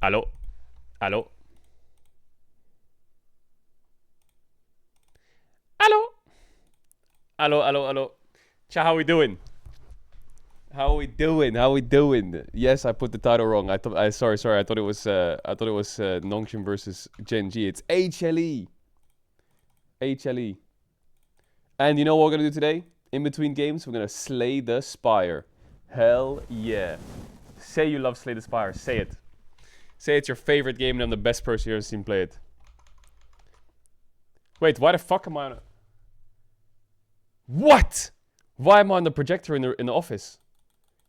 Allo? Allo? Allo? Allo, allo, allo. Chat, how we doing? How we doing? How we doing? Yes, I put the title wrong. Sorry. I thought it was Nongshim versus Gen G. It's HLE. HLE. And you know what we're gonna do today? In between games, we're gonna slay the Spire. Hell yeah. Say you love Slay the Spire. Say it. Say it's your favorite game and I'm the best person you've ever seen play it. Wait, why the fuck am I on a... What? Why am I on the projector in the office?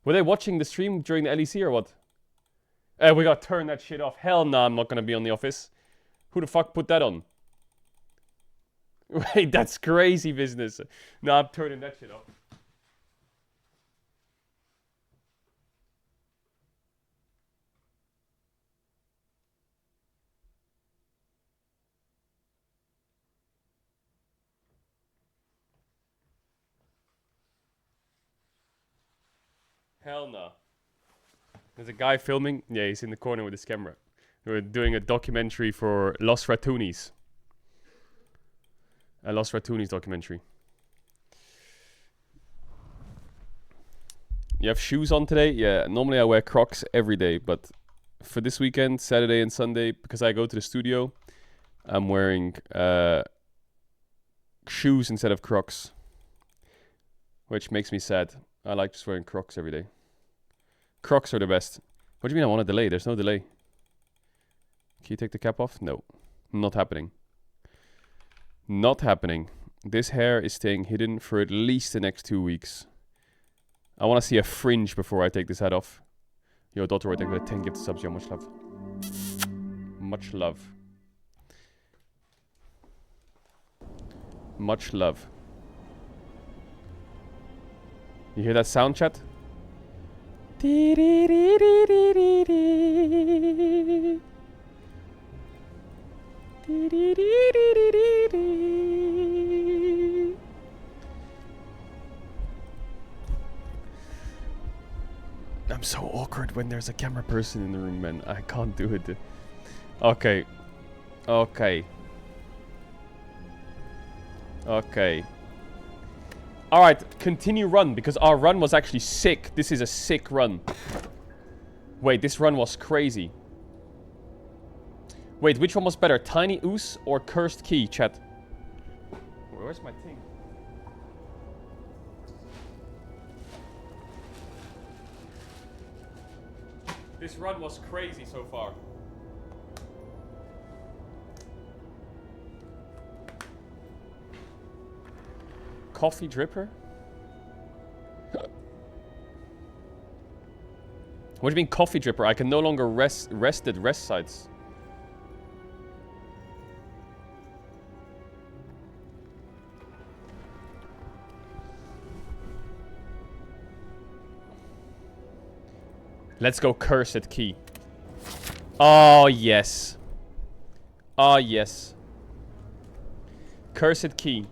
Were they watching the stream during the LEC or what? We gotta turn that shit off. Hell no, I'm not gonna be on the office. Who the fuck put that on? Wait, that's crazy business. No, I'm turning that shit off. Hell no. There's a guy filming. Yeah, he's in the corner with his camera. We're doing a documentary for Los Ratoonies. A Los Ratoonies documentary. You have shoes on today? Yeah, normally I wear Crocs every day, but for this weekend, Saturday and Sunday, because I go to the studio, I'm wearing shoes instead of Crocs, which makes me sad. I like just wearing Crocs every day. Crocs are the best. What do you mean I want a delay? There's no delay. Can you take the cap off? No. Not happening. Not happening. This hair is staying hidden for at least the next 2 weeks. I want to see a fringe before I take this hat off. Yo, Dr. Roy, thank you for the 10 gifted subs. Yo, much love. Much love. Much love. You hear that sound, chat? I'm so awkward when there's a camera person in the room, man. I can't do it. Okay. Okay. Okay. Alright, continue run, because our run was actually sick. This is a sick run. Wait, this run was crazy. Wait, which one was better? Tiny Ooze or Cursed Key, chat? Where's my thing? This run was crazy so far. Coffee dripper? What do you mean coffee dripper? I can no longer rest at rest sites. Let's go Cursed Key. Oh, yes. Oh, yes. Cursed Key.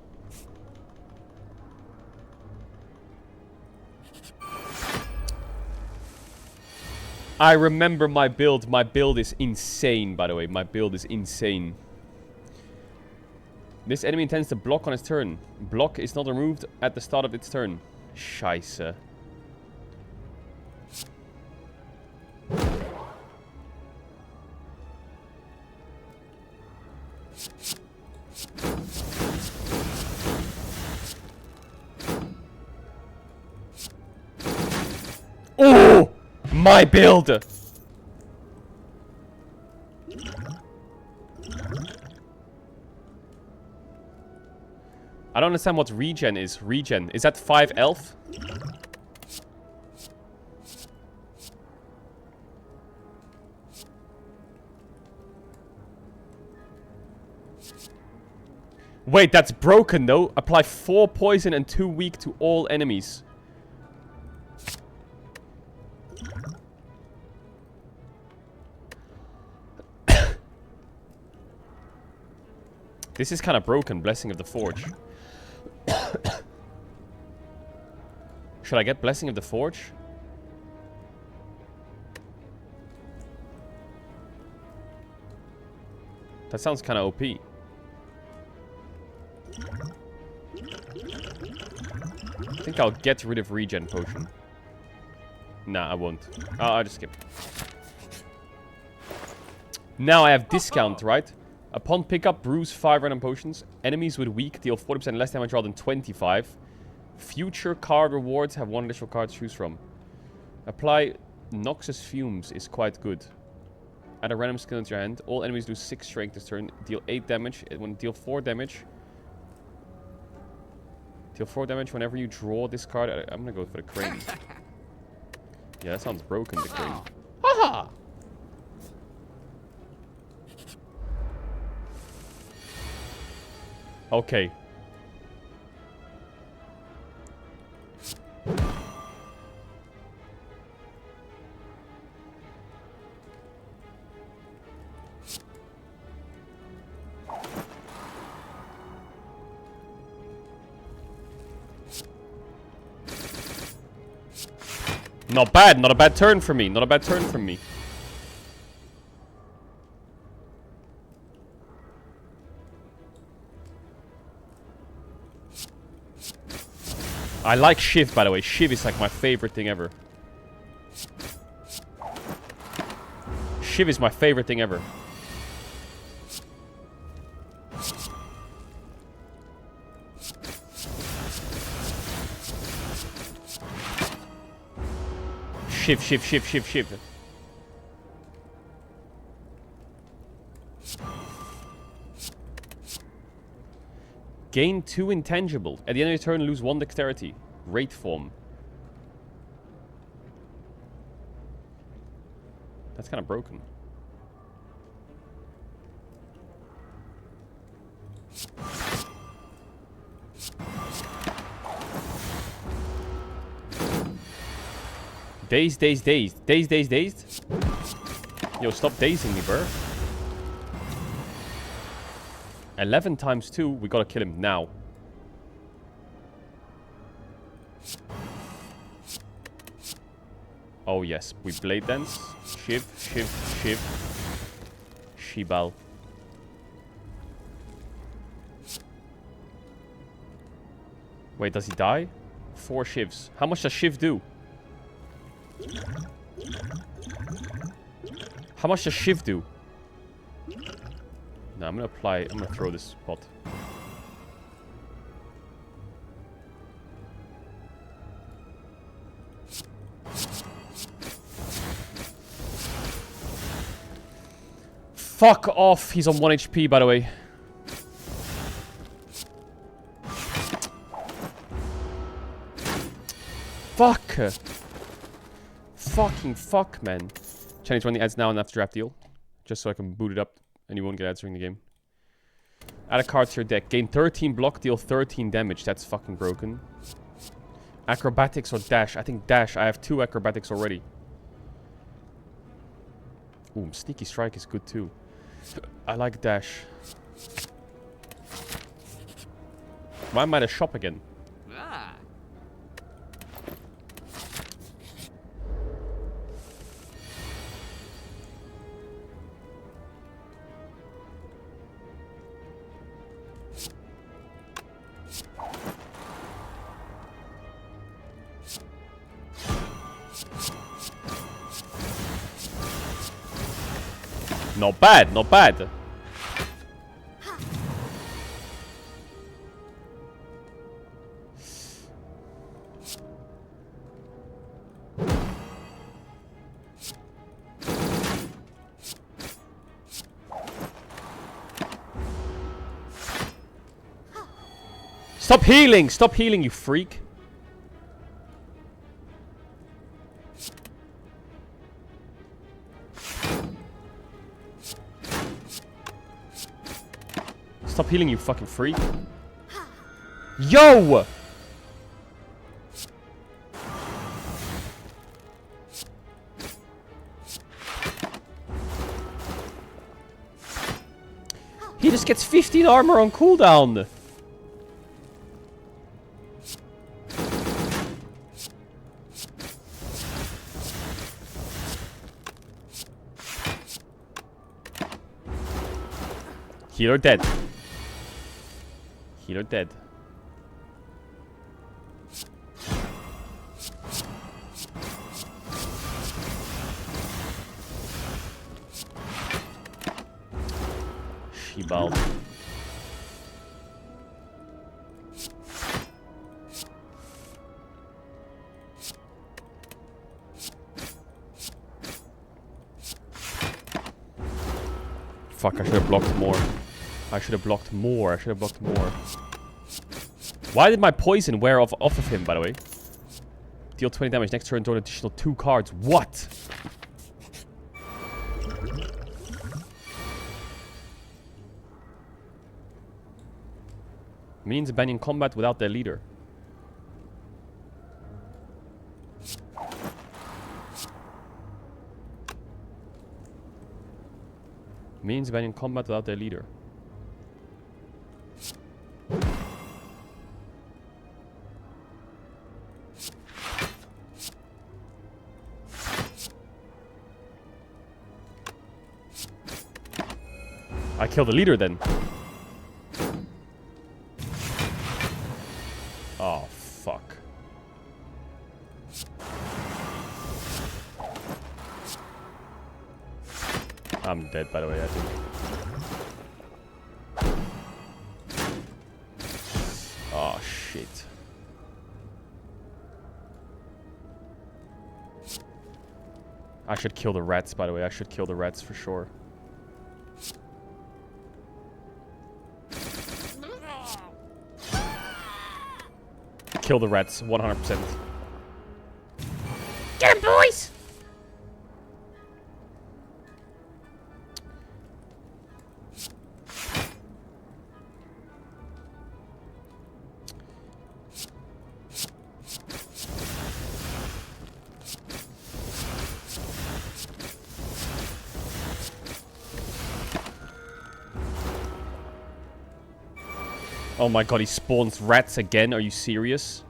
I remember my build. My build is insane, by the way. My build is insane. This enemy intends to block on its turn. Block is not removed at the start of its turn. Scheisse. Oh! My build! I don't understand what regen is. Regen. Is that 5 elf? Wait, that's broken though. Apply 4 poison and 2 weak to all enemies. This is kind of broken, Blessing of the Forge. Should I get Blessing of the Forge? That sounds kind of OP. I think I'll get rid of regen potion. Nah, I won't. I'll just skip. Now I have discount, right? Upon pickup, brews 5 random potions. Enemies with weak deal 40% less damage rather than 25. Future card rewards have 1 additional card to choose from. Apply noxious fumes is quite good. Add a random skill into your hand. All enemies do 6 strength this turn. Deal 8 damage. When deal 4 damage. Deal 4 damage whenever you draw this card. I'm gonna go for the crane. Yeah, that sounds broken, the crane. Haha! Okay. Not bad. Not a bad turn for me. Not a bad turn from me. I like Shiv, by the way. Shiv is like my favorite thing ever. Shiv is my favorite thing ever. Shiv, Shiv, Shiv, Shiv, Shiv. Gain 2 intangible. At the end of your turn, lose 1 dexterity. Rate form. That's kind of broken. Dazed, dazed, dazed. Dazed, dazed, dazed. Yo, stop dazing me, bro. 11 times 2. We gotta kill him now. Oh, yes. We blade dance. Shiv, Shiv, Shiv. Shibal. Wait, does he die? 4 Shivs. How much does Shiv do? How much does Shiv do? No, I'm gonna throw this pot. Fuck off. He's on 1 HP, by the way. Fuck. Fucking fuck, man. Chinese run the ads now and after draft deal. Just so I can boot it up and you won't get ads during the game. Add a card to your deck. Gain 13 block, deal 13 damage. That's fucking broken. Acrobatics or dash? I think dash. I have 2 acrobatics already. Ooh, sneaky strike is good too. I like dash. Why am I at a shop again? Not bad, not bad. Stop healing! Stop healing, you freak. Stop healing, you fucking freak. Yo! He just gets 15 armor on cooldown. Healer dead. Healer dead. Shibald. Fuck, I should have blocked more. I should have blocked more. I should have blocked more. Why did my poison wear off of him, by the way? Deal 20 damage. Next turn, draw an additional 2 cards. What? Minions abandon combat without their leader. Minions abandon combat without their leader. I kill the leader then. Oh, fuck. I'm dead, by the way, I think. Oh, shit. I should kill the rats, by the way. I should kill the rats for sure. Kill the rats, 100%. Get him, boys! Oh my god, he spawns rats again? Are you serious?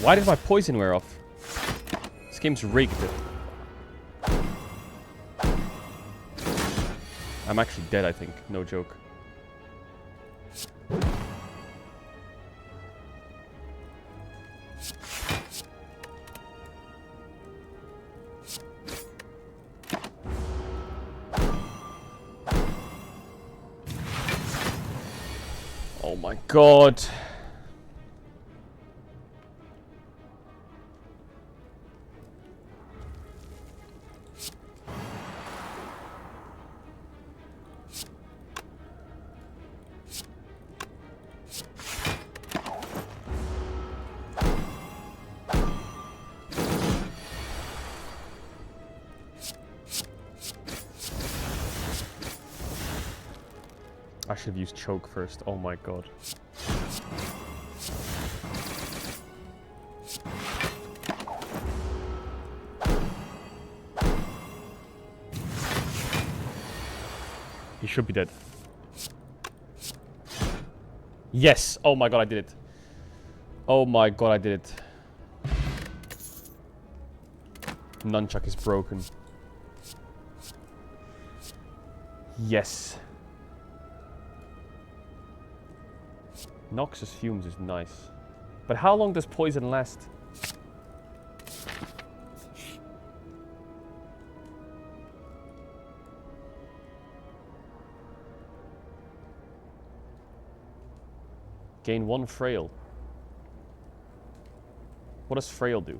Why did my poison wear off? This game's rigged. I'm actually dead, I think. No joke. Oh my god. I should have used choke first. Oh my god. He should be dead. Yes! Oh my god, I did it. Oh my god, I did it. Nunchuck is broken. Yes. Noxious Fumes is nice. But how long does poison last? Gain 1 frail. What does frail do?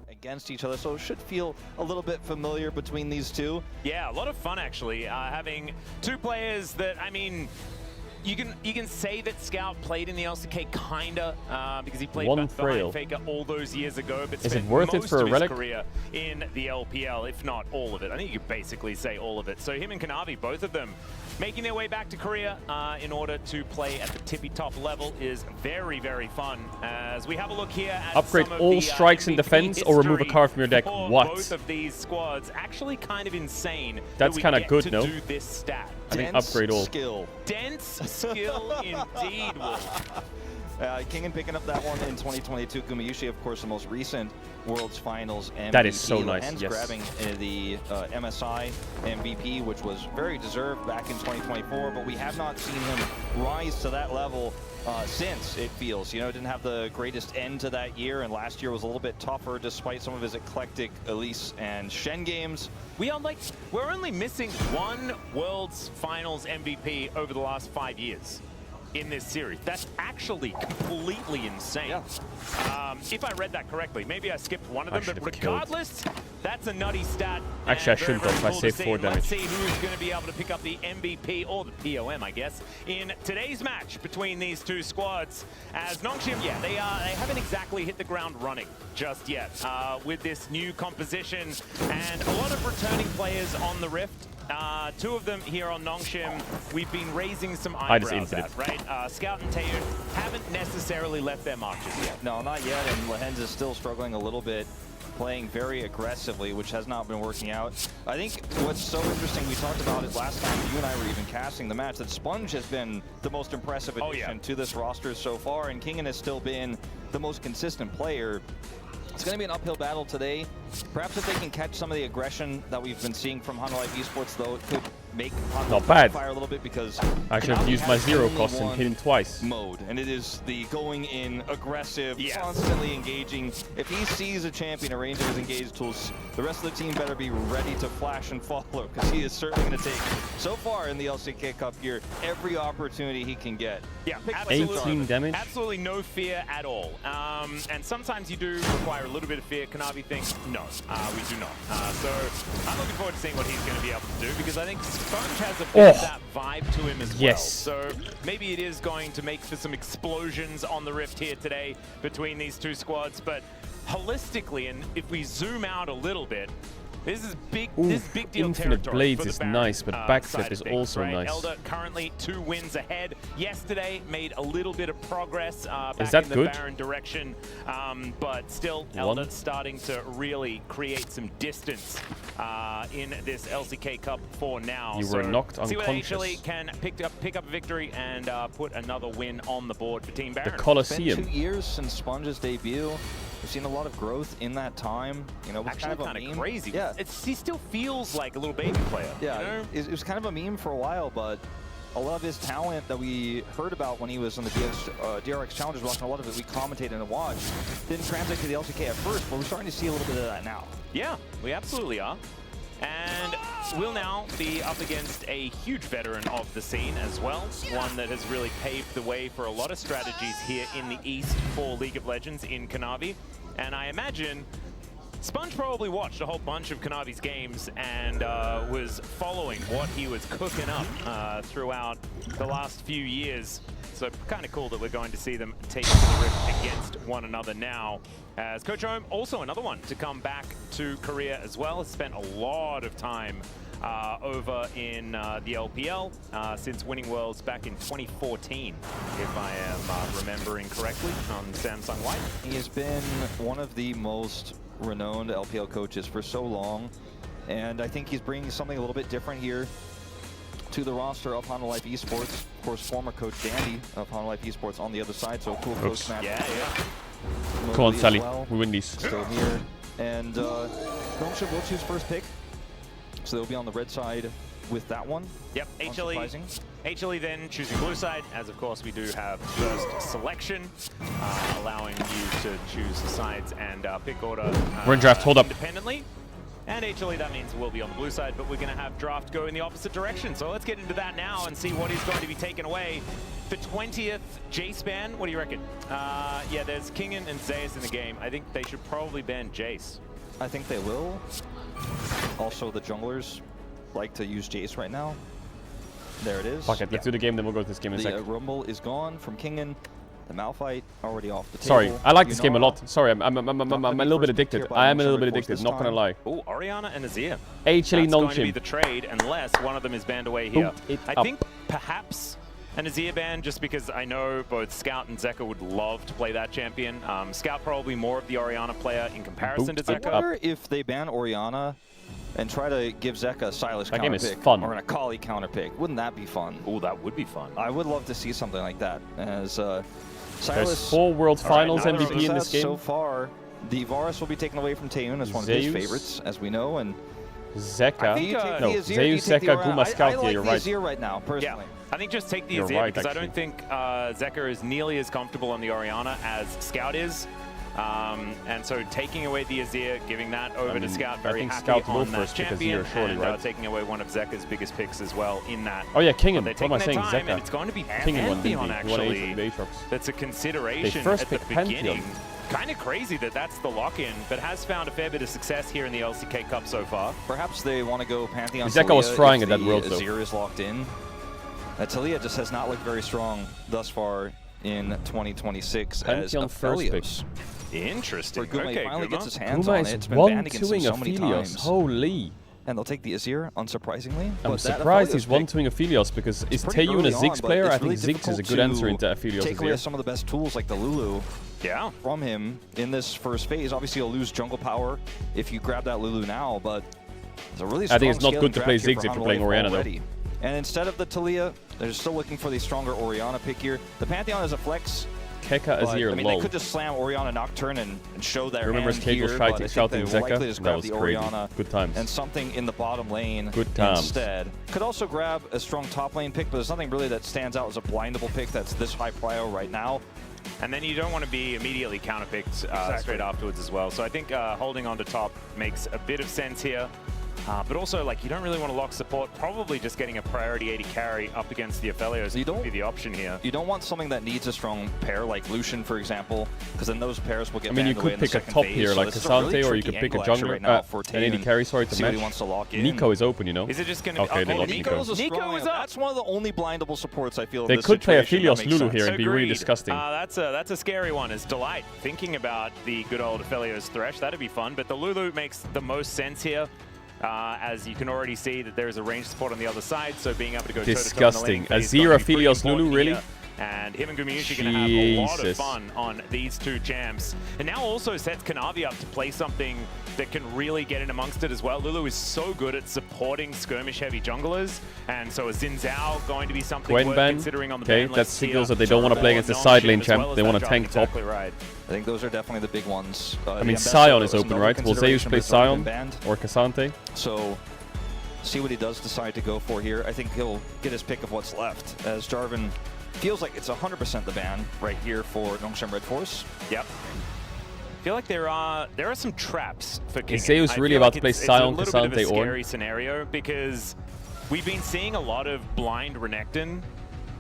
Against each other, so it should feel a little bit familiar between these two. Yeah, a lot of fun actually, having 2 players that, I mean, you can say that Scout played in the LCK kinda, because he played behind Faker all those years ago, but is it worth it for a relic? Career in the LPL, if not all of it. I think you could basically say all of it. So him and Kanavi, both of them, making their way back to Korea in order to play at the tippy top level is very, very fun. As we have a look here at upgrade all strikes in defense or remove a card from your deck. What? Both of these squads actually kind of insane. That's kind of good, no? Do this stat. I think upgrade all. Skill. Dense skill indeed, Wolf. Kingen picking up that one in 2022. Gumayushi, of course, the most recent Worlds Finals MVP. That is so nice, Hence yes. grabbing the MSI MVP, which was very deserved back in 2024, but we have not seen him rise to that level since, it feels. You know, didn't have the greatest end to that year, and last year was a little bit tougher despite some of his eclectic Elise and Shen games. We're only missing one Worlds Finals MVP over the last 5 years in this series. That's actually completely insane. Yeah. If I read that correctly, maybe I skipped one of them, should but have killed. regardless, that's a nutty stat. Actually, I and shouldn't very, have. very I cool saved to 4 see. damage. Let's see who's going to be able to pick up the MVP, or the POM, I guess, in today's match between these two squads. As Nongshim, yeah, they haven't exactly hit the ground running just yet with this new composition, and a lot of returning players on the Rift. 2 of them here on Nongshim, we've been raising some eyebrows at, right? Scout and Taeyun haven't necessarily left their marches yet. No, not yet, and Lehens is still struggling a little bit, playing very aggressively, which has not been working out. I think what's so interesting, we talked about it last time you and I were even casting the match, that Sponge has been the most impressive addition to this roster so far, and Kingen has still been the most consistent player. It's going to be an uphill battle today. Perhaps if they can catch some of the aggression that we've been seeing from Hanwha Life Esports, though, it could make Not bad. fire a little bit, because I should have used my 0 cost and hit him twice. Mode, and it is the going in aggressive, constantly engaging. If he sees a champion, a range of his engaged tools, the rest of the team better be ready to flash and follow, because he is certainly going to take, so far in the LCK Cup here, every opportunity he can get. Yeah, 18 damage? Absolutely no fear at all. And sometimes you do require a little bit of fear. Kanavi thinks, no, we do not. So I'm looking forward to seeing what he's going to be able to do, because I think Sponge has a bit of that vibe to him as well. So maybe it is going to make for some explosions on the Rift here today between these two squads. But holistically, and if we zoom out a little bit, this is big deal Infinite territory. Blades for the is Baron, nice, but backflip is things, also right? nice. Elder currently 2 wins ahead. Yesterday made a little bit of progress back that in the good? Baron direction, but still Elder starting to really create some distance in this LCK Cup for now. You were knocked See whether unconscious. HLE can pick up a victory and put another win on the board for Team Baron. The It's Colosseum. been 2 years since Sponge's debut. We've seen a lot of growth in that time. You know, Actually, kind of kind of crazy. Yeah, He still feels like a little baby player. yeah. You know? It was kind of a meme for a while, but a lot of his talent that we heard about when he was on the DRX Challengers, watching a lot of it we commentated and watched, didn't translate to the LCK at first, but we're starting to see a little bit of that now. Yeah, we absolutely are. And we'll now be up against a huge veteran of the scene as well, one that has really paved the way for a lot of strategies here in the East for League of Legends in Kanavi. And I imagine Sponge probably watched a whole bunch of Kanavi's games and was following what he was cooking up throughout the last few years. So kind of cool that we're going to see them take to the Rift against one another now. As Coach Ohm, also another one to come back to Korea as well, has spent a lot of time over in the LPL since winning Worlds back in 2014, if I am remembering correctly, on Samsung White. He has been one of the most renowned LPL coaches for so long, and I think he's bringing something a little bit different here to the roster of Hanwha Life Esports. Of course, former coach Dandy of Hanwha Life Esports on the other side, so a cool coach match. Yeah. Come on, as Sally. well. We win these. Still here. And Nongshim will choose first pick, so they'll be on the red side with that one. Yep, HLE then choosing blue side, as of course we do have first selection, allowing you to choose the sides and pick order We're in draft, hold up. independently. And HLE, that means we'll be on the blue side, but we're going to have draft go in the opposite direction. So let's get into that now and see what is going to be taken away. The 20th Jace ban, what do you reckon? Yeah, there's Kingen and Zeus in the game. I think they should probably ban Jace. I think they will. Also, the junglers like to use Jace right now. There it is. Fuck it, let's do the game, then we'll go to this game in a The sec. Rumble is gone from Kingen. The Malphite already off the table. Sorry, I like this game a Yunara, lot. Sorry, I'm a little bit addicted. I am a little bit addicted, not gonna lie. Oh, Orianna and Azir. HLE That's going to be Nongshim. the trade unless one of them is banned away here. Boot it I up. think perhaps an Azir ban, just because I know both Scout and Zeka would love to play that champion. Scout probably more of the Orianna player in comparison Boot to it Zeka. I wonder if they ban Orianna and try to give Zeka a Silas That game counter is pick fun. or an Akali counter pick. Wouldn't that be fun? Oh, that would be fun. I would love to see something like that, as There's 4 World Finals Not a MVP in this success game. So far, the Varus will be taken away from Taeun as one of his Zeus. favorites, as we know. And Zeka. no, Zeus, Zeka, Guma, Scout. I Yeah, like you're the right. Azir right now, personally. I think just take the You're Azir right, because actually. I don't think Zeka is nearly as comfortable on the Orianna as Scout is. And so taking away the Azir, giving that over to Scout, very think happy Scout will on that first because champion, Azir surely, and right? taking away one of Zeka's biggest picks as well in that. Oh yeah, Kingen. They're What am I taking saying? their time, Zeka. and it's going to be Kingen won, didn't Pantheon, he? He won actually. Aatrox. That's a consideration first at the picked Pantheon. beginning. Kind of crazy that that's the lock-in, but has found a fair bit of success here in the LCK Cup so far. Perhaps they want to go Pantheon. Zeka was Taliyah frying if at that world, the though. Azir is locked in. Taliyah just has not looked very strong thus far in 2026 Pantheon as first pick. Aphelios. Interesting. Where Guma Okay, finally Guma. gets his hands Guma on is it. It's been banned against him 1-2ing so many Aphelios. times. Holy. And they'll take the Azir, unsurprisingly. I'm but that surprised Aphelios he's pick 1-2ing Aphelios because is pretty Taeun a early on, Ziggs but player? it's I think really Ziggs is a difficult good answer to into Aphelios' take away Azir. some of the best tools like the Lulu Yeah. from him in this first phase. Obviously, you'll lose jungle power if you grab that Lulu now, but it's a really strong I think it's not scaling good to play draft here Ziggs for if you're playing Hanwha Orianna, though. already. And instead of the Taliyah, they're still looking for the stronger Orianna pick here. The Pantheon is a flex. Keka, But, Azir, I mean, lol. they could just slam Orianna Nocturne and show their Remember hand Caedrel here, shouting- but I think shouting they will likely Zeka? just That grab was the crazy. Orianna Good times. and something in the bottom lane Good times. instead. Could also grab a strong top lane pick, but there's nothing really that stands out as a blindable pick that's this high prio right now. And then you don't want to be immediately counterpicked straight afterwards as well. So I think holding on to top makes a bit of sense here. But also, like, you don't really want to lock support. Probably just getting a priority 80 carry up against the Aphelios would be the option here. You don't want something that needs a strong pair like Lucian, for example, because then those pairs will get I mean, you banned away could in the pick a second top phase. here So like this is a really Cassante, or you tricky could pick a angle actually jungler, right now for an AD Taeun. carry, sorry, to See what he match. wants to lock in. Nico is open, you know? Is it just going to be... Okay, they lost Nico. Nico's a Nico strong is one. up. That's one of the only blindable supports I feel They in this could play situation that Aphelios makes Lulu sense. here and be really Agreed. disgusting. That's a scary one, is Delight. Thinking about the good old Aphelios Thresh, that'd be fun. But the Lulu makes the most sense here. As you can already see that there is a range support on the other side, so being able to go Disgusting. toe-to-toe on the lane phase is Azir, gonna be pretty Aphelios, Lulu, important really? here. And him and Gumayushi are going to have a lot of Jesus. fun on these two champs. And now also sets Kanavi up to play something that can really get in amongst it as well. Lulu is so good at supporting skirmish-heavy junglers, and so a Xin Zhao going to be something Gwen worth ban. considering on the Okay, ban that list signals here. that they don't want to play against the side lane champ. They want to tank top. Exactly right. I think those are definitely the big ones. I mean, Sion is open, right? Will Zeus play Sion Banned. or Cassante? So, see what he does decide to go for here. I think he'll get his pick of what's left, as Jarvan feels like it's 100% the ban right here for Nongshim Red Force. Yep. I feel like there are some traps for King. Is Zeus really about to play Sion, It's a little bit of Cassante, a or? scary scenario because we've been seeing a lot of blind Renekton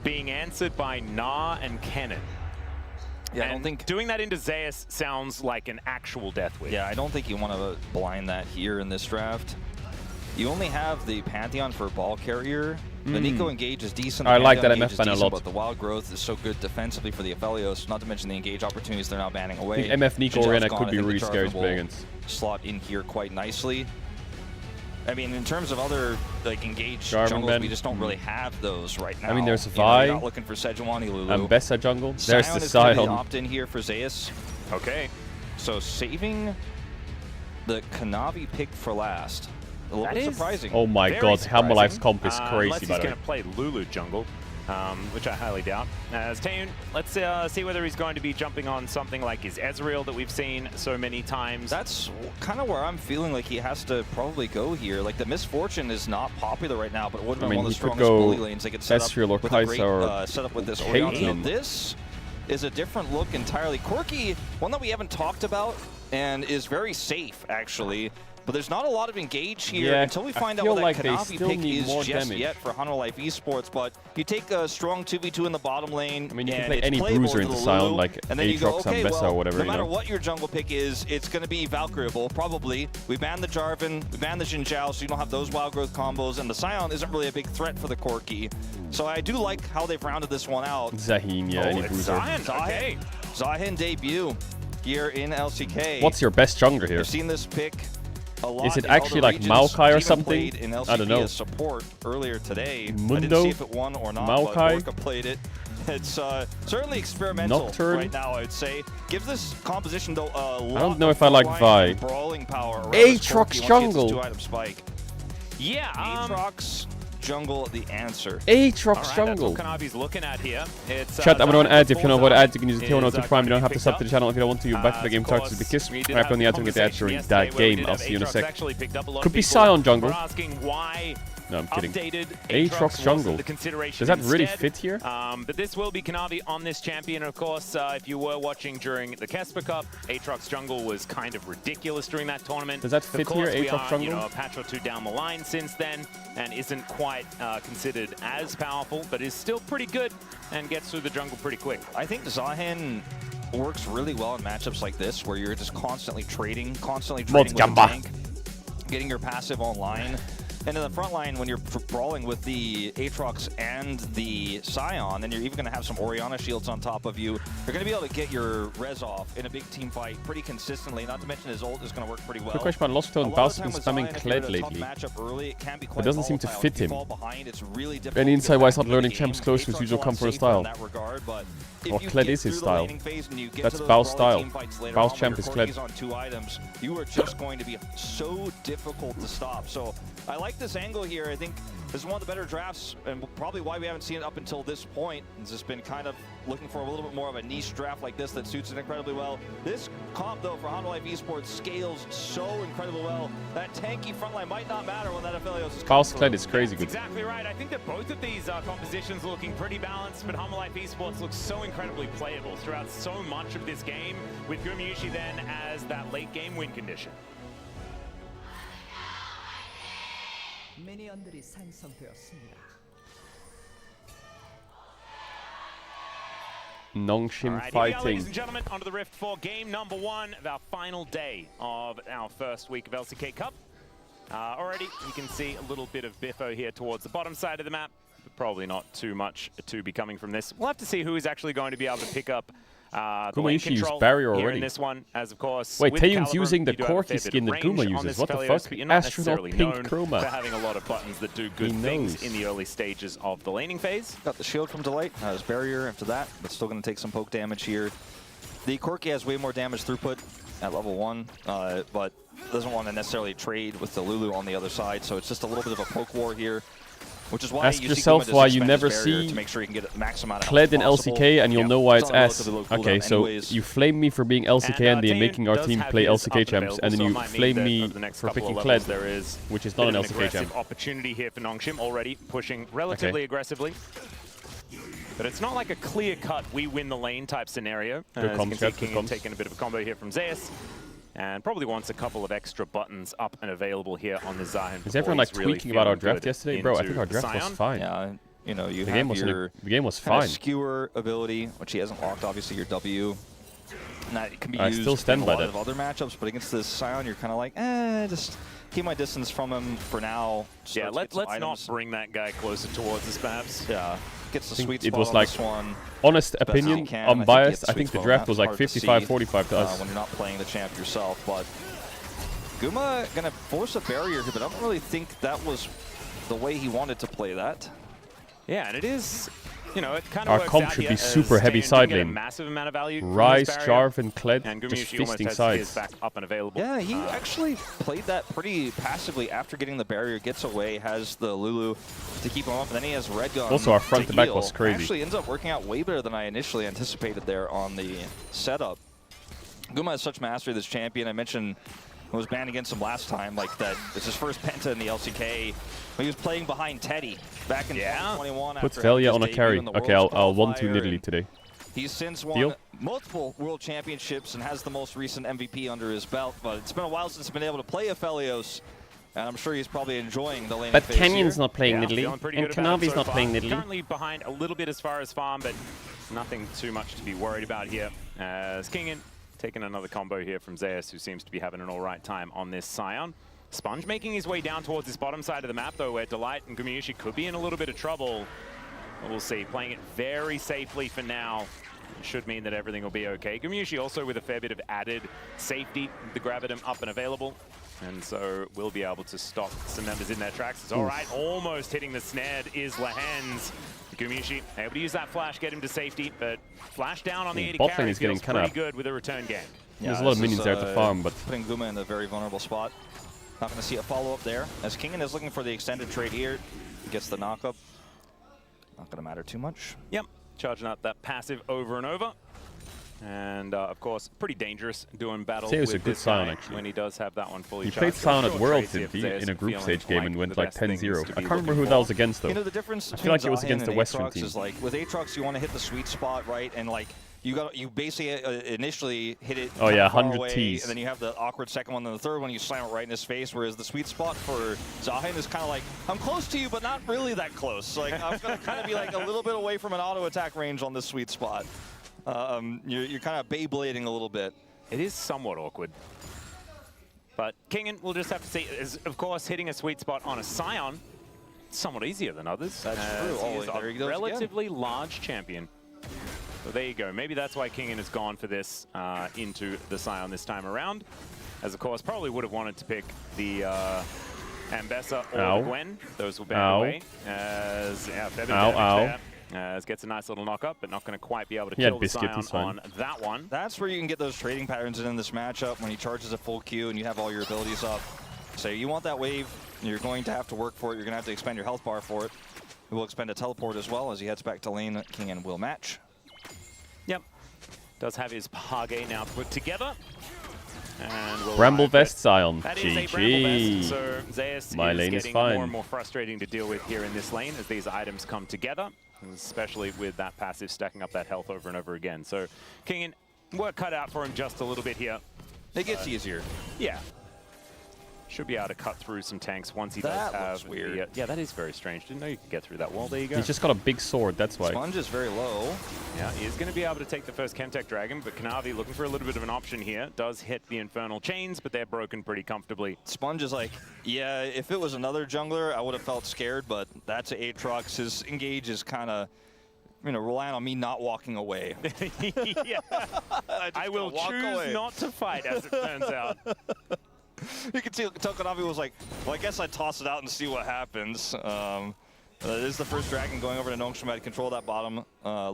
being answered by Na and Kennen. Yeah, And I don't think. doing that into Zeus sounds like an actual death wish. Yeah, I don't think you want to blind that here in this draft. You only have the Pantheon for ball carrier. The Nico engage is decent. I the like Pantheon that engage MF is ban a decent, lot. But the wild growth is so good defensively for the Aphelios, not to mention the engage opportunities they're now banning I away. think MF Nico Xinjiao's Orianna gone. could I be think the really scary Jarvan to play will against. slot in here quite nicely. I mean, in terms of other like engaged Jarvan jungles, ban. we just don't really have those right now. I mean, there's You know, Vi. you're not looking for Sejuani Lulu. And Bessa jungle. There's the is gonna be Sion. opt-in here for Zeus. Okay. So saving the Kanavi pick for last. A little That bit is- surprising. Oh my Very god, surprising. Hammerlife's comp is Unless crazy, he's by the going way. to play Lulu jungle, which I highly doubt. As Taeun, let's see whether he's going to be jumping on something like his Ezreal that we've seen so many times. That's kind of where I'm feeling like he has to probably go here. Like the Misfortune is not popular right now, but it would have been one of the he could strongest go bully lanes they could set up Ezreal or with a great Kai'Sa or setup with this Caitlyn. Orianna. Now, this is a different look entirely. Quirky, one that we haven't talked about and is very safe actually. But there's not a lot of engage here Yeah, until we I find out feel what like that they Kanavi still pick need is more just damage. yet for Hanwha Life Esports. But you take a strong 2v2 in the bottom lane. I mean, you can and play it's any playable bruiser into into the Sion, Lulu, like and then you go, Aatrox and okay, Bessa well, or whatever, no you matter know? what your jungle pick is, it's going to be Valkyriable, probably. We banned the Jarvan, we banned the Xin Zhao, so you don't have those wild growth combos, and the Sion isn't really a big threat for the Corki. So I do like how they've rounded this one out. Zaheen, yeah, any it's bruiser. Zion. Okay. Zahin debut here in LCK. What's your best jungler here? We've seen this pick a lot Is it in actually other like regions. Maokai or Even something? played in LCK I don't know. as support earlier today. I Mundo? didn't see if it won or not, Maokai? but Orca played it. It's certainly experimental Nocturne? right now, I'd say. Gives this composition, though, a lot I don't know of if I like frontline Vi. and brawling power around this Aatrox Corki once he hits his jungle. 2-item spike. Yeah. Aatrox jungle the answer? Aatrox jungle. That's what Kanavi's looking at here. It's, Chat, I'm on ads. If you know what ads, you can use the is, T102 Prime. You don't have to sub to the channel if you don't want to. You're back to the game starts with the kiss. I have on the ads and get the ads during that game. I'll see you in a sec. Could be Scion jungle. No, I'm kidding. Aatrox jungle. Does that really fit here? But this will be Kanavi on this champion. Of course, if you were watching during the Kesper Cup, Aatrox jungle was kind of ridiculous during that tournament. Does that fit here, Aatrox jungle? You know, a patch or two down the line since then, and isn't quite considered as powerful, but is still pretty good and gets through the jungle pretty quick. I think Zahin works really well in matchups like this, where you're just constantly trading with the tank, getting your passive online. And in the front line, when you're brawling with the Aatrox and the Scion, and you're even going to have some Orianna shields on top of you, you're going to be able to get your res off in a big team fight pretty consistently. Not to mention his ult is going to work pretty well. Quick question about Lost Tone. Baus has been spamming Kled lately. It doesn't seem to fit him. Any insight why he's not learning champs close to his usual comfort style? Or Kled is his style. That's Baus' style. Baus champ is Kled. On 2 items, you are just going to be so difficult to stop. So I like this angle here. I think this is one of the better drafts, and probably why we haven't seen it up until this point. It's just been kind of looking for a little bit more of a niche draft like this that suits it incredibly well. This comp, though, for Honda Life Esports scales so incredibly well. That tanky frontline might not matter when that Aphelios is Baus Kled is crazy good. Exactly right. I think that both of these compositions are looking pretty balanced, but Honda Life Esports looks so incredibly playable throughout so much of this game, with Gumayusi then as that late game win condition. 미니언들이 생성되었습니다. Nongshim right, fighting. ladies and gentlemen, onto the Rift for game number 1 of our final day of our first week of LCK Cup. Already, you can see a little bit of biffo here towards the bottom side of the map, but probably not too much to be coming from this. We'll have to see who is actually going to be able to pick up Gumayusi used barrier already. in this one, as of course. Wait, Taeyun's using the Corki skin that Guma uses. What the fuck? Astronaut pink chroma. For having a lot of buttons that do good things in the early stages of the laning phase. Got the shield from Delight, his barrier after that, but still going to take some poke damage here. The Corki has way more damage throughput at level 1, but doesn't want to necessarily trade with the Lulu on the other side, so it's just a little bit of a poke war here. Which is why ask yourself why you never see to make sure you can get a max amount of Kled in LCK, and you'll know why it's ass. Okay, so you flame me for being LCK and then making our team play LCK champs, and then you flame me for picking Kled, which is not an LCK champ. Opportunity here for Nongshim, already pushing relatively aggressively. But it's not like a clear-cut, we win the lane type scenario. As you can see, King taking a bit of a combo here from Zeus. And probably wants a couple of extra buttons up and available here on the Zahin. Is everyone like tweaking about our draft yesterday? Bro, I think our draft was fine. Yeah, you know, you the have the game was fine. Skewer ability, which he hasn't locked, obviously, your W. And that can be used still stand in by a lot that. of other matchups, but against this Scion, you're kind of like, just keep my distance from him for now. Yeah, let's not bring that guy closer towards us, perhaps. Yeah. Gets the sweet it spot was on like, this one. Honest opinion, unbiased, I think the draft was like 55-45 to us. When you're not playing the champ yourself, but Guma gonna force a barrier here, but I don't really think that was the way he wanted to play that. Yeah, and it is, you know, it kind of our works comp out should here be super heavy side lane. Massive amount of value. Ryze, Jarv, and Kled and just Gumayusi fisting has sides. his back up and available. Yeah, he actually played that pretty passively after getting the barrier, gets away, has the Lulu to keep him up, and then he has Red Gun. Also, our front to back was crazy. Actually ends up working out way better than I initially anticipated there on the setup. Guma has such mastery of this champion. I mentioned I was banned against him last time, like that. It's his first penta in the LCK. He was playing behind Teddy back in 2021. Puts Velia on a carry. Okay, I'll 1-2 Nidalee today. He's since won multiple world championships and has the most recent MVP under his belt, but it's been a while since he's been able to play Aphelios, and I'm sure he's probably enjoying the lane. But Canyon's not playing Nidalee, and Kanavi's not playing Nidalee. Currently behind a little bit as far as farm, but nothing too much to be worried about here. As Kingin taking another combo here from Zeus, who seems to be having an alright time on this Scion. Sponge making his way down towards this bottom side of the map, though, where Delight and Gumayusi could be in a little bit of trouble. We'll see. Playing it very safely for now. It should mean that everything will be okay. Gumayusi also with a fair bit of added safety, the Gravitum up and available. And so we'll be able to stop some members in their tracks. It's all right, almost hitting the snare is Lehens. Gumayusi able to use that flash, get him to safety, but flash down on the 80 carry feels pretty good with a return game. Yeah, there's a lot of minions there to farm, but putting Guma in a very vulnerable spot. Not going to see a follow-up there, as Kingin is looking for the extended trade here. gets the knockup. Not going to matter too much. Yep, charging up that passive over and over. And of course, pretty dangerous doing battle Zeus with a good this Sion, guy actually. when he does have that one fully He charged. played Sion at Sure, Worlds, Tracy, didn't if he? Zeus In a group feeling stage game and like went the like best things 10-0. to I be can't remember who looking that was for. against, though. You know, the difference I between feel like it was Zahin against the and Western Aatrox team. is like, with Aatrox, you want to hit the sweet spot, right? And like, you basically initially hit it Oh yeah, far 100 away, Ts. and then you have the awkward second one, and the third one you slam it right in his face. Whereas the sweet spot for Zahin is kind of like, I'm close to you, but not really that close. Like I'm gonna kind of be like a little bit away from an auto attack range on this sweet spot. You're kind of Beyblading a little bit. It is somewhat awkward. But Kingen, we'll just have to see, is of course hitting a sweet spot on a Sion somewhat easier than others. That's true. He is There he goes a relatively large champion. So there you go. Maybe that's why Kingen has gone for this into the Sion this time around. As of course, probably would have wanted to pick the Ambessa or the Gwen. Those will banned away. As fair bit of damage there. As gets a nice little knock up, but not going to quite be able to kill the Sion on that one. That's where you can get those trading patterns in this matchup when he charges a full Q and you have all your abilities up. So you want that wave, you're going to have to work for it. You're going to have to expend your health bar for it. He will expend a teleport as well as he heads back to lane. Kingen will match. Yep. Does have his Page now put together. And we'll Bramble Vest Sion. that is a Bramble Vest, GG. so Zeus My is lane is getting fine. more and more frustrating to deal with here in this lane as these items come together, especially with that passive stacking up that health over and over again. So Kingen, work cut out for him just a little bit here. It gets easier. Yeah. Should be able to cut through some tanks once he does That have looks weird. yeah, that is very strange. Didn't know you could get through that wall. There you go. He's just got a big sword, that's why. Sponge is very low. Yeah, he is going to be able to take the first Chemtech Dragon, but Kanavi looking for a little bit of an option here. Does hit the Infernal Chains, but they're broken pretty comfortably. Sponge is like, yeah, if it was another jungler, I would have felt scared, but that's Aatrox. His engage is kind of, relying on me not walking away. Yeah. I will choose not to fight, as it turns out. You can tell Kanavi was like, well, I guess I'd toss it out and see what happens. This is the first dragon going over to Nongshima to control that bottom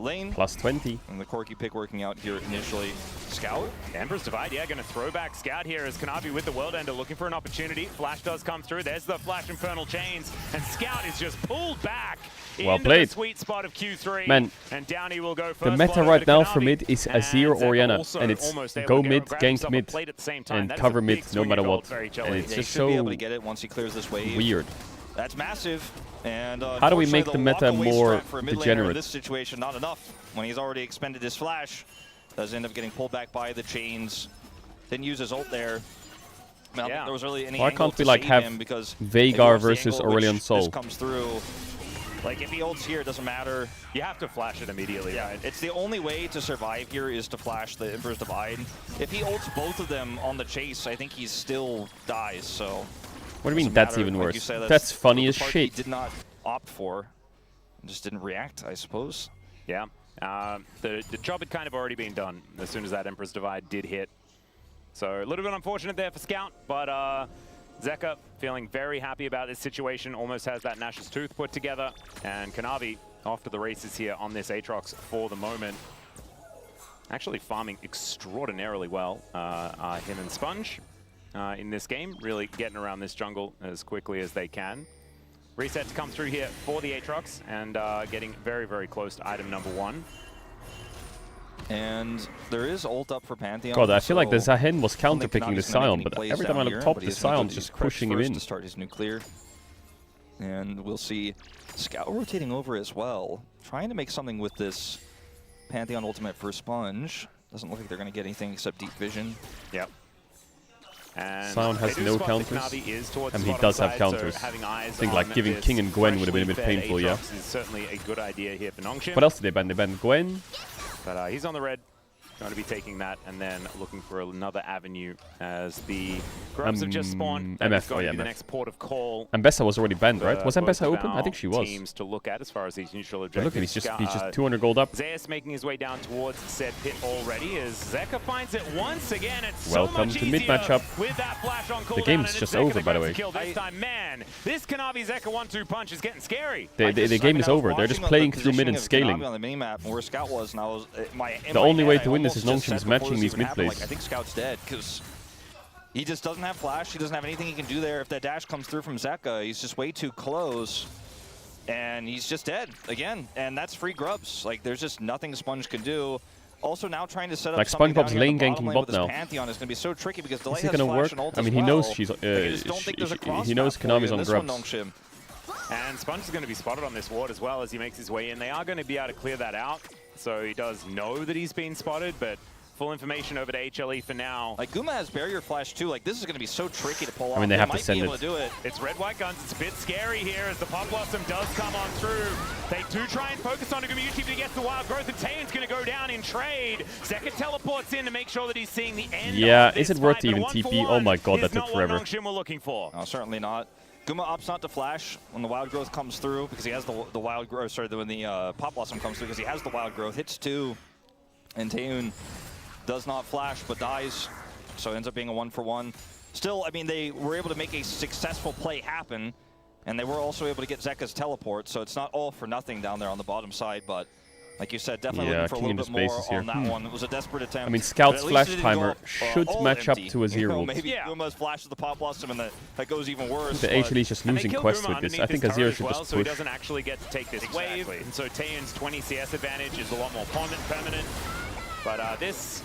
lane. Plus 20. And the Corki pick working out here initially. Scout? Emperor's Divide, yeah, going to throw back Scout here as Kanavi with the World Ender looking for an opportunity. Flash does come through. There's the Flash Infernal Chains. And Scout is just pulled back into the sweet spot of Q3. Man, and down he will go first. the meta right now for mid is Azir or Orianna. And it's go mid, gank mid, and cover mid no matter what. And it's just so be able to get it once he clears this wave. weird. That's massive. And how do we make the meta more for a mid laner degenerate? in this situation, not enough. When he's already expended his flash, does end up getting pulled back by the chains. Didn't use his ult there. I don't think there was really any Why angle can't we to like save have him because Veigar versus angle Aurelion which Sol? this comes through. Like if he ults here, it doesn't matter. You have to flash it immediately, right? It's the only way to survive here is to flash the Emperor's Divide. If he ults both of them on the chase, I think he still dies. So. What do you mean that's even worse? That's funny as shit. He did not opt for, just didn't react, I suppose. Yeah. The job had kind of already been done as soon as that Emperor's Divide did hit. So a little bit unfortunate there for Scout, but Zeka feeling very happy about this situation, almost has that Nash's Tooth put together, and Kanavi off to the races here on this Aatrox for the moment. Actually farming extraordinarily well, him and Sponge in this game, really getting around this jungle as quickly as they can. Reset to come through here for the Aatrox, and getting very, very close to item number 1. And there is ult up for Pantheon. God, I feel like the Zahin was counterpicking the Sion, but every time I look top, the Sion's just pushing him in. To start his nuclear. And we'll see Scout rotating over as well, trying to make something with this Pantheon ultimate for Sponge. Doesn't look like they're going to get anything except deep vision. Yep. And Sion has no counters, and he does have counters. I think like giving King and Gwen would have been a bit painful, yeah. Is certainly a good idea here for Nongshim. What else did they ban? They banned Gwen. But he's on the red, going to be taking that and then looking for another avenue as the grubs have just spawned. MF, going to be the next port of call. Ambessa was already banned, right? Was Ambessa open? I think she was. Teams to look at as far as these neutral But objectives. look, he's just 200 gold up. Zeus making his way down towards said pit already as Zeka finds it once again. It's Welcome so much to mid easier matchup. with that flash on cooldown. The game's just over, by the way. This time, man, this Kanavi Zeka 1-2 punch is getting scary. The game is over. They're just playing through mid and scaling. On the minimap where Scout was, and I was the only way to win this is Nongshim's matching these mid plays. Like, I think Scout's dead because he just doesn't have flash. He doesn't have anything he can do there. If that dash comes through from Zeka, he's just way too close. And he's just dead again. And that's free grubs. Like, there's just nothing Sponge can do. Also now trying to set up like something SpongeBob's down here lane in the bottom ganking lane bot with his now. Pantheon is going to be so tricky because Delay Is it has gonna flash work? and ult I mean, as he knows well. she's Like, I just don't think there's a cross he knows map for you Konami's in on this one, grubs. Nongshim. And Sponge is going to be spotted on this ward as well as he makes his way in. They are going to be able to clear that out, so he does know that he's been spotted, but full information over to HLE for now. Like, Guma has barrier flash too. Like, this is going to be so tricky to pull off. I mean, they have to might send be able it. to do it. It's red-white guns. It's a bit scary here as the Pop Blossom does come on through. They do try and focus on Guma but he gets the wild growth, and Tayan's going to go down in trade. Zeka teleports in to make sure that he's seeing the end Yeah, of this is it worth fight, to even but a TP? 1-for-1 Oh my god, that is took not forever. what Nongshim were looking for. No, certainly not. Guma opts not to flash when the wild growth comes through because he has the wild growth. Sorry, when the Pop Blossom comes through because he has the wild growth. Hits 2, and Tayun does not flash but dies, so it ends up being a 1-for-1. Still, I mean, they were able to make a successful play happen, and they were also able to get Zeka's teleport, so it's not all for nothing down there on the bottom side, but like you said, definitely looking for a little bit more here. on that one. It was a desperate attempt. I mean, Scout's but at least flash it didn't timer go, should all match up empty. to a 0 ult. Maybe Yeah. Guma's flashes the Pop Blossom and that goes even worse. The but- HLE is just And they losing kill quests Guma with this. I underneath think his a 0 turret should as well, just so he push. doesn't actually get to take this wave. Exactly. And so Tayan's 20 CS advantage is a lot more permanent. But this...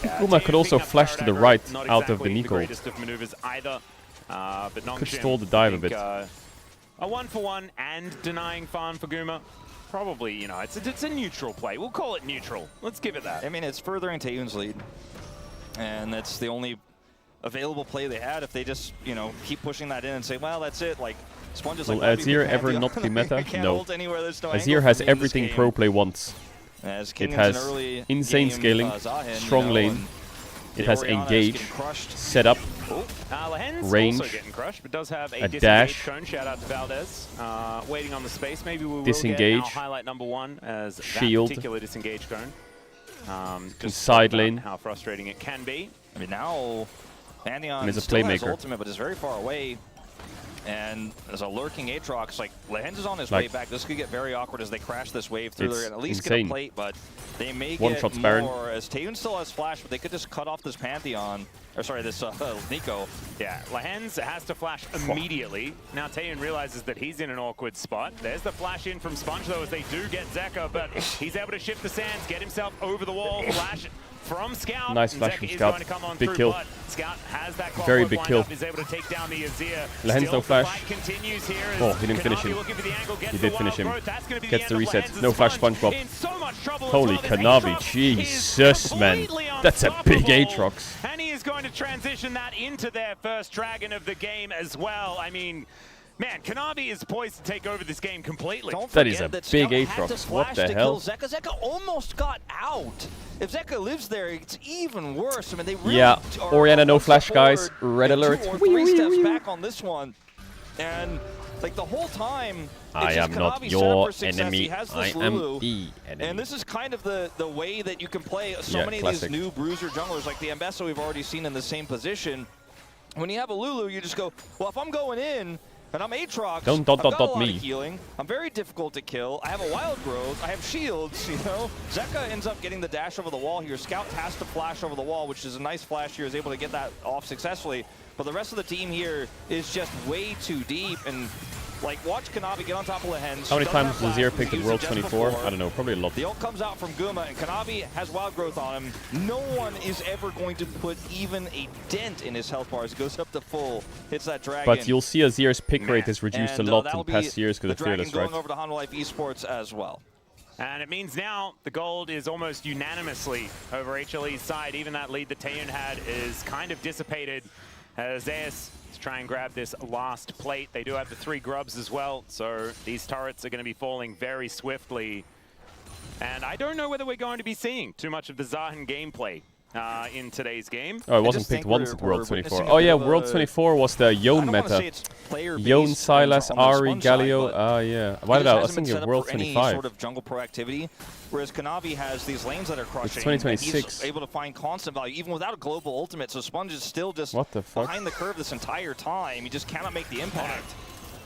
Guma could also flash to the right out of the Nico. Greatest of maneuvers either. But Could Nongshim, stall the dive I a think, bit. a 1-for-1 and denying farm for Guma. Probably, you know, it's a neutral play. We'll call it neutral. Let's give it that. I mean, it's furthering Tayun's lead, and that's the only available play they had. If they just, you know, keep pushing that in and say, well, that's it, like, Sponge is Will like, Azir ever not be meta? Can't No. ult anywhere, there's no Azir angle has for me in this everything game. pro play wants. As It Kingan's has an early insane game, scaling, Zahin, strong you know, lane. and It the has Orianna is engage, getting crushed. set up, Lahen's range, also getting crushed, but does have a a disengage dash. cone. Shout out to Valdez. Waiting on the space. Maybe we will Disengage. get our highlight number 1 as Shield. that particular disengage cone. Just side about lane. How frustrating it can be. I mean, now Pantheon And is a still has playmaker. ultimate, but is very far away. And there's a lurking Aatrox. Like, Lahen's is on his way Like- back. This could get very awkward as they crash this wave through. It's They're going to at least insane. get a plate, but they may One get shot's more. Baron. As Tayun still has flash, but they could just cut off this Pantheon. Or sorry, this Nico. Yeah, Lahen's has to flash immediately. Now Tayan realizes that he's in an awkward spot. There's the flash in from Sponge, though, as they do get Zeka, but he's able to shift the sands, get himself over the wall, flash from Scout. Nice and flash Zeka from is Scout. going to come on Big through, kill. but Scout has that Very clockwork big lined kill. up, is able to take down the Azir. Lahen's Still, no the flash. fight continues here as Oh, he didn't finish Kanavi him. looking for the angle, gets He the did finish wild him. growth. That's gonna be Gets the end of reset. Lahen's No flash, Sponge SpongeBob. in so much trouble as Holy well. This Kanavi, Aatrox Jesus, is man. completely That's a big unstoppable. Aatrox. And he is going to transition that into their first dragon of the game as well. I mean, man, Kanavi is poised to take over this game completely. Don't That is forget a that big Scout had to Aatrox. What flash the to hell? kill Zeka. Zeka almost got out. If Zeka lives there, it's even worse. I mean, they really Yeah, are Orianna no one flash, step guys. forward Red and alert. 2 or Wee, 3 wee, steps wee. back on this one. And like the whole time, I it's just am not Kanavi set up your for success. enemy. He has I this am Lulu. the enemy. And this is kind of the way that you can play so Yeah, many of classic. these new bruiser junglers, like the Ambessa we've already seen in the same position. When you have a Lulu, you just go, well, if I'm going in and I'm Aatrox, Don't I've got a lot me. of healing. I'm very difficult to kill. I have a wild growth. I have shields, you know. Zeka ends up getting the dash over the wall here. Scout has to flash over the wall, which is a nice flash here. Is able to get that off successfully. But the rest of the team here is just way too deep. And like, watch Kanavi get on top of Lahen's. How many Doesn't times have flash, Lazier was picked at used World it just 24? before. I don't know, probably a lot. The ult comes out from Guma, and Kanavi has wild growth on him. No one is ever going to put even a dent in his health bars. Goes up to full, hits that dragon. But you'll see Azir's pick rate is reduced And, a lot that'll in past be years because the of Fearless, dragon right? going over to Honda Life Esports as well. And it means now the gold is almost unanimously over HLE's side. Even that lead that Tayan had is kind of dissipated as Zeus is trying to grab this last plate. They do have the 3 grubs as well, so these turrets are going to be falling very swiftly. And I don't know whether we're going to be seeing too much of the Zahin gameplay in today's game. Oh, it I wasn't just picked think once we're- at World we're 24. witnessing Oh a yeah, bit of World a- 24 was the I Yone don't want to say meta. it's player-based Yone, Silas, on the Ari, Sponge side, Galio. but Yeah. he Why did just I was hasn't been thinking set of up World for any 25? sort of jungle pro activity, whereas Kanavi has these lanes that are crushing. 2026. And he's able to find constant value, even without a global ultimate. So Sponge is still just What the fuck? behind the curve this entire time. He just cannot make the impact.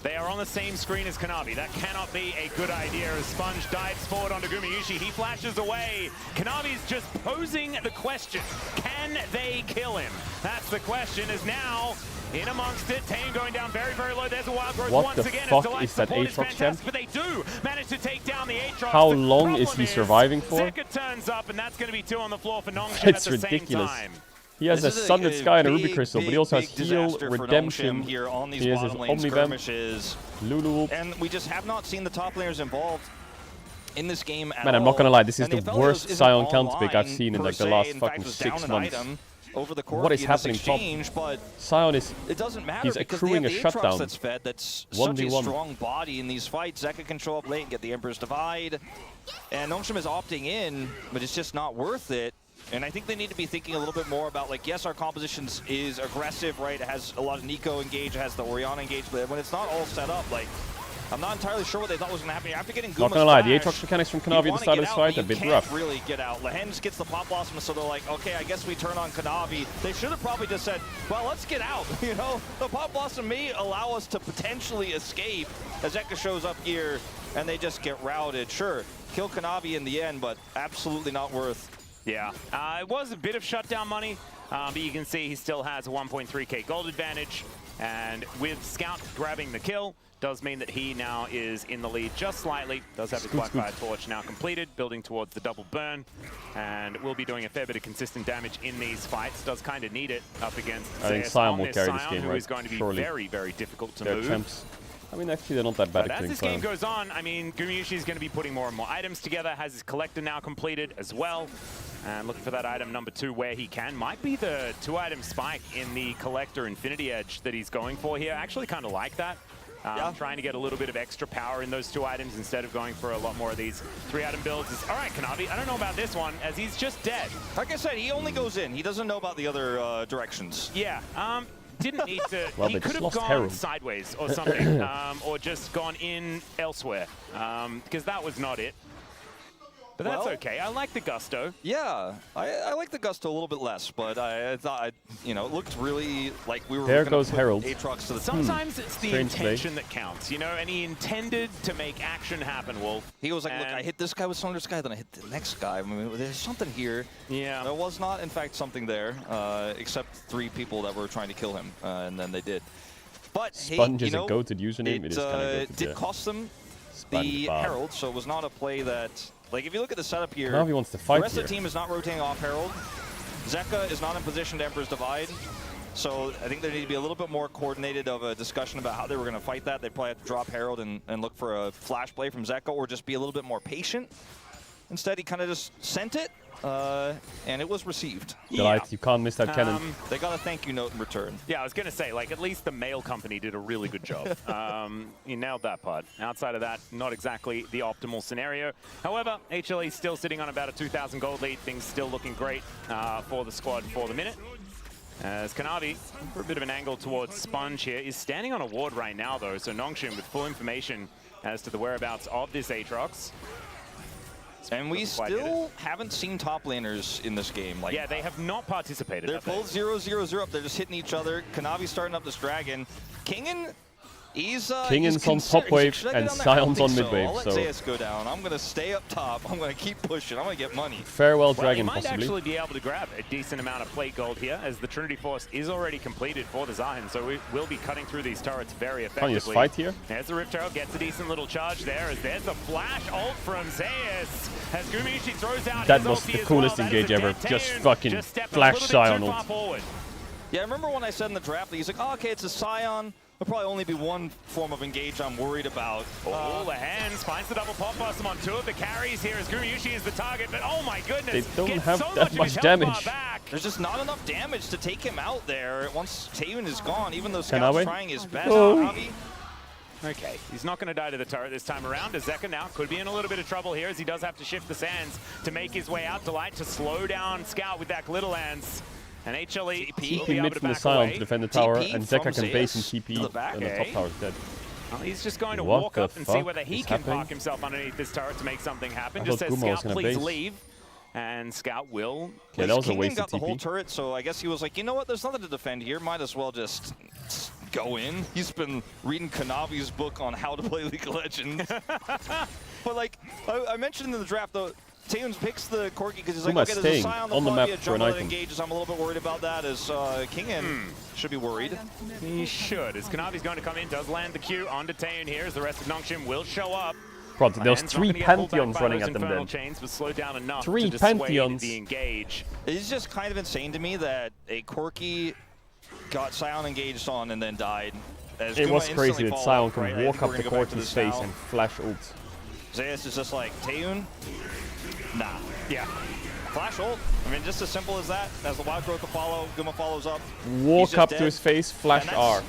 They are on the same screen as Kanavi. That cannot be a good idea as Sponge dives forward onto Gumayusi. He flashes away. Kanavi's just posing the question, can they kill him? That's the question, is now in amongst it. Tane going down very, very low. There's a wild growth once again. What the fuck is that Aatrox champ? But they do manage to take down the Aatrox. How long is he surviving for? Zeka turns up, and that's going to be 2 on the floor for Nongshim at the ridiculous. same time. He has a Sundered Sky and a Ruby Crystal, but he also has Heal, Redemption, here on these he has his skirmishes. Lulu. And we just have not seen the top laners involved in this game at Man, I'm not gonna lie, this is and the worst Sion counter pick I've seen in like the last fucking 6 months. Over the course What is of happening exchange, top? but Sion is, it doesn't matter he's because accruing they a have the Aatrox shutdown. that's fed, that's 1v1. such a strong body in these fights. Zeka can show up late and get the Emperor's Divide. And Nongshim is opting in, but it's just not worth it. And I think they need to be thinking a little bit more about, like, yes, our composition is aggressive, right? It has a lot of Nico engaged, it has the Orianna engaged, but when it's not all set up, like, I'm not entirely sure what they thought was going to happen here. After getting Guma's not gonna lie, the flash, Aatrox mechanics from Kanavi at the start of this fight a bit rough. Really get out. Lehends gets the Pop Blossom, so they're like, okay, I guess we turn on Kanavi. They should have probably just said, well, let's get out. You know, the Pop Blossom may allow us to potentially escape as Zeka shows up here and they just get routed. Sure, kill Kanavi in the end, but absolutely not worth. Yeah, it was a bit of shutdown money, but you can see he still has a 1.3k gold advantage, and with Scout grabbing the kill, does mean that he now is in the lead just slightly. Does have his Blackfire Torch now completed, building towards the double burn, and will be doing a fair bit of consistent damage in these fights. Does kind of need it up against I think Sion will carry this game, who right? is going to be Surely. very, very difficult to They're move. champs. I mean, actually, they're not that bad But at as killing this game Sion. goes on, I mean, Gumayusi is going to be putting more and more items together, has his collector now completed as well, and looking for that item number 2 where he can. Might be the 2-item spike in the collector Infinity Edge that he's going for here. I actually kind of like that. Trying to get a little bit of extra power in those 2 items instead of going for a lot more of these 3-item builds. All right, Kanavi, I don't know about this one, as he's just dead. Like I said, he only goes in. He doesn't know about the other directions. Yeah, didn't need to. Well, he could have gone Herald. sideways or something, or just gone in elsewhere, because that was not it. But that's okay. I like the gusto. Yeah, I like the gusto a little bit less, but I thought, you know, it looked really like we were There gonna goes put Herald. Aatrox to the Sometimes it's the Strange intention that counts, you know, and he intended to make action happen, Wolf. He was like, look, I hit this guy with Sundered Sky, then I hit the next guy. I mean, there's something here. Yeah. There was not, in fact, something there, except 3 people that were trying to kill him, and then they did. But Sponge hey, is you a know, goated username. It is kind of goated, did yeah. cost them the Herald, so it was not a play that... Like, if you look at the setup here, Kanavi wants to fight the rest here. of the team is not rotating off Herald. Zeka is not in position to Emperor's Divide. So I think there need to be a little bit more coordinated of a discussion about how they were going to fight that. They'd probably have to drop Herald and look for a flash play from Zeka, or just be a little bit more patient. Instead, he kind of just sent it, and it was received. Delight, you can't miss that cannon. They got a thank you note in return. Yeah, I was going to say, like, at least the mail company did a really good job. You nailed that part. Outside of that, not exactly the optimal scenario. However, HLE still sitting on about a 2,000 gold lead. Things still looking great for the squad for the minute. As Kanavi, for a bit of an angle towards Sponge here, is standing on a ward right now, though. So Nongshim with full information as to the whereabouts of this Aatrox. And we still haven't seen top laners in this game. Like, yeah, they have not participated. They're both 0-0-0 up. They're just hitting each other. Kanavi's starting up this dragon. Kingen, he's Kingen's on top wave and Sion's on mid wave. I'll let Zeus go down. I'm going to stay up top. I'm going to keep pushing. I'm going to get money. Farewell, Well, dragon, he might possibly. actually be able to grab a decent amount of plate gold here, as the Trinity Force is already completed for the Zion, so we will be cutting through these turrets very effectively. Can you just fight here? There's the Rift Herald, gets a decent little charge there, as there's a flash ult from Zeus, as Gumayusi throws out That his was ulti the as coolest well. That is engage a ever. dead Just Tune. fucking Just stepped flash a little Sion bit too ult. far forward. Yeah, I remember when I said in the draft that he's like, oh, okay, it's a Sion. There'll probably only be one form of engage I'm worried about. Oh, the hands finds the double pop blossom on 2 of the carries here as Gumayusi is the target, but oh my goodness, They don't gets have so that of his much health damage. bar back. There's just not enough damage to take him out there once Taeun is gone, even though Can Scout's I trying his best. Oh. Kanavi, Okay, he's not going to die to the turret this time around, as Zeka now could be in a little bit of trouble here, as he does have to shift the sands to make his way out. Delight to slow down Scout with that Glitter Lance. And HLE will be TP able mid to from the back Sion away. to defend the tower, TP and Zeka from can base and Zeus TP, to the back. and the top Okay. tower is dead. Well, he's just going to What walk the up and see fuck whether he is can happening? park himself underneath this turret to make something happen. I Just thought says, Guma was Scout, gonna please base. leave. And Scout will. Yeah, that was a Kingen waste got of the whole TP. turret, so I guess he was like, you know what, there's nothing to defend here. Might as well just go in. He's been reading Kanavi's book on how to play League of Legends. But like I mentioned in the draft, though, Taeun picks the Corki because he's like, okay, there's a Scion, there'll probably be a jungle that engages. I'm a little bit worried about that, as Kingen should be worried. He should, as Kanavi's going to come in, does land the Q onto Taeun here, as the rest of Nongshim will show up. Bro, there's 3 Pantheons running at them then. Chains, but slow down enough 3 to Pantheons. The engage. It's just kind of insane to me that a Corki got Scion engaged on and then died. As it Guma was crazy that Scion can right? walk up to Corki's face and flash ult. Zeus is just like, Taeun? Nah. Yeah. Flash ult. I mean, just as simple as that. As the wild growth to follow, Guma follows up. Walk up to his face, flash R.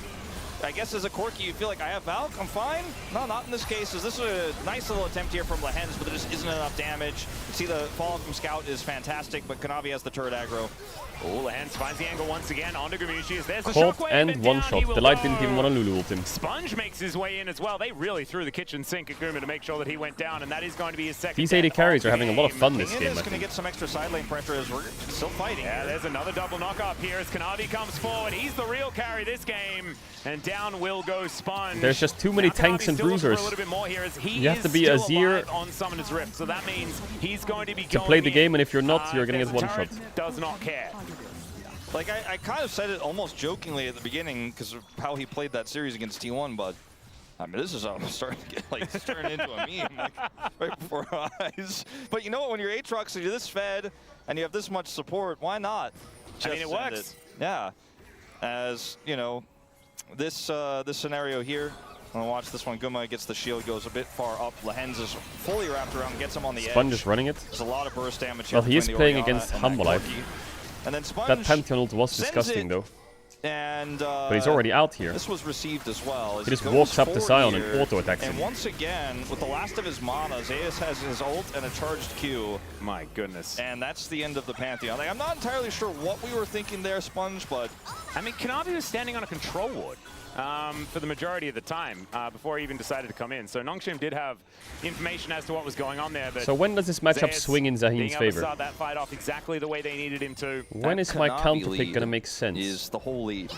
I guess as a Corki, you feel like, I have Valk, I'm fine? No, not in this case. This is a nice little attempt here from Lehens, but there just isn't enough damage. You see the follow from Scout is fantastic, but Kanavi has the turret aggro. Oh, Lehens finds the angle once again onto Gamushi. There's the Caught shockwave and one shot. The Light didn't even want to Lulu ult him. Sponge makes his way in as well. They really threw the kitchen sink at Guma to make sure that he went down, and that is going to be his second. These AD carries are having a lot of fun this game. Is going to get some extra side lane pressure as we're still fighting. Yeah, there's another double knock up here as Kanavi comes forward. He's the real carry this game, and down will go Sponge. There's just too many tanks and bruisers. A little bit more here as you have to be Azir on Summoner's Rift, so that means he's going to be to play the game, and if you're not, you're going to get one shot. Does not care. Like, I kind of said it almost jokingly at the beginning because of how he played that series against T1, but I mean, this is starting to get, like, it's turning into a meme, like, right before our eyes. But you know what, when you're Aatrox and you're this fed and you have this much support, why not? I mean, it works. Yeah. As, you know, this this scenario here, I'm gonna watch this one. Guma gets the shield, goes a bit far up. Lehens is fully wrapped around, gets him on the edge. Sponge is running it. There's a lot of burst damage here. Well, he is playing against Humble Life. And then Sponge that Pantheon ult was disgusting, though. And but he's already out here. This was received as well. He just walks up to Scion and auto-attacks him. And once again, with the last of his mana, Zeus has his ult and a charged Q. My goodness. And that's the end of the Pantheon. Like, I'm not entirely sure what we were thinking there, Sponge, but... I mean, Kanavi was standing on a control ward for the majority of the time before he even decided to come in. So Nongshim did have information as to what was going on there. But so when does this matchup swing in Zaheen's favor? Start that fight off exactly the way they needed him to. When is my counter pick gonna make sense? Is the whole lead.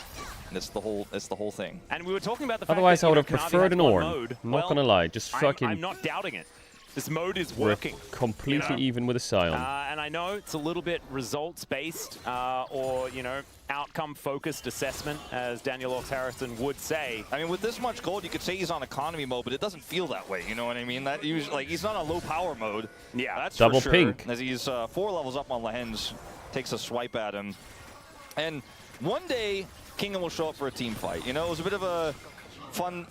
And it's the whole thing. And we were talking about the fact otherwise that, I would have preferred an Ornn. I'm not gonna lie, just fucking. I'm not doubting it. This mode is working. Completely even with a Scion. And I know it's a little bit results-based or, you know, outcome-focused assessment, as Daniel Orks Harrison would say. I mean, with this much gold, you could say he's on economy mode, but it doesn't feel that way, you know what I mean? That usually, like, he's not on low power mode. Yeah, that's double for sure. pink. As he's 4 levels up on Lehens, takes a swipe at him. And one day, Kingen will show up for a team fight. You know, it was a bit of a fun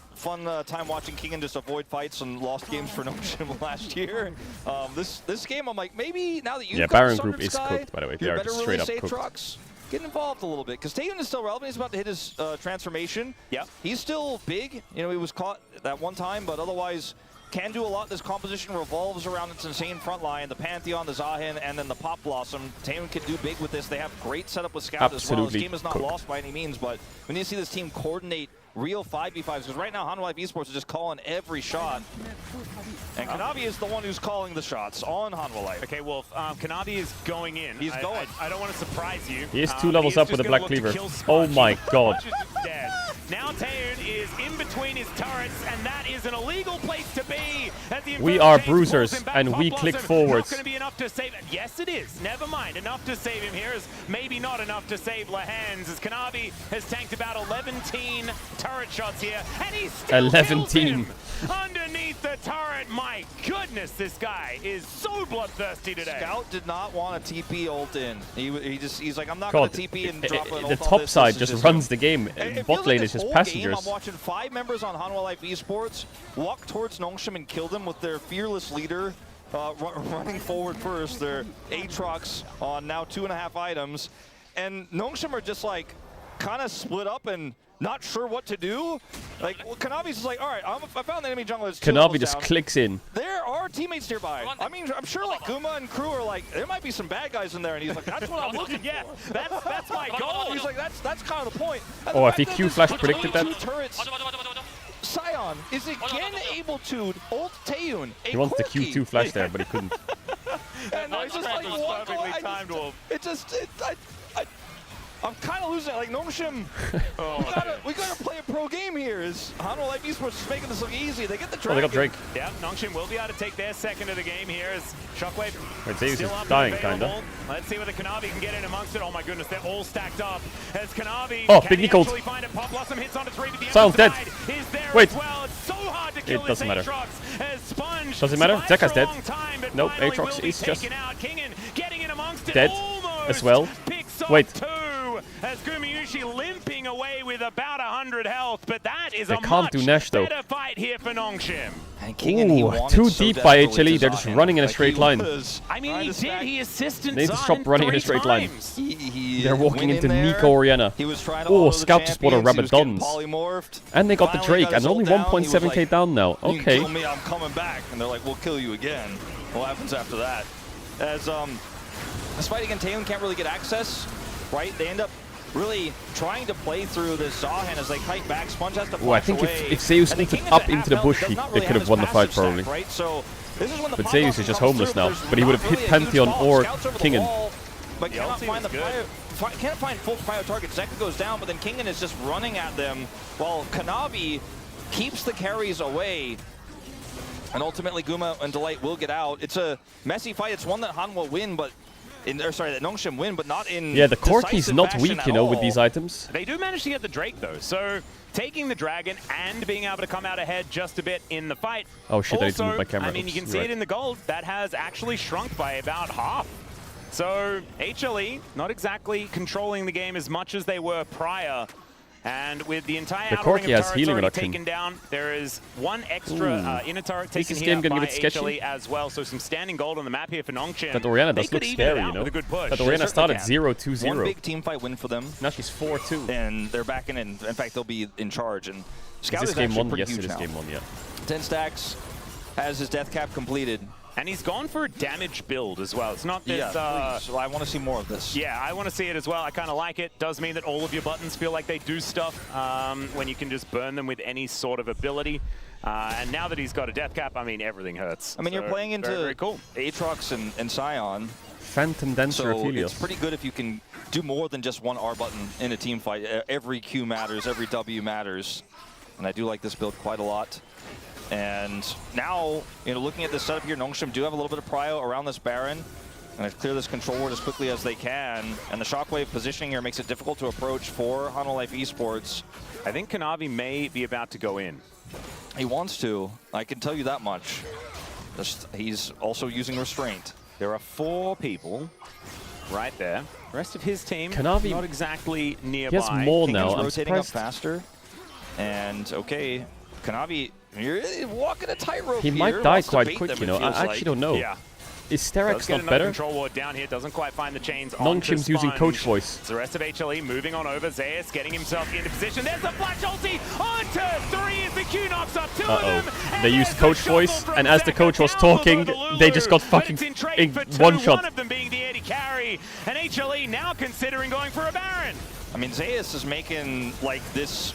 time watching Kingen just avoid fights and lost games for Nongshim last year. This game, I'm like, maybe now that you've got Baron Son group of is Sky, cooked, by the way. They are just straight up cooked. Aatrox. Get involved a little bit, because Taeun is still relevant. He's about to hit his transformation. Yep. He's still big. You know, he was caught that one time, but otherwise can do a lot. This composition revolves around its insane front line, the Pantheon, the Zahin, and then the Pop Blossom. Taeun can do big with this. They have great setup with Scout as well. This game is not lost by any means, but we need to see this team coordinate real 5v5s, because right now Hanwha Life Esports is just calling every shot. And Kanavi is the one who's calling the shots on Hanwha Life. Okay, Wolf, Kanavi is going in. He's going. I don't want to surprise you. He is 2 levels up with a Black Cleaver. Oh my god. Now Taeun is in between his turrets, and that is an illegal place to be. We are bruisers, and we click forwards. Not going to be enough to save it. Yes, it is. Never mind. Enough to save him here is maybe not enough to save Lehens, as Kanavi has tanked about 11 turret shots here, and he's still 11 underneath the turret. My goodness, this guy is so bloodthirsty today. Scout did not want a TP ult in. He's like, I'm not going to TP and drop an ult on the top this. side this just runs the game. Bot lane is just passengers. Game, I'm watching 5 members on Hanwha Life Esports walk towards Nongshim and kill them with their fearless leader running forward first. Their Aatrox on now 2.5 items. And Nongshim are just like kind of split up and not sure what to do. Like, well, Kanavi's like, all right, I found the enemy jungle. Kanavi just clicks in. There are teammates nearby. I mean, I'm sure like Guma and crew are like, there might be some bad guys in there, and he's like, that's what I'm looking for. That's my goal. He's like, that's kind of the point. And oh, I think Q Flash predicted that. Scion is again able to ult Taeun. He wants the Q2 Flash there, but he couldn't. And I just like, perfectly timed, Wolf. It just, I'm kind of losing it. Like, Nongshim, we gotta play a pro game here. Is Hanwha Life Esports is making this look easy. They get the Dragon. Oh, they got Drake. Yeah, Nongshim will be able to take their second of the game here as Shockwave Zeus still is up dying, and available. kinda. Let's see whether Kanavi can get in amongst it. Oh my goodness, they're all stacked up. As Kanavi Oh, can Big he Nico. actually find it? Pop Blossom hits onto 3, but the Sion's dead. is there Wait. as well. It's so hard to kill It doesn't matter. Aatrox as Sponge Does it matter? survives Zeka's for a dead. long time, but Nope, finally Aatrox will be is just taken out. Kingen getting in amongst it. dead Almost as well. picks off Wait. 2 as Gumayusi limping away with about 100 health, but that is They a can't much do Nash, though. better fight here for Nongshim. And Kingen, he Ooh, wanted too so deep by desperately HLE. to They're just Zahin. running in a Like, straight he line. was I mean, trying he to stack- did. He assisted They need to Zahin stop running in a 3 straight line. times. He They're walking went into in there. Nico Oriana. He was trying to Oh, auto the Scout just bought a champions, he was getting Rabadons. polymorphed. And they got the Finally Drake, got his and only ult down. He was 1.7k like, down now. "You can Okay. kill me, I'm coming back." And they're like, "We'll kill you again." What happens after that? As this fight against Taehyun can't really get access, right? They end up really trying to play through this Zahin as they kite back. Sponge has to flash Oh, I think away. if Zeus And the ulted King is up at into half the health, bush, does they not really could have have won the his fight, passive probably. stack, right? So this is when the But pop Zeus blossom is just comes homeless through, now. there's But he would not have hit really a huge Pantheon fall. or Scouts over the Kingen. wall, but The cannot ulti find the was good. can't find full prio target. Zeka goes down, but then Kingen is just running at them while Kanavi keeps the carries away. And ultimately, Guma and Delight will get out. It's a messy fight. It's one that Hanwha win, but that Nongshim win, but not in Yeah, the Corki's decisive not fashion weak, at you know, with all. these items. They do manage to get the Drake, though. So taking the Dragon and being able to come out ahead just a bit in the fight. Oh shit, I need also, to move my camera. I mean, you Oops, can see you're it in the gold. That has actually shrunk by about half. So HLE not exactly controlling the game as much as they were prior. And with the entire The outer ring Corki of has turrets healing already reduction. taken down, there is one extra inner turret taken this here game gonna by get sketchy? HLE as well. So some standing gold on the map here for Nongshim. That Oriana They does could look even it scary, out you know. with a good push. That They Oriana certainly started can. 0-2-0. One big team fight win for them, Now she's 4-2. and they're back in fact, they'll be in charge. And Scout Is is this game actually one? pretty Yes, huge it is now. game one, yeah. 10 stacks has his death cap completed. And he's gone for a damage build as well. It's not this... Yeah, please. Well, I want to see more of this. Yeah, I want to see it as well. I kind of like it. Does mean that all of your buttons feel like they do stuff when you can just burn them with any sort of ability. And now that he's got a death cap, I mean, everything hurts. I mean, So, you're playing into very cool. Aatrox and Sion, Phantom Dancer so Aphelios. it's pretty good if you can do more than just one R button in a team fight. Every Q matters, every W matters. And I do like this build quite a lot. And now, looking at this setup here, Nongshim do have a little bit of prio around this Baron. And they clear this control ward as quickly as they can. And the Shockwave positioning here makes it difficult to approach for Hanwha Life Esports. I think Kanavi may be about to go in. He wants to, I can tell you that much. He's also using restraint. There are 4 people right there. The rest of his team Kanavi- not exactly nearby. He has more Kingen's now. I'm rotating up surprised. faster. And okay, Kanavi, you're walking a tightrope He here. might die Wants to quite bait quick, them, you it know. I feels actually like. don't know. Yeah. Is Let's Sterak's get not another better? control ward down here. Doesn't quite find the chains. Nongshim's using coach voice. The rest of HLE moving on over. Zeus getting himself into position. There's the flash ulti onto 3 as the Q knocks up 2 of them. And They used there's coach the voice, shuffle and from as the Zeka coach was down talking, below the they just got Lulu. fucking But it's in trade in for 2, one shot. One of them being the AD carry. And HLE now considering going for a Baron. I mean, Zeus is making like this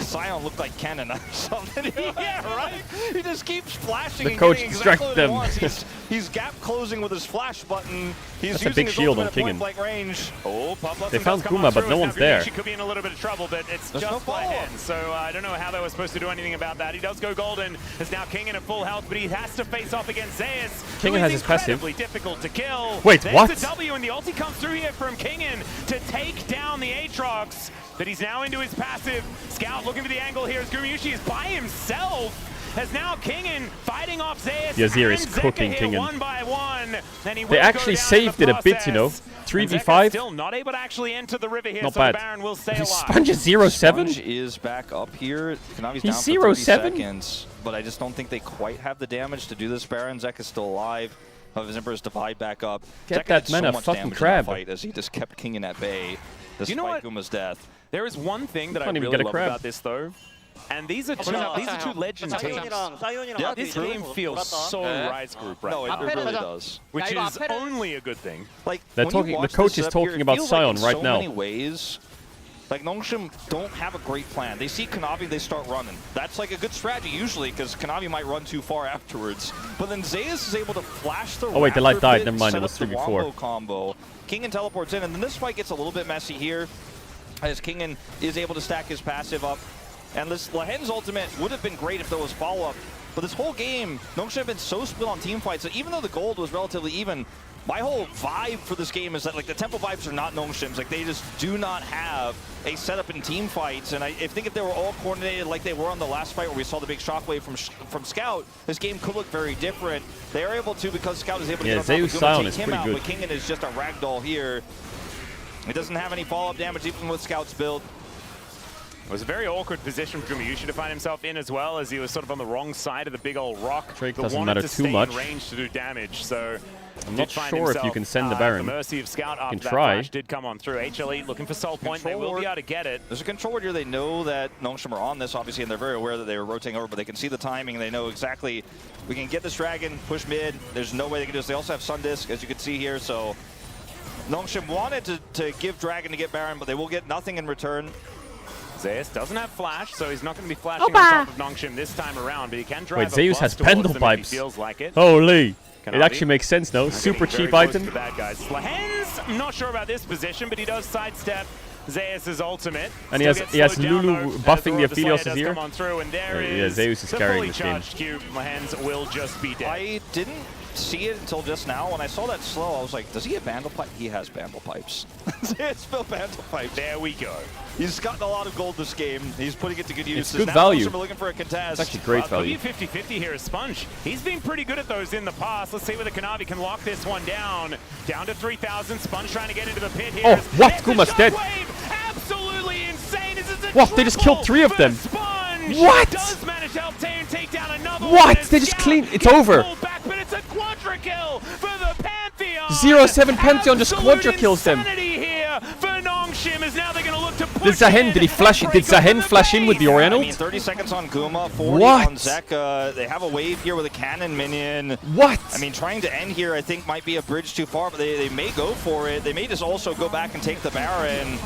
Sion look like Cannon or something. Yeah, right? He just keeps flashing The and coach getting exactly distracted what he them. wants. He's gap closing with his flash button. He's That's a using big his shield on ultimate at Kingen. point-blank range. Oh, Pop Blossom They found does come Kuma, on but through no as one's Navigashi there. She could be in a little bit of trouble, but it's There's just no by follow-up. hand. So I don't know how they were supposed to do anything about that. He does go golden. Is now Kingen at full health, but he has to face off against Zeus. Kingen has his passive. Incredibly difficult to kill. Wait, There's what? the W, and the ulti comes through here from Kingen to take down the Aatrox. But he's now into his passive. Scout looking for the angle here as Gumayusi is by himself. As now Kingen fighting off Zeus. Yazir is and Zeka cooking here Kingen. 1 by 1. And he They will actually go down saved in it the a bit, you know. process. 3v5. And Zeka's still not able to actually enter the river here, Not so bad. the Baron will stay alive. Sponge is 0-7? Sponge is back up here. Kanavi's He's down for 30 0-7? seconds, but I just don't think they quite have the damage to do this. Baron Zek is still alive. Of his Emperor's Divide back up. Get Zeka that did man so a much fucking damage in crab. that fight as he just kept Kingen at bay despite You know what? Guma's death. There is one thing that I Can't even really get a love crab. about this, though. And these are two legend teams. Yeah, This true. game feels so Rise Group right No, now, it really does. which is only a good thing. Like They're when you talking- the watch coach this is setup here, talking it about feels Sion like in right so now. many ways, like Nongshim don't have a great plan. They see Kanavi, they start running. That's like a good strategy usually because Kanavi might run too far afterwards. But then Zeus is able to flash the. Oh, wait, the light Raptor died. pit, Never mind, set it was up the 3v4. wombo combo. Kingen teleports in, and then this fight gets a little bit messy here. as Kingen is able to stack his passive up. And this Lahen's ultimate would have been great if there was follow-up. But this whole game, Nongshin have been so split on team fights that even though the gold was relatively even, my whole vibe for this game is that like the tempo vibes are not Nongshim's. Like they just do not have a setup in team fights. And I think if they were all coordinated like they were on the last fight where we saw the big shockwave from Scout, this game could look very different. They are able to, because Scout is able to get Zeus Sion is take him pretty out, good. but Kingen is just a ragdoll here. It doesn't have any follow-up damage even with Scout's build. It was a very awkward position for Gumayushi to find himself in as well, as he was sort of on the wrong side of the big old rock. Drake but doesn't wanted matter to too stay much. in range to do damage, so I'm did not find sure if you himself, can send the at Baron. the mercy of Scout after that try. flash did come on through. HLE looking for Soul Point. They will be able to get it. There's a control ward here. They know that Nongshim are on this, obviously, and they're very aware that they were rotating over, but they can see the timing. They know exactly, we can get this Dragon, push mid. There's no way they can do this. They also have Sundisk, as you can see here, so Nongshim wanted to give Dragon to get Baron, but they will get nothing in return. Zeus doesn't have flash, so he's not going to be flashing on top of Nongshim this time around, but he can drive. Wait, Zeus has towards Pendle them if Pipes. He feels like it. Holy! It Kanavi. actually makes sense, no? Super Getting very cheap close item. to the bad guys. Lahen's, I'm not sure about this position, but he does sidestep Zeus's ultimate. And Still he has gets slowed Lulu down, though, buffing the as Slayer Aphelios' does ear. come on through, and there Yeah, is Zeus is the carrying fully this game. charged cube. Lahen's will just be dead. I didn't see it until just now. When I saw that slow, I was like, does he have Bandle Pipe? He has Bandle Pipes. It's Phil Bandle Pipes. There we go. He's gotten a lot of gold this game. He's putting it to good use. It's good value. We're looking for a contest. It's actually great value. Could be 50-50 here as Sponge. He's been pretty good at those in the past. Let's see whether Kanavi can lock this one down. Down to 3,000. Sponge trying to get into the pit here. Oh, what? There's the Guma's dead. shockwave. Absolutely insane. This is a What? They just killed 3 of them. Sponge. What? Does manage to help take down another What? one. They just Scout clean. It's gets over. pulled back, but it's a quadra kill for the Pantheon. 0-7 Pantheon just Absolute quadra kills them. insanity here for Nongshim, as now they're going to look to push Did Zahen, in did he flash? and Did break open Zahen the flash in with the base. Oriental? I mean, 30 seconds on Guma, 40 What? on Zeka. They have a wave here with a cannon minion. What? I mean, trying to end here, I think, might be a bridge too far, but they may go for it. They may just also go back and take the Baron.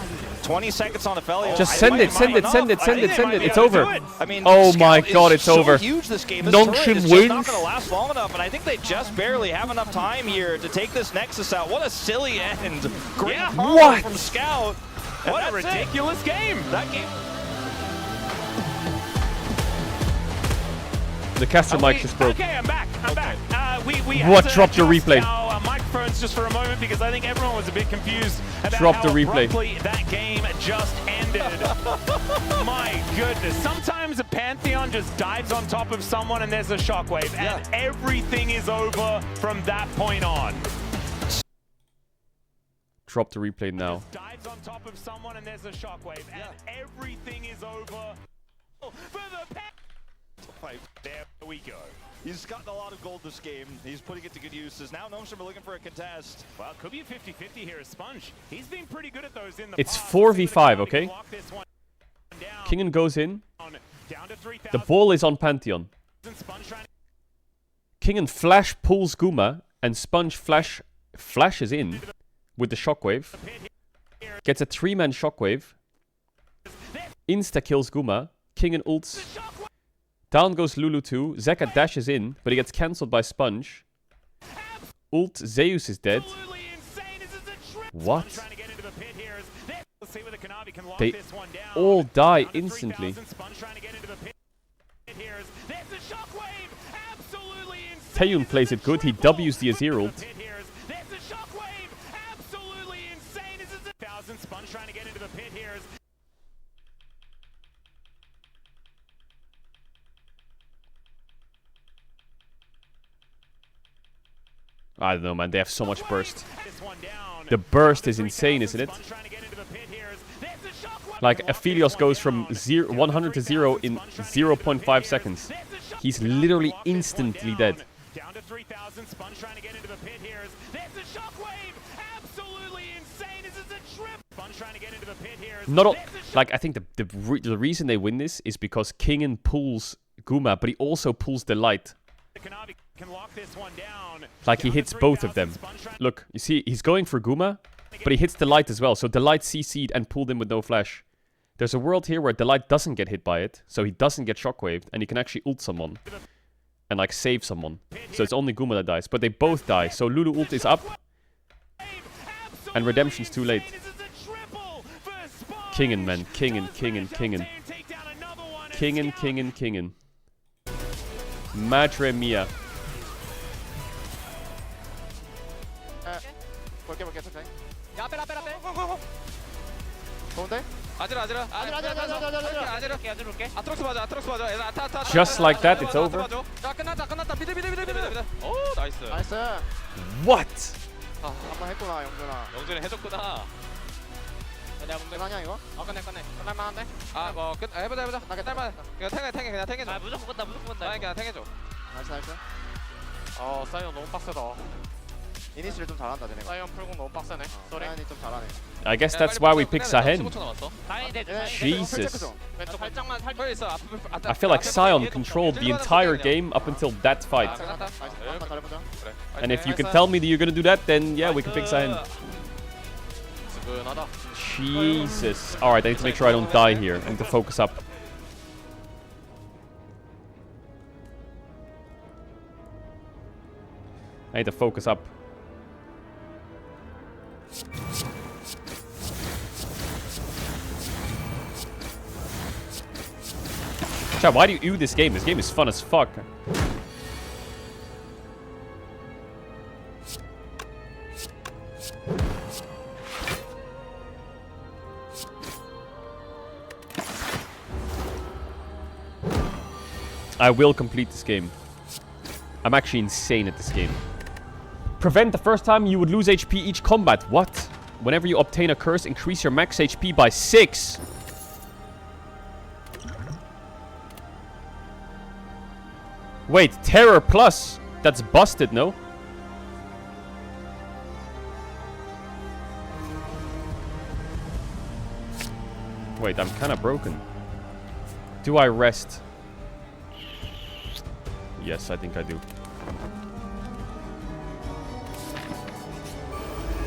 20 seconds on Aphelios. Just send it, send it, send it, send it, send it. It's over. I mean, Oh Scout my is God, it's so over. huge this game. This Nongshim turret is just wins. not going to last long enough, and I think they just barely have enough time here to take this Nexus out. What a silly end. Great Yeah. combo What? from Scout. And What a that's it. ridiculous game. That game. The caster mic just broke. Okay, I'm back. I'm back. We What? had to Drop the adjust replay. Our microphones just for a moment because I think everyone was a bit confused about Drop how the replay. abruptly that game just ended. My goodness. Sometimes a Pantheon just dives on top of someone and there's a shockwave, and everything is over from that point on. Drop the replay now. Dives on top of someone and there's a shockwave, and everything is over for the There we go. He's gotten a lot of gold this game. He's putting it to good use. Now Nongshim are looking for a contest. Well, it could be a 50-50 here as Sponge. He's been pretty good at those in the It's past. 4v5, okay? Lock this one down. Kingen goes in. Down to 3,000. The ball is on Pantheon. Sponge trying to Kingen flash pulls Guma, and Sponge flashes in with the shockwave. Gets a 3-man shockwave. Insta kills Guma. Kingen ults. Down goes Lulu too. Zeka dashes in, but he gets cancelled by Sponge. Ult, Zeus is dead. absolutely insane. This is a trip. What? Sponge trying to get into the pit here. Let's see whether Kanavi can lock They this one down. all die Down to instantly. 3,000. Sponge trying to get into the pit here. There's the shockwave. Absolutely insane. Taeyun plays it good. He W's the Azir ult. There's the shockwave. Absolutely insane. This is a 1,000. Sponge trying to get into the pit here. I don't know, man. They have so much burst. This one down. The burst is insane, isn't it? Sponge trying to get into the pit here. There's the shockwave. Like, Aphelios goes from 100 to 0 in 0.5 seconds. He's literally instantly dead. Down to 3,000. Sponge trying to get into the pit here. There's the shockwave. Absolutely insane. This is a trip. Sponge trying to get into the pit here. Not all, like, I think the reason they win this is because Kingen pulls Guma, but he also pulls the light. Kanavi can lock this one down. Like, he hits both of them. Look, you see, he's going for Guma, but he hits the light as well. So the light CC'd and pulled him with no flash. There's a world here where the light doesn't get hit by it, so he doesn't get shockwaved, and he can actually ult someone and like save someone. So it's only Guma that dies, but they both die. So Lulu ult is up, and Redemption's too late. Kingin, man. Kingin. Kingin. Madre mia. 볼게 천천히. 야, 앞에. 좋은데? 아지라. 올게. 아트록스 맞아. 얘들아, 아타. Just like that, it's over. 자, 끝났다. 미드. 오, 나이스. 나이스. What? 한번 했구나 영준아. 영준이 해줬구나. 내가 문제. 끝나냐 이거? 끝내. 끝날만한데? 해보자. 끝나겠다. 그냥 탱해줘. 아, 무조건 간다. 그냥 탱해줘. 나이스. 사이언 너무 빡세다. 이니시를 좀 잘한다 쟤네가. 사이언 풀공 너무 빡세네. 쏘리. 사이언이 좀 잘하네. I guess that's why we pick Sahen. 15초 남았어. 다행히 돼. Jesus. 왼쪽 살짝만 빨리 있어. I feel like Sion controlled the entire game up until that fight. 끝났다. 나이스. 잘해보자. 그래. And if you can tell me that you're gonna do that, then yeah, we can pick Sahen. 스근하다. Jesus. Alright, I need to make sure I don't die here. I need to focus up. I need to focus up. Chad, why do you this game? This game is fun as fuck. I will complete this game. I'm actually insane at this game. Prevent the first time you would lose HP each combat. What? Whenever you obtain a curse, increase your max HP by 6. Wait, Terror Plus? That's busted, no? Wait, I'm kind of broken. Do I rest? Yes, I think I do.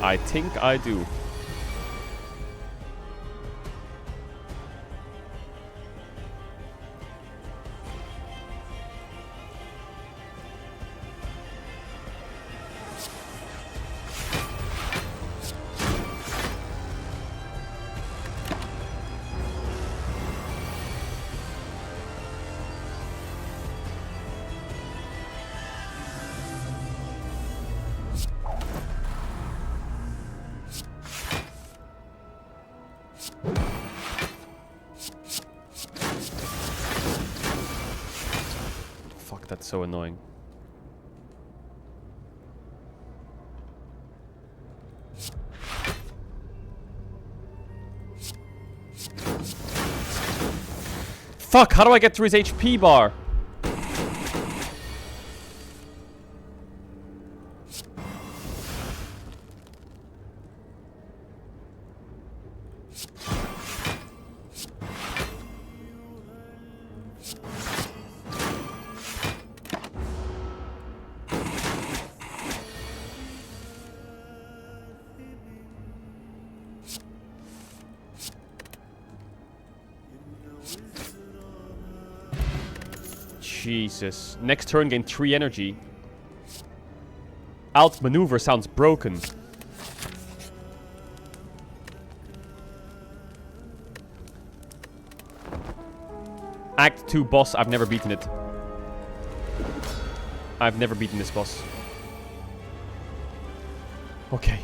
I think I do. Fuck, that's so annoying. Fuck, how do I get through his HP bar? Jesus. Next turn, gain 3 energy. Alt maneuver sounds broken. Act 2 boss. I've never beaten it. I've never beaten this boss. Okay.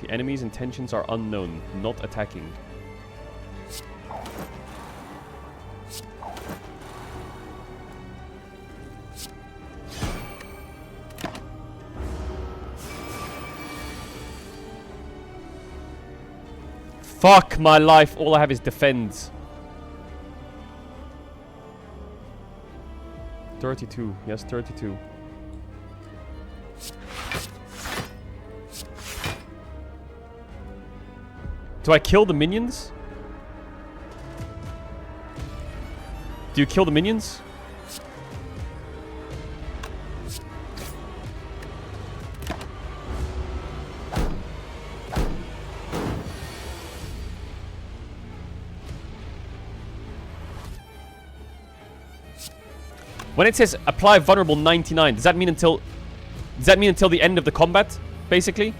The enemy's intentions are unknown, not attacking. Fuck my life, all I have is defend. 32, yes, 32. Do I kill the minions? Do you kill the minions? When it says apply vulnerable 99, does that mean until the end of the combat, basically?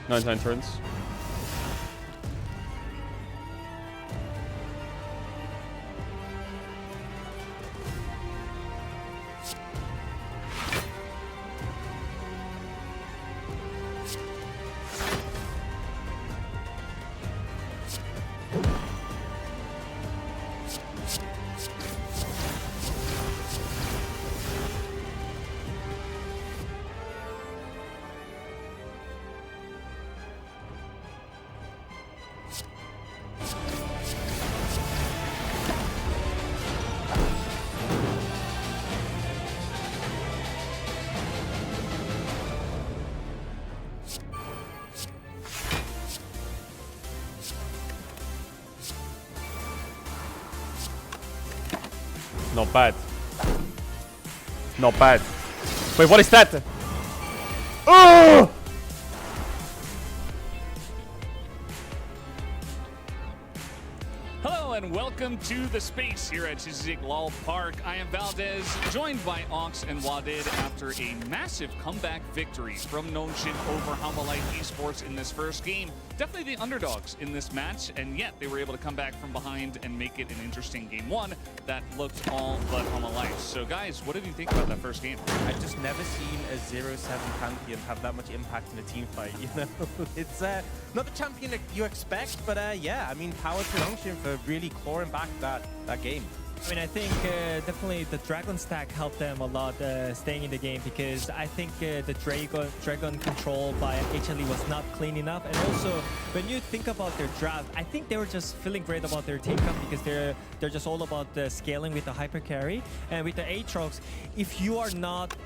99 turns. Not bad. Not bad. Wait, what is that? Oh! Hello and welcome to the space here at Lal Park. I am Valdez, joined by Ox and Wadid after a massive comeback victory from Nonshin over Hamalite Esports in this first game. Definitely the underdogs in this match, and yet they were able to come back from behind and make it an interesting game one that looked all but Hamalite. So guys, what did you think about that first game? I've just never seen a 0-7 champion have that much impact in a team fight, you know? It's not the champion that you expect, but yeah, I mean, power to Nonshin for really clawing back that game. I mean, I think definitely the Dragon stack helped them a lot staying in the game, because I think the Dragon control by HLE was not clean enough. And also, when you think about their draft, I think they were just feeling great about their team comp, because they're just all about the scaling with the hyper carry. And with the Aatrox, if you are not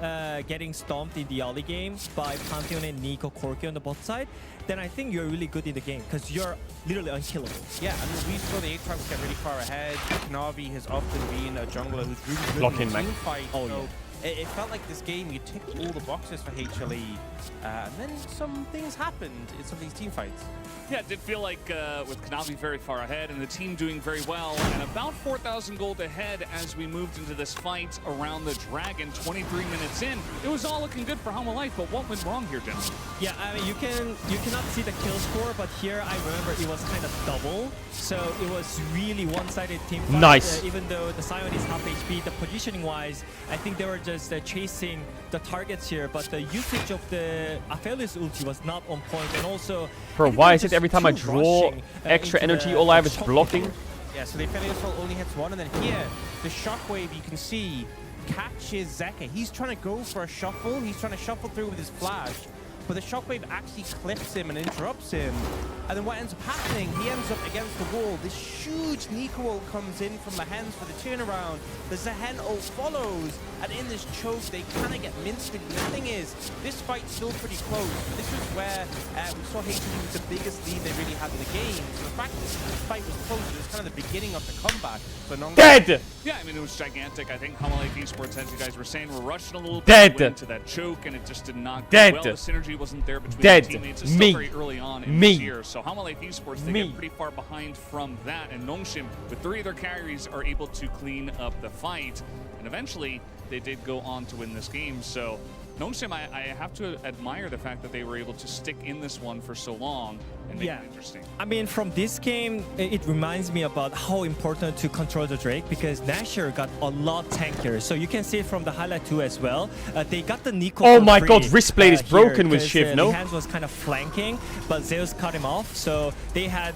getting stomped in the early game by Pantheon and Nico Corki on the bot side, then I think you're really good in the game, because you're literally unkillable. Yeah, I mean, we saw the Aatrox get really far ahead. Navi has often been a jungler who's really good in team fight. Oh, so yeah. It felt like this game, you ticked all the boxes for HLE, and then some things happened in some of these team fights. Yeah, it did feel like with Kanavi very far ahead and the team doing very well, and about 4,000 gold ahead as we moved into this fight around the Dragon 23 minutes in. It was all looking good for Hamalite, but what went wrong here, gentlemen? Yeah, I mean, you cannot see the kill score, but here I remember it was kind of double, so it was really one-sided team fight. Nice. Even though the Sion is half HP, the positioning-wise, I think they were just chasing the targets here, but the usage of the Aphelios ulti was not on point, and also... Bro, why is it every time I draw extra energy, all I have is blocking? Yeah, so the Aphelios ult only hits one, and then here, the shockwave you can see catches Zeka. He's trying to go for a shuffle. He's trying to shuffle through with his flash, but the shockwave actually clips him and interrupts him. And then what ends up happening, he ends up against the wall. This huge Nico ult comes in from the Hens for the turnaround. The Zehen ult follows, and in this choke, they kind of get minced. The thing is, this fight's still pretty close. This was where we saw HLE with the biggest lead they really had in the game. So the fact that this fight was close, it was kind of the beginning of the comeback. So Dead! Yeah, I mean, it was gigantic. I think Hamalite Esports, as you guys were saying, were rushing a little bit. Dead. Went into that choke, and it just did not go Dead. well. The synergy wasn't there between Dead. the teammates. It's Me. still very early on in Me. this year. So Hamalite Esports, they get pretty far behind from that. And Nongshim, with 3 of their carries, are able to clean up the fight. And eventually, they did go on to win this game. So Nongshim, I have to admire the fact that they were able to stick in this one for so long and make it interesting. I mean, from this game, it reminds me about how important to control the Drake, because Nashor got a lot tankier. So you can see it from the highlight too as well. They got the Nico. Oh my god, wrist blade is broken with Shiv, Shiv, no? The hands was kind of flanking, but Zeus cut him off. So they had...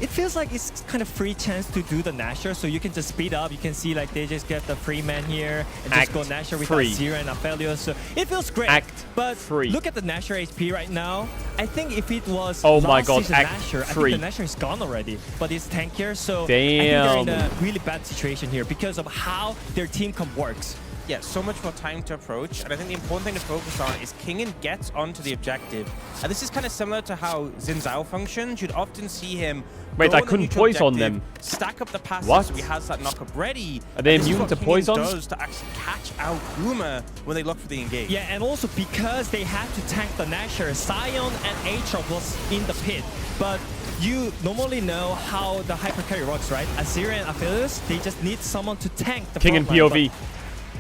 It feels like it's kind of free chance to do the Nashor, so you can just speed up. You can see like they just get the free man here and just go Nashor with Zero and Aphelios. So it feels great. But look at the Nashor HP right now. I think if it was last season Nashor, I think the Nashor is gone already. But it's tankier, so I think they're in a really bad situation here because of how their team comp works. Yeah, so much more time to approach, and I think the important thing to focus on is Kingen gets onto the objective. And this is kind of similar to how Xin Zhao functions. You'd often see him Wait, I couldn't poison them. Stack up the passes so he has that knockup ready. Are they immune to poison? Does to actually catch out Guma when they look for the engage. Yeah, and also because they had to tank the Nashor, Sion and Aatrox was in the pit. But you normally know how the hyper carry works, right? Azir and Aphelios, they just need someone to tank the King and POV.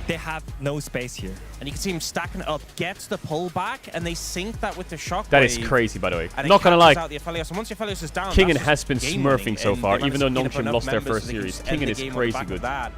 they have no space here. And you can see him stacking it up, gets the pullback, and they sync that with the shockwave. That is crazy, by the way. And it Not gonna cancels lie, out the Aphelios. And once the Aphelios is down, Kingen that's has been just game smurfing winning, so and far, they even though managed to Nongshim get lost their enough first members series. so they can Kingen just is end the game on the crazy back of good. that.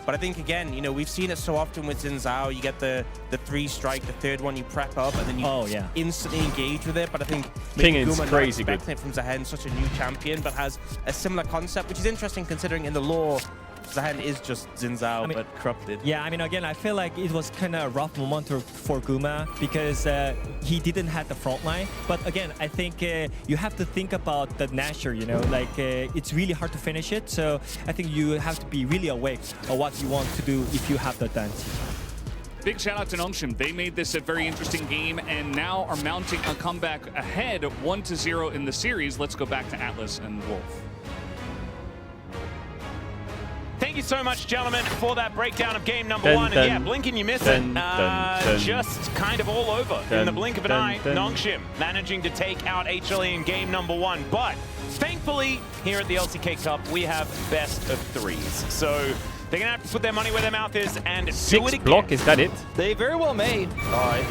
But I think, again, you know, we've seen it so often with Zinzao. You get the 3-strike, the third one you prep up, and then you instantly engage with it. But I think Kingen's Guma crazy not good. expecting it from Zahen, such a new champion, but has a similar concept, which is interesting considering in the lore, Zahen is just Zinzao, but corrupted. Yeah, I mean, again, I feel like it was kind of a rough moment for Guma because he didn't have the front line. But again, I think you have to think about the Nasher, you know, like it's really hard to finish it. So I think you have to be really awake of what you want to do if you have the dance. Big shout out to Nongshim. They made this a very interesting game and now are mounting a comeback ahead 1-0 in the series. Let's go back to Atlas and Wolf. Thank you so much, gentlemen, for that breakdown of game number one. And yeah, blink and you miss it. Just kind of all over in the blink of an eye. Nongshim managing to take out HLE in game number one. But thankfully, here at the LCK Cup, we have best of threes. So they're going to have to put their money where their mouth is and do it 6 again. block, is that it? They very well may,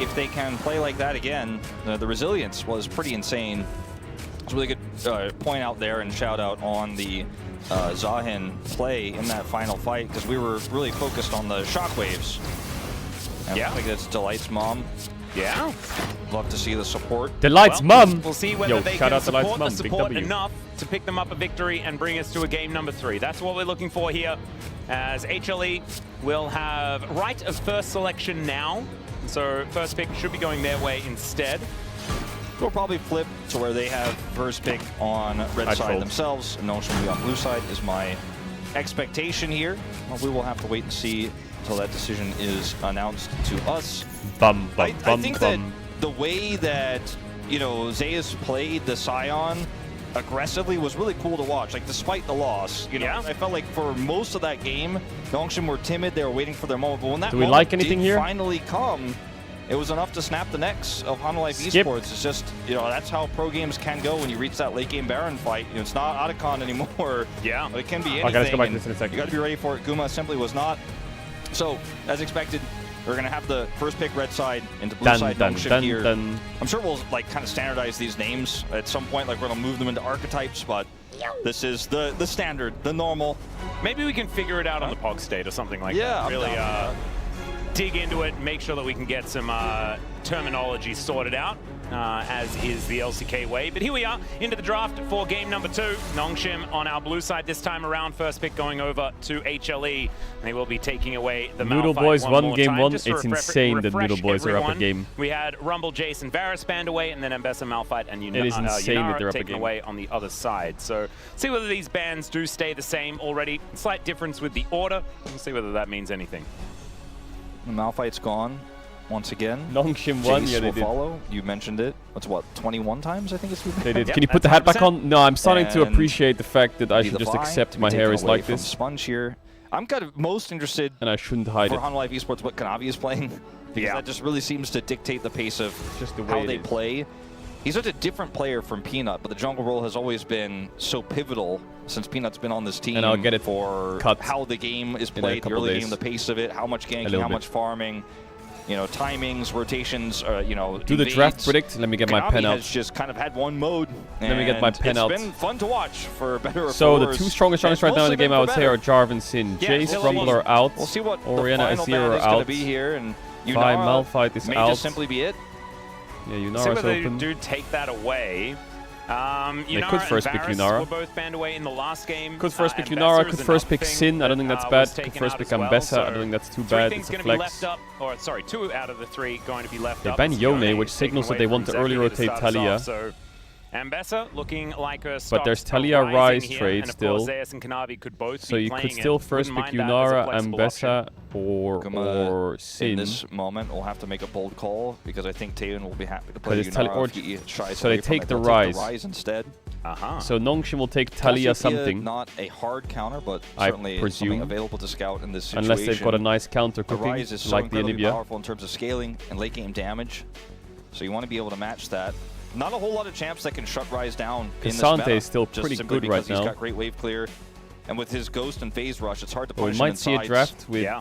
if they can play like that again. The resilience was pretty insane. It's a really good point out there and shout out on the Zahen play in that final fight because we were really focused on the shockwaves. And I think that's Delight's mom. Yeah. Love to see the support. Delight's mum. We'll see whether they shout can out Delight's support mum. the Big support W. enough to pick them up a victory and bring us to a game number 3. That's what we're looking for here, as HLE will have right of first selection now. So first pick should be going their way instead. We'll probably flip to where they have first pick on red side themselves, and Nongshim will be on blue side is my expectation here. Well, we will have to wait and see until that decision is announced to us. I think that the way that, you know, Zeus played the Scion aggressively was really cool to watch. Like, despite the loss, you know, I felt like for most of that game, Nongshim were timid. They were waiting for their moment. But when that moment did finally come, it was enough to snap the necks of Hanwha Esports. It's just, you know, that's how pro games can go when you reach that late game Baron fight. You know, it's not Otacon anymore. Yeah. But it can be anything. Okay, let's go back to this in a second. You got to be ready for it. Guma simply was not. So, as expected, we're going to have the first pick red side into blue side Nongshim here. I'm sure we'll, like, kind of standardize these names at some point. Like, we're going to move them into archetypes, but this is the standard, the normal. Maybe we can figure it out on the POG state or something like that. Yeah, Really dig into it, make sure that we can get some terminology sorted out, as is the LCK way. But here we are, into the draft for game number 2. Nongshim on our blue side this time around. First pick going over to HLE, and they will be taking away the Noodle Boys won game 1. It's insane that Noodle Boys are up a game. We had Rumble, Jason, Varus banned away, and then Mbessa, Malphite, and It is insane that they're up a taken game. away on the other side. So see whether these bans do stay the same already. Slight difference with the order. We'll see whether that means anything. The Malphite's gone once again. Nongshim won, yeah, they will did. follow. You mentioned it. What's what, 21 times I think it's been. They did. Yep, Can you put the hat back on? No, I'm starting to And appreciate the fact that I Be should the just Vi, accept to be my hair taken is away like from this. Sponge here. I'm kind of most interested And I shouldn't hide for it. Hanwha Esports what Kanavi is playing. Because that just really seems to dictate the pace of Just the way how it they is. play. He's such a different player from Peanut, but the jungle role has always been so pivotal since Peanut's been on this team. And I'll get it for cut how the game is in a played, the couple early days. game, the pace of it, how much ganking, little how bit. much farming, you know, timings, rotations, you know, Do the draft invades. predict. Let me get my Kanavi pen out. has just kind of had one mode. Let me get my pen out. It's been fun to watch for better or So for the worse. 2 strongest And runners right now in the mostly game, I for would say, better. are Jarvan, Sin. Yeah, Jace, we'll Rumble see. are out. We'll see what Orianna, the final Azir ban are is going out. to be here, and Vi Yunara Malphite is may out. just simply be it. Yeah, See Yunara's whether they open. do take that away. Yunara could first and pick Varus Yunara. were both banned away in the last game. Could first pick Mbessa Yunara, is could first pick another Sin. I don't thing think that's that, bad. was Could taken first out pick as well. Mbessa. So I don't think that's too 3 bad. things It's a going to be flex. left up, or sorry, 2 out of the 3 going to be left They up. ban As Yone, is which taken signals that away they from want to early Zeki rotate start us Talia. off. So Mbessa looking like a But there's Talia Rise trade and of still. course, Zeus and Kanavi could both So be you playing could still it. first Wouldn't pick mind that as a Yunara, flexible Mbessa, option. or In Sin. this moment, we'll have to make a bold call because I think Taeyeon will be happy to But play it's Talia- Yunara or- if he shies so they away from take it. the They'll Rise. take the Rise instead. So Nongshim will take Talia Cassiopeia, something. Not a hard counter, but I certainly presume. something available to scout in this situation. Unless they've got a nice counter The cooking, Rise is so like the incredibly Anivia. powerful in terms of scaling and late game damage. So you want to be able to match that. Not a whole lot of champs that can shut Rise down in this K'Sante meta, is still just pretty simply good right because he's now. got great wave clear. And with his Ghost and Phase Rush, it's hard to But we punish him might see a inside. draft with Yeah.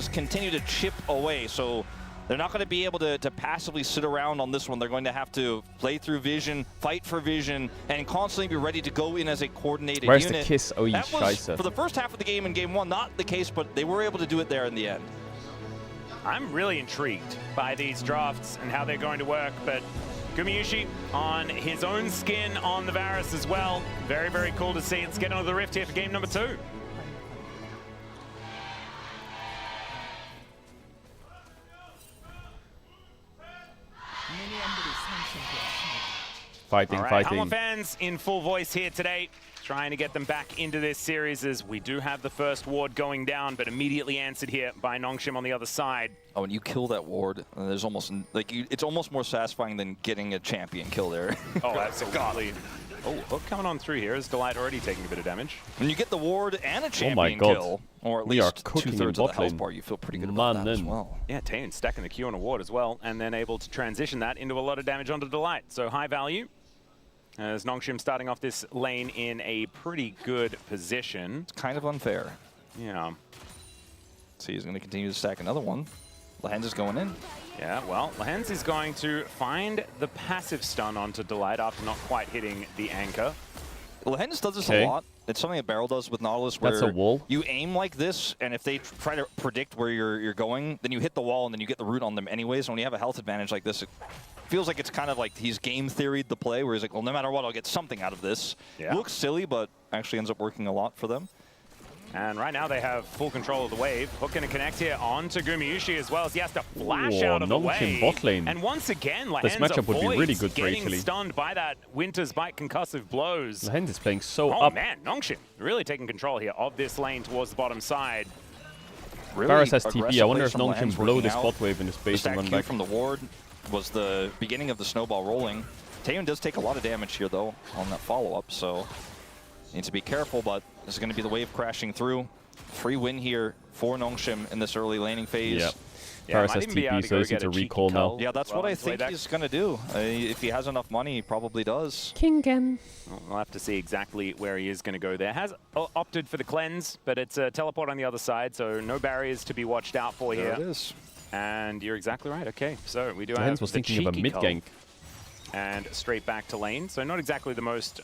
just continue to chip away. So They're not going to be able to passively sit around on this one. They're going to have to play through vision, fight for vision, and constantly be ready to go in as a coordinated Where's unit. the kiss? Oh, That was, scheiße. for the first half of the game in Game 1, not the case, but they were able to do it there in the end. I'm really intrigued by these drafts and how they're going to work, but Gumayusi on his own skin on the Varus as well. Very, very cool to see. Let's get onto the Rift here for game number 2. Fighting, All right, fighting. Humble fans in full voice here today, trying to get them back into this series as we do have the first ward going down, but immediately answered here by Nongshim on the other side. Oh, and you kill that ward, and there's almost like it's almost more satisfying than getting a champion kill there. Oh, absolutely. Oh, hook coming on through here. Is Delight already taking a bit of damage? When you get the ward and a champion my God. kill, or at We are least cooking in 2/3 of the bot health lane. Oh, bar, you feel pretty good about that as well. Yeah, Tayn stacking the Q on a ward as well, and then able to transition that into a lot of damage onto Delight. So high value. As Nongshim starting off this lane in a pretty good position. It's kind of unfair. Yeah. See, he's going to continue to stack another one. Lehens is going in. Yeah, well, Lehens is going to find the passive stun onto Delight after not quite hitting the anchor. Lehens does this Okay. a lot. It's something that Barrel does with Nautilus, where That's a wall. you aim like this, and if they try to predict where you're going, then you hit the wall, and then you get the root on them anyways. And when you have a health advantage like this, it feels like it's kind of like he's game theoried the play, where he's like, well, no matter what, I'll get something out of this. Yeah. Looks silly, but actually ends up working a lot for them. And right now they have full control of the wave. Hook going to connect here onto Gumayusi as well as he has to flash Ooh, out of the Nongshim way. bot lane. And once again, Lehens This matchup would be really avoids good for getting Italy. stunned by that Winter's Bite concussive blows. Lehens is playing so Oh up. man, Nongshim really taking control here of this lane towards the bottom side. Really Varus has TP. aggressive I wonder plays if from Nongshim Lehens blow working this out. bot wave in the The space and stack run Q back. from the ward was the beginning of the snowball rolling. Taeyeon does take a lot of damage here, though, on that follow-up, so needs to be careful, but this is going to be the wave crashing through. Free win here for Nongshim in this early laning phase. Yeah. Yeah, Varus might has even be TP, able to so go he needs get to a cheeky recall now. cull. Yeah, that's Well, what I on think playback. he's going to do. If he has enough money, he probably does. Kingen. We'll have to see exactly where he is going to go there. Has opted for the cleanse, but it's a teleport on the other side, so no barriers to be watched out for There here. it is. And you're exactly right. Okay, so we do have Lehens was the thinking of a cheeky mid cull. gank. And straight back to lane. So not exactly the most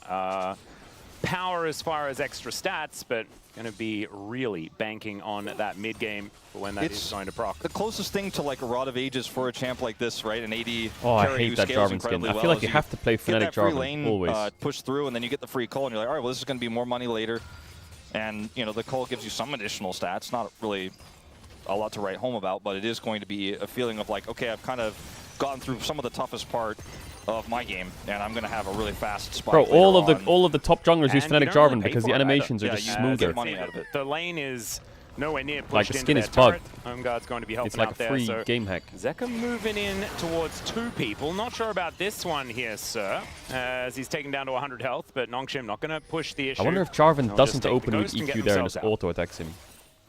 power as far as extra stats, but going to be really banking on that mid game for when that is It's going to proc. The closest thing to like a Rod of Ages for a champ like this, right? An AD Oh, I carry hate who that scales Jarvan skin. incredibly I feel well like is you have to play get Fnatic that free Jarvan, lane, always. push through, and then you get the free call, and you're like, all right, well, this is going to be more money later. And, you know, the call gives you some additional stats, not really a lot to write home about, but it is going to be a feeling of like, okay, I've kind of gotten through some of the toughest part of my game, and I'm going to have a really fast spike. Bro, all later of the top junglers use And you Fnatic don't really Jarvan pay because for the it either. animations are Yeah, just you smoother. get money out of it. The lane is nowhere near pushed Like, the into skin their is bugged. turret. Home guard's going to be helping It's like out a there. free So game hack. Zeka moving in towards 2 people. Not sure about this one here, sir, as he's taken down to 100 health, but Nongshim not going to push the issue. I wonder if Jarvan They'll doesn't just take the open with ghost and get EQ there and themselves just out. auto attacks him.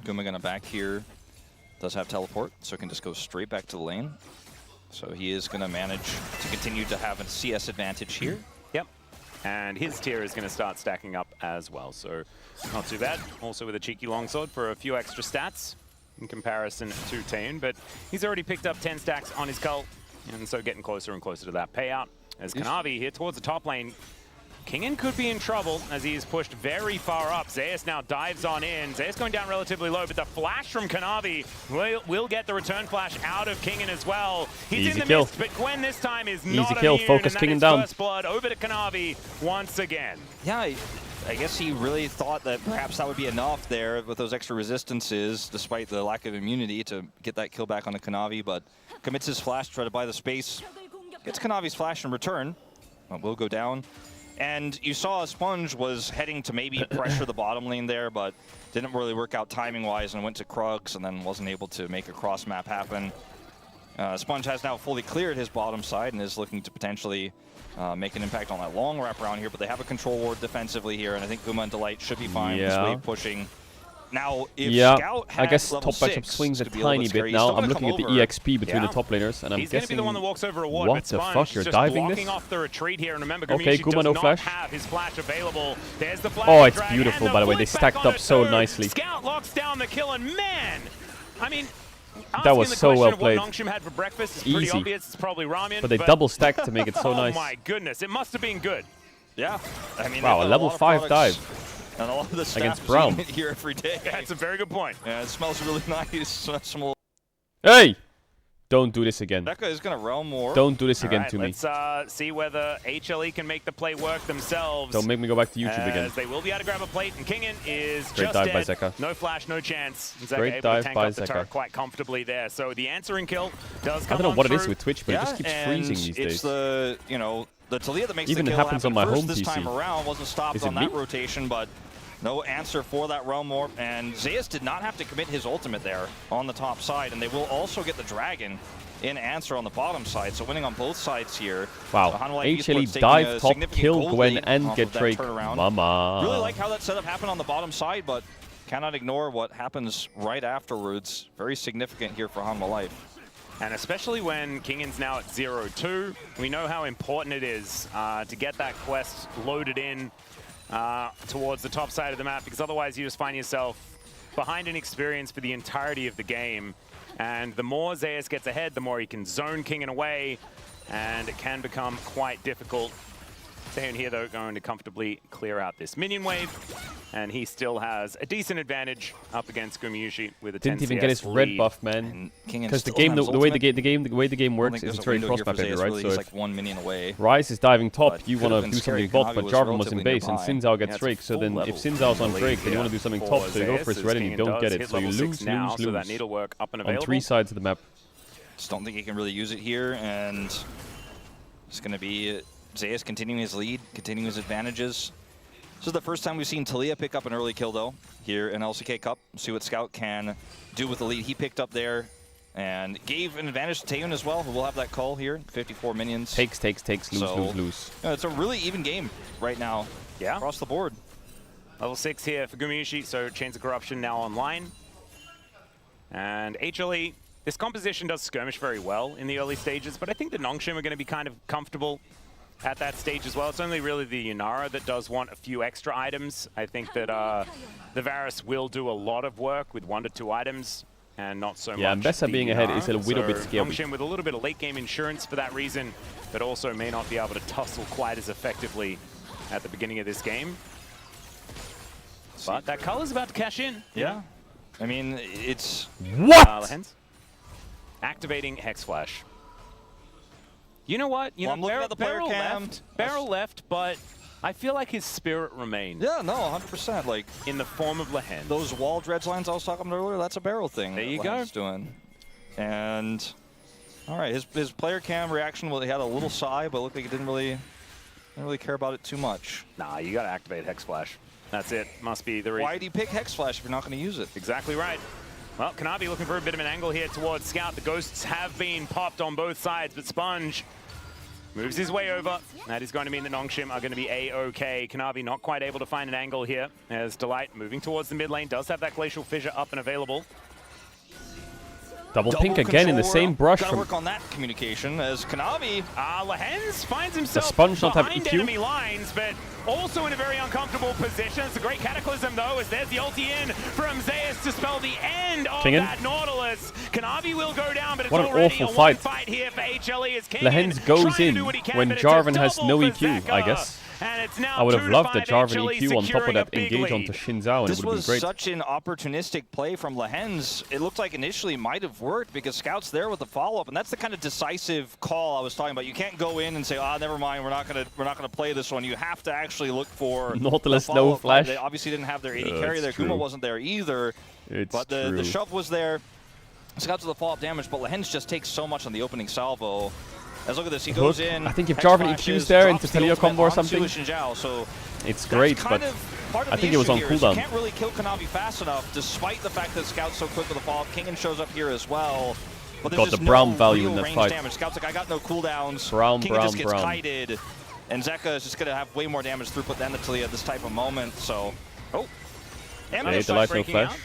Guma going to back here. Does have teleport, so can just go straight back to the lane. So he is going to manage to continue to have a CS advantage here. Yep. And his tier is going to start stacking up as well, so not too bad. Also with a cheeky longsword for a few extra stats in comparison to Taeyeon, but he's already picked up 10 stacks on his cult, and so getting closer and closer to that payout. As Kanavi here towards the top lane, Kingen could be in trouble as he is pushed very far up. Zeus now dives on in. Zeus going down relatively low, but the flash from Kanavi will get the return flash out of Kingen as well. He's Easy in the kill. mist, but Gwen this time is Easy not kill. immune, Focus and that Kingen is down. First blood over to Kanavi once again. Yeah, I guess he really thought that perhaps that would be enough there with those extra resistances, despite the lack of immunity, to get that kill back on the Kanavi, but commits his flash to try to buy the space. Gets Kanavi's flash in return. Will go down. And you saw Sponge was heading to maybe pressure the bottom lane there, but didn't really work out timing-wise and went to Krugs and then wasn't able to make a cross-map happen. Sponge has now fully cleared his bottom side and is looking to potentially make an impact on that long wraparound here, but they have a control ward defensively here, and I think Guma and Delight should be fine with this wave pushing. Now, if Scout had I guess level top matchup 6, swings a could be little tiny scary. bit He's now. still I'm gonna looking at come the over. EXP between the Yeah. top laners, and I'm He's going to be guessing... the one that walks over a ward, What but the Sponge fuck, you're just diving blocking this? off the retreat here. And remember, Okay, Gumayusi Guma, does no not flash. have his flash available. There's the flash. Oh, it's drag, beautiful, and by the way. They flick back stacked on up a so third. nicely. Scout locks down the kill, and man, I mean, That was so well played. What Nongshim had for breakfast is pretty Easy. obvious. It's probably ramen. But they double stacked to make it so nice. Oh my goodness, it must have been good. Yeah. I mean, Wow, a level 5 dive. And a lot of the staff Against is Brown. eating it here every day. That's a very good point. Yeah, it smells really nice. Hey! Don't do this again. That guy is going to realm more. Don't do this All again right, to me. let's see whether HLE can make the play work themselves. Don't make me go back to YouTube again. As they will be able to grab a plate, and Kingen is Great just dive dead. by Zeka. No flash, no chance. Zeka Great able dive to tank by up the Zeka. turret quite comfortably there. So the answering kill does come I don't know on what it through. is with Twitch, but it just keeps freezing these days. It's the, you know, the Talia that makes Even the kill happens on my happen home first this PC. time around. Wasn't stopped Is it on that me? rotation, but no answer for that realm warp. And Zeus did not have to commit his ultimate there on the top side, and they will also get the dragon in answer on the bottom side, so winning on both sides here. Wow, So Hanwha Esports HLE taking dive a top, significant kill gold Gwen lead and off get of that Drake. turnaround. Mama. Really like how that setup happened on the bottom side, but cannot ignore what happens right afterwards. Very significant here for Hanwha Life. And especially when Kingen's now at 0-2, we know how important it is to get that quest loaded in towards the top side of the map, because otherwise you just find yourself behind in experience for the entirety of the game. And the more Zeus gets ahead, the more he can zone Kingen away, and it can become quite difficult. Taehyun here, though, going to comfortably clear out this minion wave, and he still has a decent advantage up against Gumayushi with a 10 Didn't even CS get his red lead. buff, man. Kingen Because the still game, has the way ultimate. the way the game I works think is there's it's a very window here cross for map heavy, Zeus, right? really. So He's if like 1 minion away. Ryze is diving top, But you could've want to been do scary. something bot, Kanavi but was Jarvan was in relatively base, and nearby. Sinzao gets That's Drake. So full then level if Sinzao's on lead Drake, then you want to do here something for top, so you go Zeus for his as red and you Kingen don't does get it. hit So you level 6 lose, now, lose, so that lose. needlework up and On available. 3 sides of the map. Just don't think he can really use it here, and it's going to be Zeus continuing his lead, continuing his advantages. This is the first time we've seen Talia pick up an early kill, though, here in LCK Cup. See what Scout can do with the lead he picked up there, and gave an advantage to Taehyun as well, who will have that call here. 54 minions. Takes, lose, So, lose. It's a really even game right now. Yeah. Across the board. Level 6 here for Gumayushi, so Chains of Corruption now online. And HLE, this composition does skirmish very well in the early stages, but I think the Nongshim are going to be kind of comfortable at that stage as well. It's only really the Yunara that does want a few extra items. I think that the Varus will do a lot of work with 1 to 2 items, and not so much. Yeah, and Bessa the being ahead Yunara. is a little bit So scary. Nongshim with a little bit of late game insurance for that reason, but also may not be able to tussle quite as effectively at the beginning of this game. But that color's about to cash in. Yeah. I mean, it's... What? Lehens. Activating Hex Flash. You know what? You Well, know, I'm looking at the player Beryl cam. left. Beryl left, but I feel like his spirit remained Yeah, no, 100%. Like, in the form of Lehens. those wall dredge lines I was talking about earlier, that's a barrel thing. There that you go. Lehens doing. And, all right, his player cam reaction, well, he had a little sigh, but looked like he didn't really care about it too much. Nah, you got to activate Hex Flash. That's it. Must be the reason. Why do you pick Hex Flash if you're not going to use it? Exactly right. Well, Kanavi looking for a bit of an angle here towards Scout. The ghosts have been popped on both sides, but Sponge moves his way over. That is going to mean the Nongshim are going to be A-OK. Kanavi not quite able to find an angle here, as Delight moving towards the mid lane does have that Glacial Fissure up and available. Double pink again in the same brush Gotta from... work on that communication as Kanavi. Lehens finds himself Sponge not have behind EQ? enemy lines, but also in a very uncomfortable position. It's a great Cataclysm, though, as there's the ulti in from Zeus to spell the end of Kingen? that Nautilus. Kanavi will go down, but it's What an already awful a fight. one-fight here for HLE as Kingen Lehens goes trying to in do what he can, when but it's a Jarvan has double no for EQ, I Zeka. guess. And it's now I would have 2-5 loved that Jarvan HLE EQ on top of securing that a big engage lead. onto Shinzao, and it This would have was been great. such an opportunistic play from Lehens. It looked like initially might have worked because Scout's there with the follow-up, and that's the kind of decisive call I was talking about. You can't go in and say, never mind, we're not gonna play this one. You have to actually look for Nautilus, the no follow-up. flash. They obviously didn't have their AD carry it's there. true. Kuma wasn't there either. It's But the true. shove was there. Scout's with the follow-up damage, but Lehens just takes so much on the opening salvo. As look at this, he goes in. I think if Hex Jarvan flashes, EQs there drops into the Taliyah ultimate combo or onto something, Shinzao, so it's great, that's but kind of part of I the think it was issue on here is cooldown. You can't really kill Kanavi fast enough, despite the fact that Scout's so quick with the follow-up. Kingen shows up here as well. But there's Got just the Braum no value real in that range fight. damage. Scout's like, I got no cooldowns. Braum, Kingen just Braum, gets Braum. kited. And Zeka is just going to have way more damage throughput than the Talia at this type of moment, so... Oh. Ambush the light no breaking flash. out.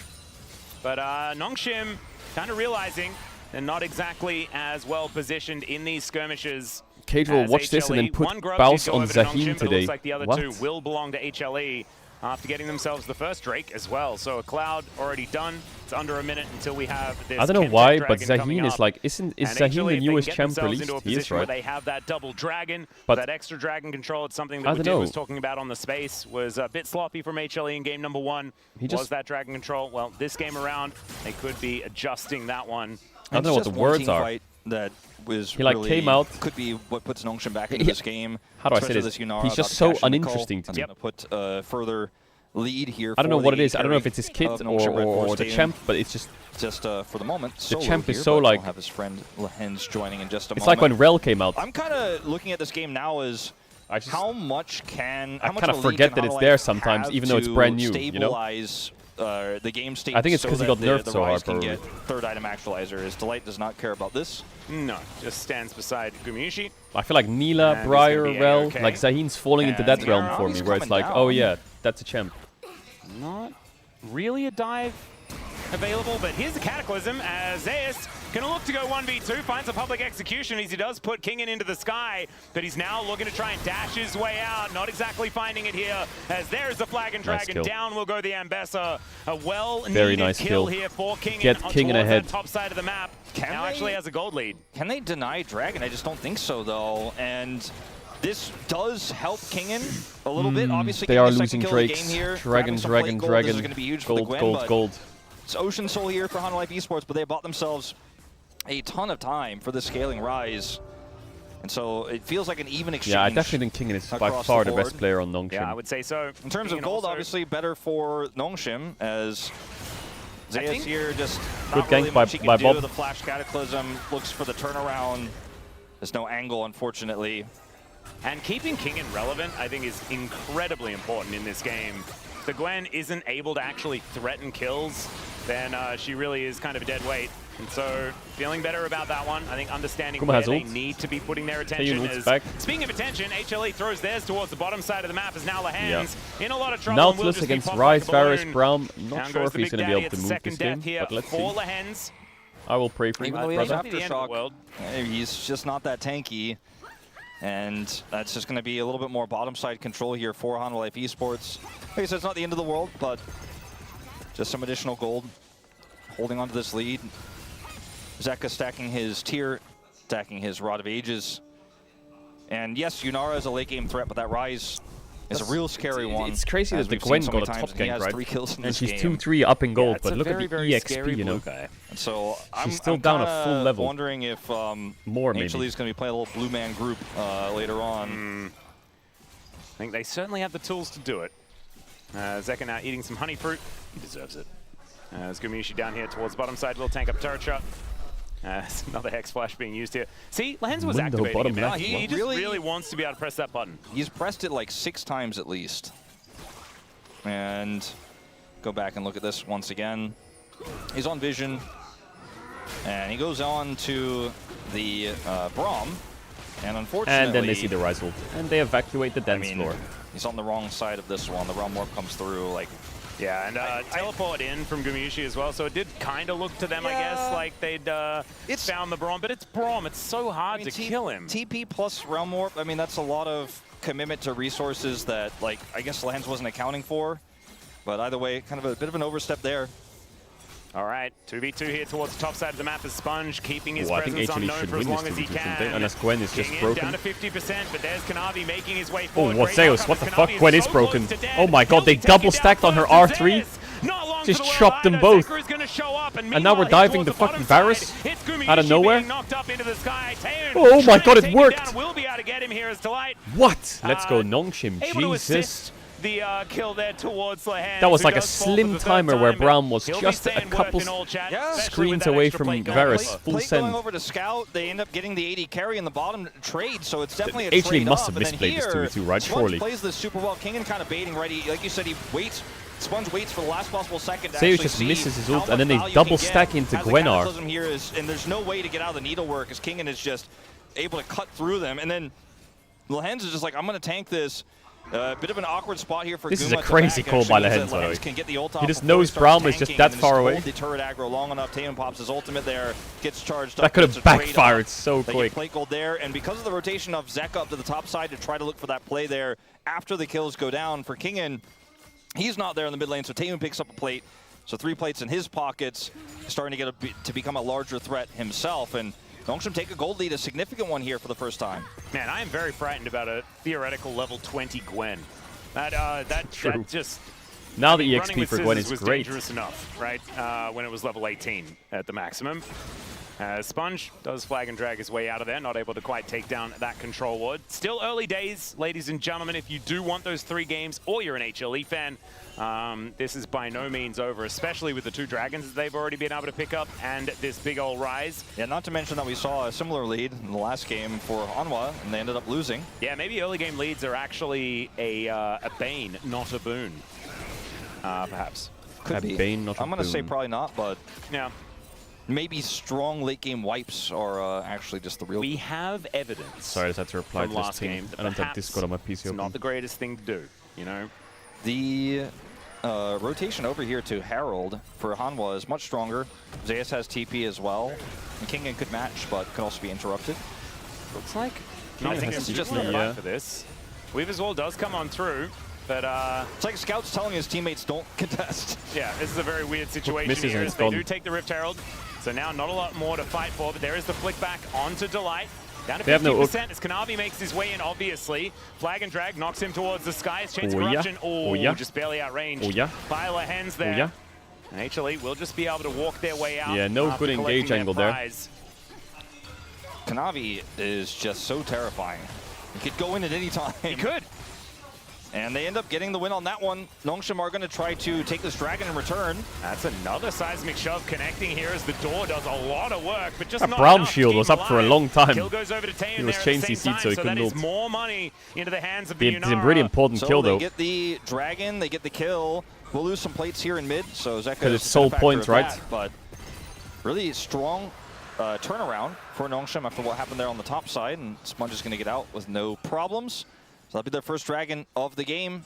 But Nongshim kind of realizing they're not exactly as well positioned in these skirmishes. Caedrel as watch this and then HLE. put One grub Baus did go on over to Nongshim, Zaheen but it today. looks like the other What? two will belong to HLE. after getting themselves the first Drake as well. So a Cloud already done. It's under a minute until we have this. I don't know Kenta why, but Dragon coming Zaheen is up. like, is And Zaheen HLE, the if they can newest get champ themselves released? into a He is, position where right? they have that double dragon, But that extra dragon control. It's something that I don't Wadid know. was talking about on the space. Was a bit sloppy from HLE in game number 1. He was just- that dragon control? Well, this game around, they could be adjusting that one. I don't know what the words are. Fight that was He, like, really came out- could be what puts Nongshin back into Yeah. this game. How do I say especially this? Yunara He's about just to so cash in the uninteresting call. to me. That's gonna put further lead here. I don't know for what the it is. I don't know if carry it's his kid of Nongshin Red or Force the team. champ, but it's just For the moment, solo champ is here, so, but like- we'll have his friend Lehens joining in just a it's moment. like when Rel came out. I'm kind of looking at this game now as I just how much can I how much kinda of a lead forget can that it's Hololive there sometimes, have even though it's to brand new, you know? stabilize the game state. I think it's so 'cause he that got nerfed the so hard, Rise can probably. get third item actualizer. His Delight does not care about this. No, just stands beside Gumayushi. I feel like Neela, And he's Briar, gonna be Rel, A-okay. like Zaheen's falling into And that realm for he's me, where it's coming like, oh down. yeah, that's a champ. Not really a dive available, but here's the Cataclysm as Zeus gonna look to go 1v2, finds a public execution as he does put Kingen into the sky, but he's now looking to try and dash his way out, not exactly finding it here, as there's the Flag and Nice Dragon, kill. down will go the Ambessa, a well-needed Very nice kill kill. here for Kingen, Get Kingen towards ahead. that top side of the map, Can now they- actually has a gold lead. Can they deny Dragon? I just don't think so, though. And this does help Kingen a little bit. Obviously, They getting are the second losing kill of the Drakes. game here, Dragon, grabbing some Dragon, plate gold. Dragon. This is going to be huge for the Gold, Gwen, gold, but gold. it's Ocean Soul here for Hololive Esports, but they bought themselves a ton of time for the scaling rise. And so it feels like an even exchange. Yeah, I definitely think Kingen is by across far the the best board. player on Nongshin. Yeah, I would say so. In terms of Kingen gold, also- obviously better for Nongshin, as Zeus think- here just Good not really gank by- much he can by do. Bob. The Flash Cataclysm looks for the turnaround. There's no angle, unfortunately. And keeping Kingen relevant, I think, is incredibly important in this game. If the Gwen isn't able to actually threaten kills, then she really is kind of a dead weight. And so, feeling better about that one. I think understanding Kuma where has they ult. need to be putting their Hey, attention ult's is... back. Speaking of attention, HLE throws theirs towards the bottom side of the map as now Lehens in a lot of trouble. and will Nautilus just be against popped Rise, like a Varus, balloon. Braum. Down Not sure goes if the he's Big going to be able Daddy. to It's move second this game, death here but let's see. for Lehens. I will pray for you, Even though he has brother. Not the end of the Aftershock, world. he's just not that tanky. And that's just going to be a little bit more bottom side control here for Hololive Esports. Like I said, it's not the end of the world, but just some additional gold. Holding on to this lead. Zeka stacking his tier, stacking his Rod of Ages. And yes, Yunara is a late game threat, but that Rise is a real scary one. It's crazy as that the we've seen Gwen so got many a top times, and he gank, has right? 3 kills in And this she's game. 2-3 up in gold, it's but a look very, at the very EXP, scary you know. blue guy. And so I'm still I'm down a kinda full level. wondering if More, maybe. HLE is going to be playing a little blue man group later on. I think they certainly have the tools to do it. Zeka now eating some honey fruit. He deserves it. As Gumayushi down here towards the bottom side will tank up turret shot. There's another Hex Flash being used here. See, Lehens was Window activating bottom it, man. left. He just Really- really wants to be able to press that button. He's pressed it like 6 times at least. And go back and look at this once again. He's on vision. And he goes on to the Braum. And unfortunately... And then they see the Rise ult. And they evacuate the I dance mean, floor. he's on the wrong side of this one. The Braum warp comes through. Like, Yeah, and teleport in from Gumayushi as well, so it did kind of look to them, I guess, like they'd found the Braum. But it's Braum. It's so hard to kill him. TP plus Realm Warp, I mean, that's a lot of commitment to resources that, like, I guess Lehens wasn't accounting for. But either way, kind of a bit of an overstep there. All right, 2v2 here towards the top side of the map is Sponge, keeping his Oh, I think presence HLE unknown should for as win long this as he 2v2, shouldn't can. they? Unless Gwen is just Kingen broken. down to 50%, but there's Kanavi making his way Oh, forward. what Great Zeus? outcome What the as fuck? Kanavi Gwen is so broken. close to dead. Oh my god, they He'll be taken double down stacked on her first. R3. Zeus, not long Just to the well chopped them either. both. Zeker is gonna show up, and And now we're meanwhile, heading diving towards the bottom fucking Varus side. It's Gumayushi out of nowhere. being knocked up into the sky. Taeyeon Oh my trying god, to it take him worked. down. We'll be able to get him here as Delight. What? Let's go Nongshin. Able to Jesus. assist the kill there towards Lehens. That was who like a does fall for slim the third timer where time, but Braum was he'll be just a staying couple worth in all chat, Yeah. especially with screens that away extra from plate going Varus. up. Full Plate send. going over to Scout, they end up getting the AD carry in the bottom trade, so it's definitely a HLE trade must up. have And then misplayed this here, 2v2, right? Sponge Surely. plays this super well. Kingen kind of baiting ready. Like you said, he waits. Sponge waits for the last possible second to Zeus actually just see misses his how ult, and then much they value double he can stack get into as the Gwenar. Cataclysm here is, and there's no way to get out of the needlework as Kingen is just able to cut through them. And then Lehens is just like, I'm going to tank this. Bit of an awkward spot here for This is Guma a to crazy back. call Actually by means that Lehens, by the way. can get the ult He off just before knows starts Braum is just tanking, that and then far just away. hold the turret aggro long enough. Taeyeon pops his ultimate there, gets charged That up. could have gets a trade backfired up. so They quick. get plate gold there, and because of the rotation of Zeka up to the top side to try to look for that play there after the kills go down for Kingen, He's not there in the mid lane, so Taeyun picks up a plate. So 3 plates in his pockets, starting to get to become a larger threat himself. And Nongshim take a gold lead, a significant one here for the first time. Man, I am very frightened about a theoretical level 20 Gwen. That just... Now the running EXP with for Gwen scissors is was great. dangerous enough, right? When it was level 18 at the maximum. Sponge does flag and drag his way out of there, not able to quite take down that control ward. Still early days, ladies and gentlemen. If you do want those 3 games, or you're an HLE fan, this is by no means over, especially with the 2 dragons that they've already been able to pick up, and this big old rise. Yeah, not to mention that we saw a similar lead in the last game for Hanwha, and they ended up losing. Yeah, maybe early game leads are actually a bane, not a boon. Perhaps. Could be. Bane, not a I'm going to say boon. probably not, but Yeah. maybe strong late game wipes are actually just the real. We have evidence. Sorry, I just had to reply from to this last thing. game that I don't have perhaps Discord on my PC it's open. not the greatest thing to do, you know? The rotation over here to Herald for Hanwha is much stronger. Zeus has TP as well. And Kingen could match, but could also be interrupted. Looks like Kingen I think has it's just TP, the yeah. fight for this. Weave as well does come on through, but It's like Scout's telling his teammates don't contest. yeah, this is a very weird situation misses here and as it's they gone. do take the Rift Herald. So now not a lot more to fight for, but there is the flick back onto Delight. Down to They have no 15% as Kanavi makes his way in, obviously. Flag and drag knocks him towards the sky. It's Chains of Oh, yeah. Corruption. Oh, yeah. Just barely outranged. Oh, yeah. Pile of hands there. Oh, yeah. And HLE will just be able to walk their way out. Yeah, no after good engage collecting angle their there. prize. Kanavi is just so terrifying. He could go in at any time. He could. And they end up getting the win on that one. Nongshim are going to try to take this dragon in return. That's another seismic shove connecting here as the door does a lot of work, but just That not brown enough to shield keep was up for a alive. long time. Kill goes over to Taeyun He was there at chain the same CC'd, time, so he that couldn't is ult. more money into the hands of the It's a Yunara. really important So kill, they though. get the dragon, they get the kill. We'll lose some plates here in mid, so Zeka Because is it's the soul benefactor points, of right? that, but really strong turnaround for Nongshim after what happened there on the top side, and Sponge is going to get out with no problems. So that'll be their first dragon of the game.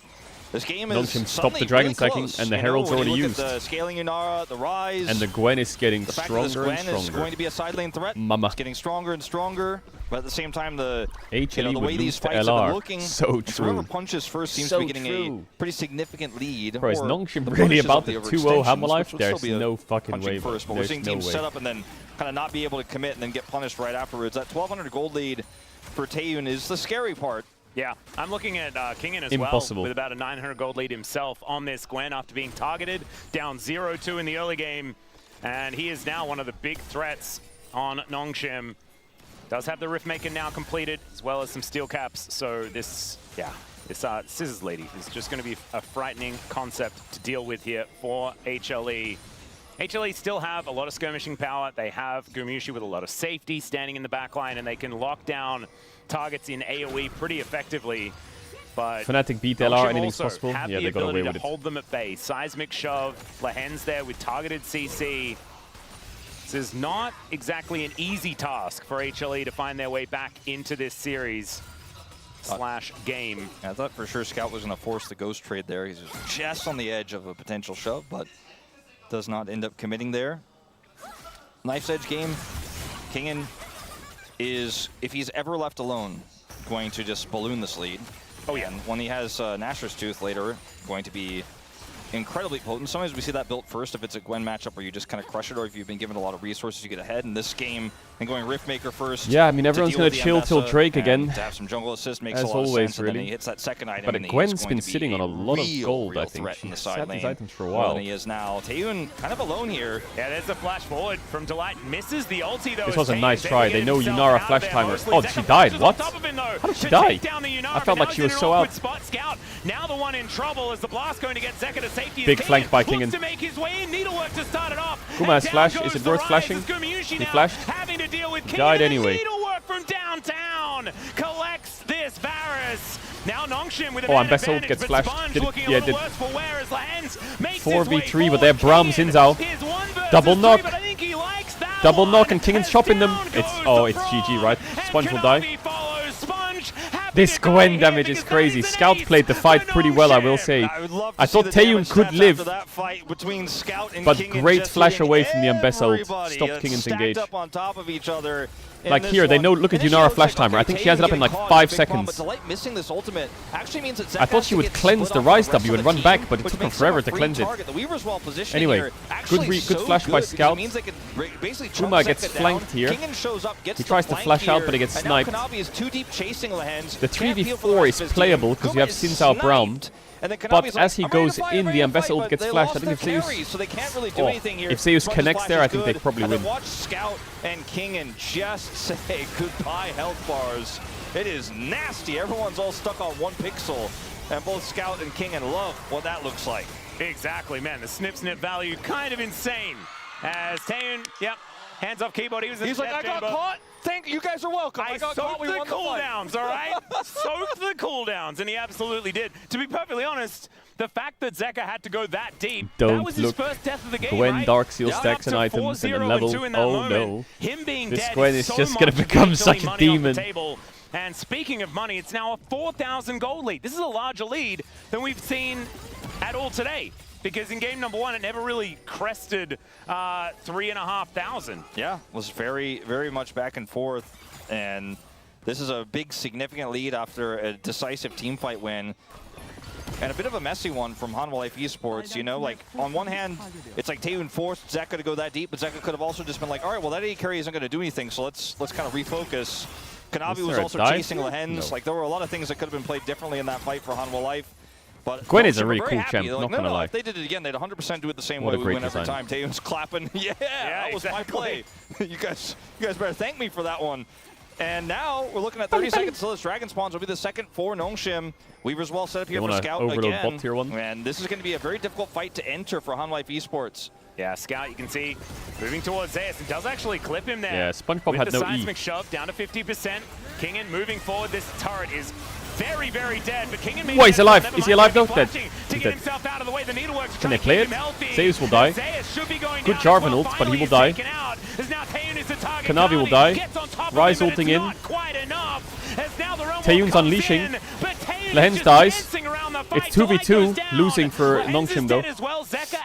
This game is Nongshim stopped suddenly the dragon really stacking, close, and the you know, Herald's when you already look used. at the scaling Yunara, the rise, And the Gwen is getting the fact that this stronger and Gwen is stronger. going to be a side lane threat. Mama. It's getting stronger and stronger, but at the same time, the HLE the would way these lose to fights have been LR. looking, So it's whoever true. punches first seems So to be getting true. a pretty significant lead. Bro, is or Nongshim the really punishes about of the the 2-0 overextensions, Hammer which would There's still be a no fucking punching way. first, but we're There's seeing no teams way. set up and then kind of not be able to commit and then get punished right afterwards. That 1,200 gold lead for Taeyun is the scary part. Yeah, I'm looking at Kingen as Impossible. well, with about a 900 gold lead himself on this Gwen after being targeted, down 0-2 in the early game, and he is now one of the big threats on Nongshim. Does have the Riftmaker now completed, as well as some steel caps, so this Scissors Lady is just going to be a frightening concept to deal with here for HLE. HLE still have a lot of skirmishing power. They have Gumushi with a lot of safety standing in the backline, and they can lock down targets in AoE pretty effectively. But Fnatic beat Nongshim LR, anything's also possible. have Yeah, the they got away ability with to it. hold them at bay. Seismic shove, Lahen's there with targeted CC. This is not exactly an easy task for HLE to find their way back into this series / game. I thought for sure Scout was going to force the ghost trade there. He's just on the edge of a potential shove, but does not end up committing there. Knife's Edge game. Kingen is, if he's ever left alone, going to just balloon this lead. Oh yeah. And when he has Nashor's Tooth later, going to be incredibly potent. Sometimes we see that built first if it's a Gwen matchup where you just kind of crush it, or if you've been given a lot of resources, you get ahead. In this game, and going Riftmaker first. Yeah, I mean, everyone's deal going with to the chill till Ambessa, Drake and again. To have some jungle assist makes As a lot of always, sense. And then really. he hits that second item. But and he's Gwen's going been to be sitting on a lot of gold, real I think. threat in the She's side had lane. these items for a More while. than he is now. Taeyun kind of alone here. Yeah, there's the flash forward from Delight. Misses the ulti though. This as was a Taeyun's nice able try. to They get know himself Yunara out of flash there. timer. Mostly Oh, Zeka she died. pushes What? on top of him, though, How did she to die? take down the Yunara, I felt but like now she he's was in so an awkward out. spot. Scout, now the one in trouble as the blast going to get Zeka to safety. Big As flank by looks Kingen. to make his way in. Needlework to start it off. Kuma has And flash. down Is goes it the worth Rise flashing? as Gumushi He now flashed. having to deal with Kingen. Died and anyway. Needlework from downtown collects this Varus. Now Nongshim with a Oh, man and Bessel advantage, gets but flashed. Sponge Did it- looking a yeah, little did. worse for wear as Lahen's makes 4v3, his way but they're forward. Braum Xin Kingen is 1 versus Double 3, knock. but I think he likes that Double one. knock and Kingen's As chopping them. down It's goes oh, the it's GG, Braum. right? And Sponge will die. Kenobi follows. Sponge happy This Gwen damage is crazy. Scout played the fight pretty well, I will say. I thought Taeyun could live, but great flash away from the Ambessa ult. Stopped Kingen's engage. Up on top of each other. Like here, they know, look at Yunara flash timer. I think she has it up in like 5 seconds. Missing this ultimate actually means that I thought she would cleanse the Rise W and run back, but it took them forever to cleanse it. Anyway, good flash by Scout. Kuma gets flanked here. He tries to flash out, but he gets sniped. The 3v4 is playable because you have Xin Zhao Braum. But as he goes in, the Ambessa ult gets flashed. I think if Zeus connects there, I think they probably win. Watch Scout and Kingen just say goodbye health bars. It is nasty. Everyone's all stuck on 1 pixel. And both Scout and Kingen love what that looks like. Exactly, man. The snip value kind of insane. As Taeyun, yep, hands off keyboard. He's like, I got caught. Thank you. You guys are welcome. I soaked the cooldowns, all right? Soaked the cooldowns, and he absolutely did. To be perfectly honest, the fact that Zeka had to go that deep, that was his first death of the game, Gwen right? Dark Seal stacks and items and then level. Oh no. Him being This dead Gwen is just going to become such a demon. And speaking of money, it's now a 4,000 gold lead. This is a larger lead than we've seen at all today. Because in game number 1, it never really crested 3,500. Yeah, it was very, very much back and forth. And this is a big, significant lead after a decisive teamfight win. And a bit of a messy one from Hanwha Life Esports, you know, like on one hand, it's like Taeyun forced Zeka to go that deep, but Zeka could have also just been like, all right, well, that AD carry isn't going to do anything, so let's kind of refocus. Kanavi was also chasing Lehens. Like, there were a lot of things that could have been played differently in that fight for Hanwha Life. But Gwen is a really cool champ, not gonna lie. If they did it again, they'd 100% do it the same way. We win every time. Taeyun's clapping. Yeah, that was my play. you guys better thank me for that one. And now we're looking at 30 seconds till this Dragon spawns. Will be the second for Nongshim. Weaver's well set up here for Scout again. Bot tier 1? And this is going to be a very difficult fight to enter for Hanwha Life Esports. Yeah, Scout, you can see, moving towards Zeus. It does actually clip him there. Yeah, SpongeBob with had the no seismic E. shove down to 50%. Kingen moving forward. This turret is very, very dead. But Kingen Wait, he's alive. Is he alive though? Dead. To He's get dead. himself out of the way. The needleworks Can they play it? Zeus will die. Good Jarvan Jarvan ult, but he will die. Kanavi will die. Rise ulting in. Taeyun's unleashing. Lehens dies. It's 2v2, losing for Nongshim though.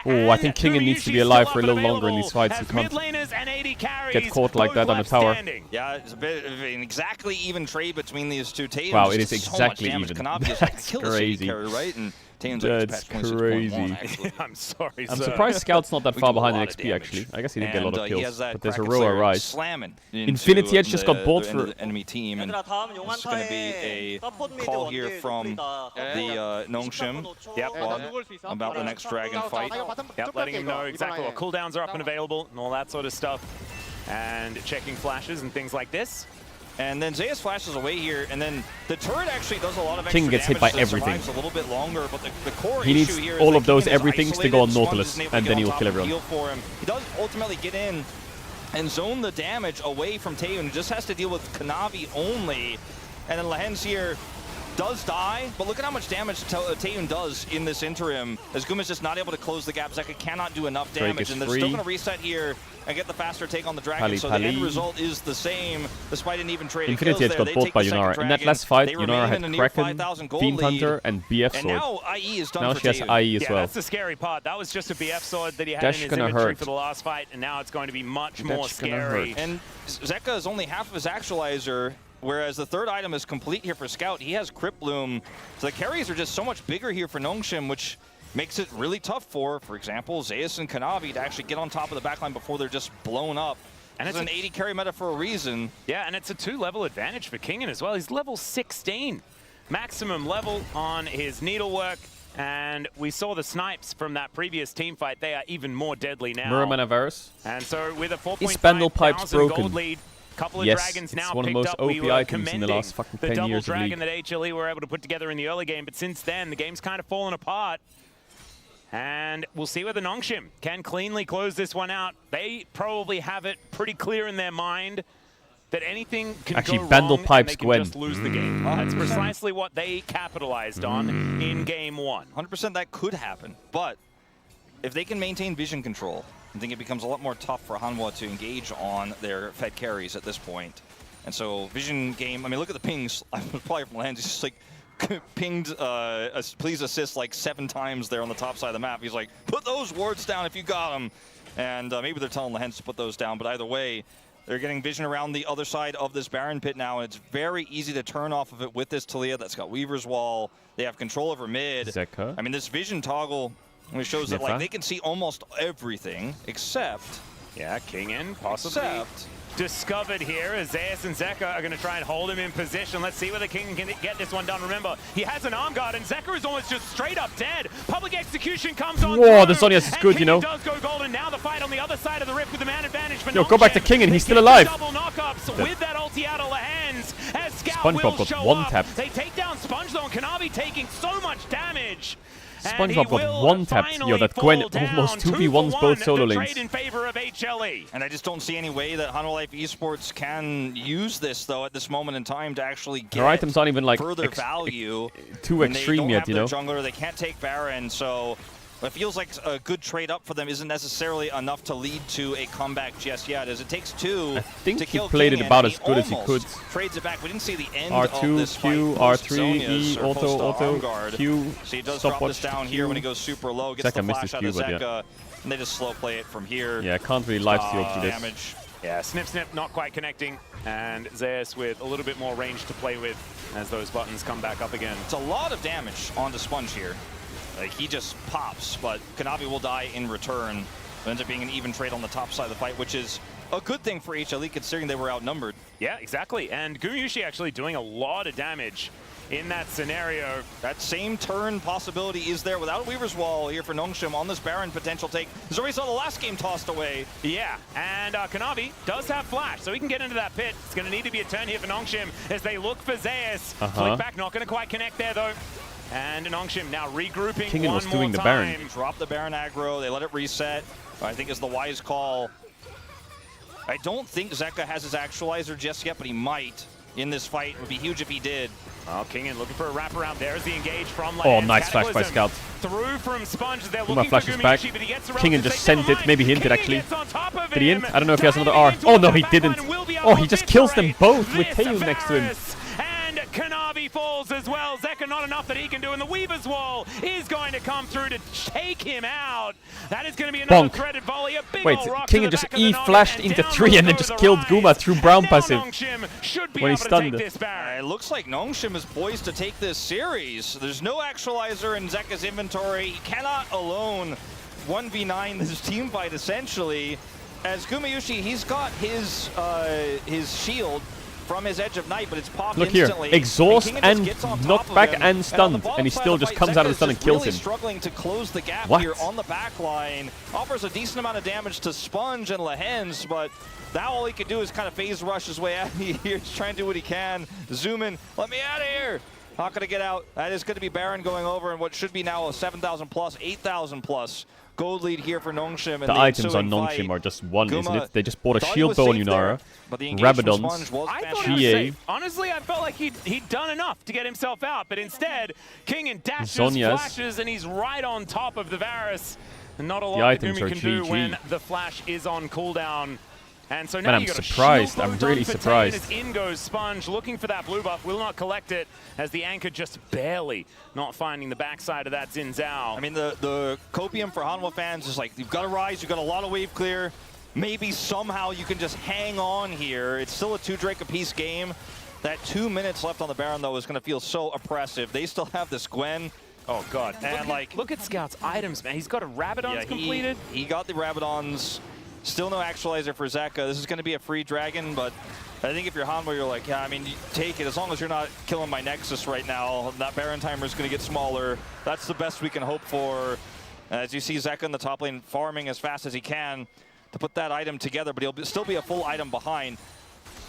Oh, I think Kingen needs to be alive for a little longer in these fights. He can't get caught like that on the tower. Yeah, it's a bit of an exactly even trade between these two. Taeyun, wow, it is exactly even. That's crazy. Carry, right? And that's crazy. I'm sorry, I'm surprised Scout's not that far behind in XP, actually. I guess he didn't get a lot of kills, but there's a Roa Rise. Infinity Edge just got bought for... enemy team, and this is going to be a call here from the Nongshim about the next Dragon fight. Yep, letting him know exactly what cooldowns are up and available and all that sort of stuff. And checking flashes and things like this. And then Zeus flashes away here, and then the turret actually does a lot of extra King gets hit by everything. A little bit longer, but the core he needs issue here all is of those King is everythings to go on Nautilus, and then he will kill everyone. For him. He does ultimately get in and zone the damage away from Taeyun. He just has to deal with Kanavi only. And then Lehens here does die, but look at how much damage Taeyun does in this interim, as Guma's just not able to close the gap. Zeka cannot do enough damage, and they're still going to reset here and get and get the faster take on the Dragon, so the end result is the same, despite an even trade. Infinity Edge got bought by Yunara. In that last fight, Yunara had Kraken, Fiend Hunter, and BF Sword. And now IE is done now for she has IE as well. That's the scary part. That was just a BF Sword that he had Dash in his gonna inventory hurt. for the last fight, and now it's going to be much more scary. And Zeka is only half of his actualizer, whereas the third item is complete here for Scout. He has Crypt Bloom, so the carries are just so much bigger here for Nongshim, which makes it really tough for example, Zeus and Kanavi to actually get on top of the backline before they're just blown up. And it's an 80 carry meta for a reason. Yeah, and it's a 2-level advantage for Kingen as well. He's level 16. Maximum level on his needlework. And we saw the snipes from that previous team fight. They are even more deadly now. Murmanavarus. And so with a 4.5 thousand gold lead, couple of yes, dragons now it's one of the picked most up. OP We were items in the last fucking 10 double years of dragon League. that HLE were able to put together in the early game, but since then the game's kind of fallen apart. And we'll see whether Nongshim can cleanly close this one out. They probably have it pretty clear in their mind that anything can actually go Bandle wrong pipes and they can Gwen. just lose the game. That's precisely what they capitalized on in game one. 100% that could happen, but if they can maintain vision control, I think it becomes a lot more tough for Hanwha to engage on their fed carries at this point. And so Vision game, I mean, look at the pings. Probably from Lands, he's just like pinged please assist like 7 times there on the top side of the map. He's like, put those wards down if you got them. And maybe they're telling Lands to put those down, but either way, they're getting Vision around the other side of this Baron pit now, and it's very easy to turn off of it with this Taliyah that's got Weaver's Wall. They have control over mid. Zeka. I mean, this Vision toggle shows that like they can see almost everything except... Yeah, King in, possibly. Discovered here as Zeus and Zeka are going to try and hold him in position. Let's see whether King can get this one done. Remember, he has an arm guard, and Zeka is almost just straight up dead. Public execution comes on. Whoa, the Zhonya's is good, you know. Does go golden. Now the fight on the other side of the rift with the man advantage for Yo, go back to King, and he's still alive. Double knockups with that ulti out of the hands as Scout SpongeBob will got show one-tapped. up. They take down Sponge though, and Kanavi taking so much damage. SpongeBob got one-tapped. Yo, that Gwen almost 2v1s both solo lanes. In favor of HLE. And I just don't see any way that Hanwha Life Esports can use this, though, at this moment in time to actually get Their items aren't even like further value. too extreme yet, you know? Jungler, they can't take Baron, so it feels like a good trade up for them isn't necessarily enough to lead to a comeback just yet, as it takes 2 I think to he kill played King, it about and as good as he could. Trades it back. We didn't see the end R2, of this Q, fight. R3, E, auto, Q, So he does drop this down here when he goes super low, gets Zeka the missed flash his out Q, of but Zeka, yeah. and they just slow play it from here. Yeah, can't really lifesteal through this. Damage. Yeah, Snip not quite connecting, and Zeus with a little bit more range to play with as those buttons come back up again. It's a lot of damage onto Sponge here. Like, he just pops, but Kanavi will die in return. It ends up being an even trade on the top side of the fight, which is a good thing for HLE considering they were outnumbered. Yeah, exactly. And Gumyushi actually doing a lot of damage in that scenario. That same turn possibility is there without Weaver's Wall here for Nongshim on this Baron potential take. Zori saw the last game tossed away. Yeah, and Kanavi does have flash, so he can get into that pit. It's going to need to be a turn here for Nongshim as they look for Zeus. Flick back, not going to quite connect there though. And Nongshim now regrouping King one was more doing the time. Baron. Drop the Baron aggro, they let it reset. I think is the wise call. I don't think Zeka has his actualizer just yet, but he might in this fight. It would be huge if he did. Oh, Kingen looking for a wraparound. There's the engage from Oh, Lance. nice flash by Scout. Through from Sponge. They're Kuma looking for flashes back. Gumyushi, but he gets around Kingen to just take down sent it. line. Maybe hinted, Kingen actually. gets on top of Did he hint? him. I don't know if he has another Diving R. into Oh, the no, he back didn't. line will be Oh, able he to just kills them victory. both with This Taeyu next to him. Varus. And Kanavi falls as well. Zeka not enough that he can do, and the Weaver's Wall is going to come through to take him out. That is going to be another Bonk. threaded volley. A big Wait, ol' rock to Kingen the just back of the noggin, E-flashed and into down 3 and then goes just the killed Rise. Guma through Brown And now passive. Nongshim should be when he able to stunned. take this back. It looks like Nongshim is poised to take this series. There's no actualizer in Zeka's inventory. He cannot alone 1v9 this team fight essentially. As Gumyushi, he's got his shield from his Edge of Night, but it's popped Look here, instantly. exhaust Kingen and just gets on top knocked of back him. and on the stunned, bottom and he side still of the just fight, comes out of the Zeka's stun and just kills really him. struggling to close the gap What? here on the back line. Offers a decent amount of damage to Sponge and Lehens, but now all he can do is kind of phase rush his way out of here. He's trying to do what he can. Zoom in. Let me out of here. Not going to get out. That is going to be Baron going over in what should be now a 7,000 plus, 8,000 plus gold lead here for Nongshim. The items on Nongshim are just one, isn't it? They just bought a shield bow on Yunara, Rabadons, GA. Honestly, I felt like he'd done enough to get himself out, but instead, Kingen dashes, Zhonya's. flashes, and he's right on top of the Varus. And not a The lot that items Gumi are can do GG. when the flash is on cooldown. And so now Man, I'm you got surprised. A shield I'm bow really done for surprised. Taeyin as in goes Sponge, looking for that blue buff, will not collect it, as the anchor just barely not finding the backside of that Xin Zhao. I mean, the copium for Hanwha fans is like, you've got to rise, you've got a lot of wave clear. Maybe somehow you can just hang on here. It's still a 2 Drake apiece game. That 2 minutes left on the Baron, though, is going to feel so oppressive. They still have this Gwen. Oh, God. And look at Scout's items, man. He's got a Rabadon's completed. He got the Rabadons. Still no actualizer for Zeka. This is going to be a free dragon, but I think if you're Hanwha, you're like, yeah, I mean, you take it. As long as you're not killing my Nexus right now, that Baron timer is going to get smaller. That's the best we can hope for. As you see Zeka in the top lane farming as fast as he can to put that item together, but he'll still be a full item behind.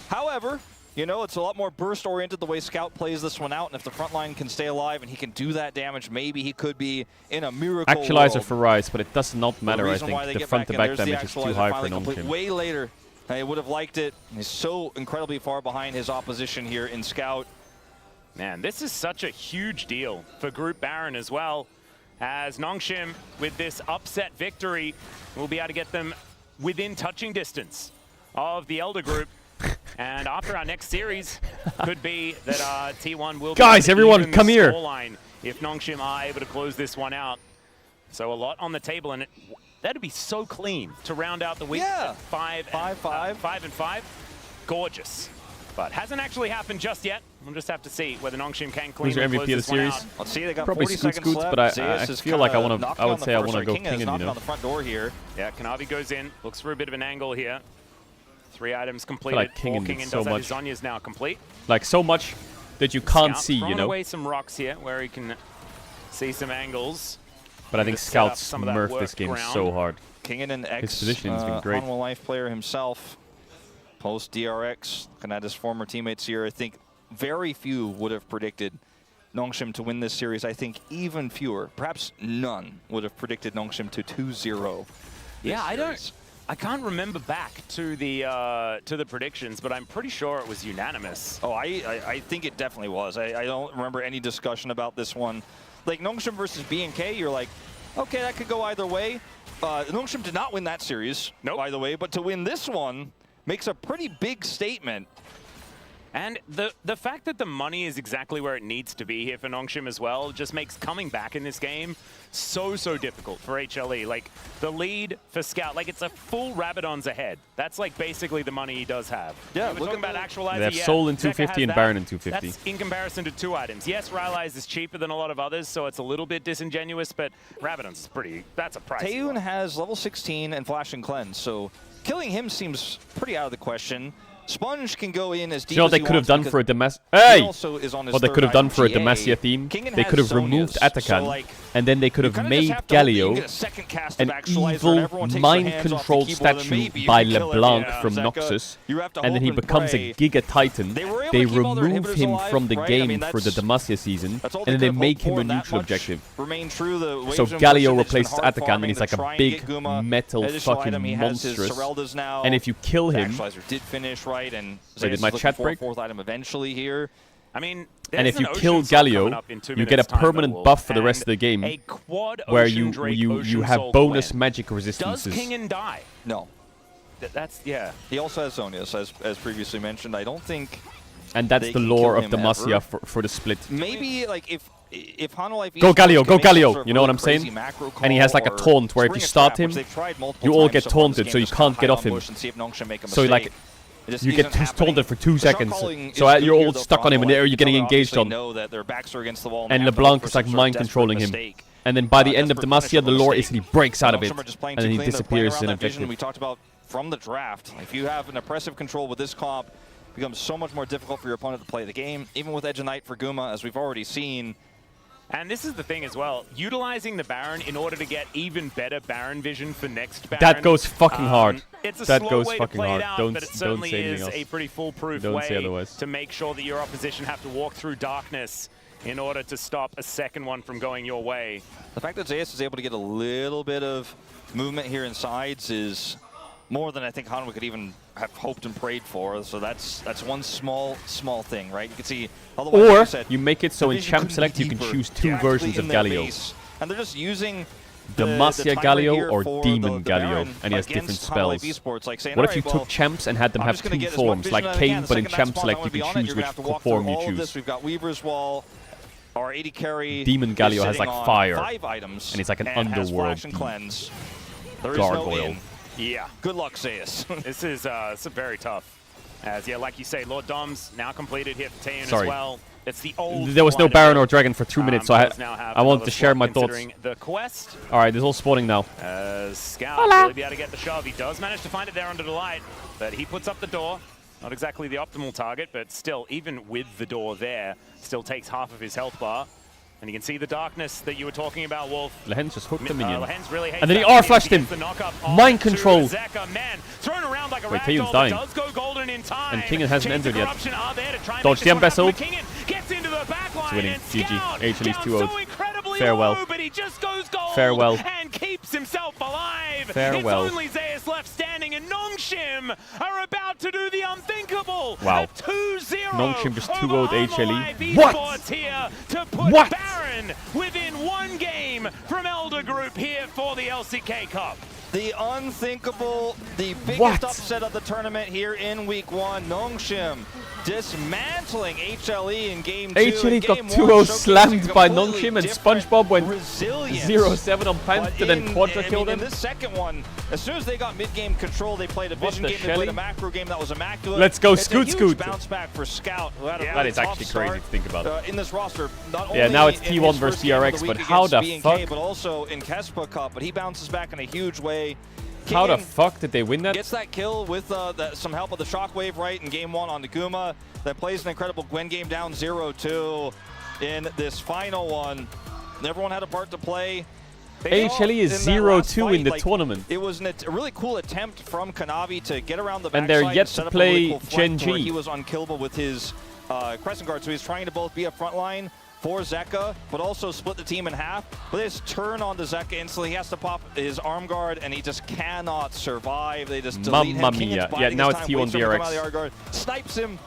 However, you know, it's a lot more burst-oriented the way Scout plays this one out, and if the front line can stay alive and he can do that damage, maybe he could be in a miracle Actualizer world. for Rise, but it does not matter, I think. The The front-to-back damage is too high for Nongshim. Way later. I would have liked it. He's so incredibly far behind his opposition here in Scout. Man, this is such a huge deal for Group Baron as well, as Nongshim, with this upset victory, will be able to get them within touching distance of the Elder Group. And after our next series, could be that T1 will Guys, be everyone, even the come here. scoreline if Nongshim are able to close this one out. So a lot on the table, and that'd be so clean to round out the week. Yeah. At 5 and 5. Gorgeous. But hasn't actually happened just yet. We'll just have to see whether Nongshim can Who's your cleanly MVP close of the this one series? out. Let's see, they got Probably 40 Scoots, seconds left. but I Zeus is feel like I kinda wanna- knocking I would on the say I first, wanna right? go King is King, you knocking know. on the front door here. Yeah, Kanavi goes in, looks for a bit of an angle here. 3 items completed. like King King did does so have his much. Zhonya's now complete. Like, so much that you can't Scout see, you throwing know? away some rocks here where he can see some angles. But I think to set up Scouts some of that smurf work this game ground. so hard. Kingen and ex positioning's been great. Hanwha Life player himself, post DRX, looking at his former teammates here. I think very few would have predicted Nongshim to win this series. I think even fewer, perhaps none, would have predicted Nongshim to 2-0. Yeah, I can't remember back to the predictions, but I'm pretty sure it was unanimous. Oh, I think it definitely was. I don't remember any discussion about this one. Like Nongshim versus BNK, you're like, okay, that could go either way. Nongshim did not win that series, by the way, but to win this one makes a pretty big statement. And the fact that the money is exactly where it needs to be here for Nongshim as well just makes coming back in this game so difficult for HLE. Like, the lead for Scout, like, it's a full Rabadon's ahead. That's, like, basically the money he does have. Yeah, we're talking about actualizer. They have yeah, Soul in Zeka 250 has and that. Baron in 250. That's in comparison to 2 items. Yes, Rylai's is cheaper than a lot of others, so it's a little bit disingenuous, but Rabadon's is pretty, that's a price. Taeyoon has level 16 and Flash and Cleanse, so killing him seems pretty out of the question. Sponge can go in as deep Do you know as what they he could have wants done for a because Demacia? he Hey! also is on his What they third could have done for a item, Demacia GA. theme, Kingen they has could have removed Zhonya's, Atakan, so, like, and then they could you have kinda made just have to hope that you Galio get a second cast an of Actualizer and evil everyone takes their hands off the mind-controlled keyboard, and statue maybe you by can kill it. LeBlanc Yeah, from Zeka, Noxus, you have to and then hope he and becomes pray. a Giga Titan. They were able They to keep all their remove inhibitors him alive, from the right? I game mean, for the that's- Demacia season, That's all and then they could make hope him for, a and that neutral much objective. remained true. The So waves in Galio motion, it's been replaced hard Atakan, and farming he's to like a try and big get Guma. metal Additional fucking item, he has his monstrous. Sereldas now. And if you kill him, Actualizer did finish right, and Wait, Zeus did my is looking chat for break? a 4th item eventually here. I mean, and there's if you an kill Ocean Soul coming Galio, up in 2 you get a minutes' time, though, permanent Wolf, buff for the rest of and the game, a quad where Ocean you Drake, you Ocean have Soul bonus clan. magic Does resistances. Kingen die? No. That's, yeah. He also has Zhonya's, as previously mentioned. I don't think... And that's they the can lore kill of him Demacia ever. for the split. Maybe, like, if Hanwha Life Go Esports Galio, can go make some Galio, sort of you know what really I'm saying? crazy macro And he has like a call taunt where if or you spring start attack, him, which they've tried multiple you all times get so far in this taunted, game, so you just can't hide get off on him. bush and see if Nongshim make a So like, mistake. It just you get isn't just taunted happening. for 2 The shot seconds. calling So is you're good all here, stuck though, on him, and Hanwha Life. you're getting They engaged obviously on. know that their backs are against the wall, And they have to LeBlanc look is for like some sort of mind controlling him. desperate mistake. And then by the end of Desperate Demacia, the punishable lore mistake. is he breaks out of it, Nongshim are just playing and too then he clean. They're playing disappears around in that vision objective. we talked about from the draft. If you have an oppressive control with this comp, it becomes so much more difficult for your opponent to play the game. Even with Edge of Night for Guma, as we've already seen. And this is the thing as well, utilizing the Baron in order to get even better Baron vision for next Baron. That goes fucking hard. It's a That slow goes way fucking to play hard. it out, Don't- but it don't certainly say is anything a else. pretty foolproof Don't say way otherwise. to make sure that your opposition have to walk through darkness in order to stop a second one from going your way. The fact that Zeus is able to get a little bit of movement here in sides is more than I think Hanwha could even have hoped and prayed for. So that's one small thing, right? You can see, otherwise, like Or you said, you make it so the in vision Champ couldn't Select be you can deeper choose 2 directly versions of in their Galio. base. And they're just using Demacia timer Galio here or for Demon the Galio, Baron and he has different against Hanwha Life spells. Esports, like saying, What if "All you right, took well, champs and had them I'm have just gonna 2 get as much forms, vision like as I can. Kane, The but in second Champ that spawns, Select I you wanna be can on it. choose You're which gonna have to walk form through you all of choose. this. We've got Weaver's Wall. Our 80 carry. Demon is Galio has sitting like on fire, 5 items, and he's like an has underworld Flash and demon. Cleanse. There is no Gargoyle. in. Yeah. Good luck, Zeus. This is very tough. As, yeah, like you say, Lord Dom's now completed here for Taeyoon Sorry. as well. It's the old There was no line Baron of or Dragon for 2 minutes, so does now have I wanted another to share slot my thoughts. considering the quest. Alright, this is all spawning now. Scout will really be able to get the shove. He does manage to find it there under the light, but he puts up the door. Not exactly the optimal target, but still, even with the door there, still takes half of his health bar. And you can see the darkness that you were talking about, Wolf. Lehens just hooked the minion. Lehen's really hates And then he that. R-flashed Gets him. the knockup on Mind to control. Zeka. Man, thrown around like a Wait, ragdoll, Taeyoon's but dying. does go golden in time. And Kingen hasn't Chains of entered yet. corruption are there to try and Dodge make the this one embezzle. happen, but Kingen gets into the back line winning. and GG. Scout HLE's down 2-0'd. so incredibly Farewell. low, but he just goes gold Farewell. and keeps himself alive. Farewell. It's only Zeus left standing, and Nongshim are about to do the unthinkable. Wow. A 2-0 Nongshim just over 2-0'd Hanwha HLE. Life What? Esports here to put What? Baron within 1 game from Elder Group here for the LCK Cup. the unthinkable, the biggest What? upset of the tournament here in week 1. Nongshim dismantling HLE in game 2. HLE In got game 2-0 one, slammed showcasing by completely Nongshim, and different SpongeBob went resilience. 0-7 on Panther, But then Quadra killed in him. this second one, as soon as they got mid-game control, they played a What vision the game, they played Shelly? a macro game that was immaculate. Let's go, It's a Scoot huge Scoot. bounce back for Scout, who had a That really is tough actually start, crazy to think about. in this roster. Not Yeah, only now it's in T1 his versus first game of DRX, the but week how against the B&K, fuck? But also in Kespa Cup, but he bounces back in a huge way. How the King fuck did they win that? gets that kill with some help of the Shockwave right in game 1 on Naguma. That plays an incredible Gwen game down 0-2 in this final one. Everyone had a part to play. They saw HLE is in that last 0-2 in fight, the like, tournament. It was a really cool attempt from Kanavi to get around the backside And they're yet set to up a really play cool flank Gen where G. He was unkillable with his Crescent Guard, so he's trying to both be a front line for Zeka, but also split the team in half. But they just turn on the Zeka instantly. He has to pop his arm guard, and he just cannot survive. They just delete Mamma him. Kingan's mia. biding Yeah, his now it's time, T1 waits for him to come out DRX. of the arm guard, snipes him,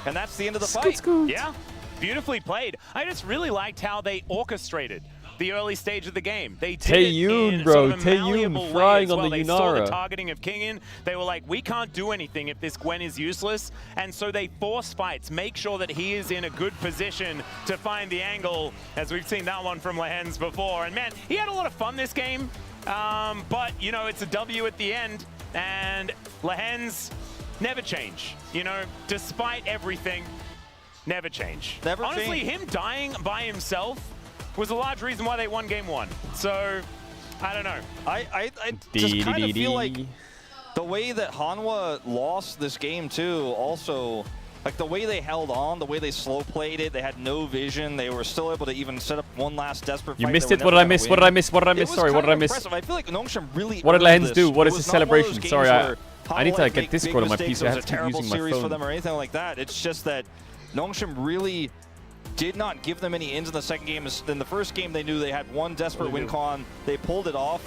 and that's the end of the Scoot fight. Scoot. Yeah, beautifully played. I just really liked how they orchestrated the early stage of the game. They did Taeyun, it in bro. sort of a Taeyun malleable way frying as on well. the They saw the Yunara. targeting of Kingin. They were like, we can't do anything if this Gwen is useless. And so they force fights, make sure that he is in a good position to find the angle, as we've seen that one from Lehens before. And man, he had a lot of fun this game. But, you know, it's a W at the end. And Lehens never change. You know, despite everything, never change. Never Honestly, change. him dying by himself was a large reason why they won game 1. So, I don't know. I just kind of feel like the way that Hanwha lost this game too, also, like the way they held on, the way they slow played it, they had no vision, they were still able to even set up one last desperate You fight. missed They it. were What did never I gonna miss? win. What did I miss? What did I It miss? was Sorry, what kind did I of miss? impressive. I feel like Nongshim really What did earned Lehens this. do? What It is was his not one of those celebration? games Sorry, where I need to Hanwha get make Discord on big my mistakes, PC. I it have was to a keep terrible using my series for phone. them or anything like that. It's just that Nongshim really did not give them any ins in the second game. In the first game, they knew they had one desperate win con. They pulled it off.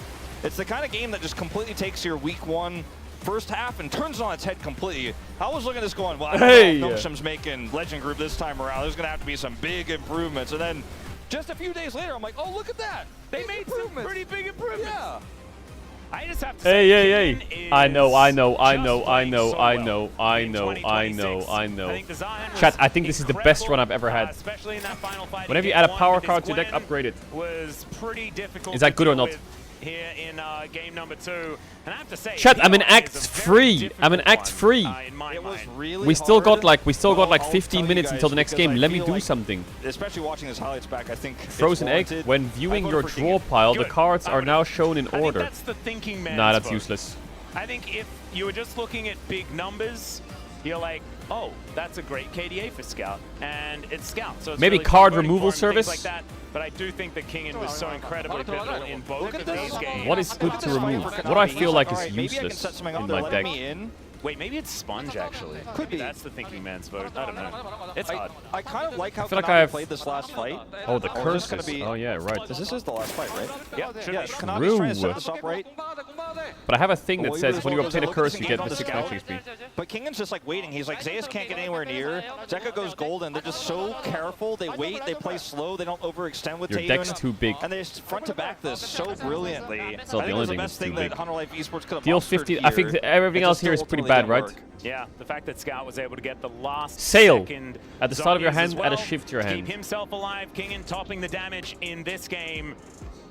It's the kind of game that just completely takes your week 1 first half and turns it on its head completely. I was looking at this going, well, I don't Hey! know if Nongshim's making Legend Group this time around. There's going to have to be some big improvements. And then just a few days later, I'm like, oh, look at that. They Big made some improvements. pretty big improvements. Yeah. I just have to Hey, say, hey, Kingin hey. is I know. just playing so I know. well in 2026. I know. think the Zion was Chat, I think this is the best incredible, run I've ever had. especially in that final fight. Whenever in you add a game power 1 card to because your deck, Gwen upgrade it. Was pretty difficult. Is that to good or deal not? with Here in game number 2, and I have to say, Chat, I'm in Leon Act is a very 3. I'm in difficult Act one, 3. In my It was mind. really We still got hard. like Well, I'll 15 tell you minutes guys until the next because game. I Let me feel do like, something. especially watching his highlights back, I think it's Frozen egg. warranted. When viewing I your voted for draw Kingin. pile, the Good. cards I are would- now shown in I think order. that's the thinking man's Nah, that's vote. useless. I think if you were just looking at big numbers, you're like, oh, that's a great KDA for Scout, and it's Scout. So it's Maybe really card fun voting removal for him, things service? like that. But I do think that Kingin was so incredibly pivotal in both Look at of this. these games. What is Look good at to this fight remove? for What Kanavi. I He's feel like all is right, maybe I can useless set something in up my that let deck. me in. Wait, maybe it's Sponge, actually. Could be. That's the thinking man's vote. I don't know. It's hard. I kind of like how feel like Kanavi I have- played this last fight. Oh, the Or is this curses. gonna be- Oh yeah, right. This is the last fight, right? Yeah, should Yeah, be. Kanavi's trying to set True. this up right. But I have a thing Well, that we says really when you well obtain a look at this curse, you game get on the the 6 scout. match XP. But Kingan's just like waiting. He's like, Zayas can't get anywhere near. Zeka goes gold, and they're just so careful. They wait, they play slow, they don't overextend with Your Taeyun. deck's too big. And they just front to back this so brilliantly. I not think the it only was the thing best that's thing too that big. Hunter Life Esports could have Deal mustered 50. here. I think that everything It else just here is still pretty ultimately bad, didn't right? work. Yeah, the fact that Scout was able to get the last Sail. second At the start of your zombies hand, as add a well shift to your to hand. Keep himself alive. Kingin topping the damage in this game.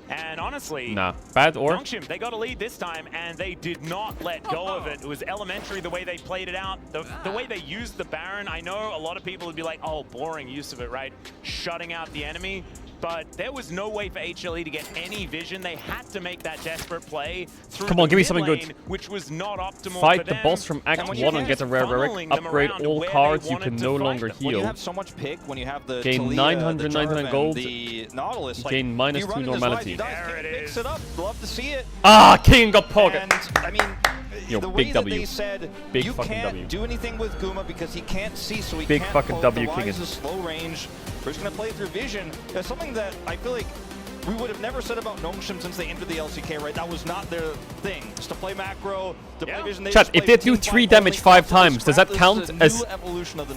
And honestly, Nah. Bad or? Nongshim, they got a lead this time, and they did not let go of it. It was elementary the way they played it out, the way they used the Baron. I know a lot of people would be like, oh, boring use of it, right? Shutting out the enemy. But there was no way for HLE to get any vision. They had to make that desperate play through Come on, the give me mid something good. lane, which was not optimal Fight for the them. boss from Act And when 1 you and get get a rare relic. funneling them Upgrade around all where they cards you wanted can to no fight longer them. When you heal. have so much pick, when you have the Gain Talia, 900, the 900 Jarvan, gold. the Nautilus, like, Gain minus you run 2 in this normality. life, you There guys it picks is. it up. Love to see it. Ah, King got pocket. And I mean, Yo, the big way that W. they said Big you fucking can't W. do anything with Guma because he can't see, so he Big can't fucking poke. W, The King Wise is- is slow range. We're just gonna play through vision. It's something that I feel like we would have never said about Nongshim since they entered the LCK, right? That was not their thing. Just to play macro, to play vision. Chat, if they do 3 damage 5 times, does that count as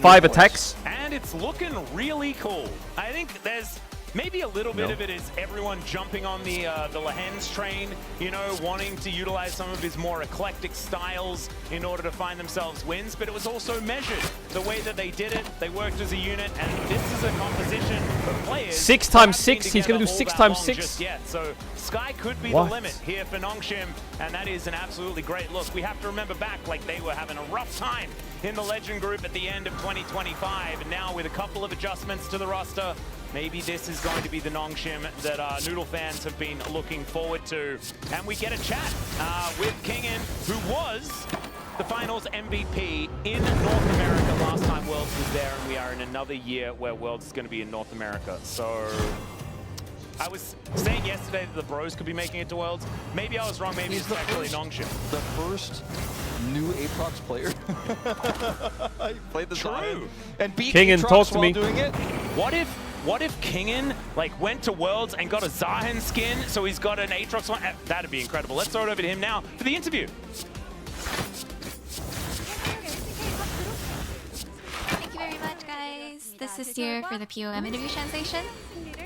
5 attacks? And it's looking really cool. I think there's maybe a little bit No. of it is everyone jumping on the Lehens train, you know, wanting to utilize some of his more eclectic styles in order to find themselves wins, but it was also measured. The way that they did it, they worked as a unit, and this is a composition of players. 6 that times haven't been 6? He's gonna do together 6 all that times long 6? just yet. So Sky could be What? the limit here for Nongshim, and that is an absolutely great look. We have to remember back, like they were having a rough time in the Legend group at the end of 2025, and now with a couple of adjustments to the roster, maybe this is going to be the Nongshim that Noodle fans have been looking forward to. And we get a chat with Kingin, who was the finals MVP in North America last time Worlds was there, and we are in another year where Worlds is going to be in North America. So I was saying yesterday that the bros could be making it to Worlds. Maybe I was wrong. Maybe it's actually Nongshim. The first new Aatrox player. He played the Zion and beat Kingin, Aatrox talk to while me. doing it. What if Kingin like went to Worlds and got a Zahen skin, so he's got an Aatrox one? That'd be incredible. Let's throw it over to him now for the interview. Thank you very much, guys. This is here for the POM interview translation.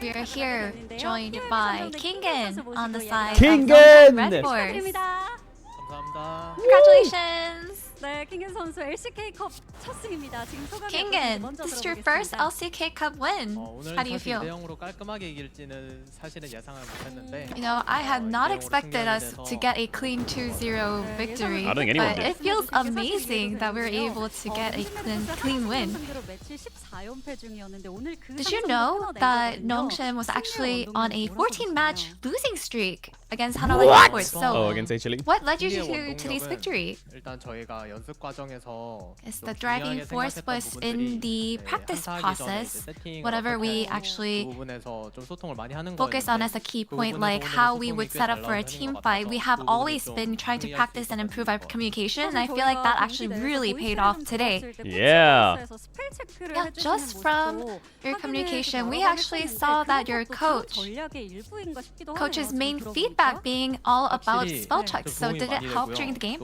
We are here joined by Kingin on the side Kingin! of Red Force. 감사합니다. Congratulations! 네, 킹겐 선수 LCK 컵 첫 승입니다. 지금 소감이 Kingin, 먼저 this is your first 들어보겠습니다. LCK Cup win. 오늘은 How do you 사실 feel? 2대0으로 깔끔하게 이길지는 사실은 예상을 못했는데 You know, I had not 2대0으로 expected us to get a clean 2-0 victory, I don't think anyone but did. it feels amazing that we're able to get a clean win. Did you know that Nongshim was actually on a 14-match losing streak against Hanwha Esports? So, Oh, against HLE? what led you to today's victory? 일단 저희가 연습 과정에서 Yes, 좀 the driving 중요하게 force 생각했던 was in 부분들이 the 네, practice 한타하기 전에 process. 이제 세팅을 Whatever we 어떻게 actually 그 부분에서 좀 소통을 많이 하는 focus on as a key point, like how we would set up for a team fight. We have always been trying to practice and improve our communication, and I feel like that actually really paid off today. Yeah. Yeah, just from your communication, we actually saw that your coach's main feedback being all about spell checks. So did it help during the game?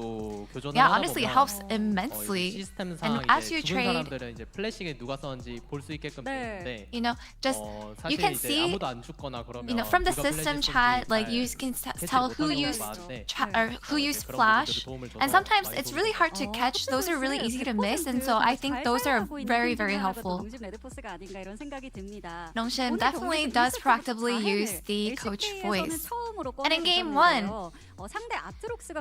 Yeah, honestly, it helps immensely. And as you trade, 사람들은 이제 플래시게 누가 썼는지 볼 수 있게끔 되는데 you know, just you 사실 can 이제 see, 아무도 안 죽거나 그러면 you know, from the 누가 system 플래시 chat, 썼는지 like 잘 you can 캐치 tell who 못하는 used 경우가 많은데 or who used 그런 flash. 부분들도 도움을 줘서 And sometimes 많이 it's 도움을 really 줬어요. hard to catch. Those are really easy to miss, and so I think those are very, very helpful. Nongshim definitely does proactively use the coach voice. And in game 1,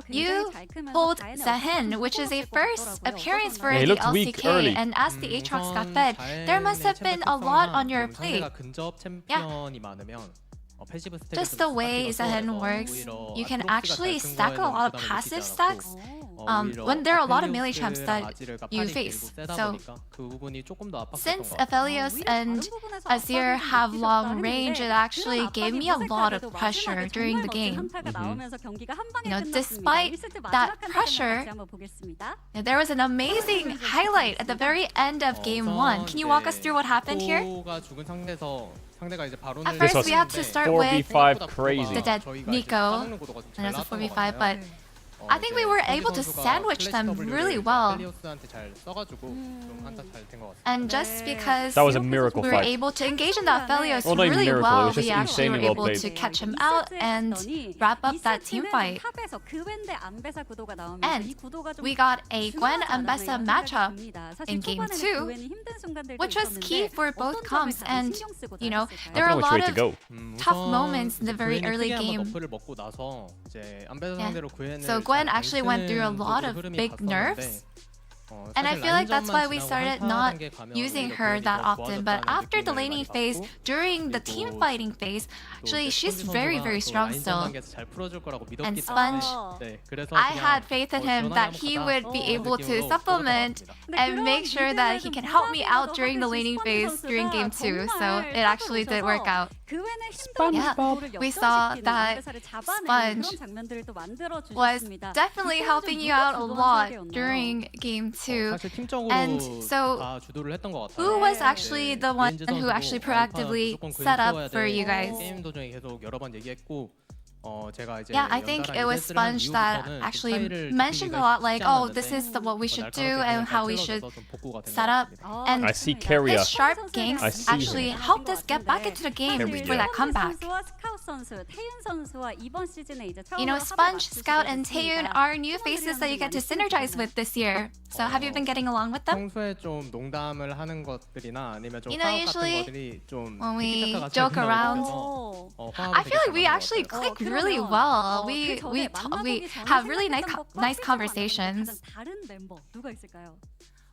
you pulled Zahen, which is a first appearance for Yeah, he the looked weak LCK, early. and as the Aatrox got fed, there must have been a lot on your plate. 상대가 근접 챔피언이 많으면 패시브 스택이 Just 좀 the way 스타트가 Zahen 썰어서 works, 오히려 you can 아트록스가 actually 잘 stack a 큰 lot of 거에는 passive 부담을 stacks 느끼지 않고, when there are a lot of 오히려 melee champs that 아지르가 you 팔이 face. 길고 세다 So 보니까 그 부분이 조금 더 압박됐던 since 것 같아요. Aphelios and Azir have long range, it actually gave me a lot of pressure during the game. You know, despite that pressure, there was an amazing highlight at the very end of game 1. Can you walk us through what happened here? 가 죽은 상태에서 상대가 이제 바론을 At first, we had to start with 4v5 crazy. the dead Nico, and it's a 4v5, but I think we were able to sandwich them really well. And just because That was a miracle we were fight. able to engage in that Aphelios Well, not even really miracle, it well, was just we actually were insanely well able played. to catch him out and wrap up that team fight. And we got a Gwen and Bessa matchup in game 2, which was key for both comps. And, you know, there I are a don't know which way lot to of go. tough moments in the very early game. So Gwen actually went through a lot of big nerfs. And I feel like that's why we started not using her that often. But after the laning phase, during the team fighting phase, actually she's very, very strong still. And Sponge, I had faith in him that he would be able to supplement and make sure that he can help me out during the laning phase during game 2. So it actually did work out. Yeah, we saw that Sponge was definitely helping you out a lot during game 2. And so, who was actually the one who actually proactively set up for you guys? Yeah, I think it was Sponge that actually mentioned a lot like, oh, this is what we should do and how we should set up. And I see Keria. his sharp ganks I see actually him. helped us get back into the game Keria. for that comeback. You know, Sponge, Scout, and Taeyun are new faces that you get to synergize with this year. So have you been getting along with them? You know, usually when we joke around, I feel like we actually click really well. We have really nice conversations.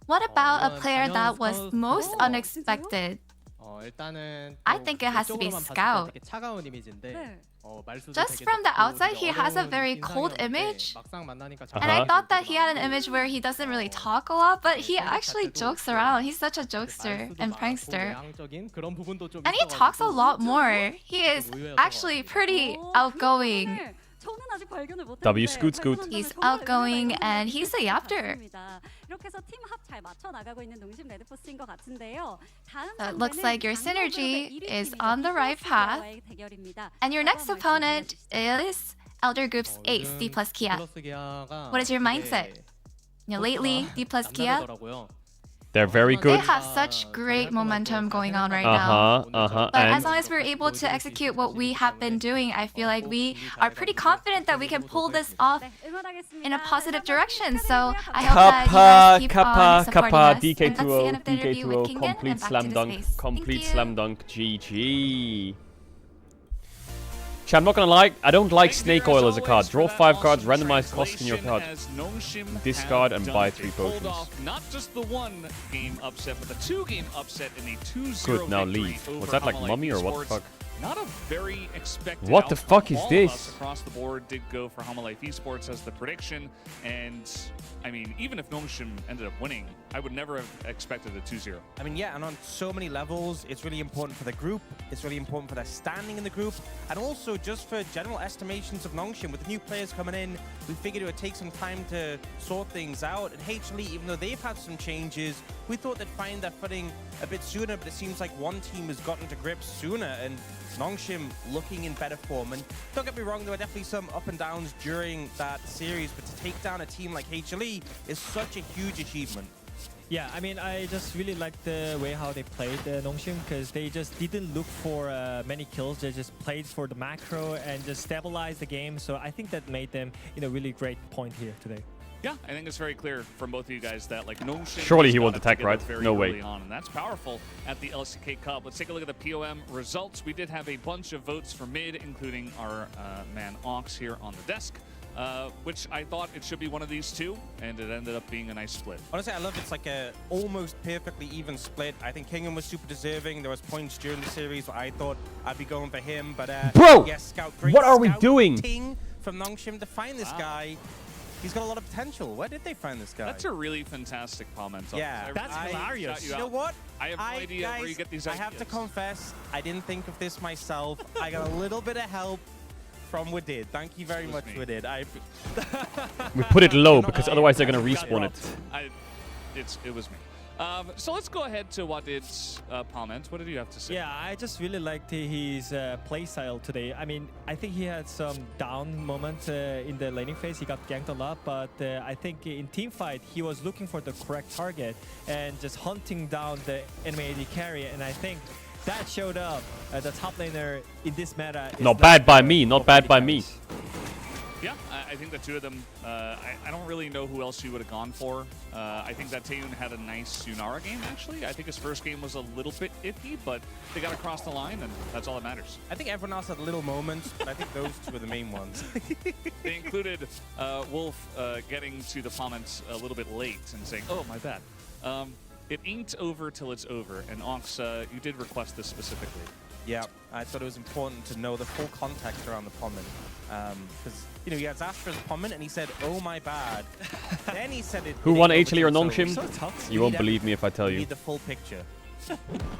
What about a player that was most unexpected? I think it has to be Scout. Just from the outside, he has a very cold image. And I thought that he had an image where he doesn't really talk a lot, but he actually jokes around. He's such a jokester and prankster. And he talks a lot more. He is actually pretty outgoing. W scoot scoot. He's outgoing and he's a yapper. So it looks like your synergy is on the right path. And your next opponent is Elder Group's ace, D plus Kia. What is your mindset? You know, lately, D plus Kia, They're very good. they have such great momentum going on right now. But as long as we're able to execute what we have been doing, I feel like we are pretty confident that we can pull this off in a positive direction. So I hope that you guys keep on supporting us. And that's the end of the interview with Kingen, and complete back slam to the dunk, space. complete Thank you. slam dunk, GG. I'm not gonna lie, I don't like Snake Oil as a card. Draw 5 cards, randomize cost in your card. Discard and buy 3 potions. Not just the 1 game upset, but the 2 game upset in a 2-0 Good, now victory leave. over Was that like Hamalite Mummy or what the Esports. fuck? Not a very expected What the outcome. fuck is All of this? us across the board did go for Hamalite Esports as the prediction, and I mean, even if Nomshim ended up winning, I would never have expected a 2-0. I mean, yeah, and on so many levels, it's really important for the group, it's really important for their standing in the group, and also just for general estimations of Nongshim. With the new players coming in, we figured it would take some time to sort things out, and HLE, even though they've had some changes, we thought they'd find their footing a bit sooner, but it seems like one team has gotten to grips sooner, and Nongshim looking in better form. And don't get me wrong, there were definitely some up and downs during that series, but to take down a team like HLE is such a huge achievement. Yeah, I mean, I just really like the way how they played Nongshim, because they just didn't look for many kills. They just played for the macro and just stabilized the game. So I think that made them in a really great point here today. Yeah, I think it's very clear from both of you guys that like Nomshim Surely he got won't it attack, together right? very No way. early on, and that's powerful at the LCK Cup. Let's take a look at the POM results. We did have a bunch of votes for mid, including our man Ox here on the desk. Which I thought it should be one of these two, and it ended up being a nice split. Honestly, I love it's like a almost perfectly even split. I think Kingen was super deserving. There was points during the series where I thought I'd be going for him, but Bro, yes, Scout, great what are we doing? scouting from Nongshim to find this guy. He's got a lot of potential. Where did they find this guy? That's a really fantastic comment. Yeah, That's hilarious. You know what? I have no idea guys, where you get these I ideas. have to confess, I didn't think of this myself. I got a little bit of help from Wadid. Thank you very much, Wadid. We put it low because otherwise they're gonna respawn it. It was me. So let's go ahead to Wadid's comments. What did you have to say? Yeah, I just really liked his play style today. I mean, I think he had some down moments in the laning phase. He got ganked a lot, but I think in team fight, he was looking for the correct target and just hunting down the enemy AD carry. And I think that showed up. The top laner in this meta. Not bad by me, not bad by me. Yeah, I think the two of them, I don't really know who else you would have gone for. I think that Taeyun had a nice Yunara game, actually. I think his first game was a little bit iffy, but they got across the line, and that's all that matters. I think everyone else had little moments, but I think those two were the main ones. They included Wolf getting to the comments a little bit late and saying, oh, my bad. It ain't over till it's over, and Ox, you did request this specifically. Yeah, I thought it was important to know the full context around the comment. Because, you know, he has asked for his comment and he said, oh my bad. Then he said it. Who won HLE or Nongshim? So You won't believe me if I tell you you. need the full picture.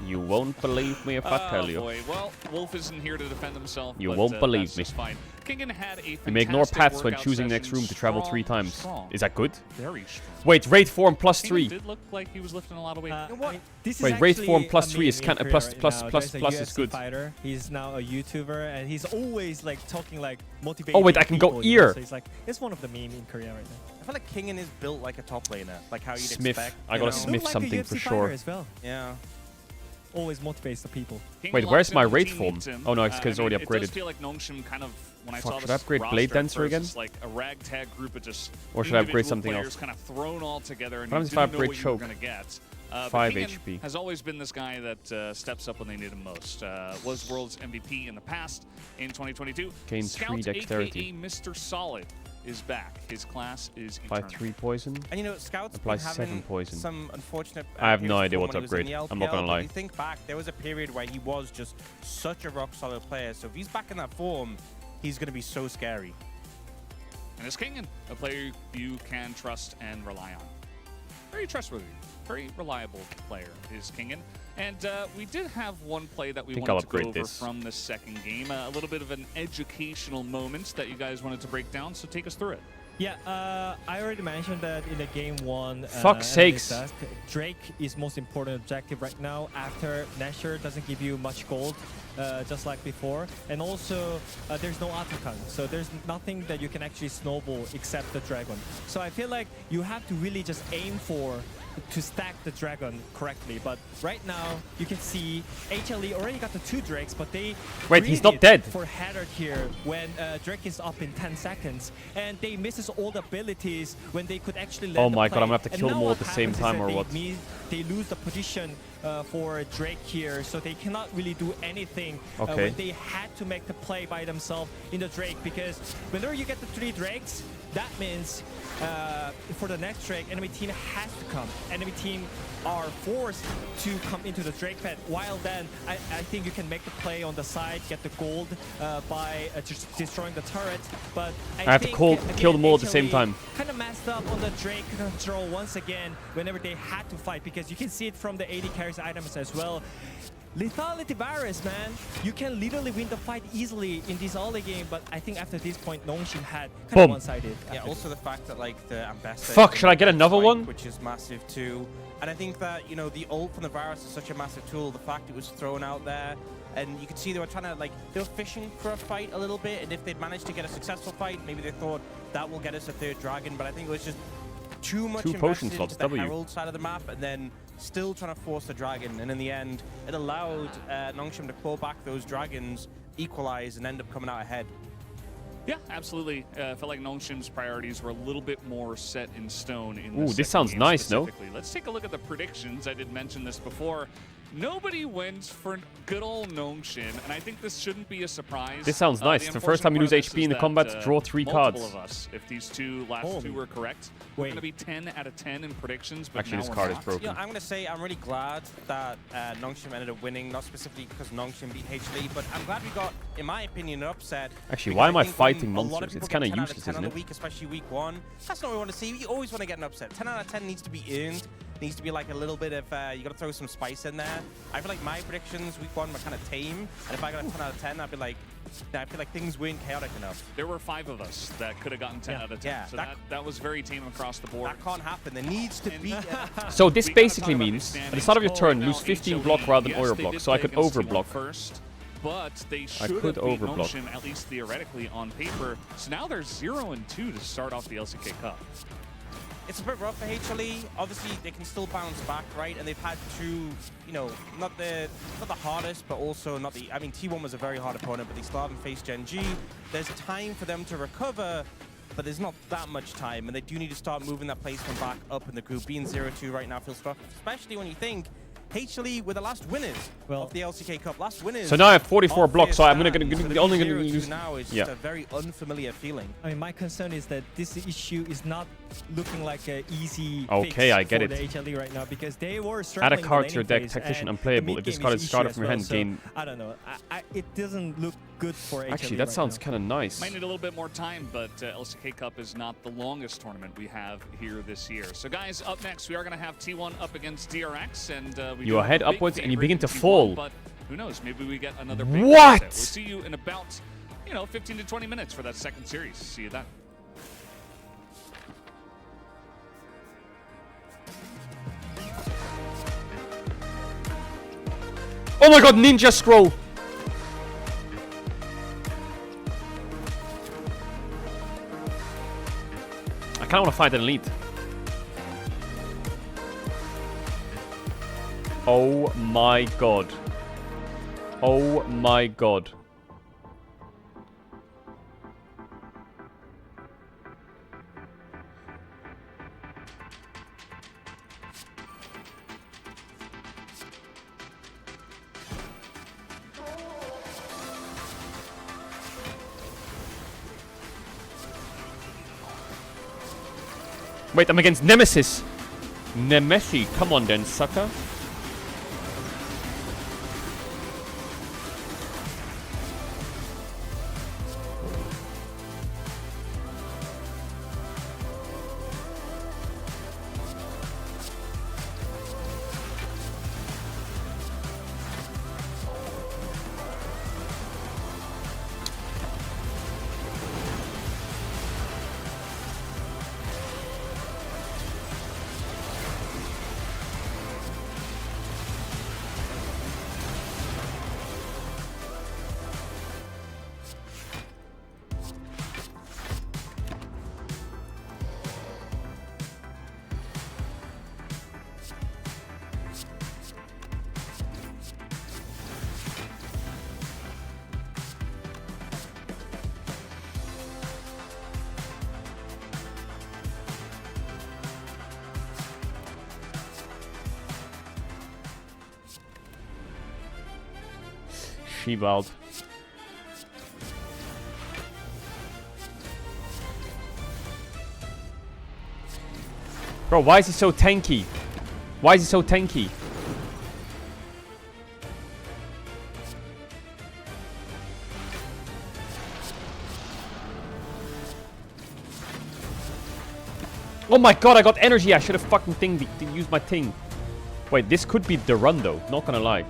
You won't believe me if I tell you. Boy. Well, Wolf isn't here to defend himself. You but, won't believe that's me. just fine. Kingen had a You may ignore fantastic paths when workout choosing next session. room to travel 3 Strong, times. strong. Is that good? Very strong. Wait, rate form plus Kingen 3. did look like he was lifting a lot of weight. What? This Wait, is rate actually form plus a 3 is meme kind in of Korea plus right plus now. plus There's a plus is UFC good. Fighter. He's now a YouTuber, and he's always like talking like motivating. Oh wait, I can go people, you know? ear. So he's like, it's one of the meme in Korea right now. I feel like Kingen is built like a top laner, like how you'd Smith. expect. I you gotta know? Smith Look like something a UFC for fighter sure. as well. Yeah. Always motivates the people. Kingen Wait, locks where's my into the rate team form? meets him. Oh no, it's because it's I mean, already It does upgraded. feel like Nongshim kind of, when I Fuck, saw should this I upgrade roster Blade at Dancer first, again? it's like a ragtag group of just Or should I upgrade individual something players else? kind of thrown all together, and What you happens if I didn't know upgrade what you were Choke? going to get. 5 Kingen HP. has always been this guy that steps up when they need him most. Was World's MVP in the past in 2022. Gain Scout, 3 dexterity. AKA Mr. Solid, is back. His class is eternal. 5-3 poison. And you know, Scout's Apply been having 7 poison. some unfortunate. I have no periods idea before what to when he was in upgrade. the I'm not gonna LPL, lie. But you think back, there was a period where he was just such a rock solid player. So if he's back in that form, he's going to be so scary. And it's Kingen, a player you can trust and rely on. Very trustworthy, very reliable player is Kingen. And we did have one play that we Think I'll wanted to go upgrade over this. from the second game. A little bit of an educational moment that you guys wanted to break down, so take us through it. Yeah, I already mentioned that in the game 1. Fuck's sakes. Drake is most important objective right now after Nashor doesn't give you much gold, just like before. And also, there's no Atakan, so there's nothing that you can actually snowball except the Dragon. So I feel like you have to really just aim for to stack the Dragon correctly. But right now, you can see HLE already got the 2 Drakes, but they Wait, he's not greeded dead. for Haddard here when Drake is up in 10 seconds, and they misses all the abilities when they could actually let Oh the my god, play. I'm gonna have to And kill now them all what at the same happens is time that or what? they lose the position for Drake here, so they cannot really do anything Okay. when they had to make the play by themselves in the Drake, because whenever you get the 3 Drakes, that means for the next Drake, enemy team has to come. Enemy team are forced to come into the Drake pad. While then, I think you can make the play on the side, get the gold by just destroying the turret. But I have to think, kill them all at the again, same time. kind of messed up on the Drake control once again whenever they had to fight, because you can see it from the AD carries items as well. Lethality virus, man. You can literally win the fight easily in this early game, but I think after this point, Nongshim had kind Boom. of one-sided. Yeah, after also the fact that like the ambassador. Fuck, should I get another spike, one? Which is massive too. And I think that, you know, the ult from the virus is such a massive tool. The fact it was thrown out there, and you could see they were trying to like they were fishing for a fight a little bit. And if they'd managed to get a successful fight, maybe they thought that will get us a 3rd dragon. But I think it was just too much 2 potion invested slots, into the W. Herald side of the map, and then still trying to force the dragon. And in the end, it allowed Nongshim to claw back those dragons, equalize, and end up coming out ahead. Yeah, absolutely. I felt like Nongshim's priorities were a little bit more set in stone in the Ooh, this second sounds game nice, no? specifically. Let's take a look at the predictions. I did mention this before. Nobody wins for good old Nongshim, and I think this shouldn't be a surprise. This sounds nice. The first time you lose HP in the combat, draw 3 cards. Multiple of us, if these last two were correct, we're going to be 10 out of 10 in predictions, but Actually, now this we're card is not. broken. You know, I'm going to say I'm really glad that Nongshim ended up winning, not specifically because Nongshim beat HLE, but I'm glad we got, in my opinion, an upset. Actually, because why am I think when fighting a lot of monsters? people It's get kinda 10 out of useless, 10 on isn't the it? week, especially week 1. That's not what we want to see. You always want to get an upset. 10 out of 10 needs to be earned. Needs to be like a little bit of, you got to throw some spice in there. I feel like my predictions week 1 were kind of tame, and if I got a 10 out of 10, I'd be like, I feel like things weren't chaotic enough. There were 5 of us that could have gotten 10 out of 10, Yeah, so that was very tame across the board. That can't happen. There needs to be... So this We gotta basically talk about means the at the start of your standings. turn, lose Now, 15 HLE, block rather than yes, aura they block, did so I play could against T1 overblock. first, but they should could have beat overblock. Nongshim, at least theoretically, on paper. So now they're 0-2 to start off the LCK Cup. It's a bit rough for HLE. Obviously, they can still bounce back, right? And they've had 2, you know, not the hardest, but also not the... I mean, T1 was a very hard opponent, but they still haven't faced Gen G. There's time for them to recover, but there's not that much time, and they do need to start moving that placement back up in the group. Being 0-2 right now feels rough, especially when you think HLE were the last winners of the LCK Cup. Last winners. So now I have 44 of blocks, their so I'm stands. only to gonna be 0-2 use. now is Yeah. just a very unfamiliar feeling. I mean, my concern is that this issue is not looking like an easy Okay, fix I get for it. the HLE right now, because they were Add struggling a card in to your the deck, laning Tactician phase, and unplayable. the If this mid card game is started issue from your as hand, well. gain. So, I don't know. It doesn't look good for HLE Actually, that right sounds now. kind of nice. Might need a little bit more time, but LCK Cup is not the longest tournament we have here this year. So guys, up next, we are going to have T1 up against DRX, and we You do are have head a big upwards and you favorite begin in to T1, fall. But who knows? Maybe we get another big What? upset. We'll see you in about you know, 15 to 20 minutes for that second series. See you then. Oh my god, Ninja Scroll! I kinda wanna fight an elite. Oh my god. Oh my god. Wait, I'm against Nemesis. Nemesis, come on then, sucker. Shebald. Bro, why is he so tanky? Why is he so tanky? Oh my god, I got energy. I should have fucking used my thing. Wait, this could be the run though, not gonna lie.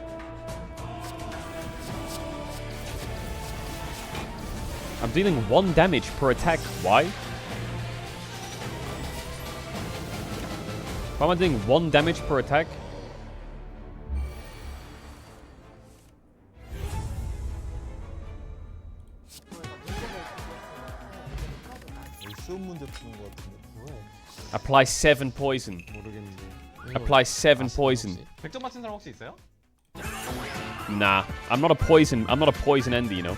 I'm dealing 1 damage per attack. Why? Why am I doing 1 damage per attack? Apply 7 poison. Apply 7 poison. 100점 맞힌 사람 혹시 있어요? Nah, I'm not a poison endy, you know.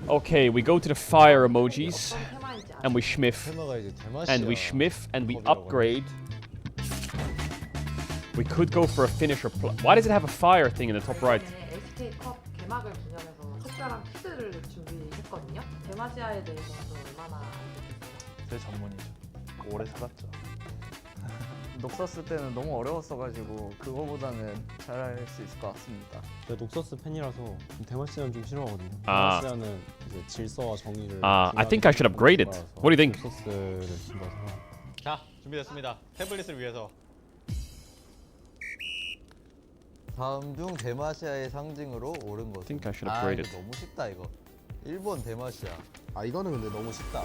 Okay, we go to the fire emojis, and we schmiff, and we upgrade. We could go for a finisher. Why does it have a fire thing in the top right? 제 전문이죠. 오래 살았죠. 녹서스 때는 너무 어려웠어가지고 그거보다는 잘할 수 있을 것 같습니다. 제가 녹서스 팬이라서 데마시아는 좀 싫어하거든요. 아. 데마시아는 이제 질서와 정의를. I think I should upgrade it. What do you think? 녹서스를 좀더 자, 준비됐습니다. 태블릿을 위해서. 다음 중 데마시아의 상징으로 옳은 것은? think I should upgrade it. 너무 쉽다 이거. 1번 데마시아. 아 이거는 근데 너무 쉽다.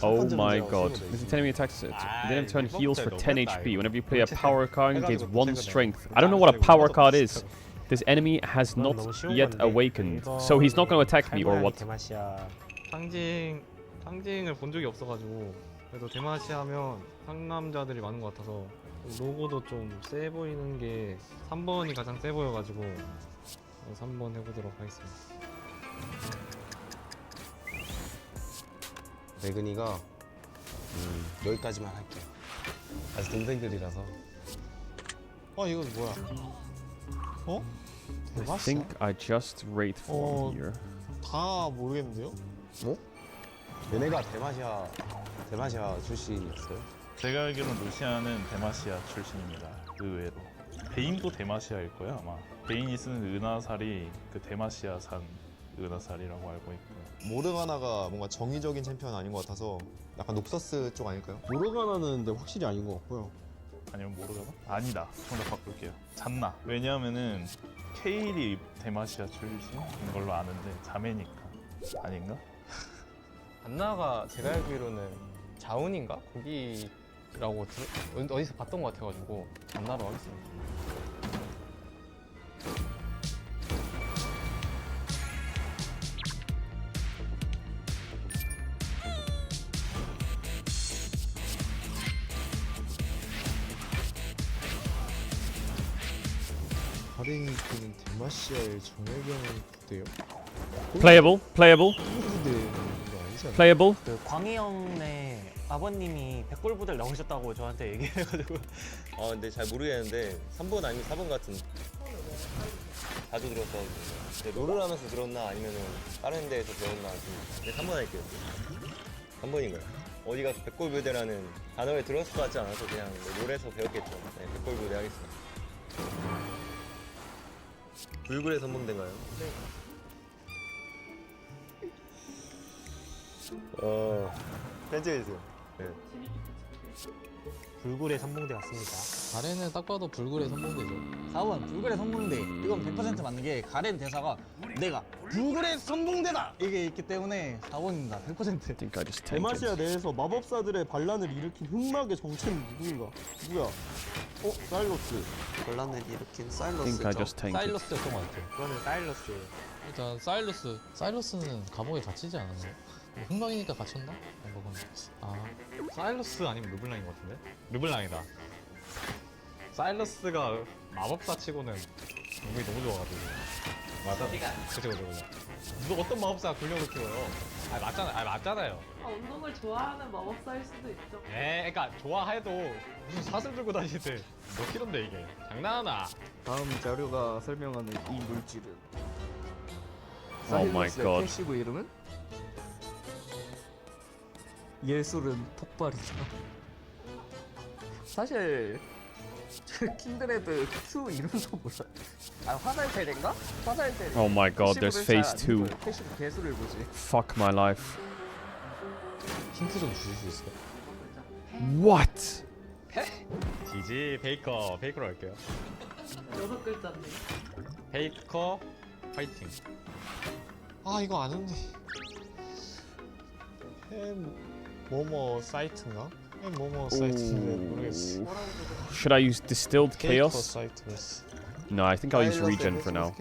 Oh my god. This is enemy attacks it. Then turn heals for 10 HP. Whenever you play a power card, it gains 1 strength. I don't know what a power card is. This enemy has not yet awakened. So he's not going to attack me or what? 상징을 본 적이 없어가지고 그래도 데마시아 하면 상남자들이 많은 것 같아서 로고도 좀 세 보이는 게 3번이 가장 세 보여가지고 3번 해보도록 하겠습니다. 매근이가 여기까지만 할게요. 아직 동생들이라서. 이거 뭐야? I think I just rate for here. 다 모르겠는데요? 얘네가 데마시아 출신이었어요? 제가 알기로는 루시아는 데마시아 출신입니다. 의외로. 베인도 데마시아일 거예요 아마. 베인이 쓰는 은하살이 그 데마시아산 은하살이라고 알고 있고요. 모르가나가 뭔가 정의적인 챔피언 아닌 것 같아서 약간 녹서스 쪽 아닐까요? 모르가나는 근데 확실히 아닌 것 같고요. 아니면 모르잖아? 아니다. 정답 바꿀게요. 잤나? 왜냐하면은 케일이 대마시아 출신인 걸로 아는데 자매니까. 아닌가? 안나가 제가 알기로는 자운인가? 거기라고 어디서 봤던 것 같아가지고 안나로 하겠습니다. 가렌이 이끄는 대마시아의 정예경 부대요? Playable, playable, 부대인 거 아니잖아요? playable. 그 광희 형네 아버님이 백골 부대를 넣으셨다고 저한테 얘기해가지고. 근데 잘 모르겠는데 3번 아니면 4번 같은. 자주 들었어. 롤을 하면서 들었나 아니면은 다른 데에서 배웠나 좀. 네, 3번 할게요. 3번인가요? 어디 가서 백골부대라는 단어를 들었을 것 같지 않아서 그냥 롤에서 배웠겠죠. 네, 백골부대 하겠습니다. 불굴의 선봉대인가요? 네. 편집해주세요. 네. 불굴의 선봉대 같습니다. 가렌은 딱 봐도 불굴의 선봉대죠. 4번 불굴의 선봉대. 이건 100% 맞는 게 가렌 대사가 내가 불굴의 선봉대다 이게 있기 때문에 4번입니다. 100%. 대마시아 내에서 마법사들의 반란을 일으킨 흑막의 정체는 누구인가? 누구야? 사일러스. 반란을 일으킨 think I just tanked it. 사일러스였던 것 같아요. 그거는 사일러스. 일단 사일러스는 감옥에 갇히지 않았나요? 뭐 흑막이니까 갇혔나? 사일러스 아니면 르블랑인 것 같은데? 르블랑이다. 사일러스가 마법사 치고는 운이 너무 좋아가지고. 맞아. 그죠. 누가 어떤 마법사가 근력을 키워요? 맞잖아요. 운동을 좋아하는 마법사일 수도 있죠. 그러니까 좋아해도 무슨 사슬 들고 다니는데 몇 킬로인데 이게? 장난하나? 다음 자료가 설명하는 이 물질은 Oh my god. 패시브 이름은 예술은 폭발이다. 사실 킨드레드 Q 이름도 몰라. 화살테레인가? 화살테레. Oh my god, there's phase 2. 패시브 개수를 보지. Fuck my life. 힌트 좀 주실 수 있어요? What? 지지 페이커로 할게요. 6글자인데. 페이커 파이팅. 이거 아는데. 뭐뭐 사이트인가? 뭐뭐 사이트인데 모르겠어. Should I use distilled chaos? 사이트였어. No, I think I'll use regen for now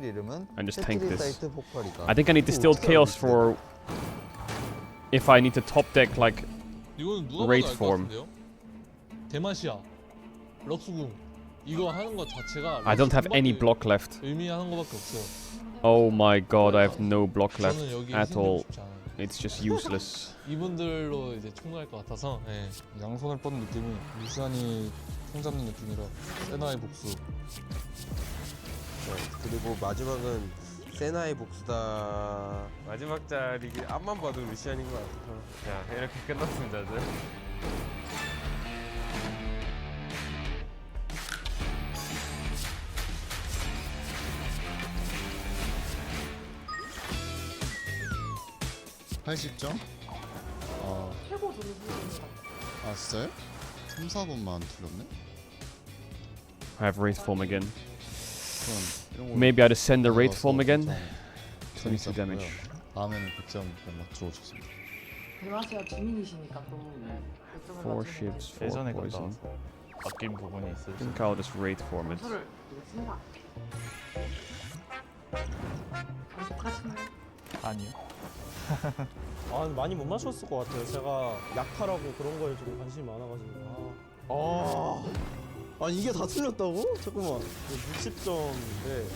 and just tank this. I think I need distilled chaos for if I need to top deck like 이건 누가 raid 봐도 알것 form. 같은데요? 대마시아 럭스궁 이거 하는 것 자체가 I don't have any block left. 의미하는 것밖에 없어요. Oh my god, I have no block left 저는 여기 at all. 싶지 않아요. It's just useless. 이분들로 이제 총괄할 것 같아서 양손을 뻗는 느낌이 루시안이 총 잡는 느낌이라 세나의 복수. 그리고 마지막은 세나의 복수다. 마지막 자리 앞만 봐도 루시안인 것 같아서 자 이렇게 끝났습니다. 80점? 최고 점수. 진짜요? 3, 4번만 틀렸네? I have wraith form again. Maybe I just send the wraith form again. 22 damage. 다음에는 100점 맞추고 오셨습니다. 대마시아 주민이시니까 또. 4 ships, 4 예전에 갔다 poison. 와서 바뀐 부분이 있어요. I think I'll just wraith form it. 점수를 쓴다. 만족하시나요? 아니요. 많이 못 맞췄을 것 같아요. 제가 약탈하고 그런 거에 좀 관심이 많아가지고. 이게 다 틀렸다고? 잠깐만. 60점인데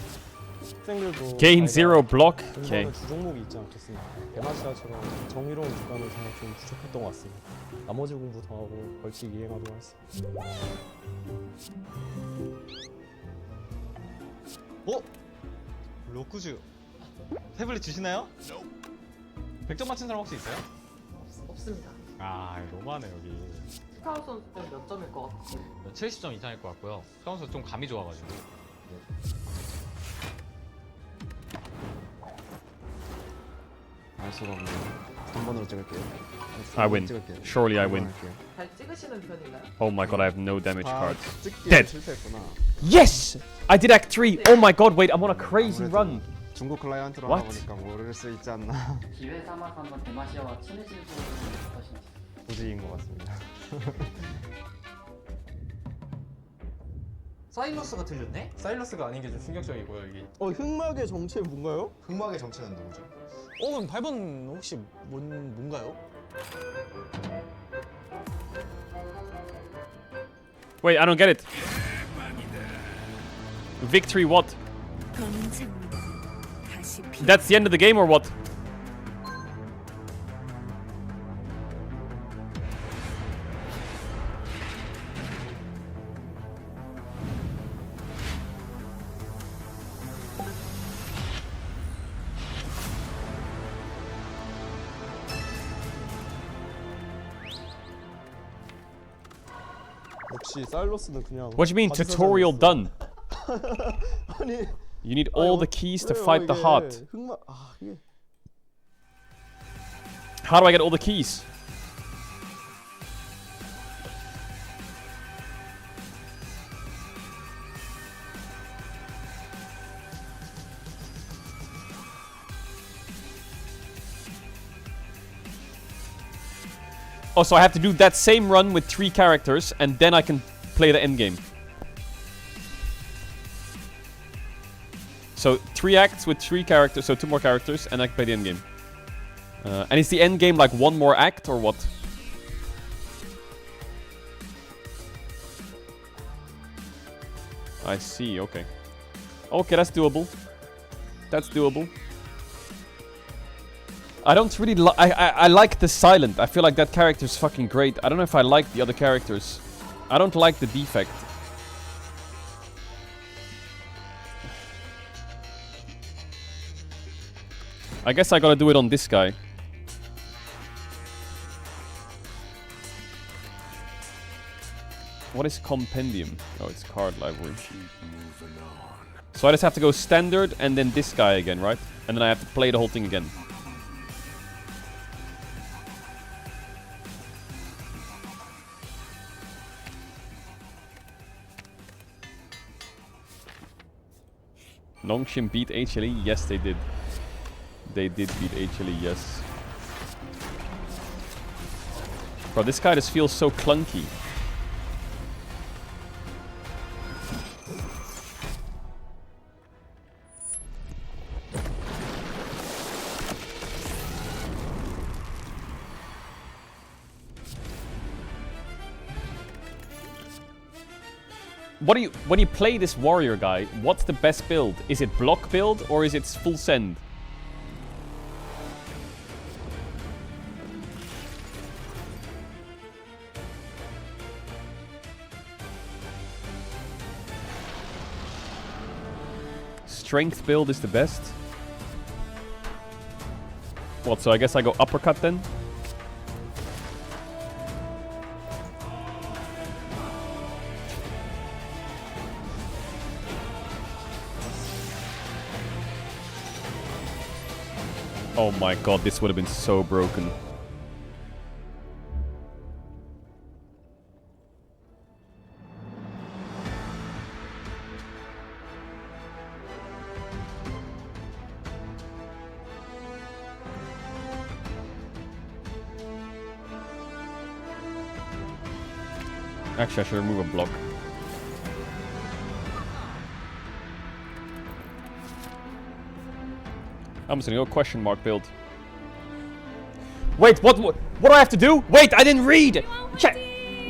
학생들도 Gain 0 block. Okay. 주 종목이 있지 않겠습니까? 대마시아처럼 정의로운 주관을 제가 좀 부족했던 것 같습니다. 나머지 공부 더 하고 벌칙 이행하도록 하겠습니다. 로쿠즈 태블릿 주시나요? 100점 맞힌 사람 혹시 있어요? 없습니다. 너무하네 여기. 스카우 선수 때는 몇 점일 것 같아요? 70점 이상일 것 같고요. 스카운서 좀 감이 좋아가지고. 알수가 없네. 단번으로 찍을게요. I win. Surely I win. 잘 찍으시는 편인가요? Oh my god, I have no damage 다 cards. 찍기에 Dead. 실패했구나. Yes! I did Act 3. Oh my god, wait, I'm on a crazy run. 중국 클라이언트로 What? 하다 보니까 모를 수 있지 않나. 기회 삼아서 한번 대마시아와 친해지는 소리는 어떠신지. 고지인 것 같습니다. 사일러스가 들렸네? 사일러스가 아닌 게 좀 충격적이고요 이게. 흑막의 정체 뭔가요? 흑막의 정체는 누구죠? 그럼 8번 혹시 뭔가요? Wait, I don't get it. Victory what? That's the end of the game or what? 역시 사일러스는 그냥. What do you mean tutorial done? 아니. You need all the keys to fight the heart. 흑막 이게. How do I get all the keys? Oh, so I have to do that same run with 3 characters, and then I can play the end game. So 3 acts with 3 characters, so 2 more characters, and I can play the end game. And is the end game like 1 more act or what? I see, okay. Okay, that's doable. That's doable. I don't really like... I like the Silent. I feel like that character is fucking great. I don't know if I like the other characters. I don't like the Defect. I guess I gotta do it on this guy. What is Compendium? Oh, it's card library. So I just have to go standard and then this guy again, right? And then I have to play the whole thing again. Nongshim beat HLE? Yes, they did. They did beat HLE, yes. Bro, this guy just feels so clunky. What do you, when you play this warrior guy, what's the best build? Is it block build or is it full send? Strength build is the best. What, so I guess I go uppercut then? Oh my god, this would have been so broken. Actually, I should remove a block. I'm just gonna go question mark build. Wait, what do I have to do? Wait, I didn't read! Check!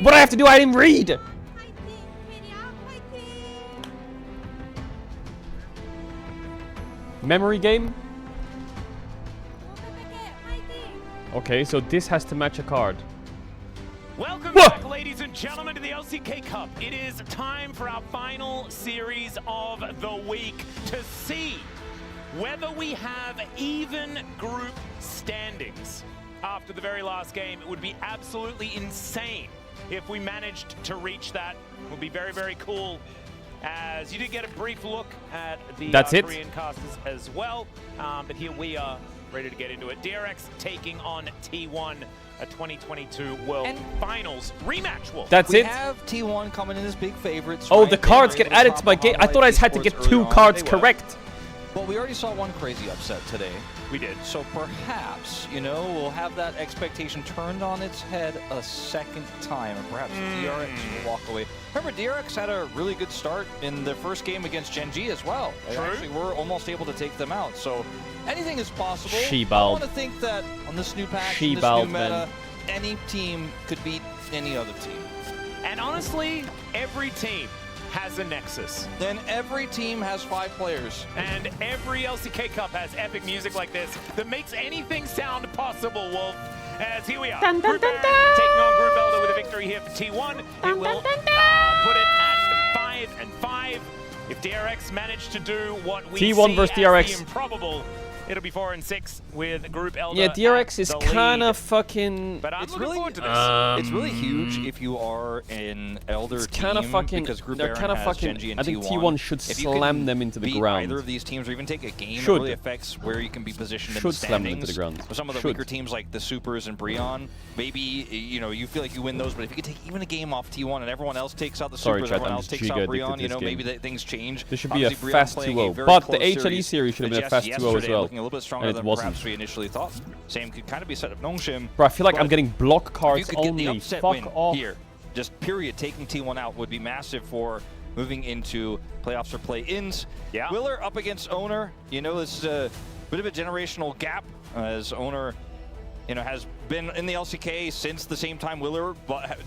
What do I have to do? I didn't read! Memory game? Okay, so this has to match a card. Welcome back, ladies and gentlemen, to the LCK Cup. It is time for our final series of the week to see whether we have even group standings. After the very last game, it would be absolutely insane if we managed to reach that. It would be very, very cool. As you did get a brief look at the Korean casters as well. But here we are ready to get into it. DRX taking on T1, a 2022 World Finals rematch. Wolf. That's we it? have T1 coming in as big favorites. Oh, right? the They cards were get able to added to top my game. I Hololive thought I had to get Esports 2 early on. cards They were. correct. But we already saw one crazy upset today. We did. So perhaps, you know, we'll have that expectation turned on its head a second time, and perhaps DRX will walk away. Remember, DRX had a really good start in the first game against Gen G as well. They actually were almost able to take them out. So anything is possible. She-balled. I want to think that on this new patch, this new She-balled, meta, man. any team could beat any other team. And honestly, every team has a Nexus. Then every team has 5 players. And every LCK Cup has epic music like this that makes anything sound possible, Wolf. As here we are, Dun, dun, Group dun, A dun. taking on Group Elder with a victory here for T1. It will put it at 5-5. If DRX manage to do what we T1 see versus as DRX. the improbable, it'll be 4-6 with Group Elder. Yeah, DRX is at the kind lead. of fucking... But I'm It's looking really, forward to this. it's really huge if you are an Elder It's team, kind of fucking... because Group They're Baron kind of has fucking... Gen G and I think T1. T1 should If you slam can them into the beat ground. either of these teams, or even take a game, Should. it really affects where you can be positioned in Should the slam them standings. into the ground. For some of the Should. weaker teams like the Supers and Brionne, maybe you know you feel like you win those, but if you could take even a game off T1 and everyone else takes out the Sorry, Supers, chat, everyone I'm else just takes out giga addicted Brionne, to you this know, game. maybe that things change. This should be a Obviously, Brionne fast playing a 2-0. very But the close HLE series should have been a Just fast 2-0 as yesterday, well. looking a little bit stronger And it than wasn't. perhaps we initially thought. Same could kind of be said of Nongshim. Bro, I feel like I'm but getting block if cards you could get only. the upset Fuck win off. here, just period, taking T1 out would be massive for moving into playoffs or play-ins. Yeah. Willer up against Owner. You know, this is a bit of a generational gap as Owner, you know, has been in the LCK since the same time Willer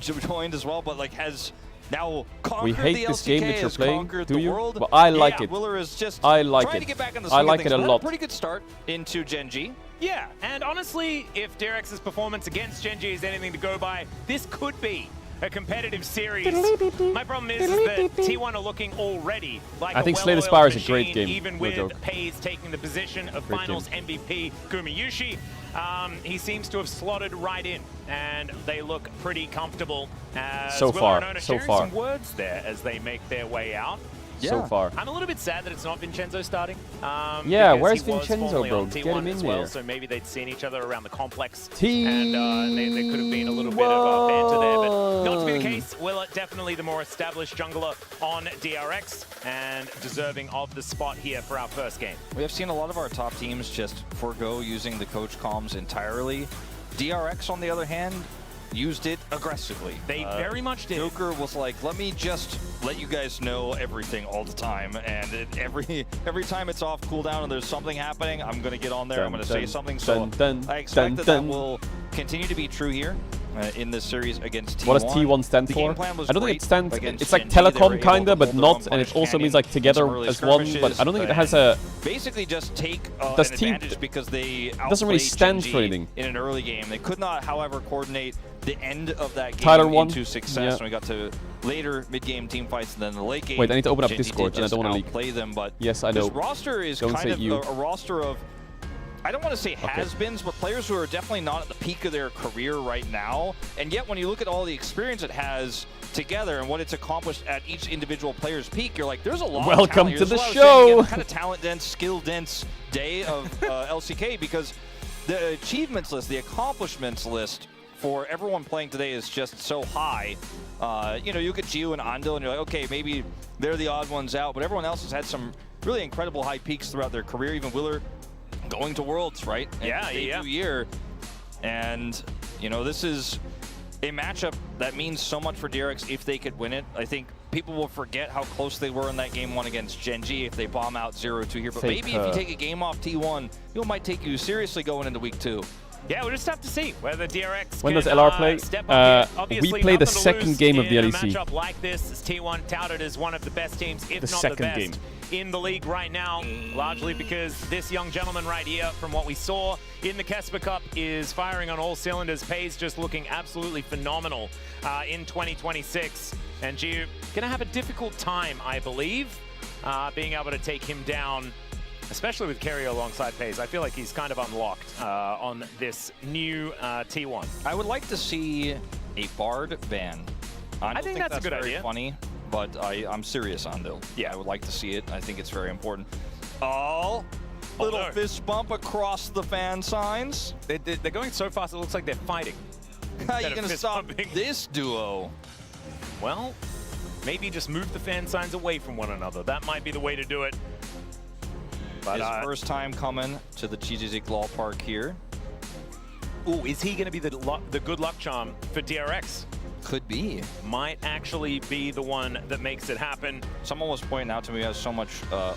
joined as well, but like has now conquered We hate the this LCK, game that you're has playing, conquered do the you? world. But I like Yeah, it. Willer is just I like trying it. to get back in the I swing of like things, it a but had lot. pretty good start into Gen G. Yeah, and honestly, if DRX's performance against Gen G is anything to go by, this could be a competitive series. My problem is that T1 are looking already like I think a Slay the well-oiled Spire is a great machine, game. even No with joke. Pays taking the position of Great Finals MVP Gumayushi. He seems to have slotted right in, and they look pretty comfortable. As So Willer far, and Owner so sharing far. some words there as they make their way out. So far. I'm a little bit sad that it's not Vincenzo starting. Yeah, because where's he was Vincenzo, formerly bro? on Get T1 him in as well, there. so maybe they'd seen each other around the complex. T1. And there could have been a little bit of banter there, but not to be the case. Willer definitely the more established jungler on DRX and deserving of the spot here for our first game. We have seen a lot of our top teams just forego using the coach comms entirely. DRX, on the other hand, used it aggressively. They very much did. Joker was like, let me just let you guys know everything all the time, and every time it's off cooldown and there's something happening, I'm going to get on there, I'm going to say something, so I expect that will continue to be true here. In this series against T1. What does T1 stand The for? game plan was I don't think it great stands. against It's like Gen G. They were telecom able kinda, to but hold their not, own, and punish it also means Canyon like in some together early as one. But skirmishes, I don't think it and has a. basically just take Does an team- advantage because they doesn't really outplayed stand Gen for G anything. in an early game. They could not, however, coordinate the end of that game Title one. into success. Yeah. And we got to later mid-game team fights and then the late game. Wait, I need to open up Gen G Discord, did and I just don't want to leak. outplay them, but Yes, I know. this roster is Don't kind say of you. a roster of, I don't want to say has-beens, but players who are definitely not at the peak of their career right now. And yet, when you look at all the experience it has together and what it's accomplished at each individual player's peak, you're like, there's a lot of Welcome talent here. to This is the what I was saying show. again, kind of talent-dense, skill-dense day of LCK, because the achievements list, the accomplishments list for everyone playing today is just so high. You know, you look at Gio and Andil, and you're like, okay, maybe they're the odd ones out, but everyone else has had some really incredible high peaks throughout their career. Even Willer going to Worlds, right? Yeah, yeah. Year. And, you know, this is a matchup that means so much for DRX if they could win it. I think people will forget how close they were in that game 1 against Gen G if they bomb out 0-2 here. But maybe if you take a game off T1, it might take you seriously going into week 2. Yeah, we'll just have to see whether DRX When can, does LR play? step up here. Obviously, We play the nothing to second lose game of the in a LEC. matchup like this, as T1 touted as one of the best teams, if The not the second best, game. in the league right now, largely because this young gentleman right here, from what we saw in the Kesper Cup, is firing on all cylinders. Pays just looking absolutely phenomenal in 2026. And Gio gonna have a difficult time, I believe, being able to take him down, especially with Caedrel alongside Pays. I feel like he's kind of unlocked on this new T1. I would like to see a Bard ban. I don't think that's a good very idea. funny, but I'm serious, Andil. Yeah, I would like to see it. I think it's very important. Oh, Little fist bump across the fan signs. They're going so fast it looks like they're fighting. How are you going to stop this duo? Well, maybe just move the fan signs away from one another. That might be the way to do it. But, his first time coming to the Caedrel Law Park here. Ooh, is he going to be the good luck charm for DRX? Could be. Might actually be the one that makes it happen. Someone was pointing out to me, has so much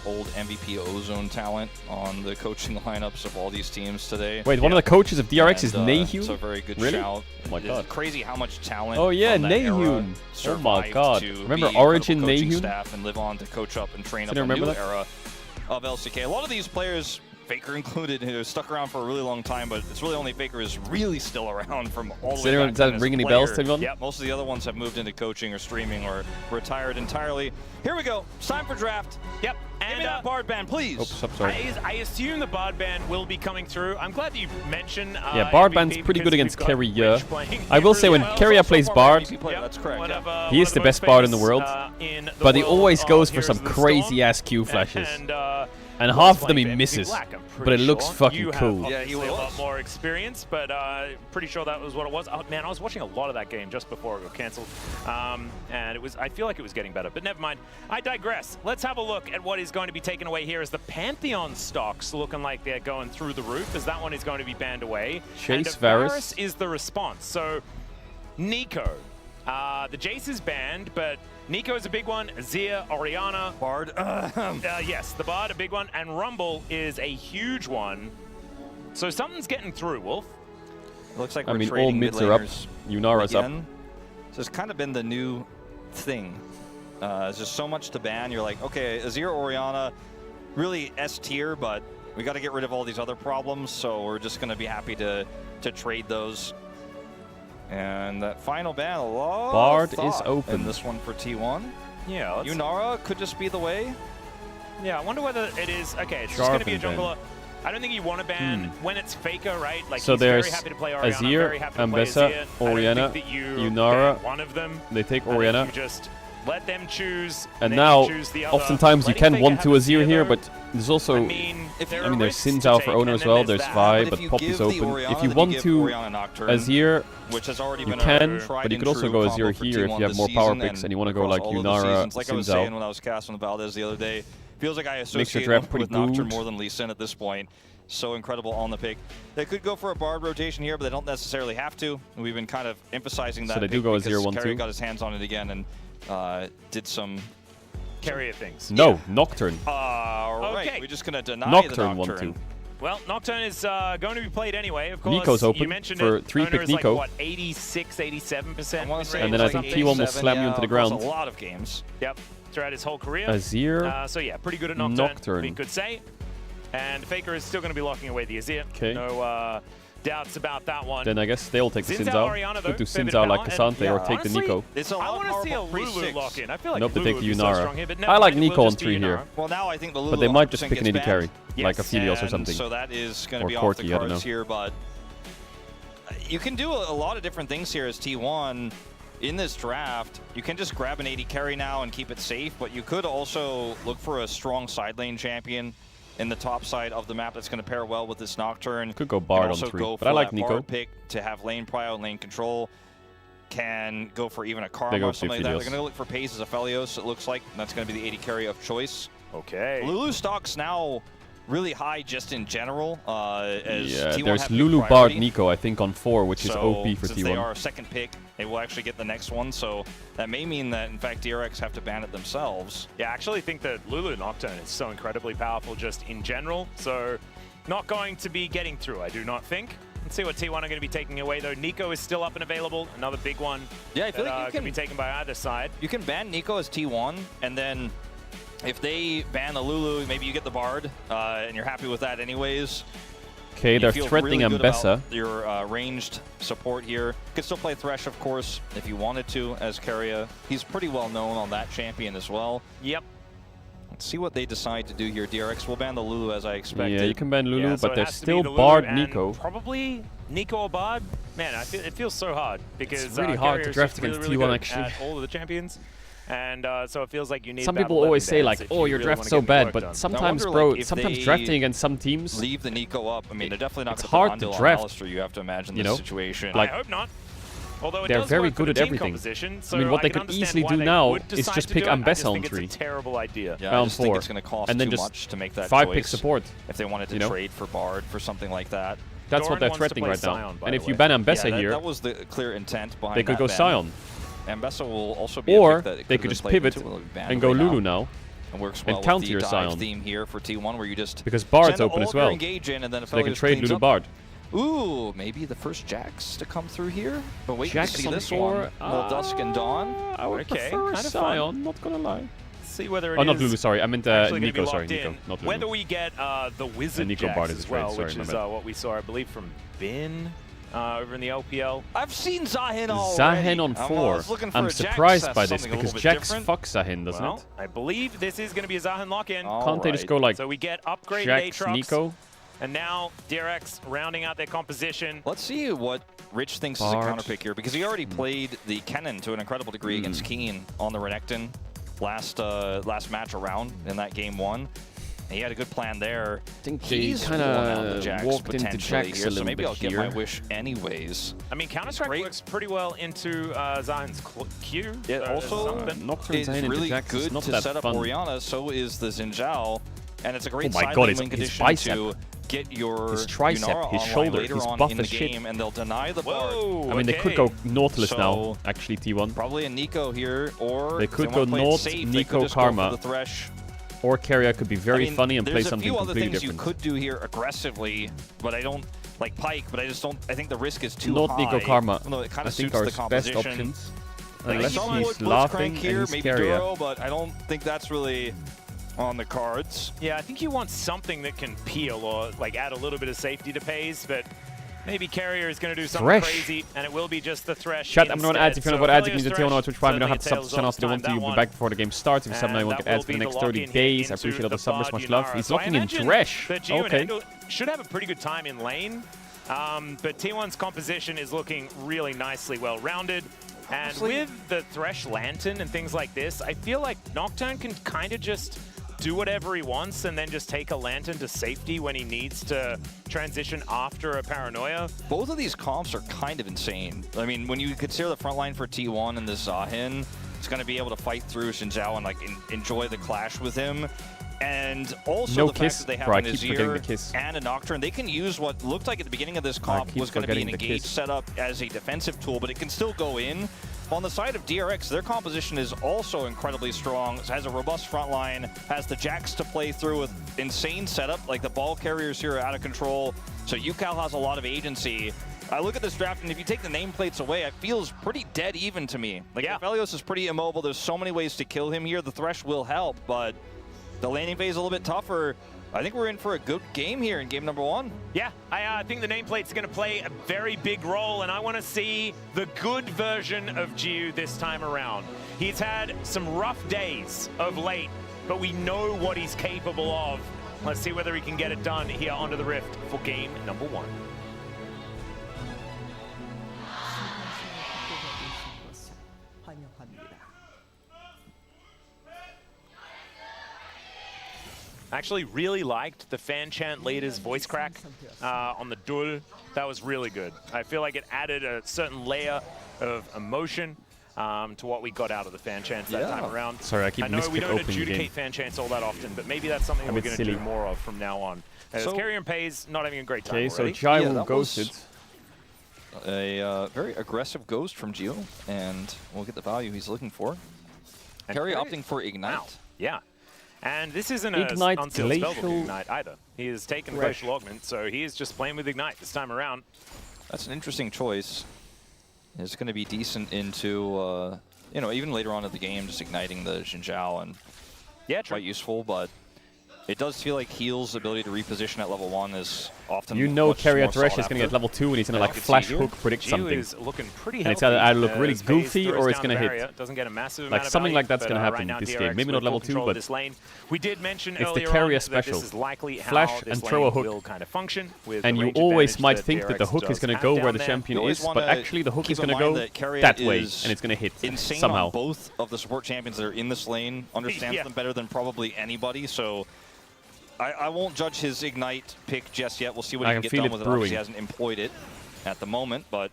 old MVP Ozone talent on the coaching lineups of all these teams today. Wait, one of the coaches of DRX is Nahun? It's a very good really? shout. Oh my god. It's crazy how much talent. Oh yeah, on that era Nahun. Oh my survived god. to Remember be Origin incredible coaching Nahun? staff and live on to coach up and train up Did a you new remember that? era of LCK. A lot of these players, Faker included, who stuck around for a really long time, but it's really only Faker is really still around from all the way back. Does that ring any bells to anyone? Yeah, most of the other ones have moved into coaching or streaming or retired entirely. Here we go. It's time for draft. Yep. Give me that Bard ban, please. Oops, I'm sorry. I assume the Bard ban will be coming through. I'm glad that you mentioned yeah, Bard ban's pretty good against Carrier. I will say when Carrier plays Bard, that's correct. he is the best Bard in the world, but he always goes for some crazy-ass Q flashes. And half of them he misses, but it looks fucking cool. Yeah, he was a lot more experience, but pretty sure that was what it was. Oh man, I was watching a lot of that game just before it got cancelled, and it was. I feel like it was getting better, but never mind. I digress. Let's have a look at what is going to be taken away here. As the Pantheon stocks looking like they're going through the roof, as that one is going to be banned away. Chase and Varus is the response. So Nico, the Jace is banned, but Nico is a big one. Azir, Orianna. Bard. Yes, the Bard, a big one. And Rumble is a huge one. So something's getting through, Wolf. Looks like I we're mean, all trading mids are up. mid-laners Yunara's up. again. So it's kind of been the new thing. There's just so much to ban. You're like, okay, Azir, Orianna, really S tier, but we got to get rid of all these other problems. So we're just going to be happy to trade those. And that final ban, a lot Bard of is open. in this one for T1. Yeah, Yunara could just be the way. Yeah, I wonder whether it is. Okay, it's just going to be a Sharpen jungler. I don't think you want to ban when it's Faker, right? Like, So he's very there's happy to play Orianna, Azir, very happy to play Ambessa, Azir. Orianna, I don't think that you Yunara. ban one of them. They take I think Orianna. you just let them choose. And then now, you choose the other. oftentimes you Letting can Faker one have to Azir here, though, but there's also, I mean, there's Sin Zhao for owner as well, there's Vi, but Pop is open. If you want to Azir, which has already you been can, tried but you and could also true go combo Azir for here if T1 you have this more power season picks and you want to go across like all of the Yunara, seasons. Like I Sin was saying Zhao. when I was casting with Valdez the other day, feels like I Makes your associate draft him pretty with Nocturne good. more than Lee Sin at this point. So incredible on the pick. They could go for a Bard rotation here, but they don't necessarily have to. We've been kind of emphasizing that. So they do pick go because Azir 1-2. Kerry got his hands on it again and did some Carrier things. No, Nocturne. Right, Okay. we're just going to deny Nocturne the Nocturne. 1-2. Well, Nocturne is going to be played anyway, of course. Nico's open you mentioned for it. 3-pick Owner is Nico. Like, what, 86, 87%? And then I think T1 will slam you into the ground. A lot of games. Yep, throughout his whole career. Azir, So yeah, pretty good at Nocturne. We could say. And Faker is still going to be locking away the Azir. Okay. No doubts about that one. Then I guess they'll take the Sin Sin Zhao, Zhao. Orianna, though, Could do Sin fair bit of Zhao like power, Kasante or take the honestly, Nico. It's a I lot want to see a powerful Lulu pre-6. lock in. I feel like Nope, they Lulu take the would be so Yunara. strong here, but never I like mind, it Nico will on just be 3 here. Yunara. Well, now I think the Lulu But they might just 100% pick an gets AD carry, banned. like Yes, Aphelios or and something. So that is going to Or be Corki, off the I don't cards know. here, but you can do a lot of different things here as T1 in this draft. You can just grab an AD carry now and keep it safe, but you could also look for a strong side lane champion in the top side of the map that's going to pair well with this Nocturne. Could go Bard on also 3, go but I for like that Nico. Bard pick to have lane prio, lane control. Can go for even a Karma go or something like that. Aphelios. They're going to look for Pace as Aphelios, it looks like. And that's going to be the AD carry of choice. Okay. Lulu stocks now really high just in general. As Yeah, T1 there's have good Lulu, Bard, priority. Nico, I think, on 4, which is So, OP for since they are T1. a second pick, they will actually get the next one. So that may mean that, in fact, DRX have to ban it themselves. Yeah, I actually think that Lulu Nocturne is so incredibly powerful just in general. So not going to be getting through, I do not think. Let's see what T1 are going to be taking away, though. Nico is still up and available. Another big one. Yeah, I feel that, like you can be taken by either side. You can ban Nico as T1, and then if they ban the Lulu, maybe you get the Bard, and you're happy with that anyways. Okay, You they're feel threatening really good about Ambessa. your ranged support here. You could still play Thresh, of course, if you wanted to, as Keria. He's pretty well known on that champion as well. Yep. Let's see what they decide to do here. DRX will ban the Lulu as I expected. Yeah, you can ban Lulu, Yeah, so but it there's has to be still the Lulu Bard, and Nico. Probably Nico or Bard. Man, it feels so hard because It's really hard to Carrier is draft just really, against really T1 good actually. at all of the champions. And so it feels like you need. Some about people 11 always say bands like, if "Oh, you your really draft's wanna so get the bad," work but done. sometimes, wonder, bro, like, if sometimes they drafting against some teams, leave the Nico up. I mean, they're definitely not it's going to hard put to Andil on draft. Alistair. You have to imagine You this know? situation. Like, I hope not. Although it they're does very work for good the at team everything. composition, I mean, so what they can could understand easily why do they now would is decide just to pick do it. I just Ambessa think on it's 3. a terrible idea. Yeah, I Round just think 4. it's going to cost And then too just much to make that 5 choice. pick support. If they wanted to you know? trade for Bard for something like that. That's what they're threatening right now. And if you ban Ambessa here, that was the clear intent behind they could that go ban. Sion. Ambessa will also be a Or pick that it they could've could been just played pivot into, will be banned and go right Lulu now. And works and well counter with the your dive Sion. theme here for T1, where you just Because Bard's send open as Olga, well. engage in, and then So they can Aphelios trade cleans Lulu up. Bard. Ooh, maybe the first Jax to come through here. But wait to Jax see on this 4, one. Little Dusk and Dawn. I would prefer Sion, not gonna lie. See whether it Oh, not is Lulu, sorry. I meant actually gonna Nico, be sorry, locked Nico. in. Not Lulu. Whether we get the Wizard Nico Jax Bard is as a trade, well, sorry, which my is bad. what we saw, I believe, from Bin over in the LPL. I've seen Zahin already. Zahin on 4. I'm surprised by this because Jax fucks Zahin, doesn't Well, it? I believe this is going to be a Zahin lock-in. Can't they just go like So we get upgraded Jax, Aatrox, Nico? and now DRX rounding out their composition. Let's see what Rich thinks Bard. is a counterpick here, because he already played the Kennen to an incredible degree against Keen on the Renekton last match around in that game 1. He had a good plan there. I think He's they kind pulling out the of Jax walked into potentially Jax here, a so little maybe bit I'll get here. my wish anyways. I mean, Counter-Strike works pretty well into Zahin's Q. It also Nocturne is Zahin into really Jax is good not to that set up fun. Orianna, so is the Xin Zhao, and it's a great Oh my side God, lane his win condition bicep. to get your His tricep, Yunara his online shoulder, later he's on buff in the as shit. game, and they'll deny the Bard. I mean, they could go Nautilus now, actually, T1. Probably a Nico here, or They if could wanna go play it Naut, safe, they could Nico, just go for Karma. the Thresh. Or Carrier could be very I mean, funny and play something There's a few other completely things different. you could do here aggressively, but I don't like Pike. But I just don't. I think the risk is too Not high. Nico Karma. Although it kind I of think suits our the best composition. options. Like Unless some he's would laughing Blitzcrank here, and maybe he's Carrier. Duro, but I don't think that's really on the cards. Yeah, I think you want something that can peel or like add a little bit of safety to Pays, but maybe Carrier is going to do something Thresh. crazy, and it will be just the Thresh. Chat, I'm going to add if you know what ads, you can Aphelios use the T1 on Twitch Prime. You don't have to certainly sub the channel if you want to. You'll be back before the game starts. If you sub now, you won't get ads for the next 30 days. I appreciate all the subbers, much love. He's locking in Thresh. Okay. Should have a pretty good time in lane, but T1's composition is looking really nicely well-rounded. And with the Thresh Lantern and things like this, I feel like Nocturne can kind of just do whatever he wants and then just take a Lantern to safety when he needs to transition after a Paranoia. Both of these comps are kind of insane. I mean, when you consider the front line for T1 and the Zahin, it's going to be able to fight through Xin Zhao and like enjoy the clash with him. And also No the kiss. fact that they have Bro, I an keep forgetting Azir the kiss. and a Nocturne, they can use what looked like at the beginning of this comp keep was going to be an forgetting the engage kiss. setup as a defensive tool, but it can still go in. On the side of DRX, their composition is also incredibly strong. It has a robust front line, has the Jax to play through with insane setup, like the ball carriers here are out of control. So UCal has a lot of agency. I look at this draft, and if you take the nameplates away, it feels pretty dead even to me. Like, Aphelios is pretty immobile. There's so many ways to kill him here. The Thresh will help, but the laning phase is a little bit tougher. I think we're in for a good game here in game number 1. Yeah, I think the nameplate's going to play a very big role, and I want to see the good version of Jiu this time around. He's had some rough days of late, but we know what he's capable of. Let's see whether he can get it done here onto the Rift for game number 1. I actually really liked the fan chant leader's voice crack on the Dul. That was really good. I feel like it added a certain layer of emotion to what we got out of the fan chants that time around. Sorry, I keep know we don't opening the adjudicate game. fan chants all that often, but maybe that's something A we're bit going to silly. do more of from now on. As So- Carrier and Pays not having a great time Okay, so already. Jai will that ghost was- it. A very aggressive ghost from Gio, and we'll get the value he's looking for. Carry opting for Ignite. Wow. Yeah. And this isn't Ignite an unsealed spellbook Glacial Ignite either. He has taken the Thresh. Glacial Augment, so he is just playing with Ignite this time around. That's an interesting choice. It's going to be decent into, you know, even later on in the game, just igniting the Xin Zhao and yeah, true. quite useful, but It does feel like Heal's ability to reposition at level 1 is often You know much Carrier more Thresh sought is going to get after. level 2 and he's going to I like can see flash here. hook predict Gio something. is looking pretty and it's healthy, either look really as FaZe goofy throws or it's down going to the hit. barrier. Doesn't get a massive Like amount of something value, like that's but, going to happen right now, this DRX game. Maybe with not level full 2, control but of this lane. We did mention it's the earlier carrier on that special. this is likely how Flash this and throw a lane hook. will kind of function with And the you range always advantage might that think that the DRX hook is does going to have go down where the there. champion You always is, but wanna actually the hook keep is in going to mind go that Carrier that way, is and it's going to hit insane somehow. on both of the support champions that are in this lane, understands Yeah. them better than probably anybody, so I won't judge his Ignite pick just yet. We'll see what I he can can get feel done it with it. brewing. Obviously, he hasn't employed it at the moment, but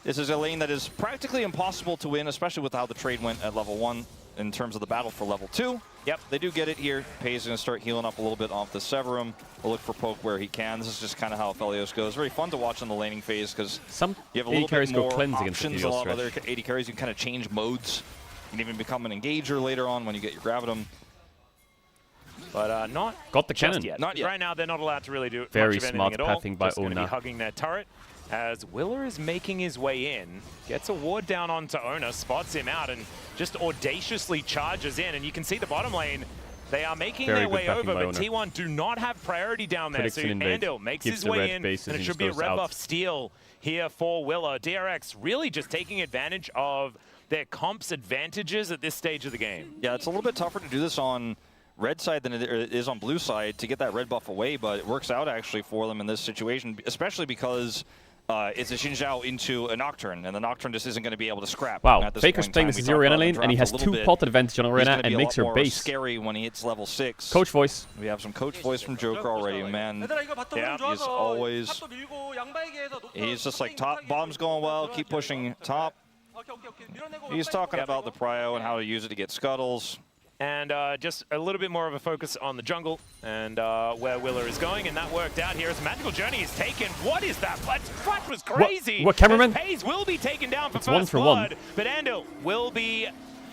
this is a lane that is practically impossible to win, especially with how the trade went at level 1 in terms of the battle for level 2. Yep, they do get it here. Pay's going to start healing up a little bit off the Severum. We'll look for poke where he can. This is just kind of how Aphelios goes. Very fun to watch in the laning phase because some you have a AD little carries bit go more cleanse against options. the A lot of Aphelios other AD carries, you can kind of change modes. You can even become an engager later on when you get your Gravitum. But not Got the just cannon. yet. Not yet. Right now, they're not allowed to really do Very much of smart anything at all. pathing by Just gonna be Ona. hugging their turret. As Willer is making his way in, gets a ward down onto Ona, spots him out, and just audaciously charges in. And you can see the bottom lane. They are making Very their good way backing over, by but Ona. T1 do not have priority down there. Predicts So an invade, Andil makes gives his the way red in, bases and it and should just be a goes red out. buff steal here for Willer. DRX really just taking advantage of their comp's advantages at this stage of the game. Yeah, it's a little bit tougher to do this on red side than it is on blue side to get that red buff away, but it works out actually for them in this situation, especially because it's a Xin Zhao into a Nocturne, and the Nocturne just isn't going to be able to scrap. Wow, at this Baker's point in playing time. this We Zero talked Arena about lane, the and he draft has a little 2 bit. pot advantage on He's Arena gonna be and a makes lot her more base. scary when he hits level 6. Coach voice. We have some coach voice from Joker already, man. Yeah, he's always... He's just like, top, bottom's going well, keep pushing top. He's talking about the prio and how to use it to get scuttles. And just a little bit more of a focus on the jungle and where Willer is going, and that worked out here as Magical Journey is taken. What is that? Flash was crazy. What cameraman? Paze will be taken down for It's first 1 for blood, 1. but Andil will be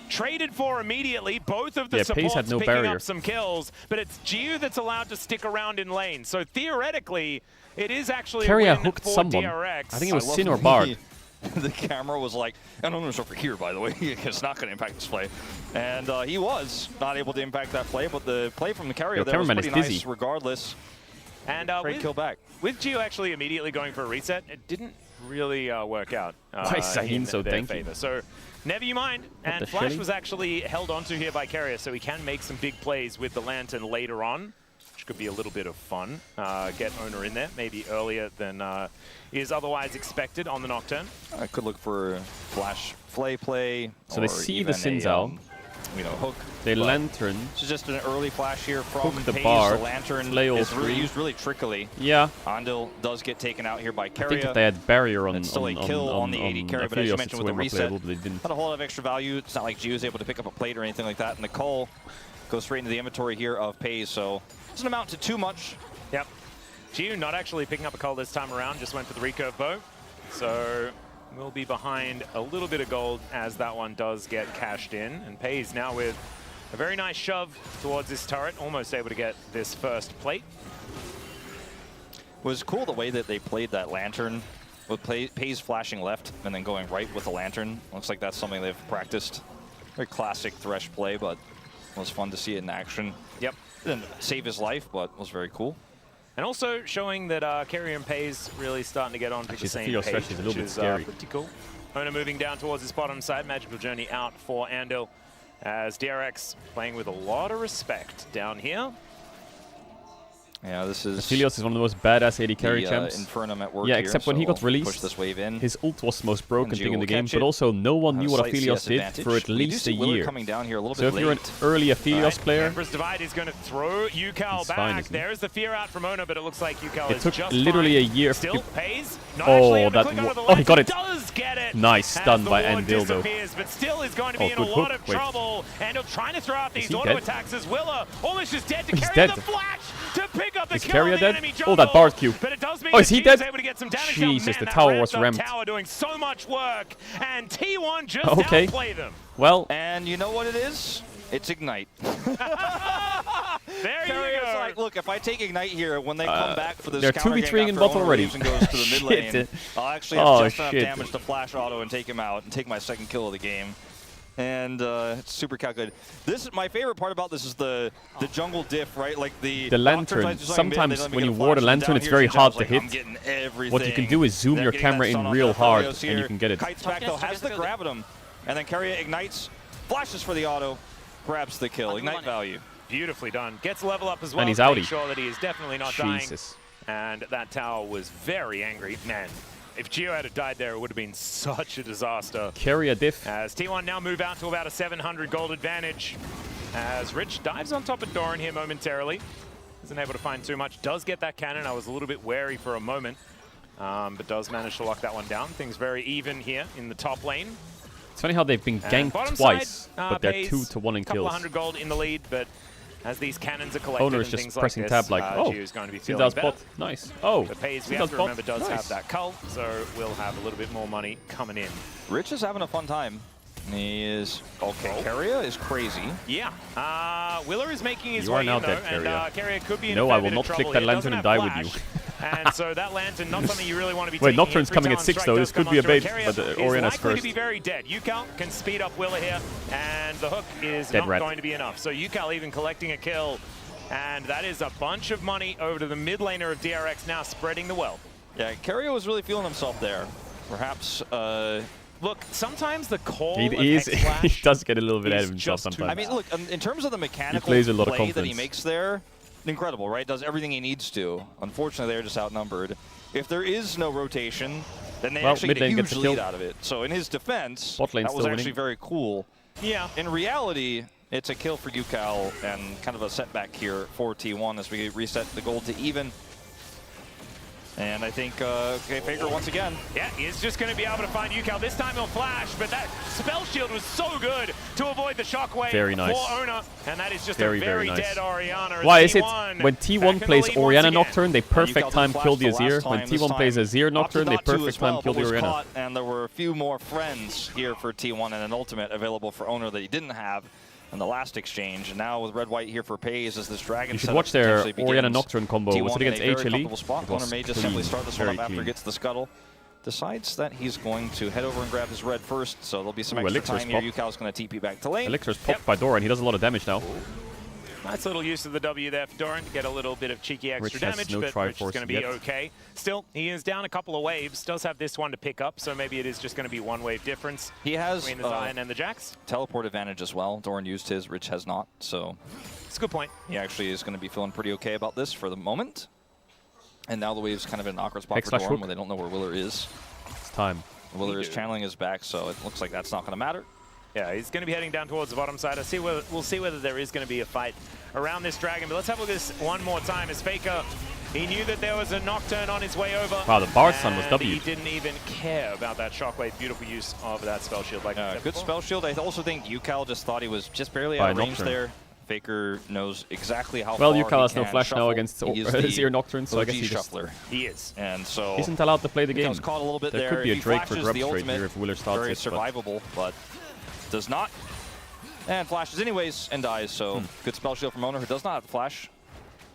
traded for immediately. Both of the Yeah, Paze supports had no picking barrier. up some kills, but it's Gio that's allowed to stick around in lane. So theoretically, it is actually Carrier a win hooked for someone. DRX. I think it was I love Sin or the- Bard. The camera was like, and Onor's over here, by the way. It's not going to impact this play. And he was not able to impact that play, but the play from the carrier Yo, there was cameraman pretty is nice dizzy. regardless. And Trade kill back. With Gio actually immediately going for a reset, it didn't really work out Why is Sahin in so their tanky? favor. So never you mind. the And Flash shilly? was actually held onto here by Carrier, so he can make some big plays with the Lantern later on, which could be a little bit of fun. Get Owner in there, maybe earlier than is otherwise expected on the Nocturne. I could look for Flash play. So they or see even the Xin Zhao. Hook. They But Lantern. This is just an early flash here from Hook the Paze. Bard, The Lantern play all is really three. used really trickily. Yeah. Andil does get taken out here by I Carrier. think if they had barrier on It's still a kill on the AD carry, but as you mentioned with the reset, playable, but they didn't. not a whole lot of extra value. It's not like Gio is able to pick up a plate or anything like that. And the call goes straight into the inventory here of Paze, so it doesn't amount to too much. Yep. Gio not actually picking up a call this time around, just went for the recurve bow. So we'll be behind a little bit of gold as that one does get cashed in. And Paze now with a very nice shove towards this turret, almost able to get this first plate. It was cool the way that they played that Lantern with Paze flashing left and then going right with the Lantern. Looks like that's something they've practiced. Very classic Thresh play, but it was fun to see it in action. Yep. Didn't save his life, but was very cool. And also showing that Carrier and Paze really starting to get on to the same Theo page, Thresh is a little which bit is scary. pretty cool. Ona moving down towards his bottom side. Magical Journey out for Andil as DRX playing with a lot of respect down here. Yeah, this is... Aphelios is one of the most badass AD carry the, champs. Infernum at work yeah, here, except when so he got we'll released, push this wave in. his ult was the most broken And thing in Gio the will game, catch but it. also no one Have knew a what slight Aphelios CS did advantage. for at We do least see a Willer year. coming down here a little So bit if you're an late. early Aphelios player, Emperor's Divide is going to throw Yukal He's back. fine, isn't he? There's the fear out from Ona, but it looks like Yukal it is took just literally fine. a year. Still, Paze not Oh, actually able to that click onto the oh, he got lantern. it. Does get it. Nice As stun the by ward Andil though. disappears, but still is going to be Oh, in a good lot hook. of Wait. trouble. Andil trying to throw out Is these he auto dead? attacks as Willa almost just dead to He's carry dead. the flash to pick up the Is kill Carrier on the dead? enemy Oh, jungle. that Bard Q. But it does mean Oh, is that he Gio's dead? able to get some damage. Jesus, Man, the that tower was ramped up ramped. Tower doing so much work, and T1 just Okay. outplay them. Well, And you know what it is? It's Ignite. There Carrier's you go. like, look, if I take Ignite here, when they come back for this they're counter 2v3 gank in after bot Owner already. leaves and goes to the mid lane, Shit. I'll actually have Oh, just enough shit. damage to flash auto and take him out and take my second kill of the game. And it's super calculated. This, my favorite part about this is the jungle diff, right? Like the lantern. Sometimes when you ward a lantern, it's very hard to hit. What you can do is zoom your camera in real hard, and you can get it. Kites back though, has the grab at him, and then Keria ignites, flashes for the auto, grabs the kill, ignite value. Beautifully done. Gets level up as well. And he's to make outie. sure that he is definitely not Jesus. dying. And that tower was very angry. Man, if Geo had died there, it would have been such a disaster. Carry a diff. As T1 now move out to about a 700 gold advantage. As Rich dives on top of Doran here momentarily. Isn't able to find too much. Does get that cannon. I was a little bit wary for a moment. But does manage to lock that one down. Things very even here in the top lane. It's funny how they've been ganked twice, but they're 2-to-1 in kills. Couple hundred gold in the lead, but as these cannons are collected Owner is and just things pressing like tab this, like, oh, Gio's going to be see feeling that better. spot. Nice. Oh, The Pays, see we that have to remember, spot. does Nice. have that cull, so we'll have a little bit more money coming in. Rich is having a fun time. He is okay. Keria is crazy. Yeah. Willer is making his You way are now in, though, dead, and Keria. Keria could be in No, a fair I will bit not of click trouble that here. lantern Doesn't and die have with you. flash, and so that lantern, not something you really want to be Wait, taking. Nocturne's coming at Free 6 talent though. strike This does could come be a on through. bait, Keria but is Oriana's likely first. to be very dead. Yukal can speed up Willer here, and the hook is Dead not rat. going to be enough. So Yukal even collecting a kill, and that is a bunch of money over to the mid laner of DRX now, spreading the wealth. Yeah, Keria was really feeling himself there. Perhaps. Look, sometimes the call He of X-Flash he does get a little bit ahead is of himself just too sometimes. I mean, look, in terms of the mechanical plays with a lot of play that he confidence. makes there, incredible, right? Does everything he needs to. Unfortunately, they're just outnumbered. If there is no rotation, then they Well, actually mid get a lane huge gets a lead kill. out of it. So in his defense, Bot lane's that was still actually winning. very cool. Yeah. In reality, it's a kill for Yukal and kind of a setback here for T1 as we reset the gold to even. And I think, okay, Faker once again. Yeah, he's just going to be able to find Yukal. This time he'll flash, but that spell shield was so good to avoid the shockwave Very nice. for Ona. And that is just Very, a very very nice. dead Oriana. Why is it T1 when back T1 in the plays lead Oriana once again. Nocturne, they perfect Yukal time didn't kill the flash the Azir. last When time. This T1 plays time Azir Nocturne, they opted not to perfect as well, time kill but the was Oriana. caught, and there were a few more friends here for T1 and an ultimate available for Owner that he didn't have in the last exchange. And now with red-white here for Pays as this dragon You should setup watch their potentially Oriana begins. Nocturne combo. T1 Was it in a against very HLE? comfortable spot. It was Owner may just clean, simply start this one very up after clean. gets the scuttle. Decides that he's going to head over and grab his red first, so there'll be some Ooh, extra Elixir's time here. popped. Yukal's going to TP back to lane. Elixir's popped by Doran. He does a lot of damage now. Nice little use of the W there for Doran to get a little bit of cheeky extra Rich has damage, no but Rich is Triforce going to be yet. okay. Still, he is down a couple of waves, does have this one to pick up, so maybe it is just going to be one wave difference He has between the Zion and the Jax. teleport advantage as well. Doran used his, Rich has not, so it's a good point. He actually is going to be feeling pretty okay about this for the moment. And now the wave's kind of in an awkward spot Hex for slash Doran hook. where they don't know where Willer is. It's time. Willer is channeling his back, so it looks like that's not going to matter. Yeah, he's going to be heading down towards the bottom side. We'll see whether there is going to be a fight around this dragon. But let's have a look at this one more time. As Faker, he knew that there was a Nocturne on his way over. Wow, the Bard Sun was and W'd. he didn't even care about that shockwave. Beautiful use of that spell shield. Like I said Good before. spell shield. I also think Yukal just thought he was just barely By out of range Nocturne. there. Faker knows exactly how Well, far Yukal he has no can flash now shuffle. against He is the Azir Nocturne, so I OG guess he just shuffler. He is. And so isn't allowed to play the game. Yukal's caught a little bit There there. could be If a he Drake for flashes grub the straight ultimate, here if Willer starts very it. but- survivable, but does not. And flashes anyways and dies, so good spell shield from Owner, who does not have flash.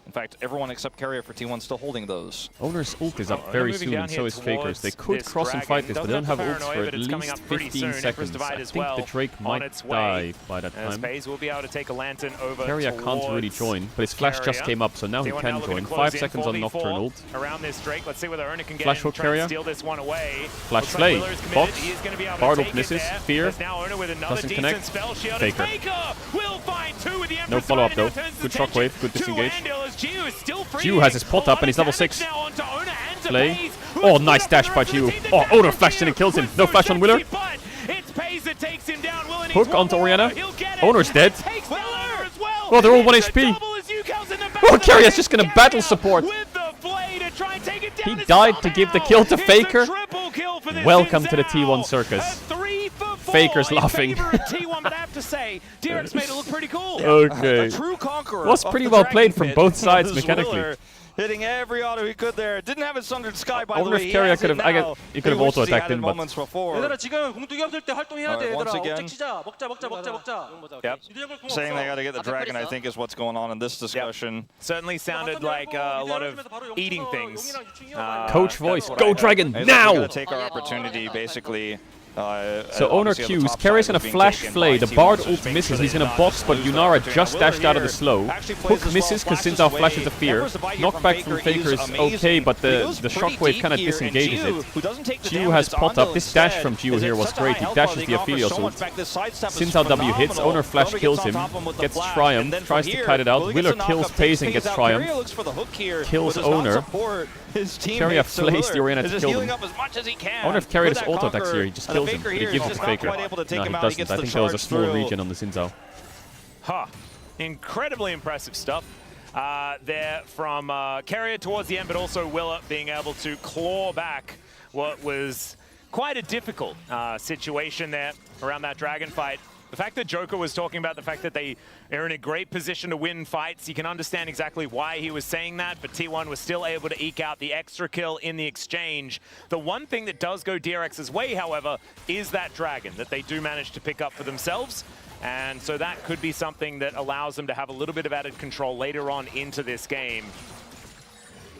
In fact, everyone except Keria for T1 still holding those. Owner's ult is up very soon, and so is Faker's. They could cross and fight this, but they don't have ults for at least 15 seconds. I think the Drake might die by that As time. Pays will be able to take a lantern over Keria can't really join, but his flash just Keria. came up, so now he T1 can looking join. to close 5 in, seconds on 4v4 Nocturne ult. around this Drake. Let's see whether Erna can get Flash in, hook try and Keria. steal this one away. Flash Looks play. like Willer is committed. Box. He is going to be able Bard to ult take misses. it there. Fear. There's now Erna with another Doesn't decent connect. spell shield. Faker. And Faker will find two with the No Empress follow-up Guardian, though. now turns Good the attention shockwave, good to disengage. Andil as Gio is still free. Gio has his pot up and he's level 6. Play. Oh, nice dash by Gio. Oh, Owner flashed in and kills him. No flash on Willer. It's Pays that takes him down. Willer needs Hook one onto more. Oriana. He'll get it. Owner's dead. Takes Willer as well. Oh, they're all 1 It's a HP. double as Yukal's in the back Oh, of the Keria's net. just gonna battle support. With the blade to try and take it down. He It's died not to give the out. kill to It's a Faker. triple kill for this Welcome to the Zinzao. T1 circus. A 3 for 4 Faker's in laughing. favor of T1, but I have to say, DRX made it look pretty cool. Okay. A true conqueror. Was of pretty the well Dragon played from Pit. both sides This is mechanically. Willer hitting every auto he could there. Didn't have his Sundered Sky, by I the wonder way. if He Keria has could it have. now. He could have He auto wishes he attacked had it him, but moments before. 얘들아 지금 공중이 없을 때 활동해야 돼 Alright, once 얘들아 again. 억제 치자 먹자 Yep. Saying they got to get the dragon, I think, is what's going on in this discussion. Certainly sounded like a lot of eating things. Coach voice, that's what go I heard. Dragon Hey, look, now! we gotta take our opportunity, basically. So Owner Q's, Carrier's gonna flash Flay, the Bard ult misses, he's gonna box, but Yunara just dashed out of the slow. Hook misses because Xin Zhao flashes the fear. Knockback from Faker is okay, but the shockwave kind of disengages it. Jiu has pot up. This dash from Jiu here was great. He dashes the Aphelios ult. Xin Zhao W hits, Owner flash kills him, gets Triumph, tries to kite it out. Willer kills Pace and gets Triumph. Kills Owner. Carrier flays the Oriana to kill him. I wonder if Carrier does auto attacks here, he just kills him, but he gives it to Faker. No, he doesn't. I think there was a small regen on the Xin Zhao. Huh. Incredibly impressive stuff there from Carrier towards the end, but also Willer being able to claw back what was quite a difficult situation there around that dragon fight. The fact that Joker was talking about the fact that they are in a great position to win fights, you can understand exactly why he was saying that, but T1 was still able to eke out the extra kill in the exchange. The one thing that does go DRX's way, however, is that dragon that they do manage to pick up for themselves. And so that could be something that allows them to have a little bit of added control later on into this game.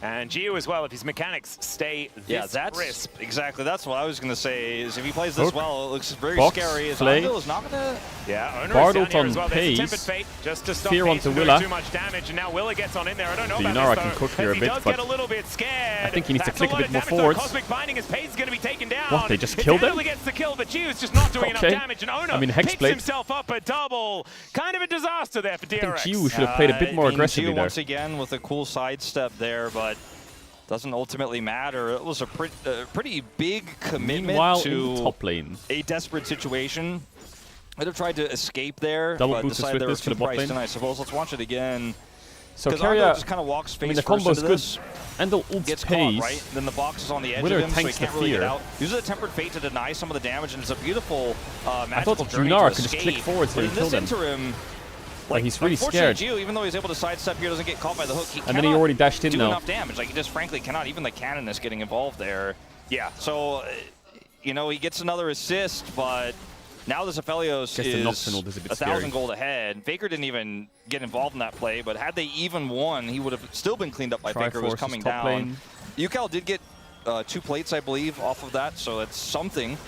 And Gio as well, if his mechanics stay this crisp. Exactly, that's what I was going to say, is if he plays this well, it looks very Box, scary. Flay. Is not going to... Yeah, Owner Bard is ult down on here as well. Pace. There's a Tempered Fate just to stop Fear Pace onto from doing Willa. too much damage, and now Willa gets on in there. I don't know The about Yunara this, can though. cook here a He bit, does but get a little bit scared. I think he needs to That's click a lot bit of more damage, though. forwards. Cosmic Binding, his Pace is going to be taken down. What, they just killed him? Definitely gets the kill, but Gio's just not doing enough Okay. damage, and Owner I mean, picks Hexblade. himself up a double. Kind of a disaster there for DRX. I think Gio should have played a bit more aggressively Gio there. once again with a cool sidestep there, but doesn't ultimately matter. It was a pretty big commitment Meanwhile, in to the top lane. a desperate situation. I'd have tried to escape there, Double but boost decided there were Swiftness for too the bot priced lane. in, I suppose. Let's watch it again. So Because Carrier Ando just kind of walks face I mean, the first combo's into good. this. And the ult Gets Pace. caught, right? Then the box is on the edge Willer of him, so he tanks the can't really get fear. out. Uses a Tempered Fate to deny some of the damage, and it's a beautiful I magical thought journey Yunara to could just escape. click forwards here But and in kill this them. interim, Like, he's really unfortunately, scared. Gio, even though he's able to sidestep here, doesn't get caught by the hook. He And then he cannot already dashed in do now. enough damage. Like, he just frankly cannot. Even the cannon is getting involved there. Yeah. So, you know, he gets another assist, but now this Aphelios Guess the is Nocturne ult is a bit 1,000 scary. gold ahead. Faker didn't even get involved in that play, but had they even won, he would have still been cleaned up by Faker, who was Triforce is coming top down. lane. Ucal did get 2 plates, I believe, off of that, so that's something.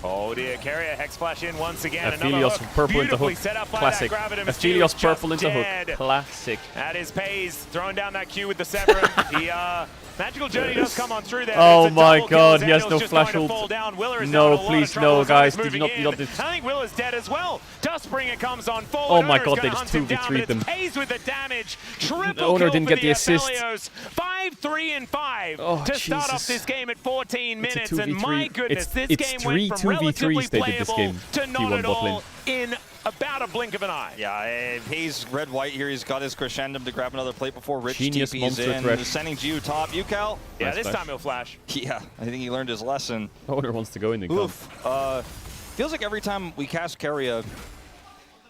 Oh dear, Carrier Hex Flash in once again. Aphelios Another purple into beautifully hook. set up by Classic. that Gravitum. Aphelios Just purple into dead. hook. Classic. That is Pace throwing down that Q with the Severin. The Magical Journey does come on through there. Oh It's a my double kill. god, he has Zaniel's no just flash going to ult. fall down. Willer is No, down a lot of please, trouble. no, As guys. Owner's Did you moving not in. this? I think Willer's dead as well. Dustbringer comes on forward. Oh my Owner's god, they gonna just hunt him down, 2v3'd but them. it's Pace with the damage. Triple The Owner kill didn't for get the assist. Aphelios. 5, 3, and 5 Oh, to start off Jesus. this game at 14 It's a minutes. And 2v3. my goodness, this It's game three went from 2v3s relatively they did this playable game. to not T1 at bot all lane. in about a blink of an eye. Yeah, he's red-white here. He's got his Crescendum to grab another plate before Rich Genius TP's monster in. threat. Sending Gio top. Ucal. Yeah, Nice this flash. time he'll flash. Yeah, I think he learned his lesson. Owner wants to go in and come. Oof. Feels like every time we cast Carrier,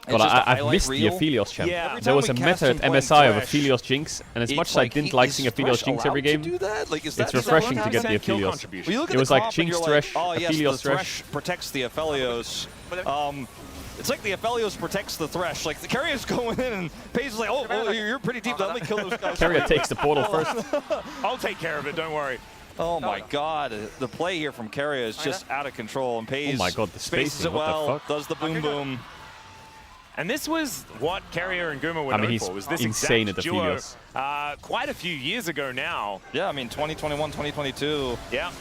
God, I've missed the Aphelios champ. Yeah. There was a meta at MSI of Aphelios Jinx, and as much as I like, didn't like seeing is Aphelios Thresh Jinx every allowed to game, do that? Like, is it's that refreshing to get the 100% kill Aphelios. contribution. Well, you look at It the was like comp and Jinx you're Thresh, like, oh, yes, Aphelios the Thresh. protects the Aphelios. It's like the Aphelios protects the Thresh. Like, the Carrier's going in, and Paige is like, oh, you're pretty deep. Let me kill those guys. Carrier takes the portal first. I'll take care of it, don't worry. Oh my god, the play here from Carrier is just out of control, and Paige Oh my god, the spaces spacing, it what the well, fuck? does the boom boom. And this was what Carrier and Guma were I mean, known he's for, was this insane exact at the duo. Aphelios. Quite a few years ago now. Yeah, I mean, 2021, 2022. Yeah.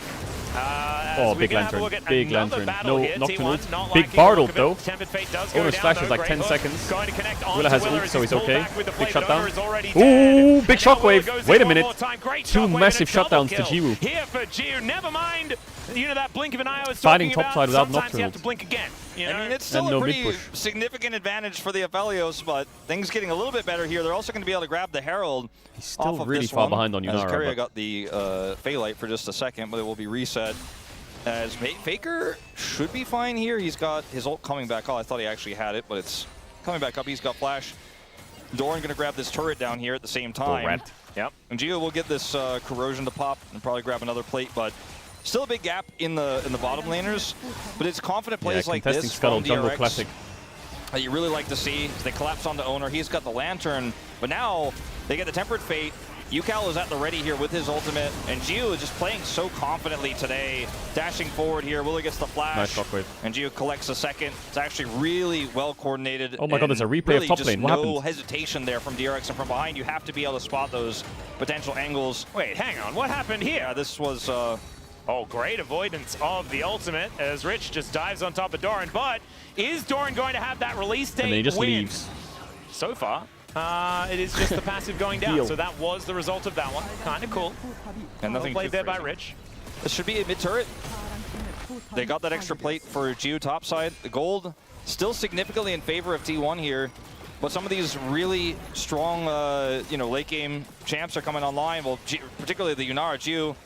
Oh, big lantern. Big lantern. No Nocturne ult. Not Big liking Bard the ult, look though. of it. Tempered Fate does go Owner's down, flash though. is like Great 10 hook. seconds. Going to connect Willer onto has Willer ult, as so he's pulled okay. back with the Big plate, but shutdown. Owner is already Ooh, dead. big And now Willer shockwave. goes Wait in a one minute. more time. Great 2 shockwave massive and a double shutdowns to kill. Jiwoo. Here for Jiwoo. Never mind, you know, that blink of an eye I was Fighting talking topside about. without Sometimes you have Nocturne to blink again. You know? I mean, it's still And a no pretty mid-push. significant advantage for the Aphelios, but things getting a little bit better here. They're also going to be able to grab the Herald. He's still off of really this far one, behind on as Yunara. Carrier but- got the Phaelite for just a second, but it will be reset. As Faker should be fine here. He's got his ult coming back. Oh, I thought he actually had it, but it's coming back up. He's got flash. Doran going to grab this turret down here at the same time. Rat. Yep. And Gio will get this corrosion to pop and probably grab another plate, but still a big gap in the bottom laners. But it's confident plays like contesting this Scuttle, from jungle DRX classic. that you really like to see. They collapse onto Owner. He's got the Lantern, but now they get the Tempered Fate. UCal is at the ready here with his ultimate, and Gio is just playing so confidently today. Dashing forward here, Willer gets the flash. Nice shockwave. And Gio collects a second. It's actually really well coordinated. Oh my god, there's a replay really of top just lane. What no happened? hesitation there from DRX, and from behind you have to be able to spot those potential angles. Wait, hang on. What happened here? Yeah, this was... Oh, great avoidance of the ultimate as Rich just dives on top of Doran. But is Doran going to have that release date And then he just win? leaves. So far, it is just the passive going down. So that was the result of that one. Kind of cool. And nothing played too there by crazy. Rich. This should be a mid-turret. They got that extra plate for Gio topside. The gold still significantly in favor of T1 here. But some of these really strong, late game champs are coming online. Well, particularly the Yunara Gio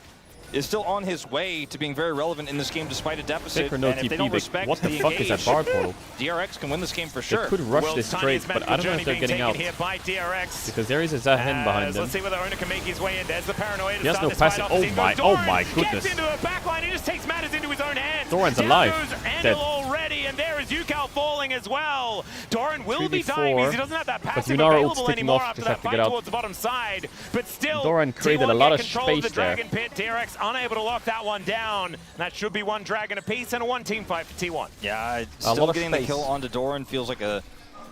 is still on his way to being very relevant in this game despite a deficit. Faker no and if they don't TP, respect what the the fuck is that engage, bar portal? DRX can win this game for They sure. could rush World's this straight, tiniest but I don't know if they're medical getting journey out. being taken here by DRX. Because there is a Zahen behind them. Let's see whether Owner can make his way in. There's the paranoia to He has start no this fight passive. off. Oh As he my, goes, oh Doran my goodness. Gets into a backline. He just takes matters into his own hands. Doran's Down alive. goes Andal Dead. already, and there is UCal falling as well. Doran will be 3v4, dying because he doesn't have that but passive Yunara ult's available ticking anymore off, after just that have to fight get out. towards the bottom side. But still, Doran created T1 a lot get of control space the there. Dragon Pit. DRX unable to lock that one down. That should be one dragon apiece and a one team fight for T1. Yeah, A lot still of getting the space. kill onto Doran feels like a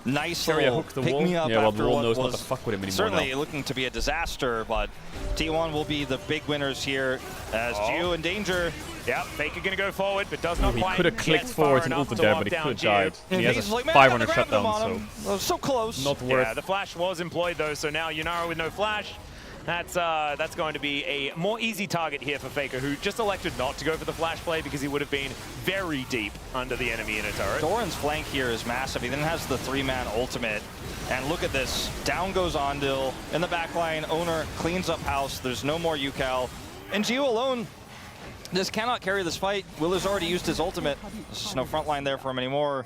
nice Carry a little hook the pick wall. me up Yeah, well, after the wall what knows not was to fuck with him anymore certainly now. looking to be a disaster, but T1 will be the big winners here as Gio in danger. Yep, Faker gonna go forward, but does not He quite could have get clicked far forward and enough ulted to there, lock but he down could have died. Gio. He has He's a like, man, 500 I gotta grab them shutdown, on so him. So close. not worth. Yeah, the flash was employed though, so now Yunara with no flash. That's going to be a more easy target here for Faker, who just elected not to go for the flash play because he would have been very deep under the enemy in a turret. Doran's flank here is massive. He then has the 3-man ultimate. And look at this. Down goes Ondil. In the back line, Owner cleans up house. There's no more UCal. And Gio alone just cannot carry this fight. Willer's already used his ultimate. There's just no front line there for him anymore.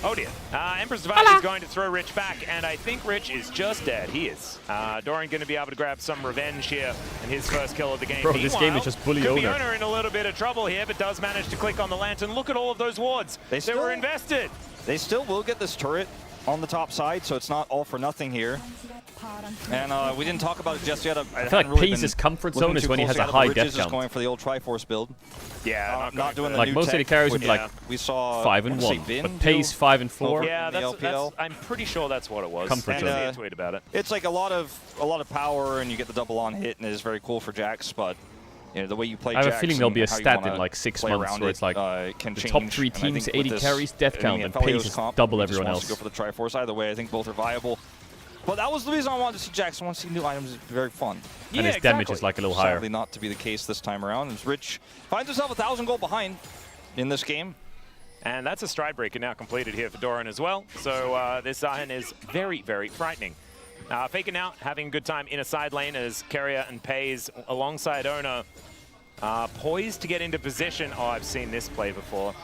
Oh dear. Empress Divide is going to throw Rich back, and I think Rich is just dead. He is. Doran going to be able to grab some revenge here in his first kill of the game. Bro, this game is just bully could be Owner. Owner in a little bit of trouble here, but does manage to click on the lantern. Look at all of those wards. They were invested. They still will get this turret on the top side, so it's not all for nothing here. And we didn't talk about it just yet. I feel like Pace's comfort zone is when he has a high death count. Going for the old Triforce build. Yeah, not doing the like new most of the tech, carries would which be like we saw 5 and 1, but Pace 5 and 4. Yeah, the that's, LPL. I'm pretty sure that's what it was. Comfort And, zone. tweet about it. It's like a lot of power, and you get the double on hit, and it is very cool for Jax. But you know the way you play. I have a Jax feeling there'll and be a how you stat wanna in like 6 play months around where it's like can the change. top 3 And I teams, think 80 with this, carries, death count, and Pelio's Pace is comp, double he just everyone wants else. to go for the Triforce. Either way, I think both are viable. But that was the reason I wanted to see Jax. I want to see new items. It's very fun. And his damage is like a little higher. Sadly not to be the case this time around. As Rich finds himself 1,000 gold behind in this game. And that's a stride breaker now completed here for Doran as well. So this Zahen is very, very frightening. Faker now having a good time in a side lane as Keria and Pays alongside Owner poised to get into position. Oh, I've seen this play before.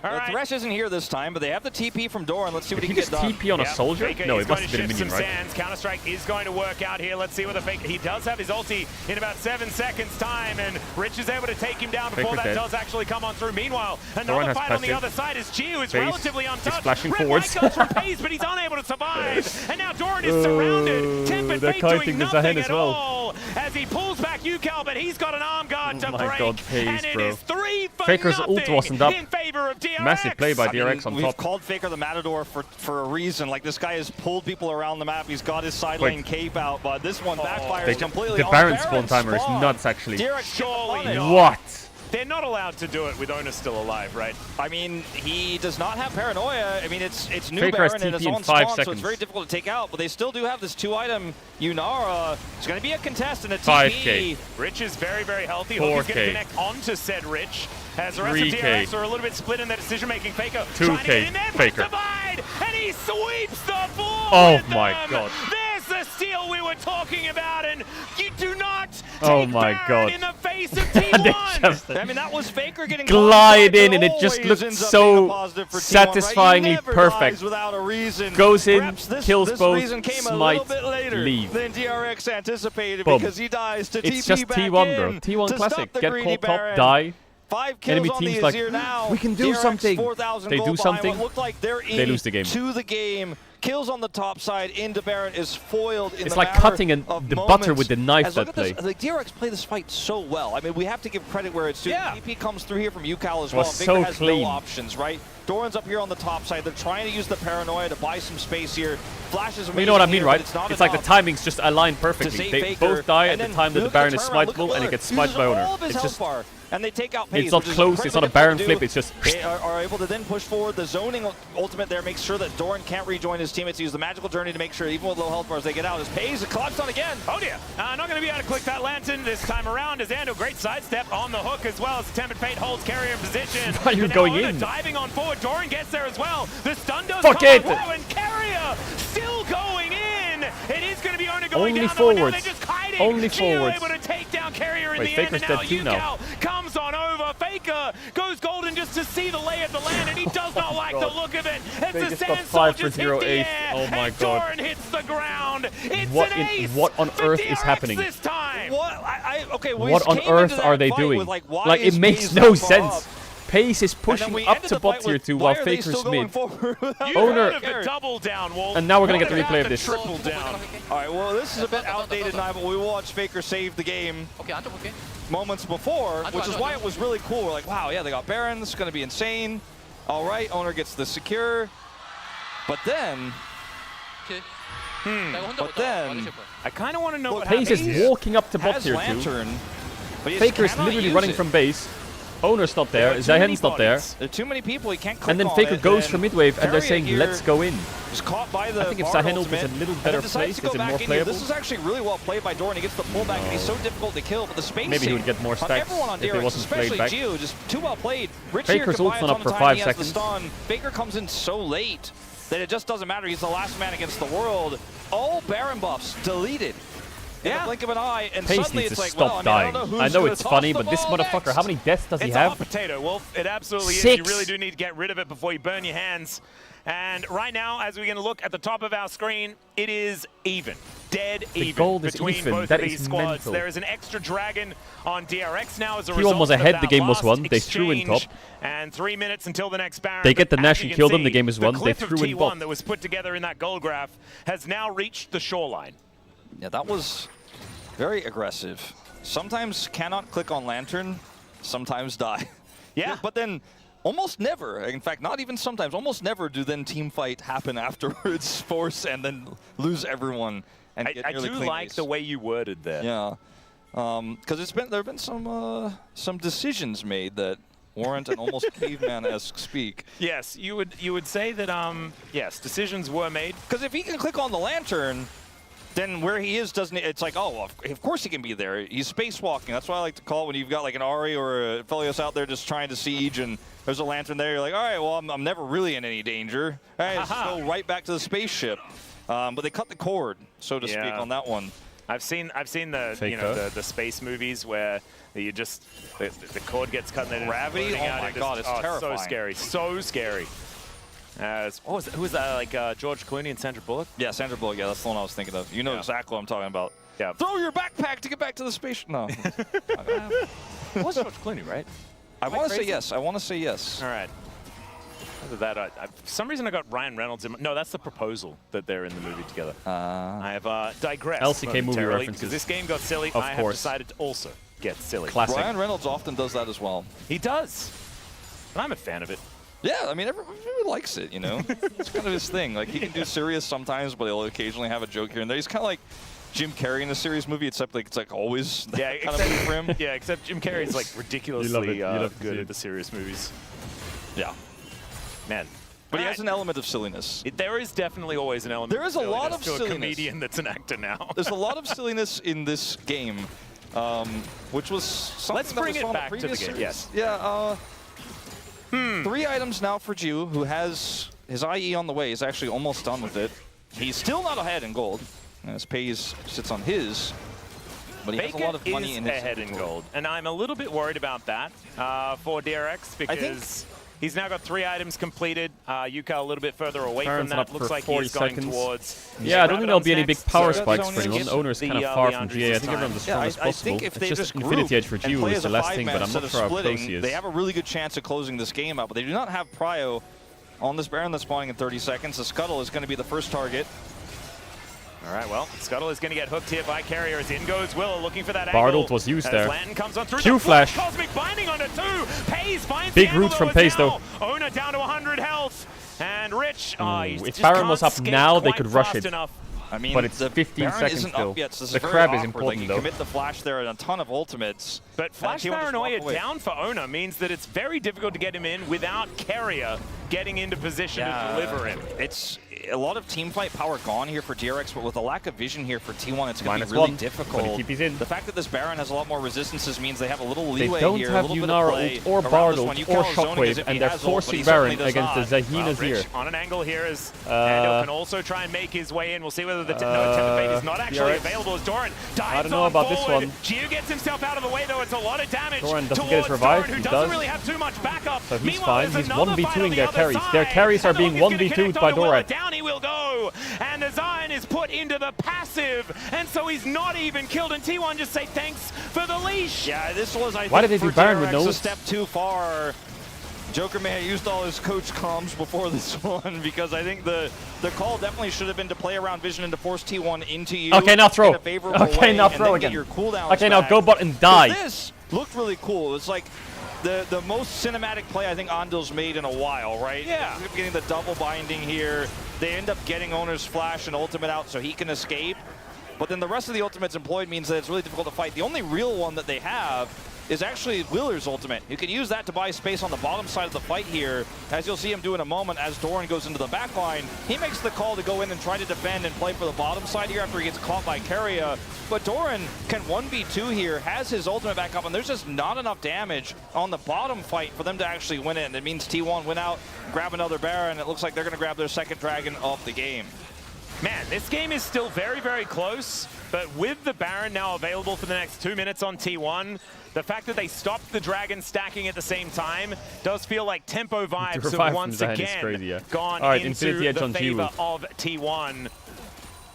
All right. Thresh isn't here this time, but they have the TP from Doran. Let's see what Did he he can just get done. TP on a soldier? Faker No, is it must going have been a to shift minion, some right? sands. Counter-Strike is going to work out here. Let's see what the Faker... He does have his ulti in about 7 seconds time, and Rich is able to take him down before Faker's that dead. does actually come on through. Meanwhile, Doran another has fight on the passive. other side is Gio, who's Face relatively is untouched. flashing Red forwards. White goes for Pays, but he's unable to survive. And now Doran is surrounded. Tempered they're Fate doing kiting the nothing Zahen as at well. all as he pulls back UCal, but he's got an arm guard to Oh my break. God, Pays, and it bro. is 3 for Faker's nothing ult wasn't up. in favor of DRX. Massive play by I mean, DRX on we've top. called Faker the Matador for a reason. Like, this guy has pulled people around the map. He's got his side Wait. lane cape out, but this one backfires completely. The on Baron Baron spawn timer is spawn. nuts, actually. DRX Surely gets not. What? They're not allowed to do it with Owner still alive, right? I mean, he does not have paranoia. I mean, it's new Faker has Baron and it's TP in on 5 spawn, so seconds. it's very difficult to take out. But they still do have this 2-item Yunara. It's going to be a contest and a 5K. TP. Rich is very, very healthy. Hook is going 4K. to connect onto said Rich. As the rest of 3K. DRX are a little bit split in their decision-making. Faker 2K. trying to get in there. Faker. Divide, and he sweeps the ball. Oh with my them. God. There's the steal we were talking about, and you do not Oh take my Baron God. in the face of They T1. just I mean, that was Faker getting glide caught, in, but and it just always looked ends up so being a positive for T1, right? He satisfyingly never perfect. dies without a reason. Goes in, Perhaps this kills both, reason came a smite, little bit later leave. than DRX anticipated Boom. because he dies to It's TP just back T1, bro. in T1 to classic. stop the Get greedy caught top, Baron. die. 5 kills Enemy on team's the like, Azir now. we can do DRX something. 4,000 They gold do behind. something. What looked like they're They lose the game. to the game. kills on the top side. Into Baron is foiled in It's the like matter cutting of the moments. butter with the knife, that play. Like, DRX play this fight so well. I mean, we have to give credit where it's due. Yeah. EP comes through here from UCal as well. Was Victor so has clean. no options, right? Doran's up here on the top side. They're trying to use the paranoia to buy some space here. Flashes You know what I mean, here, right? but It's like the enough timing's just aligned to perfectly. save They Faker. both die at And the then time that the look at Baron the is turnaround. Look at smiteable, and it Lillard. gets Uses smite by all owner. of his It's health just bar, and they take out Pace, it's not which is close. It's not a incredibly Baron difficult flip. to It's do. just They are able to then push forward. The zoning ultimate there makes sure that Doran can't rejoin his teammates. Use the magical journey to make sure, even with low health bars, they get out. As Pace collapsed on again. Oh dear. Not going to be able to click that lantern this time around. As Ando, great sidestep on the hook as well as Tempered Fate holds carrier in position. Why are you And now going Ono in? diving on forward. Doran gets there as well. The stun does Fuck come it. on through, and carrier still going in. It is going to be Ono going Only down. Though, and now forwards. they're just hiding. Only Gio forwards. able to take down carrier in Wait, the Faker's end. And dead too now. UCal comes on over. Faker goes golden just to see the lay of the land, and he does not like the look of it. As the Faker's got sand 5 for soldiers hit the 0-8. air, Oh my and god. Doran hits the ground. It's What an ace what on for earth is DRX happening? this time. What? Okay, well, What we on came earth into are that they fight doing? with, why Like, it is makes Pace no that far sense. up? Pace is And then pushing we up ended to the bot fight tier with, 2 why while are they Faker's still going mid. forward? You Owner- heard of the double down, Wolf. And now we're gonna get the What replay about of this. Triple down. All right, well, this is a bit outdated now, but we watched Faker save the game moments before, which is why it was really cool. We're like, wow, yeah, they got Baron. This is going to be insane. All right, owner gets the secure. But then... But then... I kind of want to know what Pace happens. is walking up to bot has tier 2. Lantern, but he just Faker is cannot literally use running it. from base. Owner's not there. There are too many Zahen's not there. bodies. There are too many people. He can't click And then on Faker it, goes and for mid wave, and they're Carrier saying, here let's go in. is caught by the I think if Bard Zahen was ultimate, a little and better then decides placed, to go is it back more in here. playable? This is actually really well played by Doran. He gets the pullback, and he's so difficult to kill. But the spacing Maybe he would get more on stacks everyone on if it DRX, wasn't played especially back. Gio, just too well played. Rich Faker's here ult's can not buy up a ton for of time. 5 He has the seconds. stun. Faker comes in so late that it just doesn't matter. He's the last man against the world. All Baron buffs deleted. In the blink of an eye, and Pace suddenly needs it's to like, stop well, I dying. don't know who's I know gonna it's toss funny, the but this ball motherfucker, next. how many deaths does he It's a have? hot potato, Wolf. It absolutely is. 6. You really do need to get rid of it before you burn your hands. And right now, as we're going to look at the top of our screen, it is even. Dead The even gold is between even. both That of is these squads. mental. There is an extra dragon on DRX now as a T1 result was of ahead, that the game was last won. They threw in exchange. top. And 3 minutes until the next Baron. They get the But Nash as you and can kill them, see, the game is won. They cliff of threw in T1 bot. that was put together in that goal graph has now reached the shoreline. Yeah, that was very aggressive. Sometimes cannot click on Lantern, sometimes die. Yeah. But then almost never, in fact, not even sometimes, almost never do then team fight happen afterwards, force, and then lose everyone. And get I nearly do clean like ace. the way you worded there. Yeah. Because there have been some decisions made that warrant an almost caveman-esque speak. Yes, you would say that yes, decisions were made. Because if he can click on the Lantern, then where he is doesn't. It's like, oh, of course he can be there. He's spacewalking. That's what I like to call it when you've got like an Ari or a Felios out there just trying to siege, and there's a Lantern there. You're like, all right, well, I'm never really in any danger. All right, let's go right back to the spaceship. But they cut the cord, so to speak, on that one. I've seen the the space movies where you just the cord gets cut and then Gravity? it's floating Oh out my into- God, it's terrifying. So scary, so scary. Who was that? Like George Clooney and Sandra Bullock? Yeah, Sandra Bullock. Yeah, that's the one I was thinking of. You know exactly what I'm talking about. Yeah. Throw your backpack to get back to the spaceship. No. It was George Clooney, right? I want to say yes. I want to say yes. All right. Other than that, for some reason I got Ryan Reynolds in. No, that's The Proposal that they're in the movie together. I have digressed. LCK movie momentarily references. because this game got silly. Of I have course. decided to also get silly. Classic. Ryan Reynolds often does that as well. He does. And I'm a fan of it. Yeah, I mean, everyone likes it, you know? It's kind of his thing. Like, he can do serious sometimes, but he'll occasionally have a joke here and there. He's kind of like Jim Carrey in a serious movie, except like it's like always that kind of movie for him. Yeah, except Jim Carrey's like ridiculously good at the serious movies. Yeah. Man. But he has an element of silliness. There is definitely always an element There is a lot of to a silliness. comedian that's an actor now. There's a lot of silliness in this game, which was something Let's that bring was it on back the to the previous game, series. yes. Yeah, 3 items now for Ju, who has his IE on the way. He's actually almost done with it. He's still not ahead in gold, as Pays sits on his. But he has a lot of money in his ahead in gold, and I'm a little bit worried about that for DRX because he's now got 3 items completed. Yuka a little bit further away Baron's from that. up Looks for like 40 he's going seconds. towards. Yeah, I don't think there'll be any big next, power so spikes for Zoning anyone. gets Owner's kind of the far from Andres GA. I this think everyone's as time. strong as I possible. think if It's they just just Infinity group Edge for and Gio play is as the a last thing, but 5-man I'm not instead of sure how close splitting, he is. they have a really good chance of closing this game out, but they do not have prio on this Baron that's spawning in 30 seconds. The Scuttle is going to be the first target. All right, well, Scuttle is going to get hooked here by Carrier as in goes Willow looking for that Bard angle. ult was used as there. Lanton comes on through Q the flash. Cosmic Binding onto 2. Pace finds Big the angle roots from though Pace as though. well. Ona down to 100 health. And Rich, If Baron was up now, they could rush it. Enough. I mean, but it's the 15 Baron seconds isn't still. up yet, so this The is very crab is awkward. important like, though. you commit the flash there and a ton of ultimates. But Flash T1 just walk Paranoia away. down for Ona means that it's very difficult to get him in without Carrier getting into position to deliver him. It's a lot of team fight power gone here for DRX, but with a lack of vision here for T1, it's going to be -1, really difficult. but keep his in. The fact that this Baron has a lot more resistances means they have a little They leeway don't here, have a little Yunara bit of ult or play Bard around ult this or one. Yukao is zoning as Shockwave, if and he they're has ult, but forcing he certainly Baron does against not. the Zahinas Rich here. on an angle here as Andel can also try and make his way in. We'll see whether the no, Tempest is not actually DRX. available as Doran dives I don't know on about this forward. one. Gio gets himself out of the way though. It's a lot of damage Doran doesn't towards get his revive. Doran, who He doesn't does. really have too much backup. So he's Meanwhile, fine. there's He's another 1v2ing fight their on the carries. other Their side. carries are And the being hook is gonna 1v2'd connect by onto Willa. Doran. Down he will go. And the Zion is put into the passive. And so he's not even killed. And T1 just say thanks for the leash. Yeah, this was, I Why think, did they do for Baron with DRX no a step too far. Joker may have used all his coach comms before this one because I think the call definitely should have been to play around vision and to force T1 into you. Okay, now throw. In a favorable Okay, way, now and throw then again. Get your cooldowns Okay, now back. go bot and die. This looked really cool. It's like the most cinematic play I think Andel's made in a while, right? Yeah. Getting the double binding here. They end up getting Owner's flash and ultimate out so he can escape. But then the rest of the ultimates employed means that it's really difficult to fight. The only real one that they have is actually Wheeler's ultimate. You can use that to buy space on the bottom side of the fight here, as you'll see him do in a moment as Doran goes into the back line. He makes the call to go in and try to defend and play for the bottom side here after he gets caught by Carrier. But Doran can 1v2 here, has his ultimate back up, and there's just not enough damage on the bottom fight for them to actually win it. And it means T1 win out, grab another Baron. It looks like they're going to grab their second dragon of the game. Man, this game is still very, very close, but with the Baron now available for the next 2 minutes on T1, the fact that they stopped the Dragon stacking at the same time does feel like tempo vibes have once again gone into the favor of T1.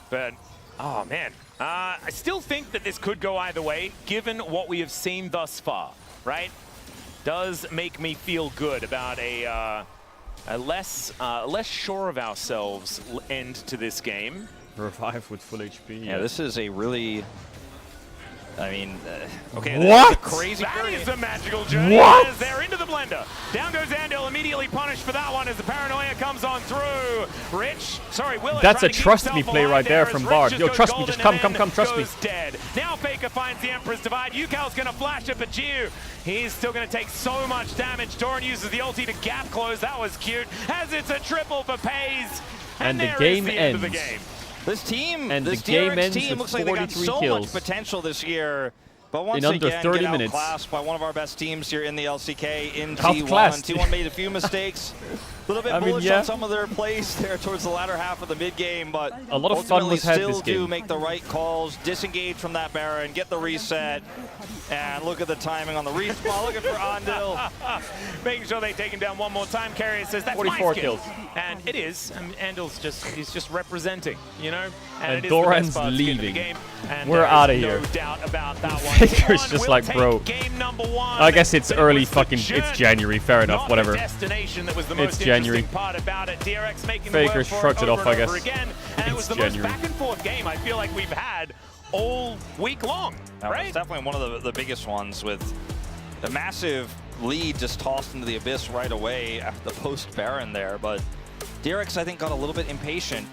But, oh man, I still think that this could go either way, given what we have seen thus far, right? Does make me feel good about a less sure of ourselves end to this game. Revive with full HP. Yeah, this is a really, I mean, okay. What? Crazy That period. is a magical journey. What? As they're into the blender. Down goes Andel, immediately punished for that one as the paranoia comes on through. Rich, sorry, Willa. That's a trying to keep trust himself me play alive right there as from Rich Bard. just Yo, goes trust me, golden just come, and come, then come, trust me. goes dead. Now Faker finds the Emperor's Divide. Yukao's going to flash it, but Jiu, he's still going to take so much damage. Doran uses the ulti to gap close. That was cute. As it's a triple for Pays. And the there game is the end of the ends. game. This team, And this the game DRX ends team with looks like they got 43 so kills. much potential this year. But once In under again, 30 get minutes. outclassed by one of our best teams here in the LCK in Outclassed. T1. T1 made a few mistakes. A little bit I mean, bullish yeah. on some of their plays there towards the latter half of the mid-game, but A lot of fun ultimately was had still this do game. make the right calls, disengage from that Baron, get the reset, and look at the timing on the respawn. Looking for Andel. Making sure they take him down one more time. Carrier says that's 44 my skill. kills. And it is. I mean, Andel's he's just representing, you know? And it is Doran's the best part of the leaving. game. And We're there is outta here. No doubt about that one. Faker's T1 just will like, take bro. Game number one, I guess it's but it early was the fucking, journey, it's January, fair enough, not whatever. The destination that was the It's most January. interesting part about it. DRX making Faker the work for shrugged it over off, and I over guess. again. And it It's was the January. most back and forth game I feel like we've had all week long, That right? was definitely one of the biggest ones, with a massive lead just tossed into the abyss right away after the post Baron there. But DRX, I think, got a little bit impatient.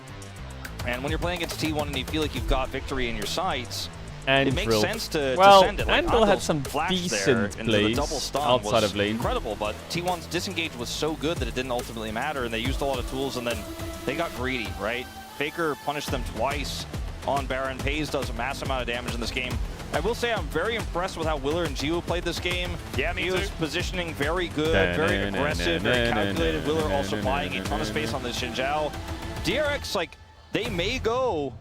And when you're playing against T1 and you feel like you've got victory in your sights, And it makes Drill. sense to Well, send it. Like, Andel had Andel's some flash there decent into the plays double stun outside was of lane. incredible, but T1's disengage was so good that it didn't ultimately matter, and they used a lot of tools, and then they got greedy, right? Faker punished them twice on Baron. Pays does a massive amount of damage in this game. I will say I'm very impressed with how Willer and Gio played this game. Yeah, me he too. was positioning very good, very aggressive, very calculated. Willer also buying a ton of space on this Xinjiao. DRX, like, they may go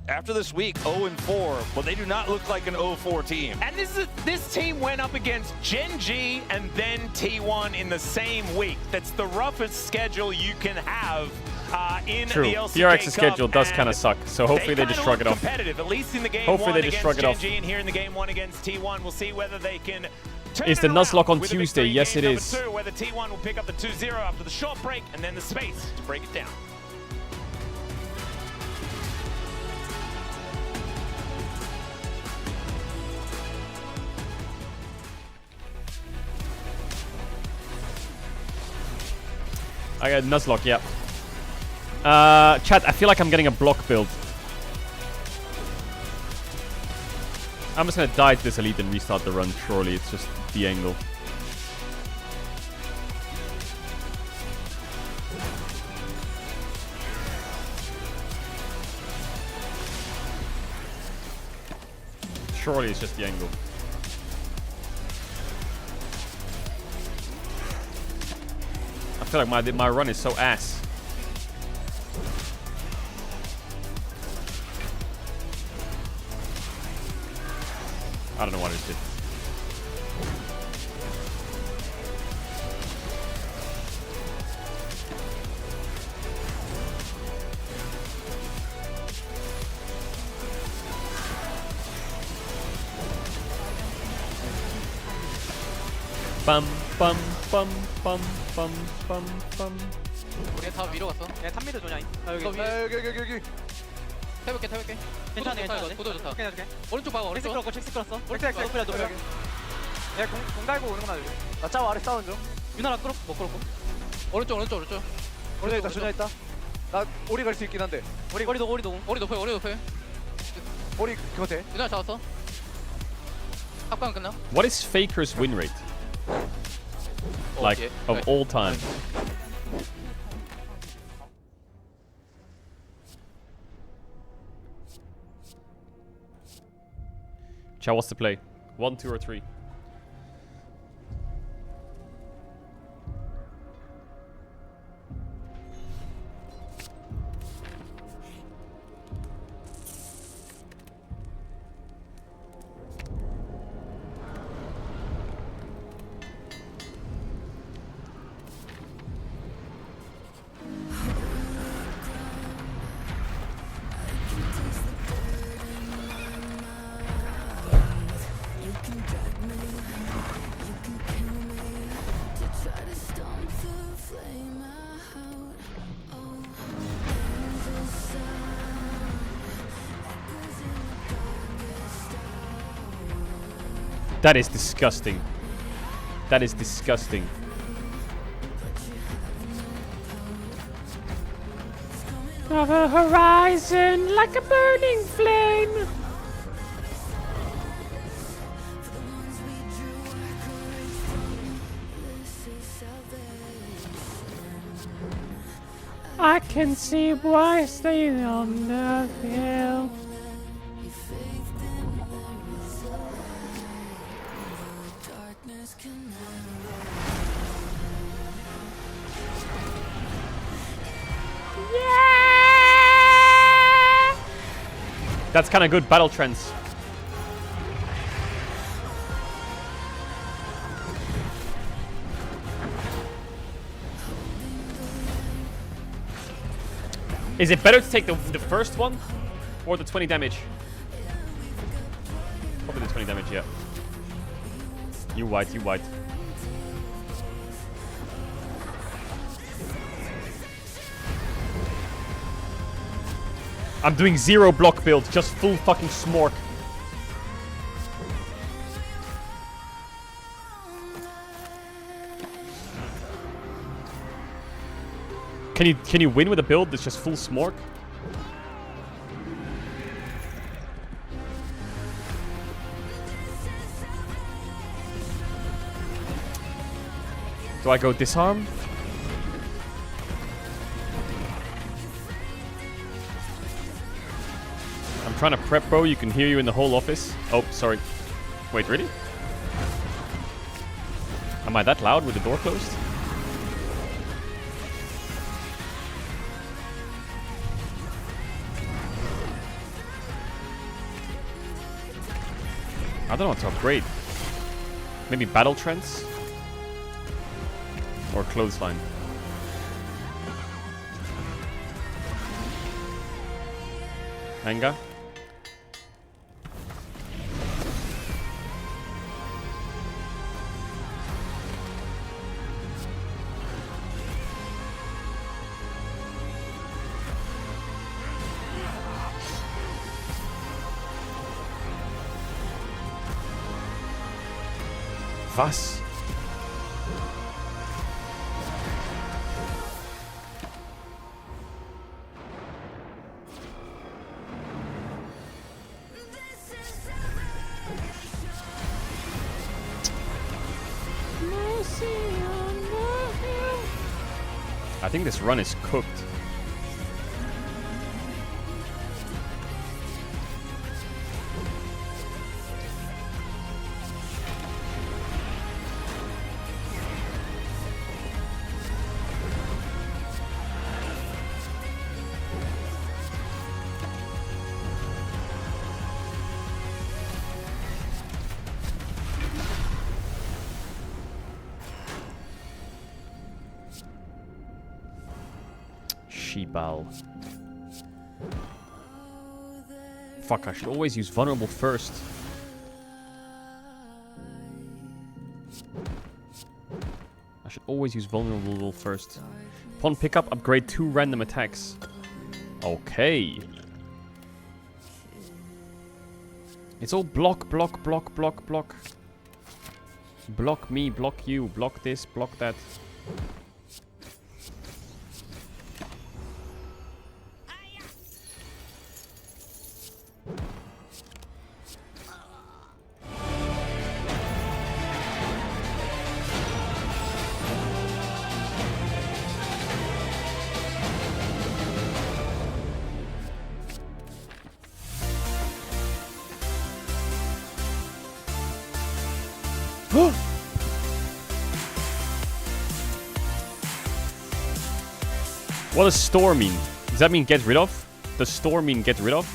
after this week 0-4, but they do not look like an 0-4 team. And this team went up against Gen G and then T1 in the same week. That's the roughest schedule you can have in True. the LCK DRX's Cup, schedule does and kind of suck, so hopefully they just kinda shrug it look off. competitive, at least in the game Hopefully one they just against shrug it Gen off. G and here in the game one against T1. We'll see whether they can It's the Nuzlocke on Tuesday. Yes, it is. Where the T1 will pick up the 2-0 after the short break and then the space to break it down. I got Nuzlocke, yeah. Chat, I feel like I'm getting a block build. I'm just gonna die to this elite and restart the run, surely. It's just the angle. Surely it's just the angle. I feel like my run is so ass. I don't know what it did. Bum bum bum bum bum bum bum. 우리 다 위로 갔어. 야 탑미드 조냐. 여기. 타볼게. 괜찮아. 고도 좋다. 오른쪽 봐. 오른쪽. 잭스 끌었어. 오른쪽 높여 높여. 야 공 달고 오는 거나. 나 짜고 아래 싸운 중. 유나라 끌어 못 끌었고. 오른쪽. 오른쪽 있다. 조냐 있다. 나 오리 갈 수 있긴 한데. 오리 높여. 오리 그거 돼. 유나 잡았어. 합강 끝나. What is Faker's win rate? Like, of all time. Chat, what's the play? 1, 2, or 3? That is disgusting. That is disgusting. Of a horizon like a burning flame. I can see why stay on the hill. That's kind of good battle trends. Is it better to take the first one or the 20 damage? Probably the 20 damage, yeah. You white. I'm doing 0 block build, just full fucking smork. Can you win with a build that's just full smork? Do I go disarm? I'm trying to prep, bro. You can hear you in the whole office. Oh, sorry. Wait, really? Am I that loud with the door closed? I don't know what to upgrade. Maybe battle trends? Or clothesline? Manga? Was? I think this run is cooked. Ball. Fuck, I should always use vulnerable first. I should always use vulnerable first. Upon pickup, upgrade 2 random attacks. Okay. It's all block, block, block, block, block. Block me, block you, block this, block that. What does store mean? Does that mean get rid of? Does store mean get rid of?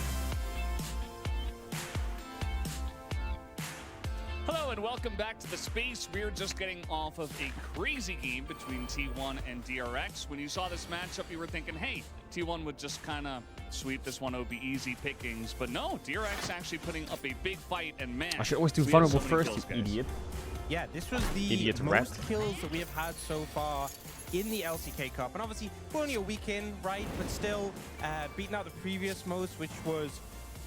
Hello and welcome back to the space. We're just getting off of a crazy game between T1 and DRX. When you saw this matchup, you were thinking, hey, T1 would just kind of sweep this one. It would be easy pickings. But no, DRX actually putting up a big fight. And man, I should always do vulnerable first, you idiot. Yeah, this was the most kills that we have had so far in the LCK Cup. And obviously, we're only a week in, right? But still, beating out the previous most, which was,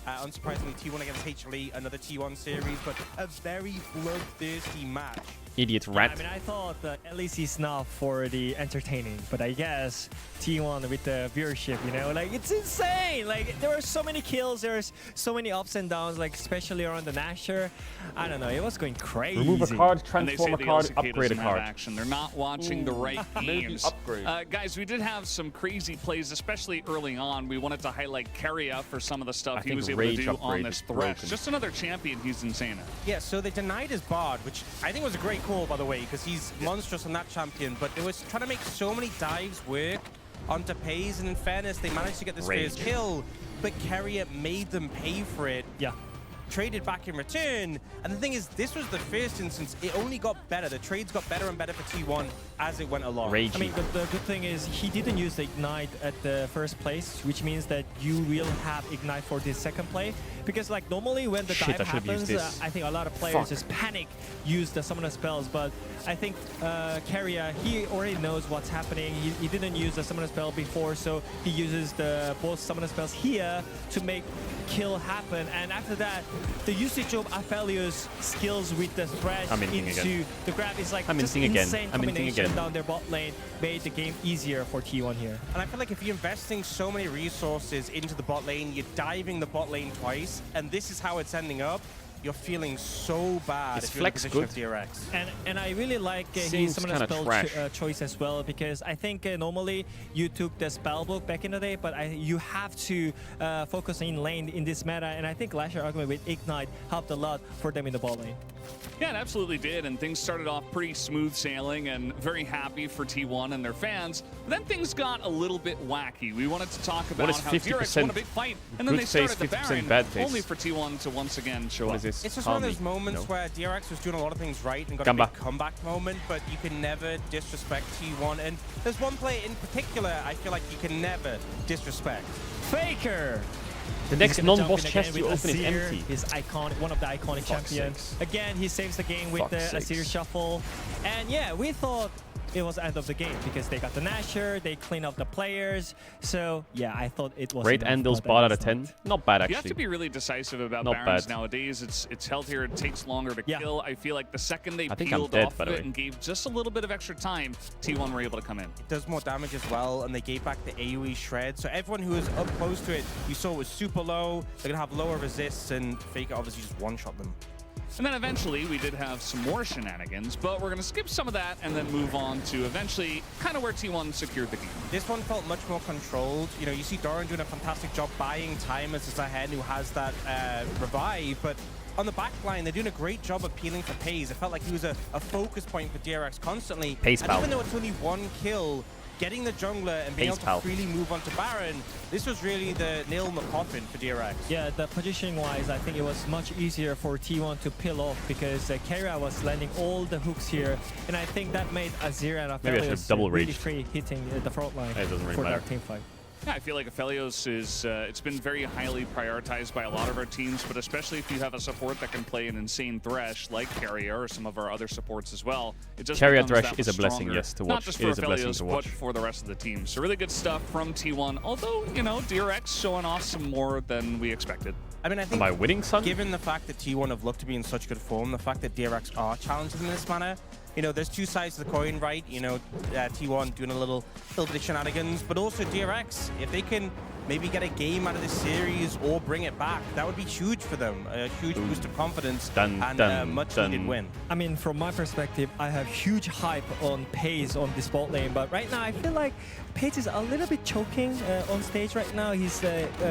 unsurprisingly, T1 against HLE, another T1 series, but a very bloodthirsty match. Idiot rat. I mean, I thought the LEC snuff for the entertaining, but I guess T1 with the viewership, you know, like it's insane. Like there were so many kills, there's so many ups and downs, like especially around the Nashor. I don't know, it was going crazy. Remove a card, transform a card, upgrade a card. Action. They're not watching the right games. Guys, we did have some crazy plays, especially early on. We wanted to highlight Keria for some of the stuff he was able to do on this thresh. Just another champion he's insane at. Yeah, so they denied his Bard, which I think was a great call, by the way, because he's monstrous on that champion, but they was trying to make so many dives work onto Pays, and in fairness, they managed to get this first kill, but Keria made them pay for it. Yeah. Traded back in return, and the thing is, this was the first instance. It only got better. The trades got better and better for T1 as it went along. I mean, the good thing is he didn't use the Ignite at the first place, which means that you will have Ignite for this second play. Because like normally when the dive happens, I think a lot of players just panic, use the summoner spells. But I think Keria, he already knows what's happening. He didn't use the summoner spell before, so he uses the both summoner spells here to make kill happen. And after that, the usage of Aphelios skills with the thresh into the grab is like just insane combination down their bot lane, made the game easier for T1 here. And I feel like if you're investing so many resources into the bot lane, you're diving the bot lane twice, and this is how it's ending up, you're feeling so bad if you're in the position of DRX. And I really like his summoner spell choice as well, because I think normally you took the spell book back in the day, but you have to focus in lane in this meta, and I think Lasher argument with Ignite helped a lot for them in the bot lane. Yeah, it absolutely did, and things started off pretty smooth sailing and very happy for T1 and their fans. But then things got a little bit wacky. We wanted to talk about how DRX won a big fight, and then they started the Baron, only for T1 to once again show up. It's just one of those moments where DRX was doing a lot of things right and got a big comeback moment, but you can never disrespect T1. And there's one player in particular I feel like you can never disrespect. Faker! The next non-boss chest you open is empty. His iconic, one of the iconic champions. Again, he saves the game with the Azir shuffle. And yeah, we thought it was end of the game because they got the Nasher, they clean up the players. So yeah, I thought it was Great Andal's bot out of 10. Not bad, You have actually. to be really decisive about Not Barons bad. nowadays. It's healthier, it takes longer to kill. I feel like the second they I think I'm peeled dead, off by of the it way. and gave just a little bit of extra time, T1 were able to come in. It does more damage as well, and they gave back the AoE shred. So everyone who was up close to it, you saw was super low. They're gonna have lower resists, and Faker obviously just one-shot them. And then eventually we did have some more shenanigans, but we're going to skip some of that and then move on to eventually kind of where T1 secured the game. This one felt much more controlled. You know, you see Doran doing a fantastic job buying time as Zahen, who has that revive, but on the back line, they're doing a great job of peeling for Paze. It felt like he was a focus point for DRX constantly. Pace and pal. even though it's only one kill, getting the jungler and being Pace able pal. to freely move onto Baron, this was really the nail in the coffin for DRX. Yeah, the positioning-wise, I think it was much easier for T1 to peel off because Caedrel was landing all the hooks here, and I think that made Azir and Maybe I should have Aphelios double really raged. free hitting the front line It doesn't really for matter. that team fight. Yeah, I feel like Aphelios is, it's been very highly prioritized by a lot of our teams, but especially if you have a support that can play an insane Thresh like Carrier or some of our other supports as well. It just Carrier becomes Thresh that is a much blessing, stronger. yes, to Not watch. just It for is a blessing Aphelios, to but watch. for the rest of the team. So really good stuff from T1, although, you know, DRX showing off some more than we expected. I mean, I think Am I winning, son? given the fact that T1 have looked to be in such good form, the fact that DRX are challenging in this manner, you know, there's two sides to the coin, right? You know, T1 doing a little bit of shenanigans, but also DRX, if they can maybe get a game out of this series or bring it back, that would be huge for them. A huge boost of confidence and a much needed win. I mean, from my perspective, I have huge hype on Pace on this bot lane, but right now I feel like Pace is a little bit choking on stage right now. He's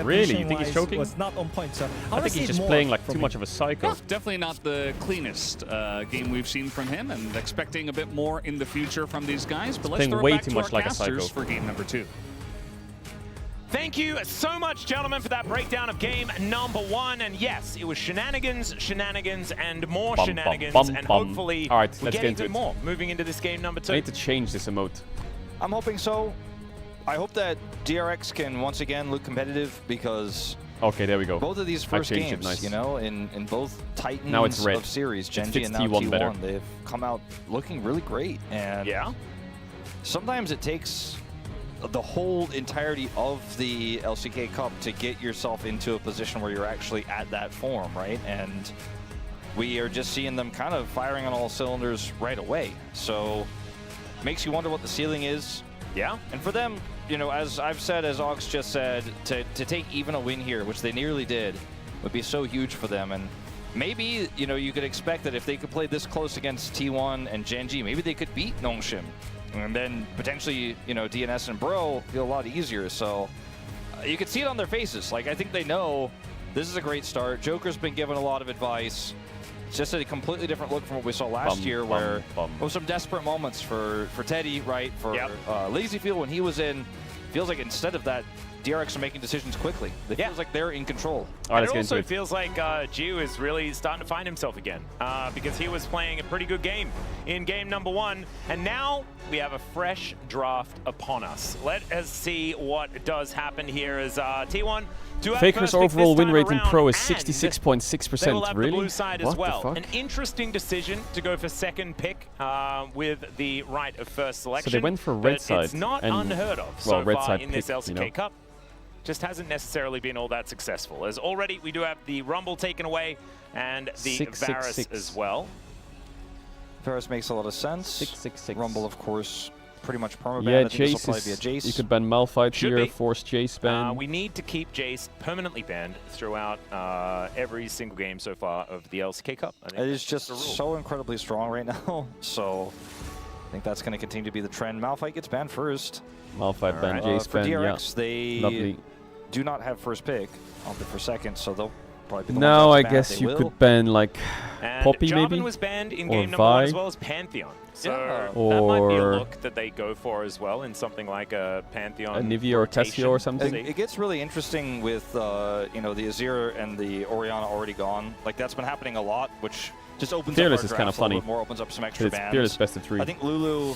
Really? You think he's choking? was not on point. So I think he's just playing like too much of a psycho. Yeah, definitely not the cleanest game we've seen from him, and expecting a bit more in the future from these guys. But let's playing throw it way back too to much our like a casters psycho. for game number 2. Thank you so much, gentlemen, for that breakdown of game number 1. And yes, it was shenanigans, shenanigans, and more Bum, bum, shenanigans. bum, and bum. hopefully, All right, we let's get get into even it. more moving into this game number 2. I need to change this emote. I'm hoping so. I hope that DRX can once again look competitive because Okay, there we go. both of these I first changed games, it, nice. you know, in both Titans Now it's red. of series, It Gen G fits and now T1 T1, better. they've come out looking really great. And yeah, sometimes it takes the whole entirety of the LCK Cup to get yourself into a position where you're actually at that form, right? And we are just seeing them kind of firing on all cylinders right away. So makes you wonder what the ceiling is. Yeah. And for them, you know, as I've said, as Ox just said, to take even a win here, which they nearly did, would be so huge for them. And maybe, you know, you could expect that if they could play this close against T1 and Gen G, maybe they could beat Nongshim. And then potentially, you know, DNS and Bro feel a lot easier. So you can see it on their faces. Like, I think they know this is a great start. Joker's been given a lot of advice. It's just a completely different look from what we saw last year, where there were some desperate moments for Teddy, right? For Lazyfield when he was in. Feels like instead of that, DRX are making decisions quickly. It feels like they're in control. All right, and let's it get also into it. feels like Gio is really starting to find himself again because he was playing a pretty good game in game number 1, and now we have a fresh draft upon us. Let us see what does happen here as T1 do have Faker's first pick this overall win time rate in around, Pro is and 66.6%. they will have Really? the blue side What as well. the fuck? An interesting decision to go for second pick with the right of first selection. So they went for but red side. It's not and, unheard of well, so red far side in this pick, LCK you know? Cup. Just hasn't necessarily been all that successful. As already we do have the Rumble taken away and the 666. Varus as well. Varus makes a lot of sense. 666. Rumble, of course, pretty much permaban. Yeah, I think this will Jace probably be a is... Jace. You could ban Malphite Should here, be. force Jace ban. We need to keep Jace permanently banned throughout every single game so far of the LCK Cup. I think It is that's just the rule. so incredibly strong right now. So I think that's going to continue to be the trend. Malphite gets banned first. Malphite ban, right. Jace For ban, DRX, yeah. they Lovely. do not have first pick. Opted for second, so they'll probably be the Now ones I that's banned. guess They you will. could ban like And Poppy Jarvan maybe? was banned in Or game number 1 as Vi? well as Pantheon. So Yeah. that might be a Or- look that they go for as well in something like a Pantheon. A Nivea or Tessio or something? It gets really interesting with you know, the Azir and the Orianna already gone. Like, that's been happening a lot, which just opens Fearless up is our kind of drafts a little funny. bit more, opens up some extra It's bans. Fearless best of 3. I think Lulu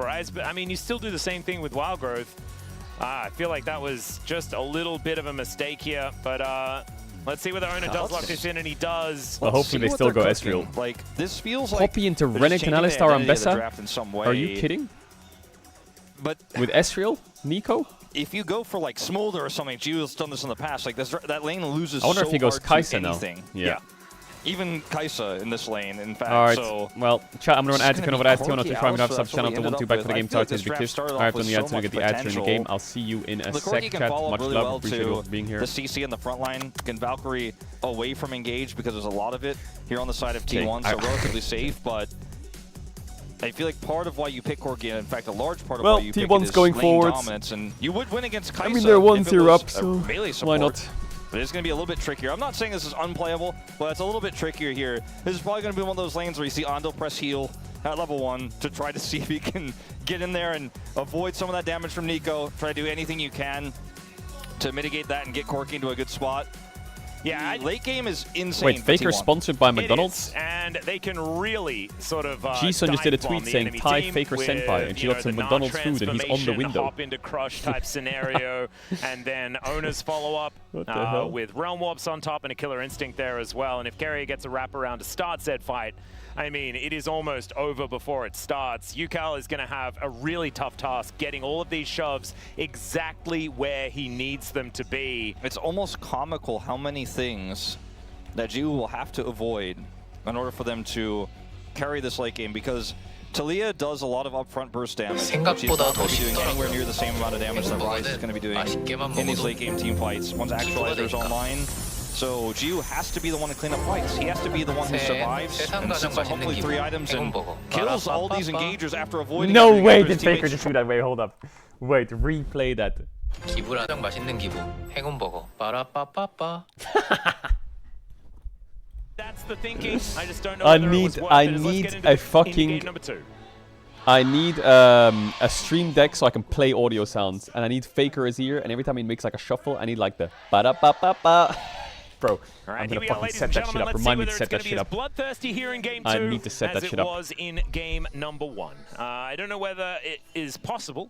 Rise, but I mean, you still do the same thing with Wild Growth. I feel like that was just a little bit of a mistake here, but let's see what the owner does lock this in, and he does. Well, hopefully they still go Ezreal. Like, this feels like Copy into Renekton, Alistar, and Bessa? Are you kidding? But with Ezreal, Nico? If you go for like Smolder or something, Gio's done this in the past. Like that lane loses. I wonder so if he goes hard to Kai'Sa now. anything. Yeah. even Kaisa in this lane, in fact. Alright, So well, chat, I'm going to run ads. You can over ads. Corki If you haven't Alistair, subs channel, that's to what we 1 2 ended back up for the game with. I feel like started this big draft tips. started Alright, off on with the so ads to much get the ads in the potential. game. I'll see you in a The sec, Corki can chat. follow up Much really love, well appreciate you to all being here. the CC in the front line. Can Valkyrie away from engage because there's a lot of it here on the side of T1, so relatively safe, but I feel like part of why you pick Corki, and in fact a large part of why you pick it, is going lane forwards. dominance, and you would win against Kaisa. I mean, they're if it 1-0 was up, a so melee support. why not? But it's going to be a little bit trickier. I'm not saying this is unplayable, but it's a little bit trickier here. This is probably going to be one of those lanes where you see Andel press heal at level 1 to try to see if he can get in there and avoid some of that damage from Nico. Try to do anything you can to mitigate that and get Corki into a good spot. Yeah, late game is insane. Wait, Faker T1. sponsored by It McDonald's? is, and they can really sort of G-Sun just did a dive bomb tweet the saying enemy Thai team Faker with, senpai, and she you got know, some the McDonald's food, and he's on the non-transformation, window. hop into crush type scenario, and then Owner's follow-up with Realm Warps on top and a Killer Instinct there as well. And if Carrier gets a wraparound to start said fight, I mean, it is almost over before it starts. Yukal is going to have a really tough task getting all of these shoves exactly where he needs them to be. It's almost comical how many things that Jiwoo will have to avoid in order for them to carry this late game, because Talia does a lot of upfront burst damage. She's not going to be doing anywhere near the same amount of damage that Ryze is going to be doing in these late game team fights once Actualizer's online. So Jiwoo has to be the one to clean up fights. He has to be the one who survives and sits on hopefully 3 items and kills all these engagers after avoiding. No everything way after his did Faker teammates. just do that. Wait, hold up. Wait, replay that. 기부랑 가장 맛있는 기부 행운버거 빠라빠빠빠. That's the thinking. I just don't know I whether it was need worth I it. Let's need get into a in fucking game number 2. I need a stream deck so I can play audio sounds, and I need Faker is here, and every time he makes like a shuffle, I need like the ba da ba ba ba. Bro, I'm gonna fucking set that shit up. Remind me to set that shit up. Bloodthirsty here in game 2 I need to set that shit up. as it was in game number 1. I don't know whether it is possible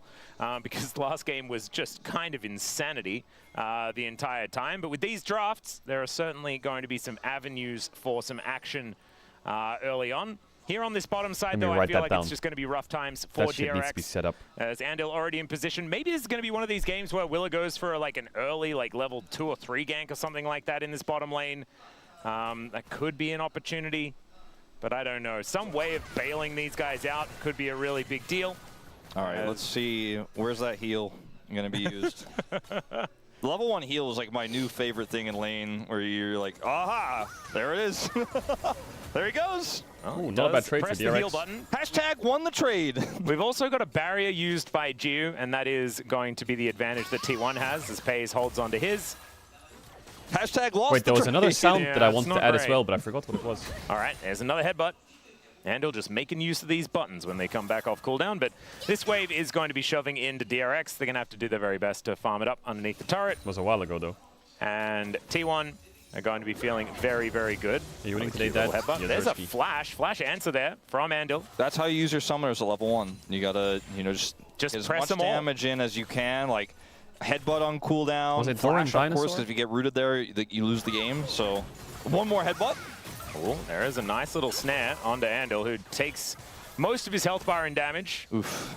because the last game was just kind of insanity the entire time. But with these drafts, there are certainly going to be some avenues for some action early on. Here on this bottom side, though, I feel like it's just going to be rough times for That shit DRX. needs to be set up. As Andel already in position. Maybe this is going to be one of these games where Willa goes for like an early, like level 2 or 3 gank or something like that in this bottom lane. That could be an opportunity, but I don't know. Some way of bailing these guys out could be a really big deal. All right, let's see. Where's that heal going to be used? Level 1 heal is like my new favorite thing in lane, where you're like, aha, there it is. There he goes. Oh, not a bad trade for press the DRX. heal button. Hashtag won the trade. We've also got a barrier used by Jiu, and that is going to be the advantage that T1 has as Pays holds onto his. Hashtag lost. Wait, there was another sound that I it's wanted not to add as great. well, but I forgot what it was. All right, there's another headbutt. Andel just making use of these buttons when they come back off cooldown, but this wave is going to be shoving into DRX. They're going to have to do their very best to farm it up underneath the turret. It was a while ago, though. And T1 are going to be feeling very, very good. Are you winning today, Cute little Dad? headbutt. Yeah, There's a Zersky. flash answer there from Andel. That's how you use your summoners at level 1. You gotta, you know, just get as press much them all. damage in as you can. Like headbutt on cooldown. Was it flash, Thorin of course, Dinosaur? because if you get rooted there, you lose the game. So one more headbutt. Cool. There is a nice little snare onto Andel, who takes most of his health bar in damage. Oof.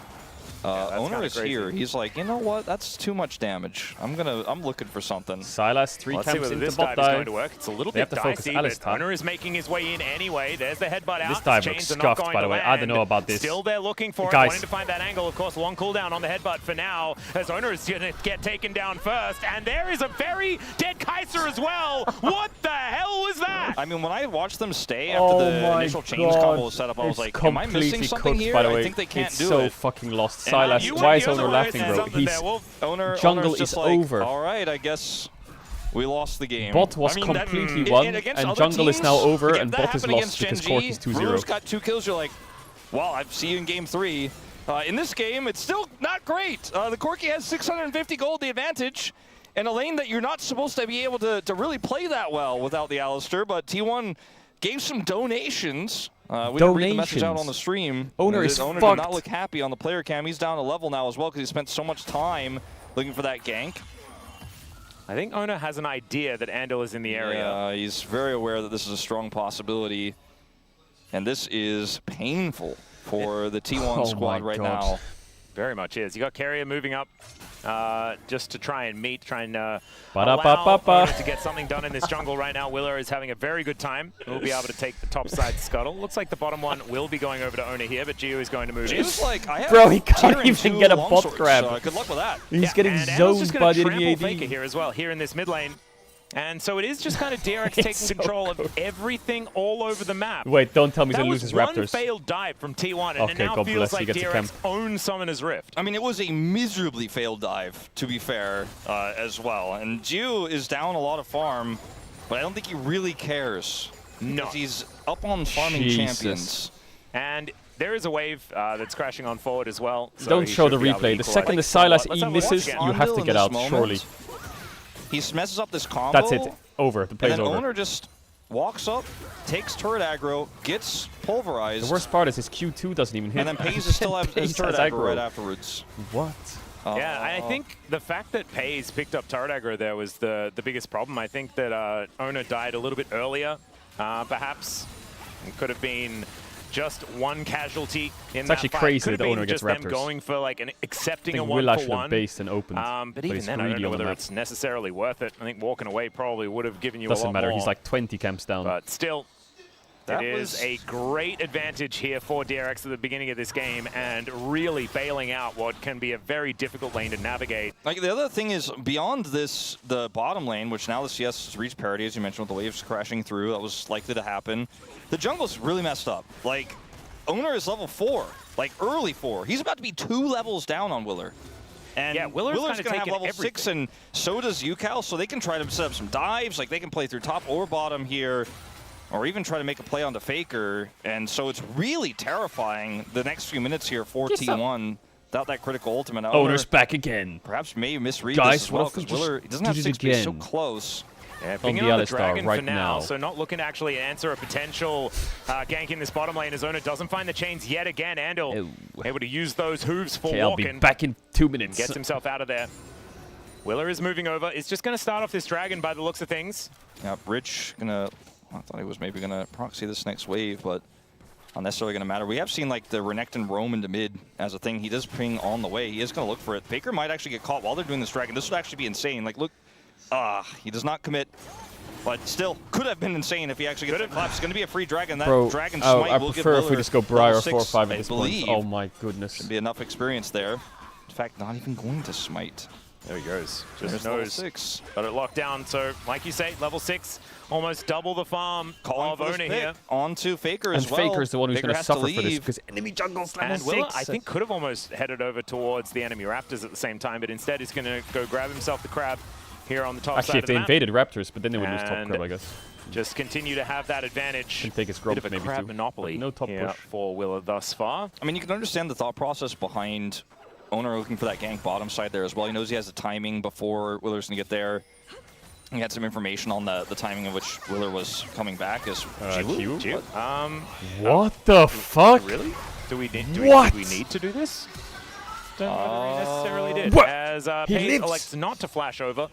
that's Owner kinda is crazy. here. He's like, you know what? That's too much damage. I'm looking for something. Silas, 3 Let's see camps whether into this bot dive is going dive. to work. It's a little They have bit to focus dicey, Alice but time. Owner is making his way in anyway. There's the headbutt out. This dive Chains looks are not scuffed, going by the to way. I don't know land. about this. Still there looking for it, Guys. wanting to find that angle. Of course, long cooldown on the headbutt for now, as Owner is going to get taken down first. And there is a very dead Kaiser as well. What the hell was that? I mean, when I watched them stay after the initial chains combo was set up, I was like, am I missing something cooked, here? by the way. I think they can't it's do so it. fucking lost. And Silas, you why went is the other Owner way, laughing, there's bro? something there. Well, Jungle Owner's is just like, over. All right, I guess we lost the game. Bot was I mean, completely that, won, against and other Jungle is now teams, over, if and that Bot is happened lost against because Gen Cork is G, 2-0. Brewer's got 2 kills. You're like, well, I see you in game 3. In this game, it's still not great. The Corki has 650 gold, the advantage, in a lane that you're not supposed to be able to really play that well without the Alistair, but T1 gave some donations. We didn't read the message out on the stream. Owner is Owner fucked. did not look happy on the player cam. He's down a level now as well because he spent so much time looking for that gank. I think Owner has an idea that Andel is in the area. Yeah, he's very aware that this is a strong possibility. And this is painful for the T1 Oh squad my right God. now. Very much is. You got Carrier moving up just to try and allow Ba-da-ba-ba-ba. Owner to get something done in this jungle right now. Willer is having a very good time. He'll be able to take the top side scuttle. Looks like the bottom one will be going over to Owner here, but Gio is going to move in. Gio's like, I have Bro, he can't tier and even two get a longswords, bot grab. so good luck with that. He's getting and Andel's just zoned gonna by the trample AD. Faker here as well, here in this mid lane. And so it is just kind of DRX taking so control of everything all over the map. Wait, don't tell me he's that going to was lose his one Raptors. failed dive from T1, and Okay, it now God feels bless, he like gets a DRX camp. owns Summoner's Rift. I mean, it was a miserably failed dive, to be fair, as well. And Gio is down a lot of farm, but I don't think he really cares. No. Because he's up on farming champions. And there is a wave that's crashing on forward as well. So Don't he show should the be able to replay. The equalize second the somewhat. Sylas Let's E have a watch misses, again. you have to Andil get in out, this surely. moment, he messes up this combo. That's it. Over. The play's and then over. Owner just walks up, takes turret aggro, gets pulverized. The worst part is his Q2 doesn't even hit. And then Pays is still have his Pays turret has aggro right afterwards. What? Yeah, I think the fact that Pays picked up turret aggro there was the biggest problem. I think that Owner died a little bit earlier, perhaps. It could have been just one casualty in It's that actually fight. crazy Could that have Owner been gets just them Raptors. going for like accepting I a think Will actually 1-for-1. based and opened. But even he's then, I don't greedy know on the whether map. it's necessarily worth it. I think walking away probably would have given you a Doesn't lot matter. more. He's like 20 camps down. But still, That it is was- a great advantage here for DRX at the beginning of this game and really bailing out what can be a very difficult lane to navigate. Like the other thing is, beyond this, the bottom lane, which now the CS has reached parity, as you mentioned, with the waves crashing through, that was likely to happen. The jungle's really messed up. Like, Owner is level 4, like early 4. He's about to be 2 levels down on Willer. And Yeah, Willer's going kinda to have taken level everything. 6, and so does UCal, so they can try to set up some dives. Like, they can play through top or bottom here, or even try to make a play onto Faker. And so it's really terrifying the next few minutes here for T1 without that critical ultimate. Owner's back again. Perhaps may misread Guys, this as what well, if we because Willer, he doesn't just have did 6, it but he's so again? close. Yeah, On picking the out other the star Dragon right for now, now. so not looking to actually answer a potential gank in this bottom lane as Owner doesn't find the chains yet again. Andil able to use those hooves for Okay, I'll be walking. back in 2 minutes. Gets himself out of there. Willer is moving over. It's just going to start off this Dragon by the looks of things. Yeah, Rich gonna, I thought he was maybe gonna proxy this next wave, but not necessarily gonna matter. We have seen like the Renekton roam into mid as a thing. He does ping on the way. He is gonna look for it. Baker might actually get caught while they're doing this Dragon. This would actually be insane. Like, look, he does not commit. But still, could have been insane if he actually gets the clap. It's going to be a free Dragon. That Bro, Dragon I Smite will give prefer if Willer we just go Briar level 4 or 6, 5 at I this point. believe. Oh my goodness. Should be enough experience there. In fact, not even going to Smite. There he goes. There's Just level knows. 6. Got it locked down. So, like you say, level 6, almost double the farm Calling of for this Owner pick here. onto Faker as And well. Faker's the one who's Faker going to has suffer for this leave. because enemy jungle's level And 6. Willer, I think, could have almost headed over towards the enemy Raptors at the same time, but instead he's going to go grab himself the crab here on the top Actually, side if of they the map. invaded Raptors, but then they would lose top And crab, I guess. Just continue to have that advantage. Can take his Bit growth of a maybe crab too. monopoly No top here push. for Willer thus far. I mean, you can understand the thought process behind Owner looking for that gank bottom side there as well. He knows he has the timing before Willer's going to get there. He had some information on the timing of which Willer was coming back as Q? What the fuck? Really? Do we need to do this? Don't know whether he necessarily did. What? As He Paige lives. elects not to flash over.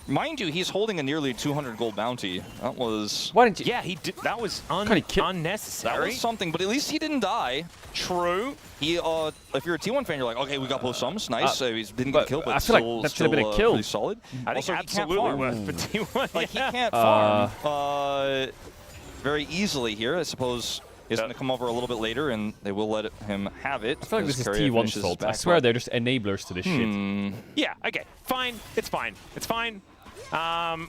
Mind you, he's holding a nearly 200 gold bounty. That was... Why didn't you? Yeah, he did. That was That unnecessary. was something, but at least he didn't die. True. He, if you're a T1 fan, you're like, okay, we got both sums. Nice. He didn't but get killed, but I feel like still, that should have been a kill. pretty solid. I think Also, absolutely he worth can't for T1. Like, yeah. he can't farm very easily here. I suppose he's going to come over a little bit later, and they will let him have it. I feel like as this is Carrier T1's finishes fault. I back swear up. they're just enablers to this shit. Yeah, okay. Fine. It's fine. It's fine.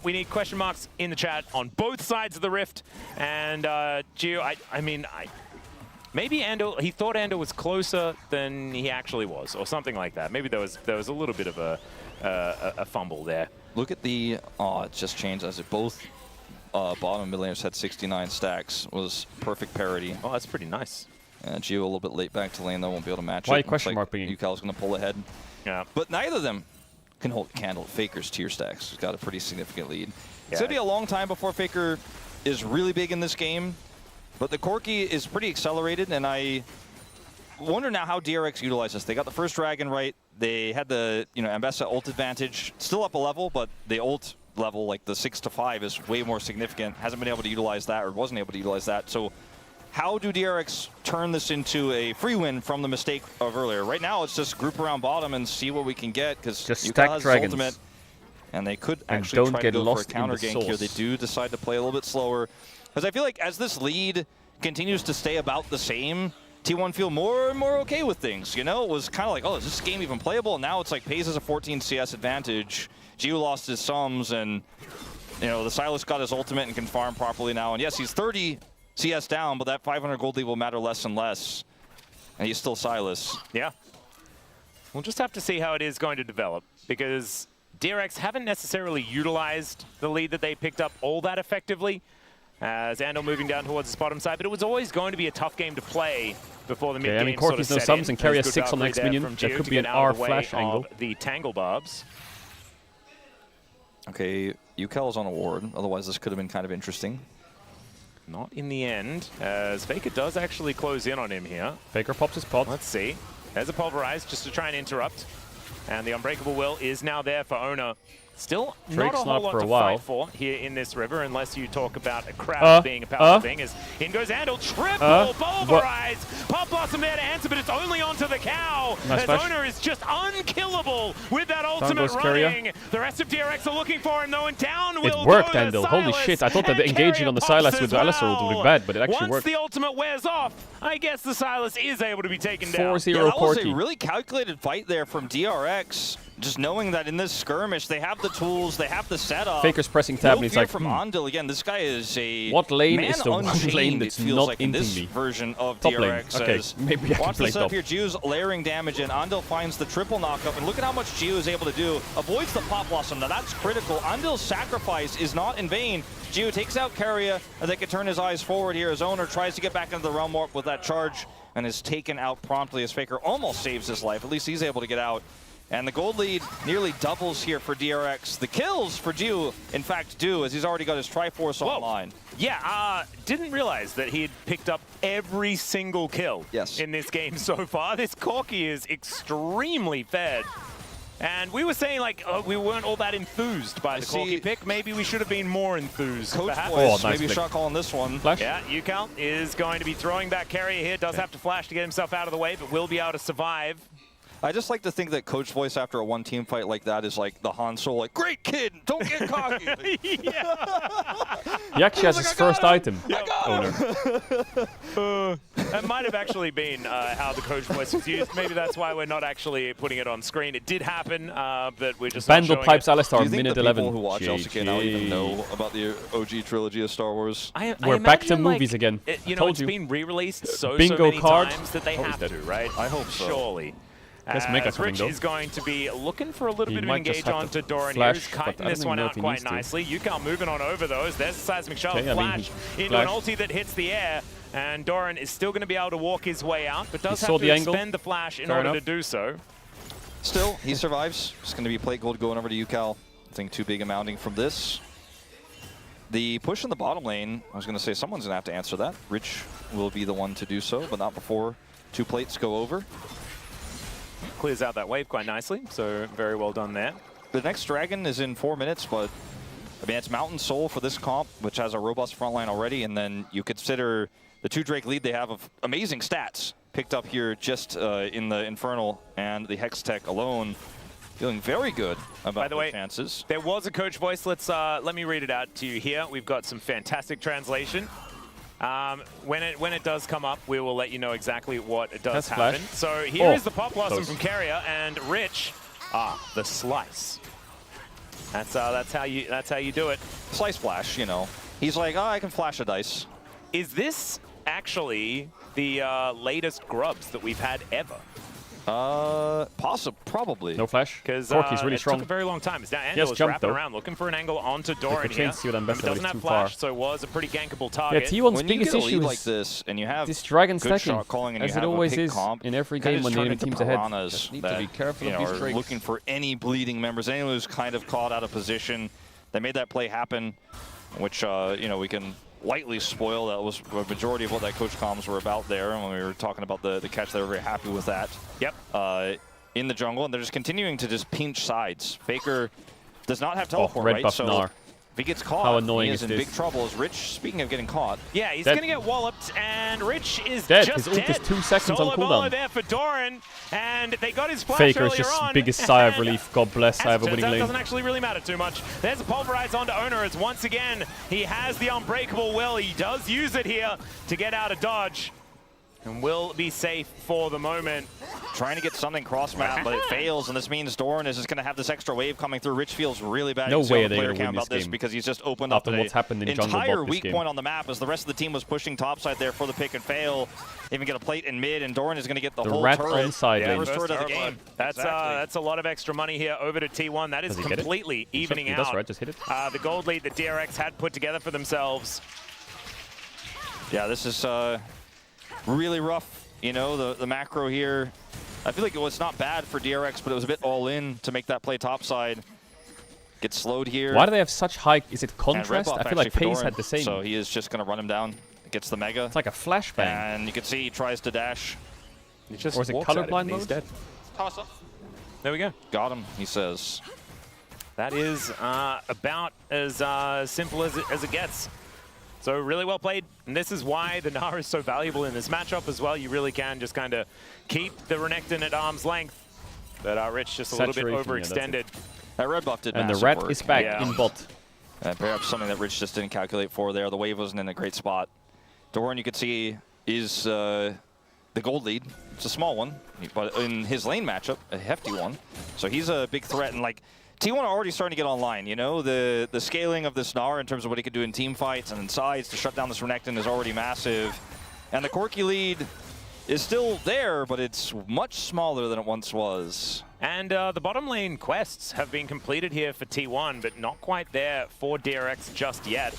We need question marks in the chat on both sides of the rift. And Gio, I mean, maybe Andil, he thought Andil was closer than he actually was, or something like that. Maybe there was a little bit of a fumble there. Look at the, it just changed as it both bottom mid laners had 69 stacks. Was perfect parity. Oh, that's pretty nice. Gio a little bit late back to lane though, won't be able to match Why it. question mark being? UCal's going to pull ahead. Yeah. But neither of them can hold a candle. Faker's tier stacks. He's got a pretty significant lead. It's Yeah. going to be a long time before Faker is really big in this game, but the Corki is pretty accelerated, and I wonder now how DRX utilizes this. They got the first Dragon right. They had the, Ambessa ult advantage. Still up a level, but the ult level, like the 6 to 5, is way more significant. Hasn't been able to utilize that, or wasn't able to utilize that. So how do DRX turn this into a free win from the mistake of earlier? Right now, it's just group around bottom and see what we can get, because just Yuka stack has dragons. ultimate, and they could And actually don't try get to go for a lost in counter the gank here. sauce. They do decide to play a little bit slower, because I feel like as this lead continues to stay about the same, T1 feel more and more okay with things. You know, it was kind of like, oh, is this game even playable? And now it's like Pays has a 14 CS advantage. Gio lost his sums, and you know, the Silas got his ultimate and can farm properly now. And yes, he's 30 CS down, but that 500 gold lead will matter less and less. And he's still Silas. Yeah. We'll just have to see how it is going to develop, because DRX haven't necessarily utilized the lead that they picked up all that effectively. As Andal moving down towards his bottom side, but it was always going to be a tough game to play before the mid game. I mean, Corky's no sums and carry a 6 on the next minion. There could be an R flash angle. The Tangle Barbs. Okay, UCal's on a ward. Otherwise, this could have been kind of interesting. Not in the end, as Faker does actually close in on him here. Faker pops his pot. Let's see. There's a Pulverize just to try and interrupt. And the Unbreakable Will is now there for Owner. Still Drake's not a whole lot for a to while. fight for here in this river, unless you talk about a crowd being a powerful thing. As in goes Andal, triple Pulverize! Pop Blossom there to answer, but it's only onto the cow. Nice as flash. Owner is just unkillable with that Down ultimate goes Carrier. running. The rest of DRX are looking for him though, and down will It worked, go Andal. the Holy Silas, shit. I thought that and engaging Carrier on the pops Silas as with the Alistar would be bad, but it actually Once worked. the ultimate wears off, I guess the Silas is able to be taken down. 4-0 Yeah, that was Corky. a really calculated fight there from DRX. Just knowing that in this skirmish, they have the tools, they have the setup. Faker's pressing tab, and he's like, from Andal again. This guy is a what lane man is the one unchained, lane it that's feels not like in this inting me? version of Top lane. DRX. Okay, as maybe I can watch play the setup top. here. Gio's layering damage, and Andal finds the triple knockup. And look at how much Gio is able to do. Avoids the Pop Blossom. Now that's critical. Andal's sacrifice is not in vain. Gio takes out Carrier, and they can turn his eyes forward here. His owner tries to get back into the realm warp with that charge, and is taken out promptly as Faker almost saves his life. At least he's able to get out. And the gold lead nearly doubles here for DRX. The kills for Gio, in fact, do, as he's already got his Triforce online. Yeah, didn't realize that he had picked up every single kill in this game so far. This Corky is extremely fed. And we were saying, like, we weren't all that enthused by the Corky pick. Maybe we should have been more enthused, Coach perhaps. Boys, maybe a shot call on this one. Flash. Yeah, UCal is going to be throwing back Carrier here. Does have to flash to get himself out of the way, but will be able to survive. I just like to think that Coach Voice after a one-team fight like that is like the Han Solo, like, great kid, don't get cocky. He actually has his first item. Owner. That might have actually been how the Coach Voice was used. Maybe that's why we're not actually putting it on screen. It did happen, but we're just not Bandle showing pipes it. Alistar, Do you think minute the 11. people who watch LCK now even know about the OG trilogy of Star Wars? We're back to imagine, like, movies again. You know, Told it's you. been re-released so Bingo many card. times that they Oh, he's have dead. to, right? I hope so. Surely. Guess Mega As coming, Rich though. is going to be looking for a little He bit of might just engage have onto to Doran here. He's flash, but kiting I this don't one know out if he quite needs to. nicely. Yucal moving on over those. There's the Seismic Shell Okay, I mean, flash he into an flashed. ulti that hits the air. And Doran is still going to be able to walk his way out, but does He have saw to the angle. expend the flash in Fair order enough. to do so. Still, he survives. It's going to be plate gold going over to UCal. I think too big a mounting from this. The push in the bottom lane, I was going to say someone's going to have to answer that. Rich will be the one to do so, but not before two plates go over. Clears out that wave quite nicely, so very well done there. The next dragon is in 4 minutes, but I mean, it's Mountain Soul for this comp, which has a robust front line already, and then you consider the two Drake lead they have of amazing stats picked up here just in the Infernal and the Hex Tech alone. Feeling very good about By the way, chances. There was a Coach Voice. Let me read it out to you here. We've got some fantastic translation. When it does come up, we will let you know exactly what it does That's happen. flash. So here is Oh, the Pop Blossom close. from Carrier, and Rich, the slice. That's how you do it. Slice flash, you know. He's like, oh, I can flash a dice. Is this actually the latest grubs that we've had ever? Probably. No flash. Because Corky's really it strong. took a very long time. It's now He has Andal is jump, wrapping though. around, looking for an angle onto Doran could here. change steal them best, Doesn't but have it's too flash, far. so it was a pretty gankable Yeah, target. T1's When you biggest get a lead issue like is this, and you have this dragon good stacking, shot calling, and as you it have always a pick is comp, in every kinda game when just the turn enemy into team's ahead. piranhas Just need that, to be careful you of know, these are drakes. looking for any bleeding members. Anyone who's kind of caught out of position. They made that play happen, which you know, we can lightly spoil. That was a majority of what that coach comms were about there. And when we were talking about the catch, they were very happy with that. Yep. In the jungle, and they're just continuing to just pinch sides. Faker does not have teleport, red right? buff So Gnar. he gets caught, How annoying he is is in this? big trouble. As Rich, speaking of getting caught, Yeah, he's Dead. going to get walloped, and Rich is Dead. just His ult is dead. 2 seconds Solo on bowler cooldown. there for Doran, and they got his flash Faker is earlier just on, biggest sigh of and relief. God bless, I have a turns winning out, lane. doesn't actually really matter too much. There's a pulverize onto Owner as once again he has the unbreakable will. He does use it here to get out of dodge and will be safe for the moment. Trying to get something cross map, but it fails, and this means Doran is just going to have this extra wave coming through. Rich feels really bad. No You can see way on are the they player gonna win cam about this game because he's just opened up after what's happened in jungle entire bot this weak game. point on the map as the rest of the team was pushing topside there for the pick and fail. Even get a plate in mid, and Doran is going to get the whole rat turret. on side lane. First turret of the game. That's a lot of extra money here over to T1. That is Does he get it? completely evening He out does, right? Just hit it. the gold lead that DRX had put together for themselves. Yeah, this is really rough. You know, the macro here. I feel like it was not bad for DRX, but it was a bit all in to make that play topside. Gets slowed here. Why do they have such high... Is it And red contrast? buff I feel like actually for Pace Doran, had the same. So he is just going to run him down. Gets the mega. It's like a flashbang. And you can see he tries to dash. He just Or is it walks at colorblind and he's mode? dead. Toss up. There we go. Got him, he says. That is about as simple as it gets. So really well played, and this is why the Nara is so valuable in this matchup as well. You really can just kind of keep the Renekton at arm's length, but Rich just a little bit overextended. That red buff did And the massive rat work. is back in bot. Perhaps something that Rich just didn't calculate for there. The wave wasn't in a great spot. Doran, you could see, is the gold lead. It's a small one, but in his lane matchup, a hefty one. So he's a big threat, and like, T1 are already starting to get online, you know? The scaling of this Gnar in terms of what he could do in team fights and in sides to shut down this Renekton is already massive. And the Corki lead is still there, but it's much smaller than it once was. And the bottom lane quests have been completed here for T1, but not quite there for DRX just yet.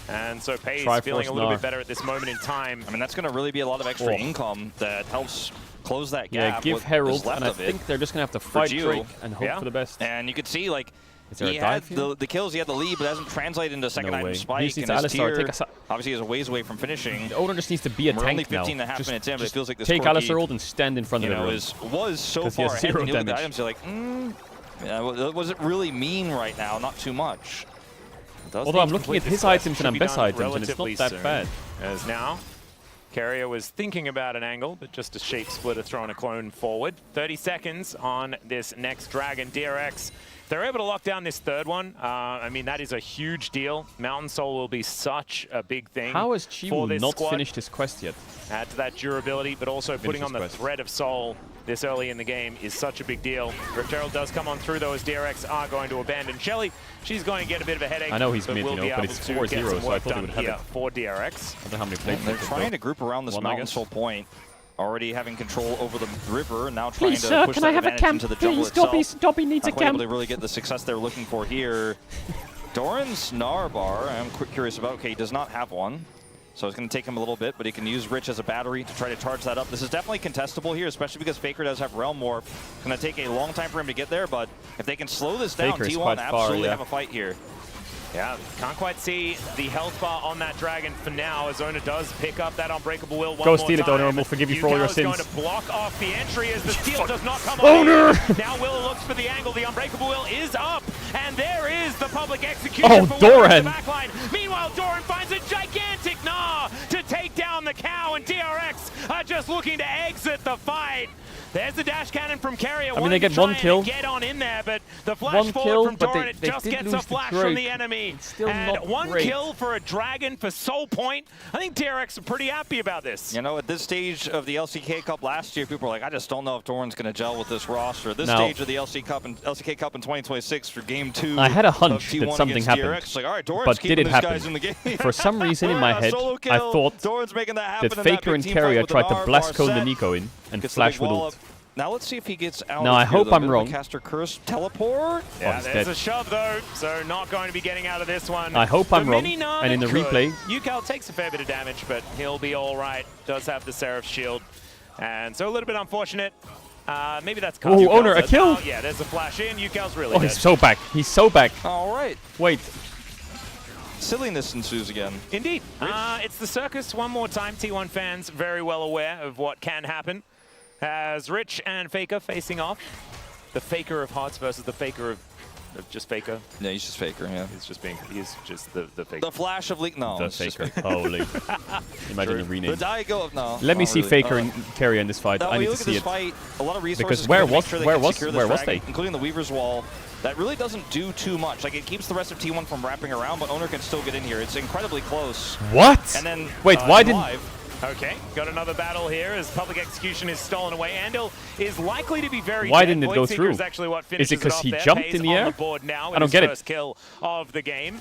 And so Pace feeling a little bit better at this moment in time. I mean, that's going to really be a lot of extra income that helps close that gap. Yeah, give what Herald, is left and I of it think they're just going to have to fight Gio. Drake and hope for the best. And you could see, like, Is there he a had dive here? the kills, he had the lead, but it hasn't translated into second No item way. spike. He just needs And his Alistar, tier, take a obviously, is a ways away from finishing. The owner just needs to be a We're tank only 15 now. and a half Just- minutes in, but it just feels like this take Corki, Alistar ult and stand in front of everyone. was so 'Cause he has far ahead, 0 and you look at the damage. items, you're like, yeah, well, was it really mean right now? Not too much. Although I'm looking at his items and Ambess items, and it's not that bad. As now, Carrier was thinking about an angle, but just a shape splitter throwing a clone forward. 30 seconds on this next Dragon. DRX, they're able to lock down this third one. I mean, that is a huge deal. Mountain Soul will be such a big thing. How has for Chiwu this not squad. finished his quest yet? Add to that durability, but also putting on the quest. threat of Soul this early in the game is such a big deal. Rift Herald does come on through, though, as DRX are going to abandon Shelly. She's going to get a bit of a headache. I know he's but mid, will you know, be but able it's to 4-0, get some so I work thought they done would have here it. for DRX. I don't know how many plays They're trying to group around this One, I Mountain guess. Soul point. Already having control over the river, and now trying Please, to sir, push can that I have a advantage camp? into the jungle Please, Dobby, itself. Dobby needs a Not quite able camp. to really get the success they're looking for here. Doran's Gnar bar, I'm curious about. Okay, he does not have one. So it's going to take him a little bit, but he can use Rich as a battery to try to charge that up. This is definitely contestable here, especially because Faker does have Realm Warp. It's going to take a long time for him to get there, but if they can slow this down, Faker is T1 quite absolutely far, have a fight here. Yeah, can't quite see the health bar on that Dragon for now, as Owner does pick up that Unbreakable Will one Go more steal it, time. Owner, and we'll forgive you for all your Yukao is sins. going to block off the entry as the steal does not come Owner! on. Now Will looks for the angle. The Unbreakable Will is up, and there is the public execution Oh, for Will in Doran! the backline. Meanwhile, Doran finds a gigantic Gnar to take down the cow, and DRX are just looking to exit the fight. There's the dash cannon from Carrier. I mean, they get one kill. Get on in there, but the flash One forward kill, from but Doran, it they just did gets lose a to flash Drake. from the enemy. It's still And not one great. kill for a Dragon for Soul Point. I think DRX are pretty happy about this. You know, at this stage of the LCK Cup last year, people were like, I just don't know if Doran's going to gel with this roster. This Now- stage of the LCK Cup in 2026 for Game 2 I had a of hunch T1 that something against happened, DRX. It's like, all right, Doran's but keeping did it these happen? guys in the game. For some reason in my head, Solo I kill. thought Doran's making that happen that in Faker big and team fight Carrier with the tried to Gnar blast bar cone the set. Nico in and Gets the flash big with wall ult. up. Now let's see if he gets out. Now, of I here, hope though. I'm Bit of a wrong. Caster Curse teleport. Yeah, he's there's dead. a shove though, so not going to be getting out of this one. I hope I'm The wrong, mini Nana and in the could. replay- Yukao takes a fair bit of damage, but he'll be all right. Does have the Seraph shield, and so a little bit unfortunate. Maybe that's Oh, Yukao's Owner, a dead. kill! Oh, yeah, there's a flash in. Yukao's really Oh, dead. he's so back. He's so back. All right. Wait. Silliness ensues again. Indeed. It's the circus one more time. T1 fans very well aware of what can happen. As Rich and Faker facing off. The Faker of Hearts versus the Faker of just Faker? Yeah, he's just Faker, yeah. He's just the Faker. The flash of League, no. The Faker. Holy. Imagine the rename. The Daigo of, no. Let me see really. Faker and carry in this fight. I need to see it. Fight, a lot of resources because where was they? they? Including the Weaver's Wall. That really doesn't do too much. Like, it keeps the rest of T1 from wrapping around, but Owner can still get in here. It's incredibly close. What? And then, wait, why didn't... Okay, got another battle here as Public Execution is stolen away. Andil is likely to be very Why dead. didn't it go through? Is actually what is it because he jumped in the air? The board now I don't get it. First kill of the game.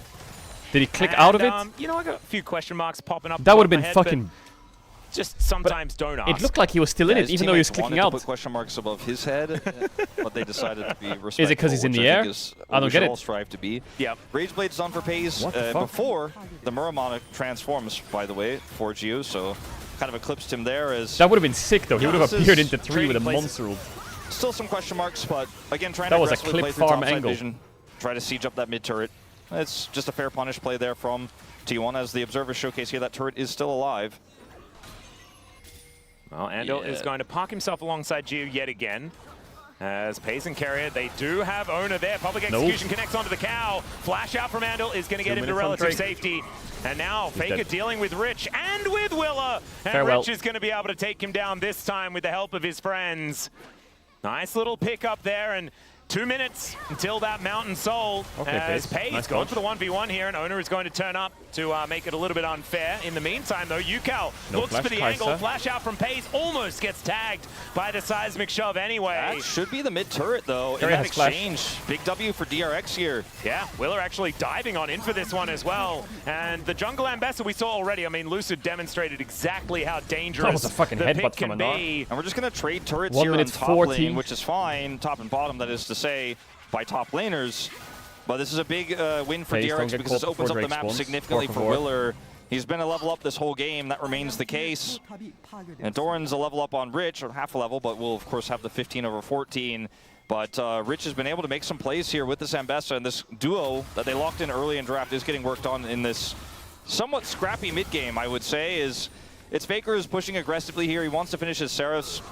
Did he click out of it? You know, I got a few question marks popping up. That would have been fucking... Just sometimes don't ask. It looked like he was still in it, even though he was clicking out. To put question marks above his head, but they decided to be respectful. Is it because he's in the air? I don't get it. All strive to be. Yep. Rage Blade's on for Pays before the Muramana transforms, by the way, for Geo, so kind of eclipsed him there. As that would have been sick, though. He would have appeared into 3 with a monster ult. Still some question marks, but again, trying that to was a aggressively clip play through farm topside angle. Vision, try to siege up that mid turret. It's just a fair punish play there from T1, as the observers showcase here. That turret is still alive. Well, Andil is going to park himself alongside Geo yet again. As Pays and Carrier, they do have Owner there. Public Execution connects onto the cow. Flash out from Andil is going to get him to relative safety. And now Faker dealing with Rich and with Willa. And Rich is going to be able to take him down this time with the help of his friends. Nice little pickup there, and 2 minutes until that Mountain Soul. As Pays going for the 1v1 here, and Owner is going to turn up to make it a little bit unfair. In the meantime, though, Yukal looks for the angle. Flash out from Pays, almost gets tagged by the seismic shove anyway. That should be the mid turret, though. In that exchange, big W for DRX here. Yeah, Willer actually diving on in for this one as well. And the jungle ambassador we saw already. I mean, Lucid demonstrated exactly how dangerous that was a fucking the headbutt pick can be. And we're just going to trade turrets here on top lane, which is fine. Top and bottom, that is to say, by top laners. But this is a big win for DRX because this opens up the map significantly for Willer. He's been a level up this whole game. That remains the case. And Doran's a level up on Rich, or half a level, but will, of course, have the 15 over 14. But Rich has been able to make some plays here with this Ambessa, and this duo that they locked in early in draft is getting worked on in this somewhat scrappy mid-game, I would say. It's Faker is pushing aggressively here. He wants to finish his Seraphs.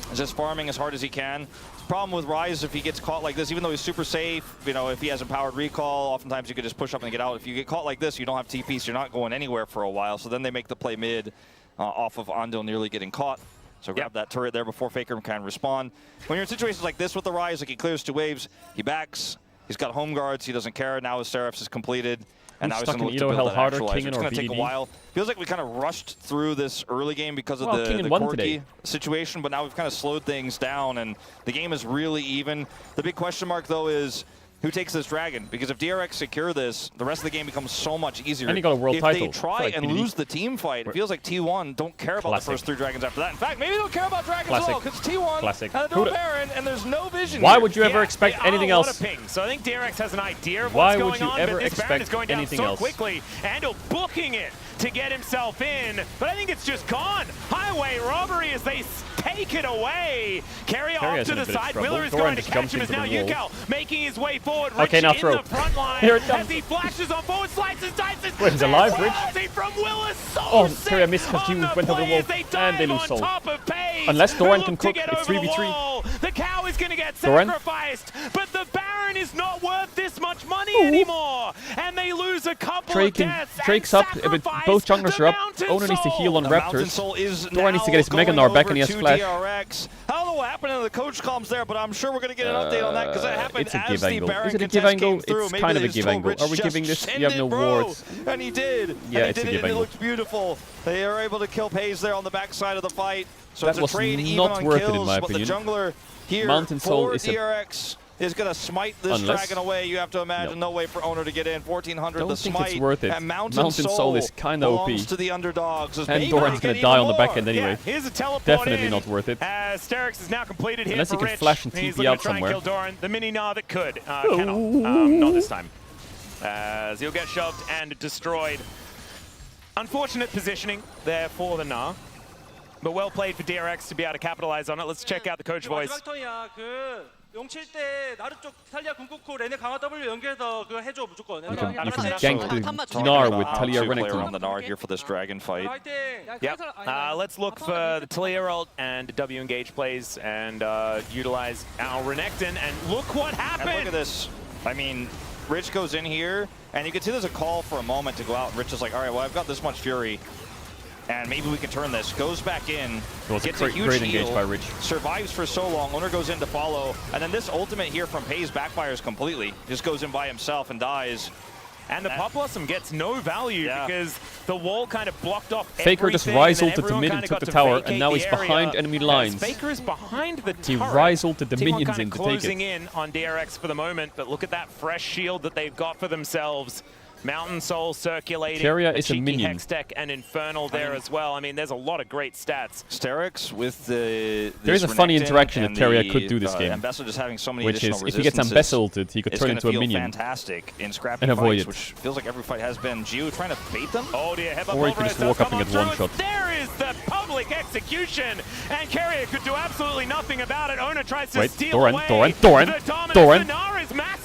He's just farming as hard as he can. Problem with Ryze, if he gets caught like this, even though he's super safe, you know, if he has empowered recall, oftentimes you could just push up and get out. If you get caught like this, you don't have TP, so you're not going anywhere for a while. So then they make the play mid off of Andil nearly getting caught. So grab that turret there before Faker can respond. When you're in situations like this with the Ryze, like he clears 2 waves, he backs, he's got home guards, he doesn't care. Now his Seraphs is completed. And now he's going to look to build that actualizer. It's going to take a while. Feels like we kind of rushed through this early game because of the quirky situation, but now we've kind of slowed things down, and the game is really even. The big question mark, though, is who takes this dragon? Because if DRX secure this, the rest of the game becomes so much easier. And he got a world title. If they try and lose the team fight, it feels like T1 don't care about the first 3 dragons after that. In fact, maybe they don't care about dragons at all, because T1 had a dual Baron, and there's no vision Why here. would you ever expect anything else? So I think DRX has an idea of Why what's going would you on, ever but this Baron is expect going down anything so else? quickly. Andil booking it to get himself in, but I think it's just gone. Highway robbery as they take it away. Carry off to the side. Willer is going to catch him as now Yukal making his way forward. Rich Okay, now in throw. the front line Here it comes. as he flashes on forward, slices, dices. Wait, he's alive, Rich? From Willer, so Oh, Carrier missed because he went over the wall, and they lose soul. Unless Doran can cook, it's 3v3. The cow is going to get Doran? sacrificed, but the Baron is not worth this much money anymore, and they lose a couple of deaths. Drake's up, but both junglers are up. Owner needs to heal on Raptors. Doran needs to get his Mega Gnar back, and he has Flash. DRX. I don't know what happened in the coach comms there, but I'm sure we're going to get an update on that because it happened It's a as give the angle. Baron Is it a contest give angle? came through. It's Maybe kind of they a just give told angle. Rich Are we just giving this? send You have no it, bro. wards. And he did. Yeah, and it's a he did give it, and angle. it looked beautiful. They are able to kill Pays there on the backside of the fight. So That it's a was trade even not on worth it, in kills, my but the opinion. jungler here Mountain Soul for is a- DRX is going to smite this Unless- dragon away. You have to imagine no way for Owner to get in. 1400 Don't the think smite. it's worth it. And Mountain Soul is kinda OP. belongs to the underdogs. As And maybe Doran's they going get to die on the even back end more. anyway. Here's a teleport Definitely in. not worth it. Sterix is now completed here Unless for he can Rich. flash and He's TP looking out to try somewhere. and kill Doran. The mini Gnar that could. Cannot. Not this time. As he'll get shoved and destroyed. Unfortunate positioning there for the Gnar. But well played for DRX to be able to capitalize on it. Let's check out the coach voice. 마지막 턴이야. 용 칠 때 나르 쪽 탈리아 궁 꽂고 레네 강화 W 연결해서 그거 해줘 무조건. You can gank the Gnar with Talia Player on Renekton. the Gnar here for this dragon fight. Yep. Let's look for the Talia ult and W engage plays and utilize our Renekton. And look what happened. And look at this. I mean, Rich goes in here, and you can see there's a call for a moment to go out. Rich is like, all right, well, I've got this much fury, and maybe we can turn this. Goes back in, gets a huge great heal, engage by Rich. survives for so long. Owner goes in to follow, and then this ultimate here from Pays backfires completely. Just goes in by himself and dies. And the Pop Blossom gets no value because the wall kind of blocked off Faker just rise ulted the mid and took the tower, and now he's behind enemy lines. Faker is behind the turret. He rise ulted the T1 minions kind in of to take it. closing in on DRX for the moment, but look at that fresh shield that they've got for themselves. Mountain Soul circulating. Keria is a cheeky minion. Hextech and Infernal there as well. I mean, there's a lot of great stats. Sterix with the... There is a funny interaction that Keria could do this game. Ambessa just having so many which additional is, if he gets Ambessa ulted, he could turn into a minion. Fantastic in scrapping and avoid fights, it. which feels like every fight has been. Gio trying to bait them? Oh dear, Or he could just walk up and get one shot. There is the public execution, and Keria could do absolutely nothing about it. Owner tries to steal away. Doran.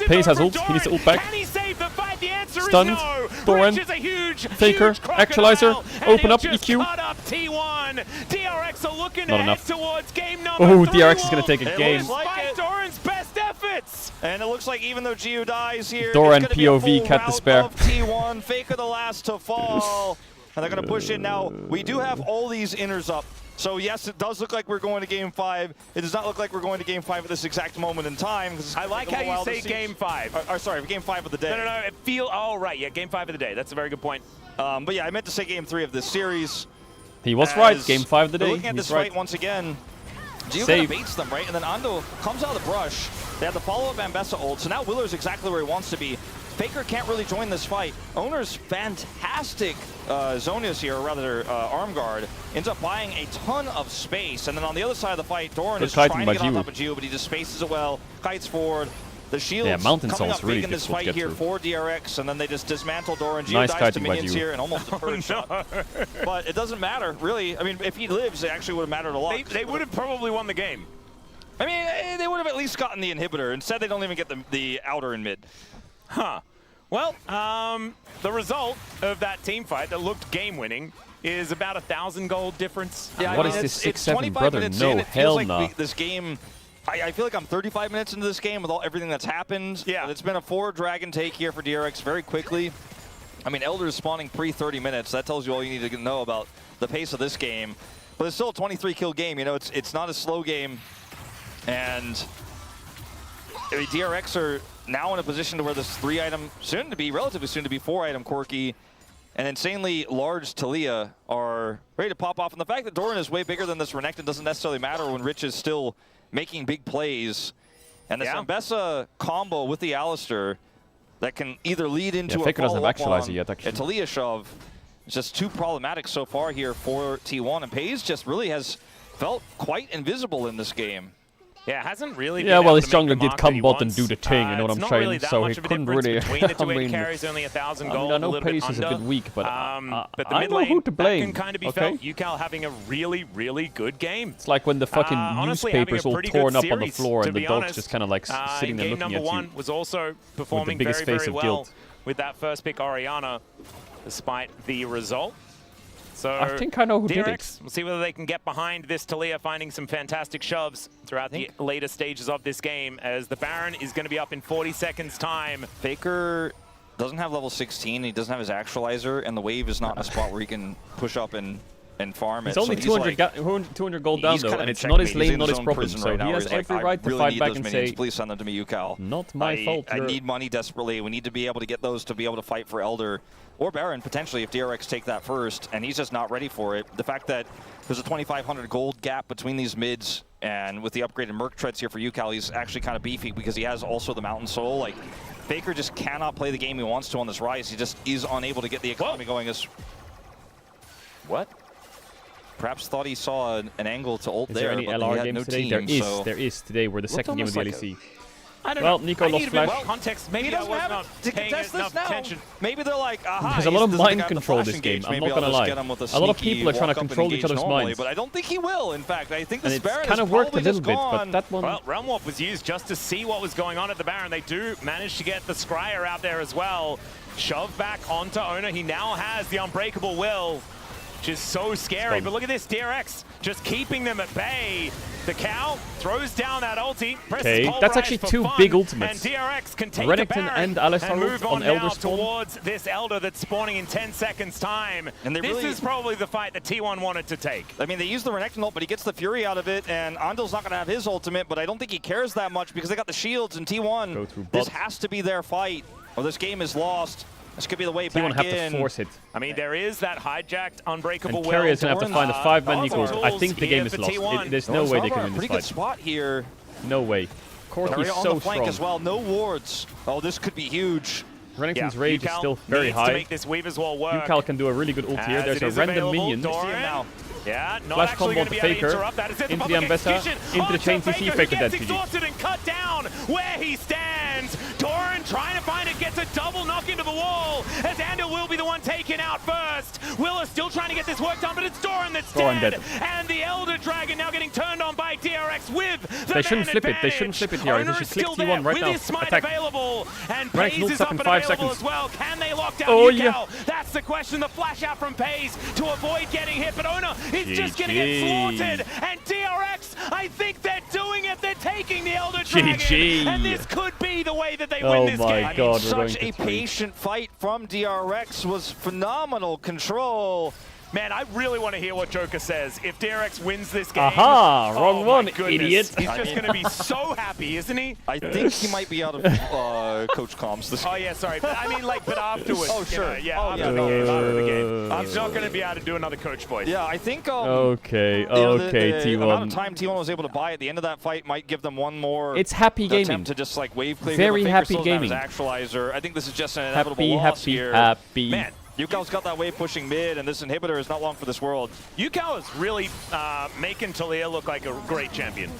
Pays has ult. He needs to ult back. Can he save the fight? The answer Stunned. is no. Doran. Rich is a huge, Faker. huge Actualizer. Open up EQ. Cut up T1. DRX are looking Not to enough. head towards game number Oh, 3. DRX is going to take a game. Like Doran's best efforts. And it looks like even though Gio dies here, Doran it's gonna be a POV, full cat rout despair. of T1. Faker the last to fall. And they're going to push in now. We do have all these inners up. So yes, it does look like we're going to Game 5. It does not look like we're going to Game 5 at this exact moment in time. I like how you say Game 5. Sorry, Game 5 of the day. No. It oh, right. Yeah, Game 5 of the day. That's a very good point. But yeah, I meant to say Game 3 of this series. He was right. Game 5 of the day. Looking at this fight once again. Gio kind of baits them, right? And then Ando comes out of the brush. They have the follow-up Ambessa ult. So now Willer's exactly where he wants to be. Faker can't really join this fight. Owner's fantastic Zonius here, or rather arm guard, ends up buying a ton of space. And then on the other side of the fight, Doran is trying to get on top of Gio, but he just spaces it well, kites forward. The shield's Mountain coming Soul's up really big in this difficult to fight get here through. for DRX, and then they just dismantle Doran. Gio Nice dies to kiting by minions Gio. here, and almost a third shot. But it doesn't matter, really. I mean, if he lives, it actually would have mattered a lot. They would have probably won the game. I mean, they would have at least gotten the inhibitor. Instead, they don't even get the outer and mid. Huh. Well, the result of that team fight that looked game-winning is about 1,000 gold difference. Yeah, What I mean, is this it's 6-7 25 brother? minutes No, in. It hell feels like no. this game, I feel like I'm 35 minutes into this game with everything that's happened. Yeah. It's been a 4-dragon take here for DRX very quickly. I mean, Elder's spawning pre-30 minutes. That tells you all you need to know about the pace of this game. But it's still a 23-kill game. You know, it's not a slow game. And I mean, DRX are now in a position to where this 3-item, relatively soon to be 4-item Corki, and insanely large Talia are ready to pop off. And the fact that Doran is way bigger than this Renekton doesn't necessarily matter when Rich is still making big plays. And this Ambessa combo with the Alistair that can either lead into a Faker doesn't have follow-up Actualizer on yet, actually. a Talia shove. It's just too problematic so far here for T1. And Pays just really has felt quite invisible in this game. Yeah, hasn't really. Yeah, been well, able his to make the jungler did mark come that he bot and wants. do the thing, you know what I'm It's not saying? really that So much he of a couldn't difference really. between the two I AD mean, carries, only 1,000 I gold, mean, I a know little bit Pace is a under. bit weak, but the I mid know lane, who to blame. that can kind of be Okay? felt. UCal having a really, really good game. It's like when the fucking Honestly, having newspapers a all pretty torn good up on the series, floor to and the be dogs honest. just kind of like sitting there Game looking number at you. 1 was also performing biggest very, face very of well guilt. with that first pick Orianna, despite the result. So I think I know who did it. DRX, we'll see whether they can get behind this Talia, finding some fantastic shoves throughout the later stages of this game, as the Baron is going to be up in 40 seconds time. Faker doesn't have level 16, he doesn't have his actualizer, and the wave is not in a spot where he can push up and farm it. He's only so 200 gold down he's though, kind of and in it's not his checkmate. He's lane, in not his his own problem, prison so right he now where has he's like, every right to really fight need back those and minions. say, Please send them to me, UCal. not my fault. I need money desperately. We need to be able to get those to be able to fight for Elder or Baron, potentially, if DRX take that first, and he's just not ready for it. The fact that there's a 2,500 gold gap between these mids, and with the upgraded Merc treads here for UCal, he's actually kind of beefy because he has also the Mountain Soul. Like, Faker just cannot play the game he wants to on this Rise. He just is unable to get the economy going. What? Perhaps thought he saw an angle to ult Is there, there any but he LR had games no today? team, There is today. We're the second game of the almost LEC. I don't Well, know. Nico I lost need a bit flash. more context. Maybe He I doesn't was have not to paying contest enough this now. attention. Maybe they're like, aha, There's a lot of he doesn't mind have the control flash this game. engage. I'm Maybe not I'll gonna just lie. get him with A lot of sneaky people are trying to walk up and control each engage other's normally, minds. But I don't think he will. In fact, I think And this it's Baron kind is of worked a probably little just bit, gone. but that one. Well, Realm Warp was used just to see what was going on at the Baron. They do manage to get the Scryer out there as well. Shove back onto Owner. He now has the Unbreakable Will, which is so scary. But look at this, DRX just keeping them at bay. The cow throws down that ulti. Okay, that's actually two big ultimates. And DRX can take Renekton the and Baron Alistar and move on Elder now spawn. towards this Elder that's spawning in 10 seconds time. And they this really, is probably the fight that T1 wanted to take. I mean, they use the Renekton ult, but he gets the Fury out of it, and Andil's not going to have his ultimate, but I don't think he cares that much because they got the shields and T1. Go through This bot. has to be their fight, or this game is lost. This could be the way T1 back have in. to force it. I mean, there is that hijacked Unbreakable And Will. Carrier's going to have to find a 5-man Tools equal. I think the game is here lost. for T1. There's no way they can win this Pretty good fight. spot here. No way. Corki's Carrier on so the flank strong. as well. No wards. Oh, this could be huge. Renekton's rage is still very needs to high. make this Weaver's Wall work. Yukal can do a really good ult here. There's a random minion. Doran. Yeah, not Flash actually combo going on to the be able to Faker. interrupt that. It's Into the public Ambessa. execution. Into the chain CC Faker, Faker who dead gets GG. exhausted and cut down where he stands. Doran trying to find it, gets a double knock into the wall as Andil will be the one taken out first. Willa still trying to get this work done, but it's Doran that's dead. And the Elder Dragon now getting turned on by DRX with the They shouldn't man flip it. They advantage. shouldn't flip it here. They Owner should is click still T1 there right with now. his smite Attack. available. And Renekton Paze ults is up up in and 5 available seconds. as well. Can they lock down Oh, Yukal? yeah. That's the question. The flash out from Paze to avoid getting hit, but Owner is just going to get GG. slaughtered. And DRX, I think they're doing it. They're taking the Elder Dragon. GG. And this could be the way that they Oh win this my game. God, we're Such going a to 3. patient fight from DRX was phenomenal control. Man, I really want to hear what Joker says. If DRX wins this game, Aha, wrong oh one, my goodness. idiot. He's just going to be so happy, isn't he? I think he might be out of coach comms. This Oh yeah, sorry. But I mean, like, but afterwards. Oh, sure. You know, yeah, Oh, after yeah, the no. game. After the game. He's not going to be able to do another coach voice. Yeah, I think. Okay, you know, okay, the amount of T1. time T1 was able to buy at the end of that fight might give them one more. It's happy gaming. Attempt to just like wave clear. Very Faker happy still doesn't have his gaming. Actualizer. I think this is just an inevitable Happy, loss happy, here. happy. Man, Yukal's got that wave pushing mid, and this inhibitor is not long for this world. Yukal is really making Talia look like a great champion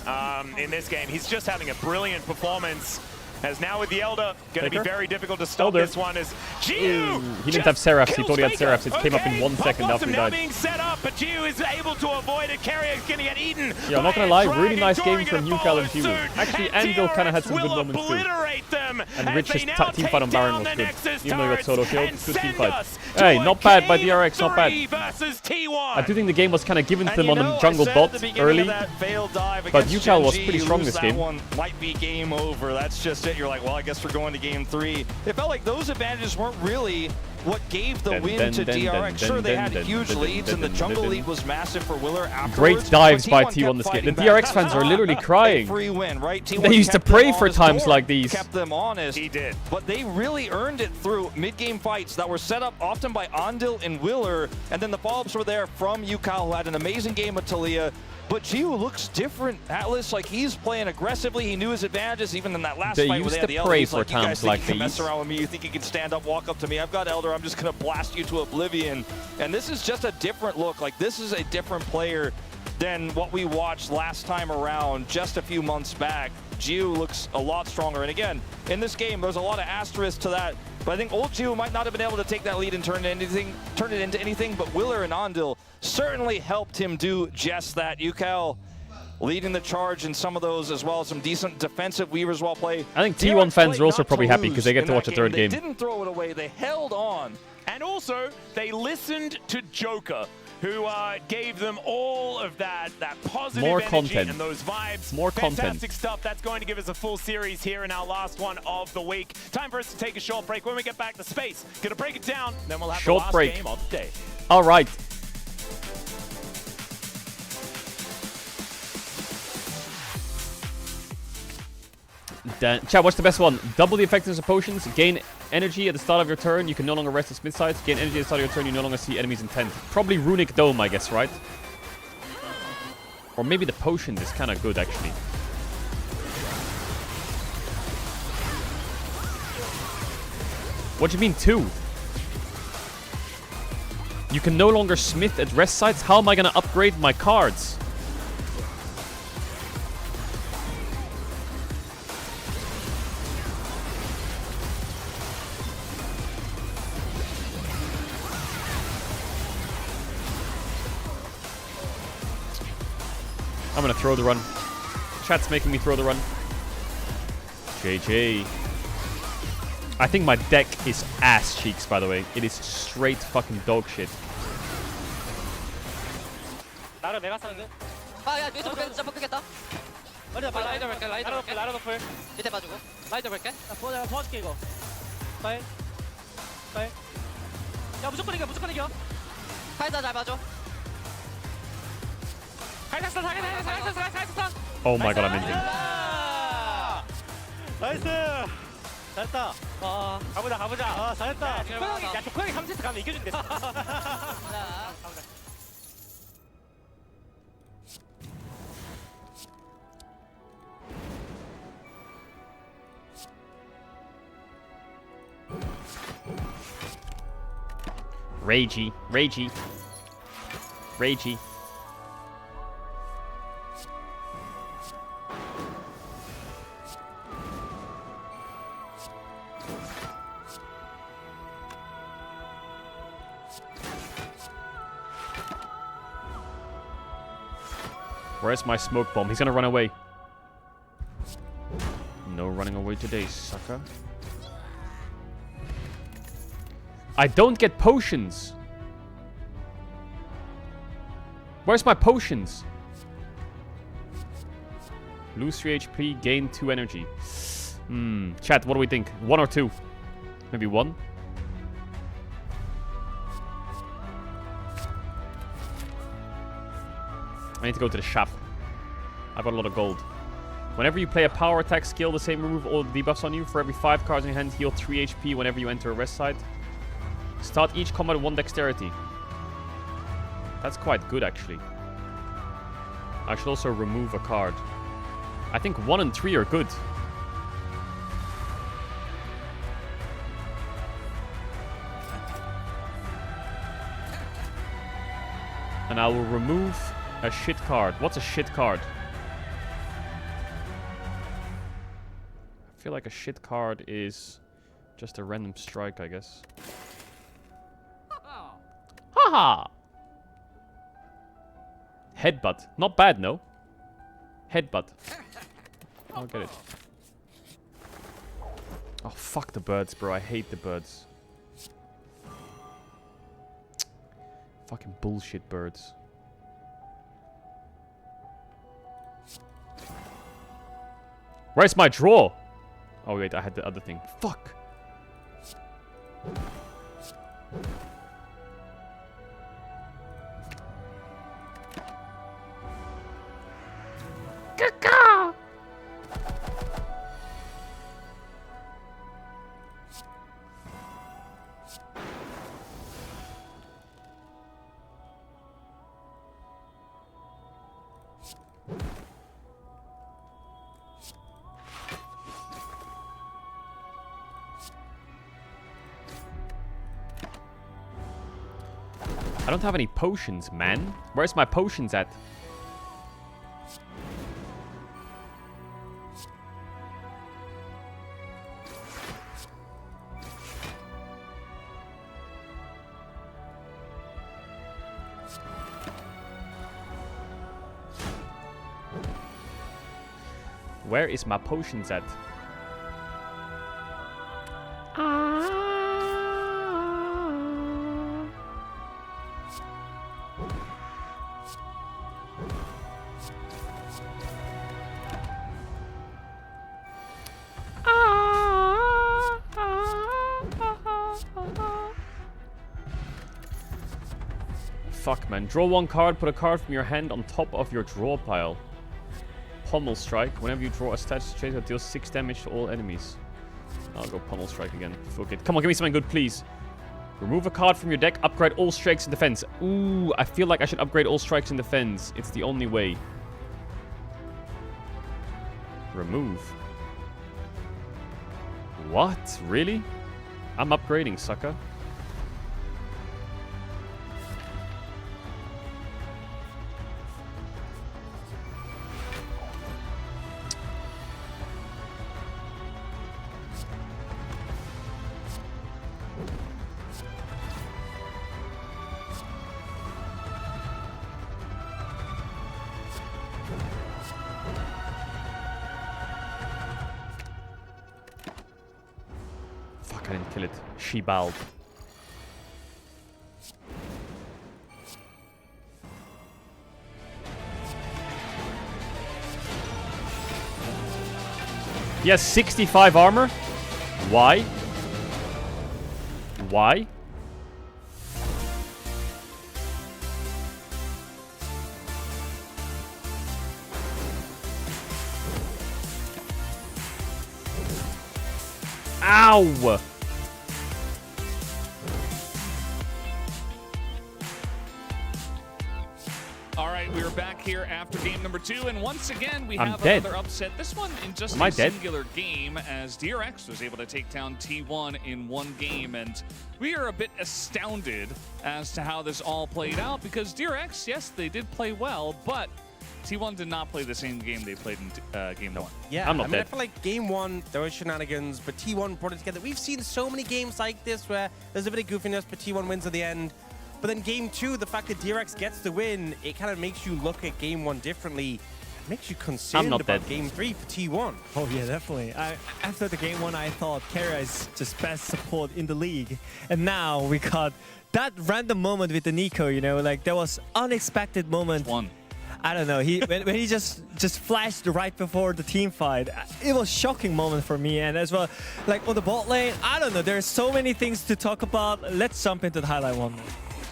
in this game. He's just having a brilliant performance. As now with the Elder, going to be Faker? very difficult to stop Elder. this one. As Jiu He didn't have Seraphs. He thought he had Seraphs. It came up in 1 second Pop after he now died. being set up, but Jiu is able to avoid it. Carrier is going to get eaten. Yeah, I'm not by gonna lie, a really dragon. nice Doran game from gonna Yukal follow and Jiu. suit, Actually, and Anvil kind of had some DRX good will moments too. obliterate them And as Rich's they now team fight on take Baron down was the good. Nexus Even though he got turrets solo killed, and good team send fight. us Hey, to not a bad by game DRX, not bad. 3 versus T1. I do think the game was kind of given to And them on you the know, jungle I said bot at the beginning early. of that failed dive But against Yukal was Gen G, pretty you strong lose this that game. one, might be game over. That's just it. You're like, well, I guess we're going to game 3. It felt like those advantages weren't really what gave the win to DRX. Sure, they had huge leads, and the jungle lead was massive for Willer afterwards. Great dives but by T1 T1 this kept game. The fighting DRX back. fans are literally A crying. free win, right? T1 They used to kept them pray for honest. times Doran like these. Kept them honest. He did. But they really earned it through mid-game fights that were set up often by Andil and Willer, and then the follow-ups were there from Yukal, who had an amazing game with Talia. But Jiu looks different, Atlas. Like, he's playing aggressively. He knew his advantages, even in that last They fight where used they had to the Elder. pray He's for like, you guys times think like you can mess these. around with me? You think you can stand up, walk up to me? I've got Elder. I'm just going to blast you to oblivion. And this is just a different look. Like, this is a different player than what we watched last time around just a few months back. Jiu looks a lot stronger. And again, in this game, there's a lot of asterisks to that. But I think old Jiu might not have been able to take that lead and turn it into anything. But Willer and Andil certainly helped him do just that. Yukal leading the charge in some of those as well. Some decent defensive Weavers while play. I think T1 fans are also probably happy because they get to watch a third They game. didn't throw it away. They held on. And also, they listened to Joker, who gave them all of that positive More energy content. and those vibes. More Fantastic content. stuff. That's going to give us a full series here in our last one of the week. Time for us to take a short break. When we get back to space, gonna break it down, then we'll have Short the last break. game of the day. All right. Chat, what's the best one? Double the effectiveness of potions, gain energy at the start of your turn, you can no longer rest at smith sides, gain energy at the start of your turn, you no longer see enemies intent. Probably Runic Dome, I guess, right? Or maybe the potion is kind of good, actually. What do you mean 2? You can no longer smith at rest sites? How am I gonna upgrade my cards? I'm gonna throw the run. Chat's making me throw the run. JJ. I think my deck is ass cheeks, by the way. It is straight fucking dog shit. 나를 내가 사는데? 아야 뒤에서 진짜 뽑겠다. 라이더 볼게. 라이더 노플. 밑에 봐주고. 라이더 볼게. 도와줄게 이거. 빨. 야 무조건 이겨. 카이사 잘 봐줘. 카이사 사겠다. Oh my god, I'm ending. 나이스. 잘했다. 가보자. 잘했다. 야 조커형이 3세트 가면 이겨준대. 가보자. Ragey. Where's my smoke bomb? He's gonna run away. No running away today, sucker. I don't get potions. Where's my potions? Lose 3 HP, gain 2 energy. Chat, what do we think? 1 or 2? Maybe 1? I need to go to the shop. I've got a lot of gold. Whenever you play a power attack skill, the same remove all the debuffs on you. For every 5 cards in your hand, heal 3 HP whenever you enter a rest site. Start each combat with 1 dexterity. That's quite good, actually. I should also remove a card. I think 1 and 3 are good. And I will remove a shit card. What's a shit card? I feel like a shit card is just a random strike, I guess. Haha! Headbutt. Not bad, no? Headbutt. I'll get it. Oh, fuck the birds, bro. I hate the birds. Fucking bullshit birds. Where's my draw? Oh, wait. I had the other thing. Fuck! Caca! I don't have any potions, man. Where's my potions at? Where is my potions at? Fuck, man. Draw 1 card, put a card from your hand on top of your draw pile. Pommel Strike. Whenever you draw a status trace that deals 6 damage to all enemies. I'll go Pommel Strike again. Fuck it. Come on, give me something good, please. Remove a card from your deck, upgrade all strikes in defense. Ooh, I feel like I should upgrade all strikes in defense. It's the only way. Remove. What? Really? I'm upgrading, sucker. I didn't kill it. She bowed. He has 65 armor. Why? Why? Ow! All right, we are back here after game number 2, and once again we I'm have dead. another upset. This one in just Am I a dead? singular game, as DRX was able to take down T1 in one game, and we are a bit astounded as to how this all played out, because DRX, yes, they did play well, but T1 did not play the same game they played in game 1. Yeah, I'm not I dead. feel like game 1, there was shenanigans, but T1 brought it together. We've seen so many games like this where there's a bit of goofiness, but T1 wins at the end. But then game 2, the fact that DRX gets the win, it kind of makes you look at game 1 differently. It makes you concerned not about dead. game 3 for T1. Oh yeah, definitely. After the game 1, I thought Carrier is just best support in the league, and now we got that random moment with the Nico. You know, like there was unexpected moment. I don't know. When he just flashed right before the team fight, it was a shocking moment for me. And as well, like on the bot lane, I don't know. There's so many things to talk about. Let's jump into the highlight one.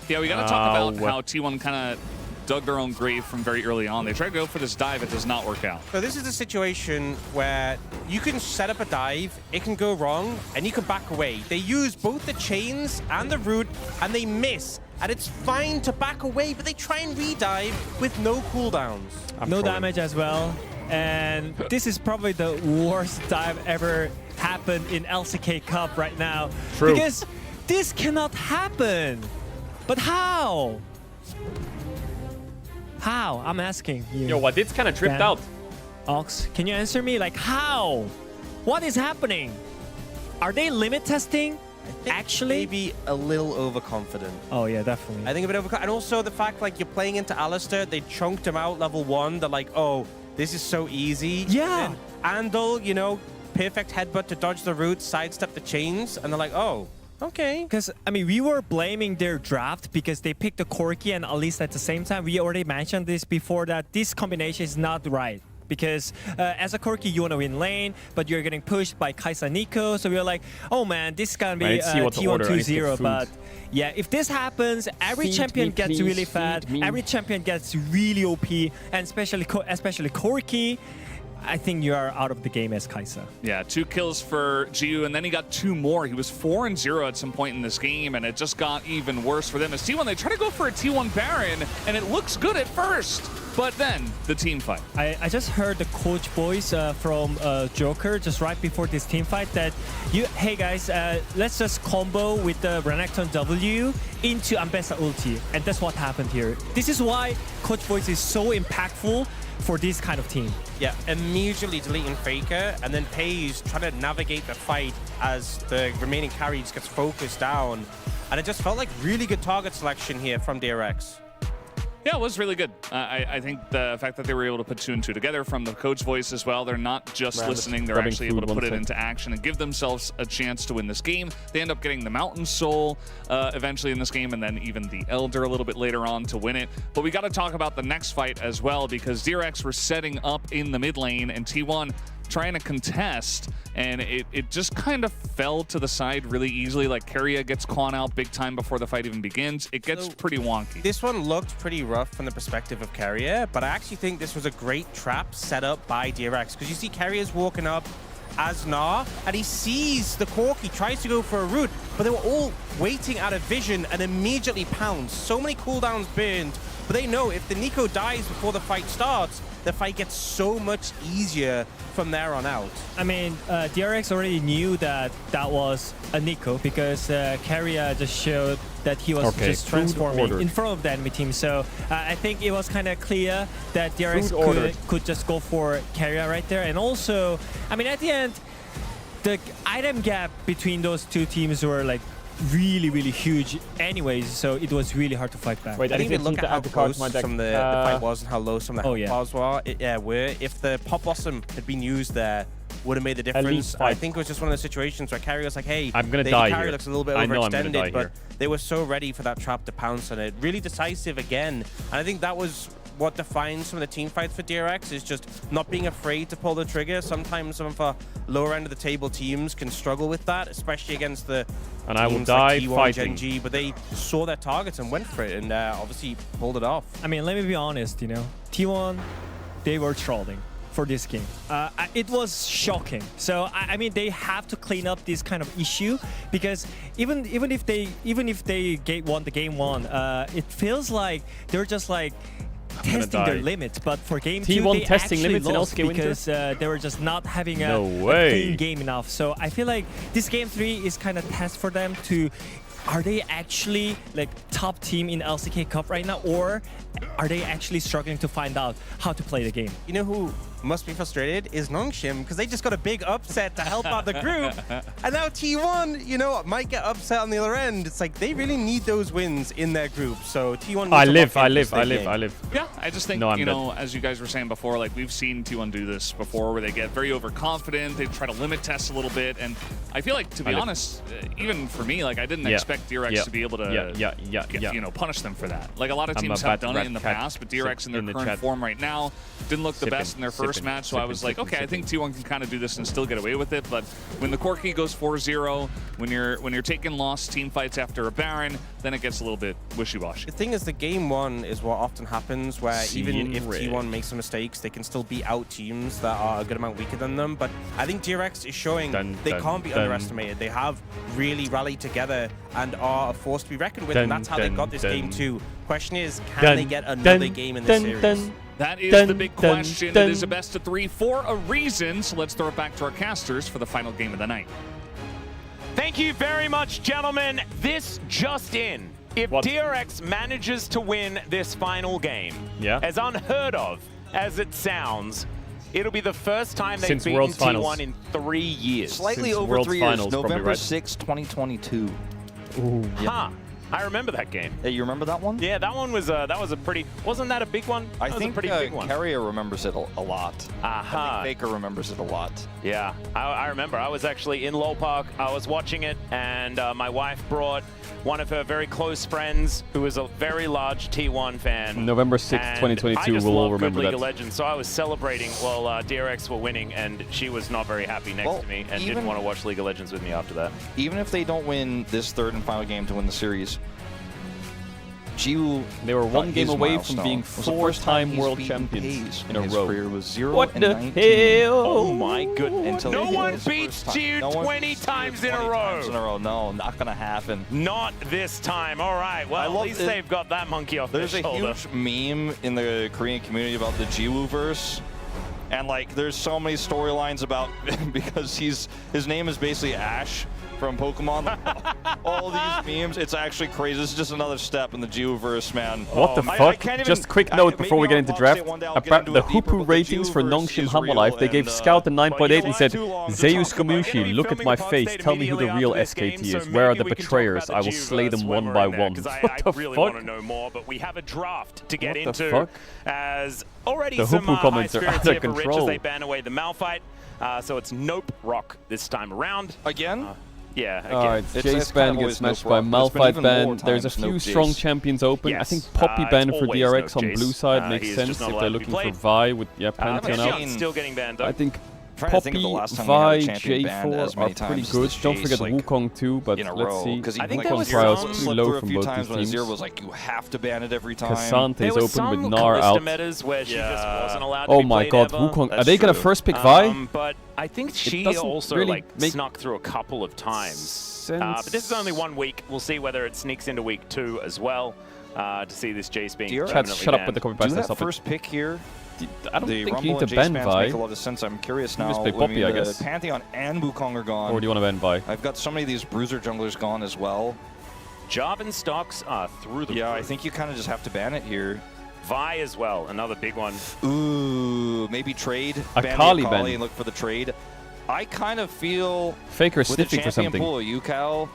Yeah, we got to talk about how T1 kind of dug their own grave from very early on. They tried to go for this dive. It does not work out. So this is a situation where you can set up a dive, it can go wrong, and you can back away. They use both the chains and the root, and they miss. And it's fine to back away, but they try and re-dive with no cooldowns. No damage as well. And this is probably the worst dive ever happened in LCK Cup right now. True. Because this cannot happen. But how? How? I'm asking you. Yo, what? It's kind of tripped Ben, out. Ox, can you answer me? Like, how? What is happening? Are they limit testing? Actually, maybe a little overconfident. Oh yeah, definitely. I think a bit overconfident. And also the fact like you're playing into Alistair, they chunked him out level 1. They're like, oh, this is so easy. Yeah. And Andal, you know, perfect headbutt to dodge the root, sidestep the chains, and they're like, oh, okay. Because, I mean, we were blaming their draft because they picked the Corki, and at least at the same time, we already mentioned this before that this combination is not right. Because as a Corki, you want to win lane, but you're getting pushed by Kaisa Nico. So we were like, oh man, this is going to be T1 2-0. But yeah, if this happens, every champion gets really fat. Every champion gets really OP, and especially Corki. I think you are out of the game as Kaisa. Yeah, 2 kills for Jiu, and then he got 2 more. He was 4-0 at some point in this game, and it just got even worse for them. As T1, they try to go for a T1 Baron, and it looks good at first, but then the team fight. I just heard the coach voice from Joker just right before this team fight that, hey guys, let's just combo with the Renekton W into Ambessa ulti, and that's what happened here. This is why coach voice is so impactful for this kind of team. Yeah, immediately deleting Faker, and then Paige trying to navigate the fight as the remaining carry just gets focused down. And it just felt like really good target selection here from DRX. Yeah, it was really good. I think the fact that they were able to put 2 and 2 together from the coach voice as well, they're not just listening, they're actually able to put it into action and give themselves a chance to win this game. They end up getting the Mountain Soul eventually in this game, and then even the Elder a little bit later on to win it. But we got to talk about the next fight as well, because DRX were setting up in the mid lane, and T1 trying to contest, and it just kind of fell to the side really easily. Like, Keria gets caught out big time before the fight even begins. It gets pretty wonky. This one looked pretty rough from the perspective of Keria, but I actually think this was a great trap set up by DRX, because you see Keria's walking up as Gnar, and he sees the Corki, tries to go for a root, but they were all waiting out of vision and immediately pounds. So many cooldowns burned, but they know if the Nico dies before the fight starts, the fight gets so much easier from there on out. I mean, DRX already knew that that was a Nico because Keria just showed that he was just transforming in front of the enemy team. So I think it was kind of clear that DRX could just go for Keria right there. And also, I mean, at the end, the item gap between those two teams were like really, really huge anyways, so it was really hard to fight back. Wait, I think if you look at how close some of the fight was and how low some of the bars were, if the Pop Blossom had been used there, would have made the difference. I think it was just one of those situations where Keria was like, hey, I'm gonna die Keria here. looks a little bit overextended, but they were so ready for that trap to pounce on it. Really decisive again, and I think that was what defines some of the team fights for DRX is just not being afraid to pull the trigger. Sometimes some of our lower end of the table teams can struggle with that, especially against the And I will teams die like T1, fighting. Gen G, but they saw their targets and went for it, and obviously pulled it off. I mean, let me be honest, you know, T1, they were trolling for this game. It was shocking. So I mean, they have to clean up this kind of issue, because even if they won the game one, it feels like they're just like testing their limits. But for game two, T1 they testing actually limits in lost LCK Winter? because they were just not having No a way. clean game enough. So I feel like this game 3 is kind of test for them to. Are they actually like top team in LCK Cup right now, or are they actually struggling to find out how to play the game? You know who must be frustrated is Nongshim, because they just got a big upset to help out the group, and now T1, you know, might get upset on the other end. It's like they really need those wins in their group. So T1. I live. Yeah, I just think, No, I'm you know, dead. as you guys were saying before, like we've seen T1 do this before, where they get very overconfident, they try to limit test a little bit, and I feel like, to be I live. honest, even for me, like I didn't Yeah. expect DRX Yeah. to be able to, you know, punish them for that. Like a lot of I'm teams a have bad done it rat in the cat past, but DRX in their in the current chat. form right now didn't look the Sipping, best in their first sipping, match. So I sipping, was like, sipping, okay, I sipping. think T1 can kind of do this and still get away with it. But when the Corki goes 4-0, when you're taking lost team fights after a Baron, then it gets a little bit wishy-washy. The thing is, the game one is what often happens, where even Seeing if red. T1 makes some mistakes, they can still beat out teams that are a good amount weaker than them. But I think DRX is showing they can't be underestimated. They have really rallied together and are a force to be reckoned with, and that's how they got this game too. Question is, can they get another game in the series? That is the big question. It is a best of 3 for a reason. So let's throw it back to our casters for the final game of the night. Thank you very much, gentlemen. This just in. If DRX manages to win this final game, as unheard of as it sounds, it'll be the first time they've Since beaten World's T1 Finals. in 3 years. Slightly Since over World's 3 years. Finals, probably, November right? 6, 2022. Ooh. Huh. I remember that game. Hey, you remember that one? Yeah, that one was that was a pretty. Wasn't that a big one? I That was think a pretty big one. Carrier remembers it a lot. Aha. I think Baker remembers it a lot. Yeah, I remember. I was actually in Lowell Park. I was watching it, and my wife brought one of her very close friends, who is a very large T1 fan. November 6th, And 2022, I just we'll all love remember good League that. of Legends, so I was celebrating while DRX were winning, and she was not very happy next to me and didn't want to watch League of Legends with me after that. Even if they don't win this third and final game to win the series, Jiwoo, they were one game his away from milestone. being Was the first time 4-time he's world beaten champions Pays in a his row. career was 0 What and the 19. hell? Oh my goodness. Until No he did one his beats first time. you No one 20 beats you times in a 20 row. times in a row. No, not gonna happen. Not this time. All right. Well, at least they've got that monkey off There's their a shoulder. huge meme in the Korean community about the Jiwoo verse. And like there's so many storylines about because his name is basically Ash from Pokemon. All these memes, it's actually crazy. This is just another step in the Jiwoo-verse, man. What the I fuck? can't even- Just quick note before we get into maybe draft. I'll say one day I'll get into The it deeper, Hoopu but the ratings for Jiwoo-verse Nongshim is Humble real, Life, they gave and, Scout a 9.8 and said, too long to Zeus talk about it. Gamushi, look at my face, tell me who the real SKT is. Where are the betrayers? I will slay them one by one. What the really want to fuck? know more, but we have a draft to get What the into. fuck? As already The some Hoopu high comments are spirits out of here for Rich as control. they ban away the Malphite. So it's Nope Rock this time around. Again? Yeah, again. Alright, Jace ban gets matched by Malphite ban. There's a few strong champions open. I think Poppy ban for DRX on blue side makes sense if they're looking for Vi with Pantheon out. Still getting banned, though. I think trying to think of Poppy, the last time we had a Vi, champion banned as J4 many are pretty times as good. this Don't Jace, forget like, Wukong too, but in a let's row. see. Because Wukong trials pretty slipped low through a from few both times these when Azir teams. was like, you have to ban it every time. Kassante's There was open with some Gnar out. Kalista metas where she just wasn't allowed to Oh be my played god, ever. Wukong. Are That's they gonna true. first pick Vi? But I think she doesn't also really like make snuck through a couple of times. But this is only 1 week. We'll see whether it sneaks into week 2 as well to see this Jace being Chat, shut up with the copy Do paste. that Stop it. first pick here. I don't the think Rumble you need to and Jace ban bans Vi. make a lot of sense. I'm curious You now. just play Poppy, I guess. The Pantheon and Wukong are gone. Or do you want to ban Vi? I've got so many of these bruiser junglers gone as well. Jarvan stocks are through the Yeah, roof. I think you kind of just have to ban it here. Vi as well, another big one. Ooh, maybe trade. Ban Akali the ban. and look for the trade. I kind of feel Faker with the sniffing for champion something. pool of UCal,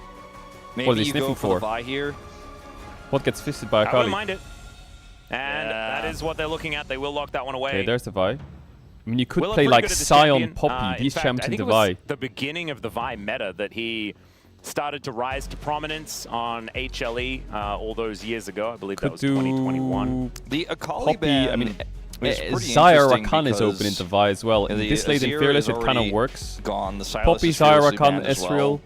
maybe What are they you go sniffing for for? the Vi here. What gets fisted by I wouldn't Akali? mind it. And that is what they're looking at. They will lock that one away. Okay, there's the Vi. I mean, you could Will look play pretty like good at this Sion, champion. Poppy. In These fact, champs I think into it was Vi. the beginning of the Vi meta that he started to rise to prominence on HLE all those years ago. I believe that was 2021. The Akali ban, I mean, Zaya Rakan is open into Vi as well. In this late in Fearless, it kind of works. Gone. The Poppy, Zaya Rakan, Ezreal. Ezreal.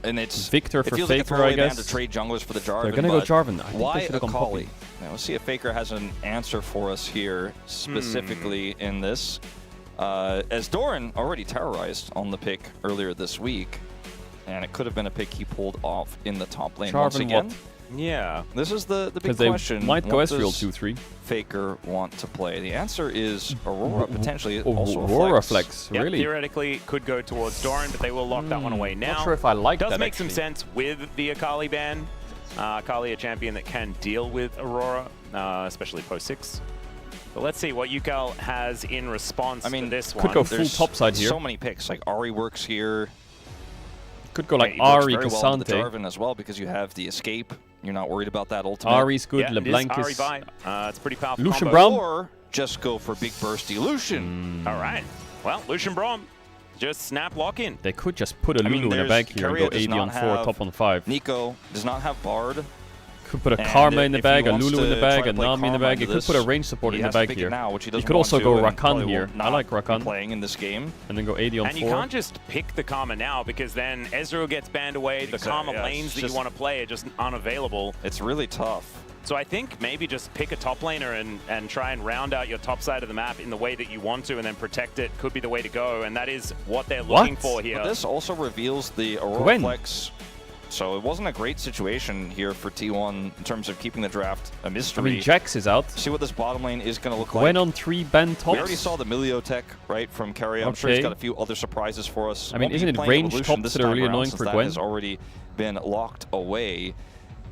And it's Victor for Faker, like I guess. To trade junglers for the Jarvan, they're gonna go Jarvan. I think why they should have gone Akali? Poppy. Now, let's see if Faker has an answer for us here, specifically in this. As Doran already terrorized on the pick earlier this week, and it could have been a pick he pulled off in the top lane Jarvan once again. what? Yeah. This is the big they question. might go What Ezreal does 2-3. Faker want to play? The answer is Aurora, potentially. Aurora flex, Yep, really? theoretically could go towards Doran, but they will lock that one away now. Not sure if I like Does that, make some actually. sense with the Akali ban. Akali, a champion that can deal with Aurora, especially post 6. But let's see what Yukal has in response to this one. Could go full topside here. So many picks. Like Ahri works here. Could go like He works Ahri, very well with the Cassante. Jarvan as well because you have the escape. You're not worried about that ultimate. Ahri's good, Yeah, LeBlanc it is is... Ahri Vi. It's pretty powerful Lucian combo. Braum? Or just go for big bursty Lucian. All right. Well, Lucian Braum, just snap lock in. They could just put a Lulu in a bag here and go AD on 4, top on 5. Nico does not have Bard. Could put a And Karma in the if bag, he a wants Lulu in the to bag, try a to play Nami in the Karma bag. You into could put a this, range support he in the has to bag pick it here. now, which he You doesn't could want also to, go and Rakan probably will here. I not like be Rakan. playing in this game. And then go AD on And 4. you can't just pick the Karma now because then Ezreal gets banned away. The Karma yeah, lanes it's that you just- want to play are just unavailable. It's really tough. So I think maybe just pick a top laner and try and round out your top side of the map in the way that you want to and then protect it could be the way to go. And that is what they're looking for here. But this also reveals the Aurora Gwen. flex. So it wasn't a great situation here for T1 in terms of keeping the draft a mystery. I mean, Jax is out. See what this bottom lane is going to look Gwen like. on 3, Ben tops. We already saw the Milio tech, right, from Keria. I'm sure he's Okay. got a few other surprises for us. I mean, Won't be isn't it playing ranged Evolution tops this that are time really around annoying since for that Gwen? has already been locked away.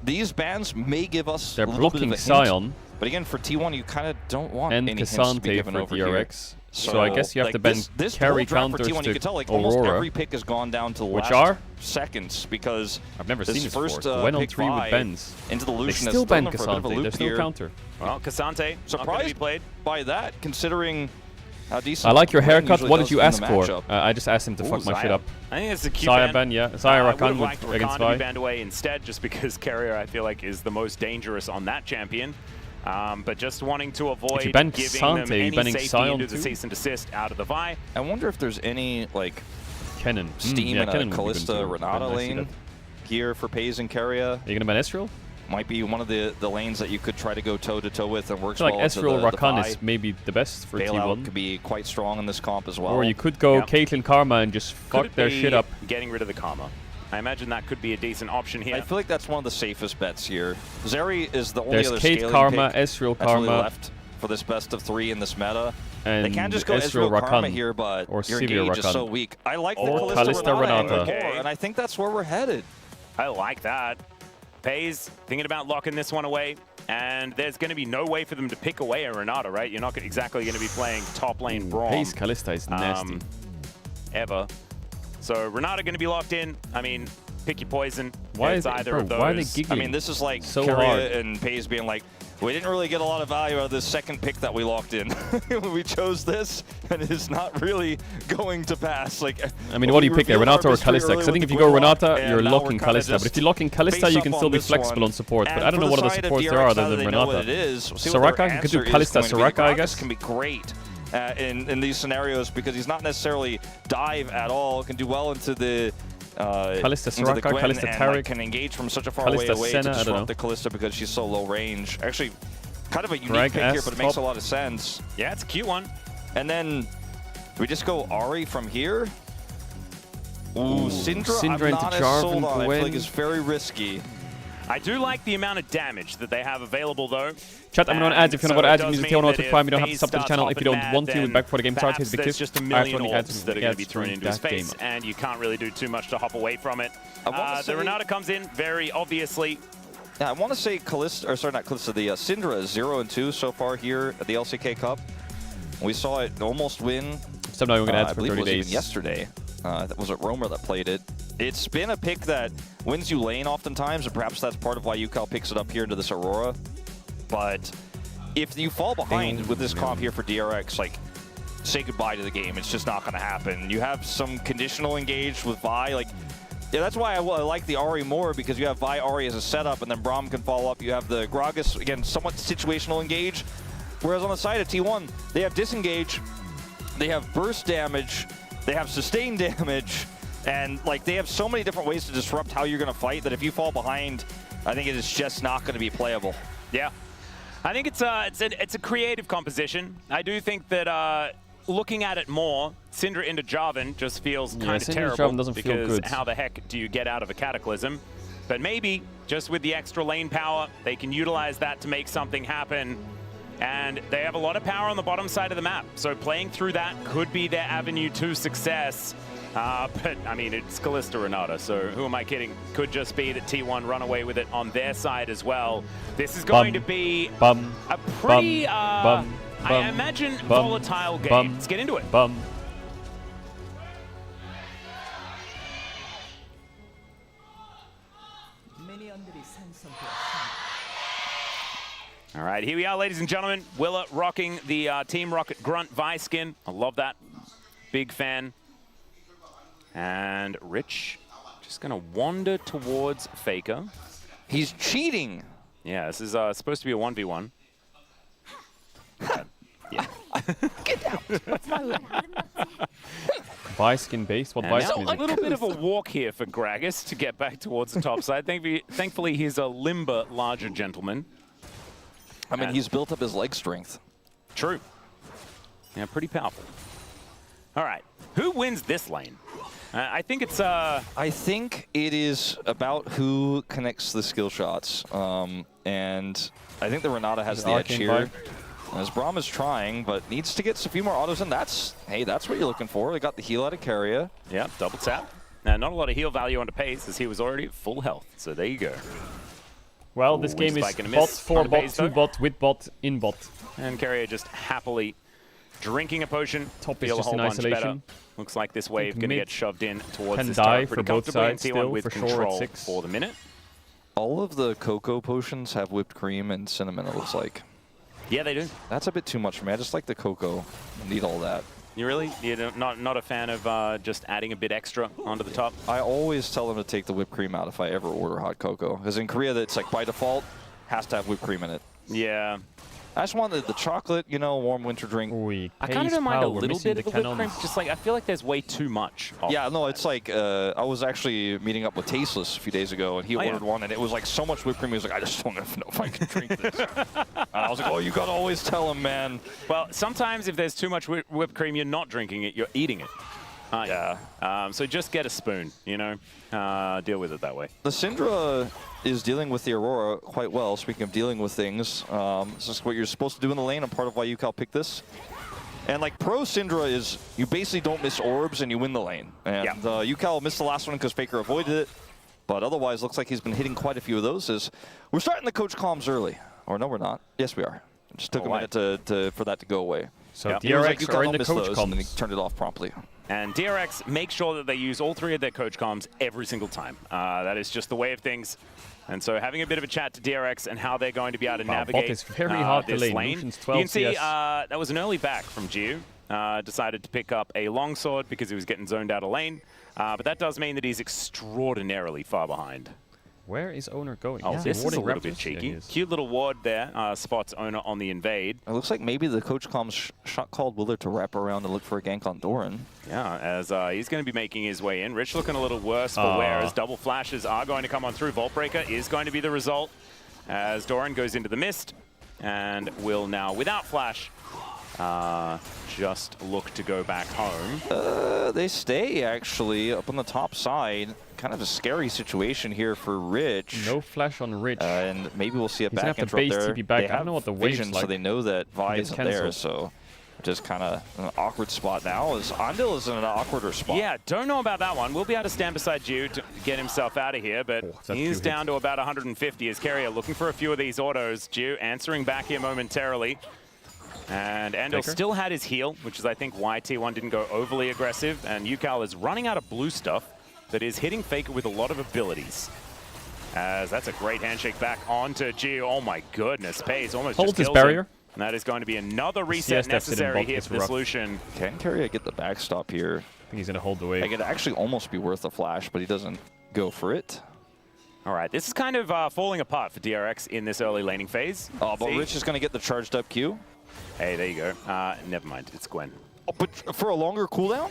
These bans may give us They're a little bit blocking of a hint, Sion. But again, for T1, you kind of don't want And any hints to be Cassante given for over DRX. here. So I guess you have like to ban this carry whole draft for counters T1, you to can tell like almost Aurora. every pick has gone down to the Which last are? seconds because I've never this seen this first before. Gwen on pick 3 with Vi Benz. into the They Lucian still has ban thrown them for a bit of a Cassante. loop There's no here. counter. Well, Cassante not going to be Surprised played. by that, considering how decent I like your Gwen haircut. usually What does did you in ask the for? matchup. I just asked him to fuck my shit Zaya. up. I think it's a cute Zaya ban. ban, yeah. Zaya I would Rakan have liked against Rakan to be Vi. banned away instead, just because Carrier, I feel like, is the most dangerous on that champion. But just wanting to avoid you ban giving Cassante, them you're any banning safety Sion into the too? cease and desist out of the Vi. I wonder if there's any like Kennen. steam Yeah, in Kennen a would be good Callista too. Renata I see lane that. here for Pays and Keria. Are you going to ban Ezreal? Might be one of the lanes that you could try to go toe-to-toe with and I works feel like well into Ezreal the Rakan Vi. is maybe the best for Bailout T1. could be quite strong in this comp as well. Or you could go Yeah. Caitlyn Karma and just Could fuck it their be shit up. getting rid of the Karma? I imagine that could be a decent option here. I feel like that's one of the safest bets here. Zeri is the only There's other Kate scaling Karma, pick Ezreal that's really Karma. left for this best of 3 in this meta. And They can't just go Ezreal Ezreal Karma Rakan here, but or your Sivir engage is Rakan. so weak. I like the Or Callista Kalista Renata, Renata. and I think that's where we're headed. I like that. Pays thinking about locking this one away, and there's going to be no way for them to pick away a Renata, right? You're not exactly going to be playing top lane Braum. Pays Kalista is nasty. Ever. So Renata going to be locked in. I mean, pick your poison. Why It's is it- either bro, of those. why are they gigging? I mean, this is like So Keria hard. and Pays being like, we didn't really get a lot of value out of this second pick that we locked in. We chose this, and it's not really going to pass. Like, I mean, what do you pick there, Renata or Kalista? Because I think if you go Renata, you're locking kinda Kalista. But if you lock in Kalista, you can still be flexible on support. But I don't know what other supports there are other than Renata. Soraka, you could do Kalista Soraka, I guess. Can be great in these scenarios because he's not necessarily dive at all. Can do well into the Kalista into the Soraka, Gwen Kalista and, Taric. like, can engage from such a far Kalista away Senna, to I don't disrupt know. the Kalista because she's so low range. Actually, kind of a unique Drag pick here, ass but it makes a top. lot of sense. Yeah, it's a cute one. And then we just go Ahri from here. Ooh, Syndra, Syndra I'm into not as Jarvan, sold on. I feel like Gwen. it's very risky. I do like the amount of damage that they have available, though. Chat, I'm going to add if you want to add music, you want to mean Prime, you don't that have to sub to the if channel. Faze If you don't starts want to, hopping back before the game mad, starts, here's the perhaps clip. there's just a million iPhone orbs that are going to be thrown into his that face, game. and you can't really do too much to hop away from it. wanna The say- Renata comes in very obviously. Yeah, I want to say Kalista, or sorry, not Kalista, the Syndra is 0-2 so far here at the LCK Cup. We saw it almost win. So now we're going to add I for believe 30 it was even days. yesterday. That was it Romer that played it. It's been a pick that wins you lane oftentimes, and perhaps that's part of why UCal picks it up here into this Aurora. But if you fall behind with this comp here for DRX, like, say goodbye to the game. It's just not going to happen. You have some conditional engage with Vi, like, Yeah, that's why I like the Ahri more, because you have Vi Ahri as a setup, and then Braum can follow up. You have the Gragas, again, somewhat situational engage. Whereas on the side of T1, they have disengage, they have burst damage, they have sustained damage, and like they have so many different ways to disrupt how you're going to fight that if you fall behind, I think it is just not going to be playable. Yeah, I think it's a creative composition. I do think that looking at it more, Syndra into Jarvan just feels kind of terrible. Jarvan doesn't feel because good. How the heck do you get out of a Cataclysm? But maybe just with the extra lane power, they can utilize that to make something happen. And they have a lot of power on the bottom side of the map. So playing through that could be their avenue to success. But, I mean, it's Kalista Renata, so who am I kidding? Could just be that T1 run away with it on their side as well. This is going to be a pretty, I imagine, volatile game. Let's get into it. All right, here we are, ladies and gentlemen. Willa rocking the Team Rocket Grunt Vi skin. I love that. Big fan. And Rich just going to wander towards Faker. He's cheating. Yeah, this is supposed to be a 1v1. Yeah. Get down. Vi skin base? What Vi skin is A it? little bit of a walk here for Gragas to get back towards the top side. Thankfully, he's a limber, larger gentleman. I mean, he's built up his leg strength. True. Yeah, pretty powerful. All right, who wins this lane? I think it's... I think it is about who connects the skill shots. And I think the Renata has the edge here. As Braum is trying, but needs to get a few more autos in. That's what you're looking for. They got the heal out of Carrier. Yeah, double tap. Now, not a lot of heal value onto Pace, as he was already at full health. So there you go. Well, this game is bot, 4 bot, 2 bot, with bot, in bot. And Carrier just happily drinking a potion. Top is feel just a whole in bunch better. isolation. Looks like this wave going to get shoved in towards Can this die tower for pretty both comfortably, sides and T1 still, with for sure, at control 6. for the minute. All of the cocoa potions have whipped cream and cinnamon, it looks like. Yeah, they do. That's a bit too much for me. I just like the cocoa. I need all that. You're not a fan of just adding a bit extra onto the top? I always tell them to take the whipped cream out if I ever order hot cocoa. Because in Korea, it's like by default, has to have whipped cream in it. Yeah. I just wanted the chocolate, you know, warm winter drink. I kind of don't mind a little bit of the whipped cream. Just like, I feel like there's way too much. Yeah, no, it's like, I was actually meeting up with Tasteless a few days ago, and he ordered one, and it was like so much whipped cream, he was like, I just don't know if I can drink this. And I was like, oh, you gotta always tell him, man. Well, sometimes if there's too much whipped cream, you're not drinking it, you're eating it. Yeah. So just get a spoon, you know, deal with it that way. The Syndra is dealing with the Aurora quite well, speaking of dealing with things. This is what you're supposed to do in the lane, and part of why UCal picked this. And like pro Syndra is, you basically don't miss orbs and you win the lane. And UCal missed the last one because Faker avoided it, but otherwise looks like he's been hitting quite a few of those. We're starting the coach comms early. Or no, we're not. Yes, we are. It just took a minute for that to go away. So DRX are in the coach comms. And then he turned it off promptly. And DRX make sure that they use all 3 of their coach comms every single time. That is just the way of things. And so having a bit of a chat to DRX and how they're going to be able to navigate bot is very hard to this lane. lane. Lucian's You 12 can see CS. that was an early back from Gio. Decided to pick up a longsword because he was getting zoned out of lane. But that does mean that he's extraordinarily far behind. Where is Owner going? Oh, this is a little bit cheeky. Yeah, Cute little ward there. Spots Owner on the invade. It looks like maybe the coach comms shot called Willard to wrap around and look for a gank on Doran. Yeah, as he's going to be making his way in. Rich looking a little worse for wear as double flashes are going to come on through. Vault Breaker is going to be the result as Doran goes into the mist and will now, without flash, just look to go back home. They stay, actually, up on the top side. Kind of a scary situation here for Rich. No flash on Rich. And maybe we'll see a He's back gonna have to intro base there. TP back. They I don't know what the wave's vision, like. so they know that Vi Gets isn't there, cancelled. so just kind of an awkward spot now as Andil is in an awkwarder spot. Yeah, don't know about that one. We'll be able to stand beside Gio to get himself out of here, but he's down to about 150 as Carrier looking for a few of these autos. Gio answering back here momentarily. And Andil still had his heal, which is, I think, why T1 didn't go overly aggressive. And UCal is running out of blue stuff, but is hitting Faker with a lot of abilities. As that's a great handshake back onto Gio. Oh my goodness, Pace almost Holds just his kills barrier. him. And that is going to be another reset necessary here for this Lucian. Can Carrier get the backstop here? I think he's going to hold the wave. Like, it'd actually almost be worth a flash, but he doesn't go for it. All right, this is kind of falling apart for DRX in this early laning phase. Oh, but Rich is going to get the charged up Q. Hey, there you go. Never mind, it's Gwen. Oh, but for a longer cooldown?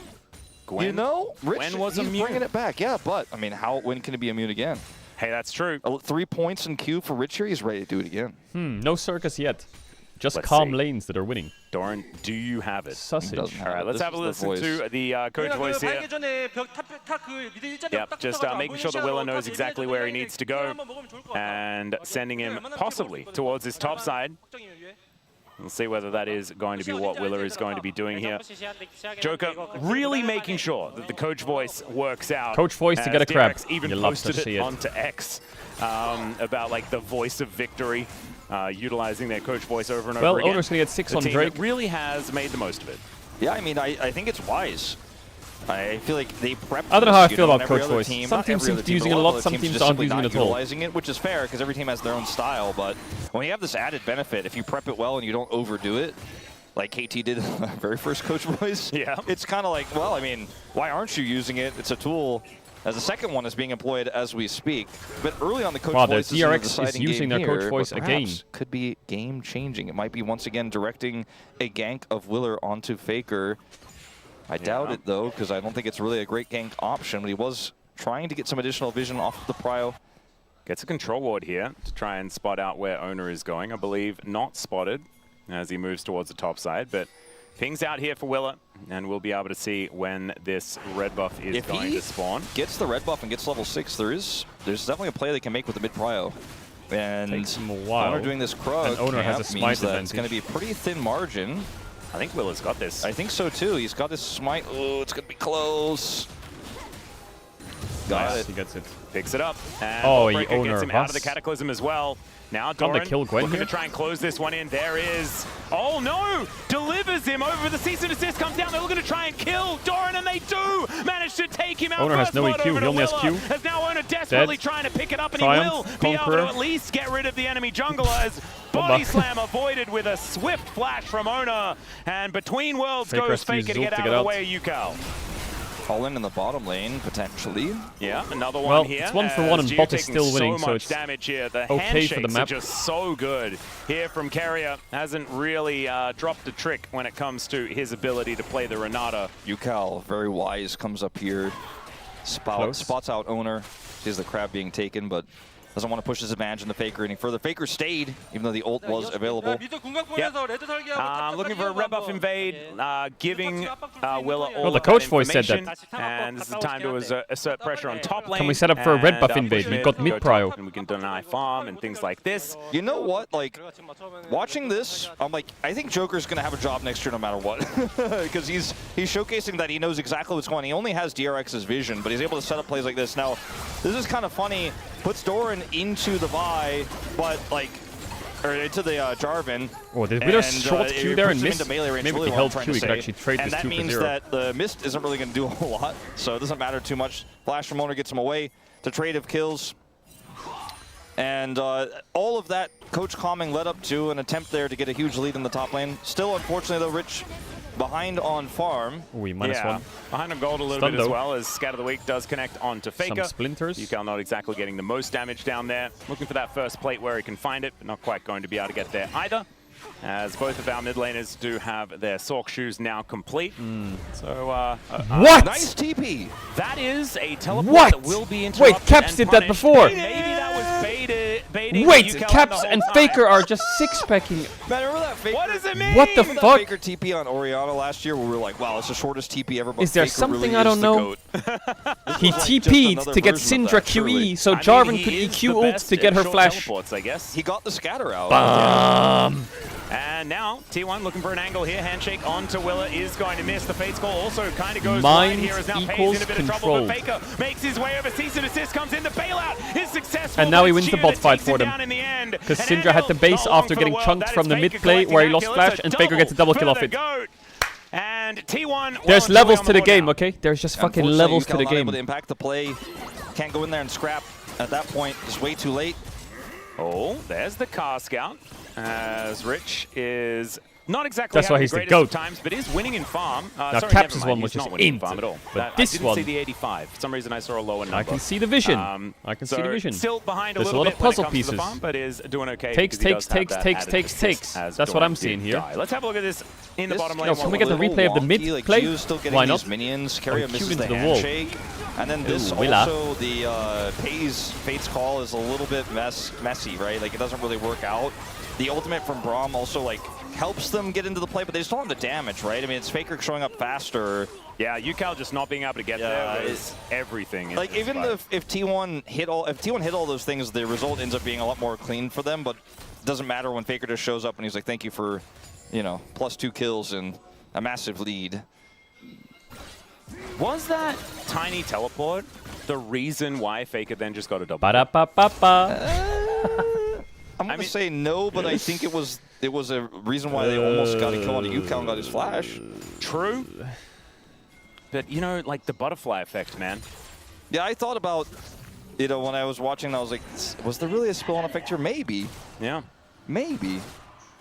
Gwen? You know, Rich, Gwen was he's immune. bringing it back. Yeah, but, I mean, when can it be immune again? Hey, that's true. 3 points in Q for Rich here. He's ready to do it again. No circus yet. Just Let's calm see. lanes that are winning. Doran, do you have it? Sausage. All right, let's have a listen to the coach voice here. Yep, just making sure that Willa knows exactly where he needs to go and sending him possibly towards his top side. We'll see whether that is going to be what Willa is going to be doing here. Joker really making sure that the coach voice works out. Coach voice to get a crab. DRX even You love to posted see it it. onto X about like the voice of victory, utilizing their coach voice over and over again. Well, Owner's going to get 6 The on team Drake. that really has made the most of it. Yeah, I mean, I think it's wise. I feel like they prep. I don't know how I this, feel you know, about and every coach other voice. team, Some not teams every seem other to be using but it a lot lot, of some teams teams just aren't simply using not it at all. utilizing it, which is fair because every team has their own style. But when you have this added benefit, if you prep it well and you don't overdo it, like KT did in the very first coach voice, it's kind of like, well, I mean, why aren't you using it? It's a tool. As the second one is being employed as we speak. But early on, the coach voice is DRX the deciding is using game their coach here, voice but again. perhaps could be game-changing. It might be once again directing a gank of Willer onto Faker. I doubt it, though, because I don't think it's really a great gank option, but he was trying to get some additional vision off the prio. Gets a control ward here to try and spot out where Owner is going. I believe not spotted as he moves towards the top side, but pings out here for Willa, and we'll be able to see when this red buff is going to spawn. Gets the red buff and gets level 6, there's definitely a play they can make with the mid prio. And Takes him a while. Owner doing this Krug And Owner has a camp smite means that advantage. it's going to be a pretty thin margin. I think Willa's got this. I think so too. He's got this smite. Oh, it's going to be close. Got Nice. it. He gets it. Picks it up. And Oh, he Breaker Owner gets him out of the Huss. Cataclysm as well. Now Can't they Doran kill Gwen looking here? to try and close this one in. There is... Oh no! Delivers him over the cease and desist. Comes down. They're looking to try and kill Doran, and they do manage to take him out. Owner has First no blood EQ. over He to only has Willa, Q. As now Owner desperately Dead. trying to pick it up, and Triumph. he will be able Conqueror. to at least get rid of the enemy jungler as Body Slam avoided with a swift flash from Owner. And between worlds Faker goes has to use Faker to Zolt get to out get of out. the way of Yukal. Fallen in the bottom lane, potentially. Yeah, another Well, one here. it's 1 for 1 and as bot Geo is taking still winning, so much it's damage here. The okay for the handshakes map. are just so good here from Carrier. Hasn't really dropped a trick when it comes to his ability to play the Renata. Yukal, very wise, comes up here. Close. Spots out Owner. Sees the crab being taken, but doesn't want to push his advantage in the Faker any further. Faker stayed, even though the ult was available. Looking for a red buff invade, giving Willa all Well, the of coach that voice said that. information, and this is the time to assert pressure on top lane. Can we set up for a red buff and, invade? push We've got go mid top, prio. and we can deny farm and things like this. You know what? Like, watching this, I'm like, I think Joker's going to have a job next year no matter what. Because he's showcasing that he knows exactly what's going on. He only has DRX's vision, but he's able to set up plays like this. Now, this is kind of funny. Puts Doran into the Vi, but like, or into the Jarvan. Oh, did we just short Q there and miss? Melee range, Maybe really if he what I'm held trying Q, to he could say. actually trade and this that 2 for means 0. that the mist isn't really going to do a whole lot, so it doesn't matter too much. Flash from Owner gets him away to trade of kills. And all of that coach calming led up to an attempt there to get a huge lead in the top lane. Still, unfortunately, though, Rich behind on farm. Ooh, minus 1. Behind on gold a little Stun bit as though. well, as Scat of the Week does connect onto Faker. Some splinters. Yukal not exactly getting the most damage down there. Looking for that first plate where he can find it, but not quite going to be able to get there either. As both of our mid laners do have their Sork shoes now complete. So, What? Nice TP. That is a teleport What? that will be interrupted. Wait, Caps and did that punished. before. Maybe that was baiting Wait, Yukal Caps the and whole time. Faker are just 6-packing. Man, remember that Faker? What does it mean? What the Remember fuck? that Faker TP on Orianna last year where we were like, wow, it's the shortest TP ever, but Is there Faker something really I don't is the know? GOAT. He This was like just TP'd another to get version of Syndra that, truly. QE, so I mean, Jarvan he could is EQ the ult best to get at her short flash. teleports, I guess. He got the scatter out. Bam! And now, T1 looking for an angle here. Handshake onto Willa is going to miss. The Fate's Call also kind of goes Mind wide here as now Pays equals in a bit of trouble. control. But Faker makes his way over. Cease and Assist comes in. The bailout is successful. And now he but wins it's the Chia bot that fight takes for him them. down in the end. Because An Syndra had to angle base not long after for getting the world. chunked That from is the mid Faker play where he collecting lost that flash, kill. and It's a Faker gets a double kill off for the it. GOAT. And T1 There's well levels and to truly the on game, board okay? There's just fucking Unfortunately, levels Yukal to the not able game. to impact the play. Can't go in there and scrap at that point. It's way too late. now. Oh, there's the car scout. As Rich is Not exactly That's why having he's the the greatest goat. of times, but is winning in farm. Now Sorry, Caps' never mind, one was he's just not winning in int, farm at all. but this I didn't one- see the 85. For some reason, I saw a lower number. I can see the vision. I can see the so vision. Still behind There's a a little lot bit of puzzle when it comes to pieces. the farm, but is doing okay. Takes, because he takes, does have takes, that takes, added takes, assist takes. as That's what Doran I'm seeing did here. die. Let's have a look at this in the bottom lane. Yo, can we get the replay of the mid like play? Gio's still getting Why these not? minions. Carrier Queued misses the into the wall. handshake. And then this Ooh, Willa. also, the Fate's call is a little bit messy, right? Like, it doesn't really work out. The ultimate from Braum also, like, helps them get into the play, but they just don't have the damage, right? I mean, it's Faker showing up faster. Yeah, UCal just not being able to get there is everything. in Like, this even fight. if T1 hit all those things, the result ends up being a lot more clean for them, but it doesn't matter when Faker just shows up and he's like, thank you for, you know, +2 kills and a massive lead. Was that tiny teleport the reason why Faker then just got a double? I'm gonna say no, but I think it was a reason why they almost got a kill on a UCal and got his flash. True. But, you know, like the butterfly effect, man. Yeah, I thought about, you know, when I was watching, I was like, was there really a spill-on effect here? Maybe. Yeah. Maybe.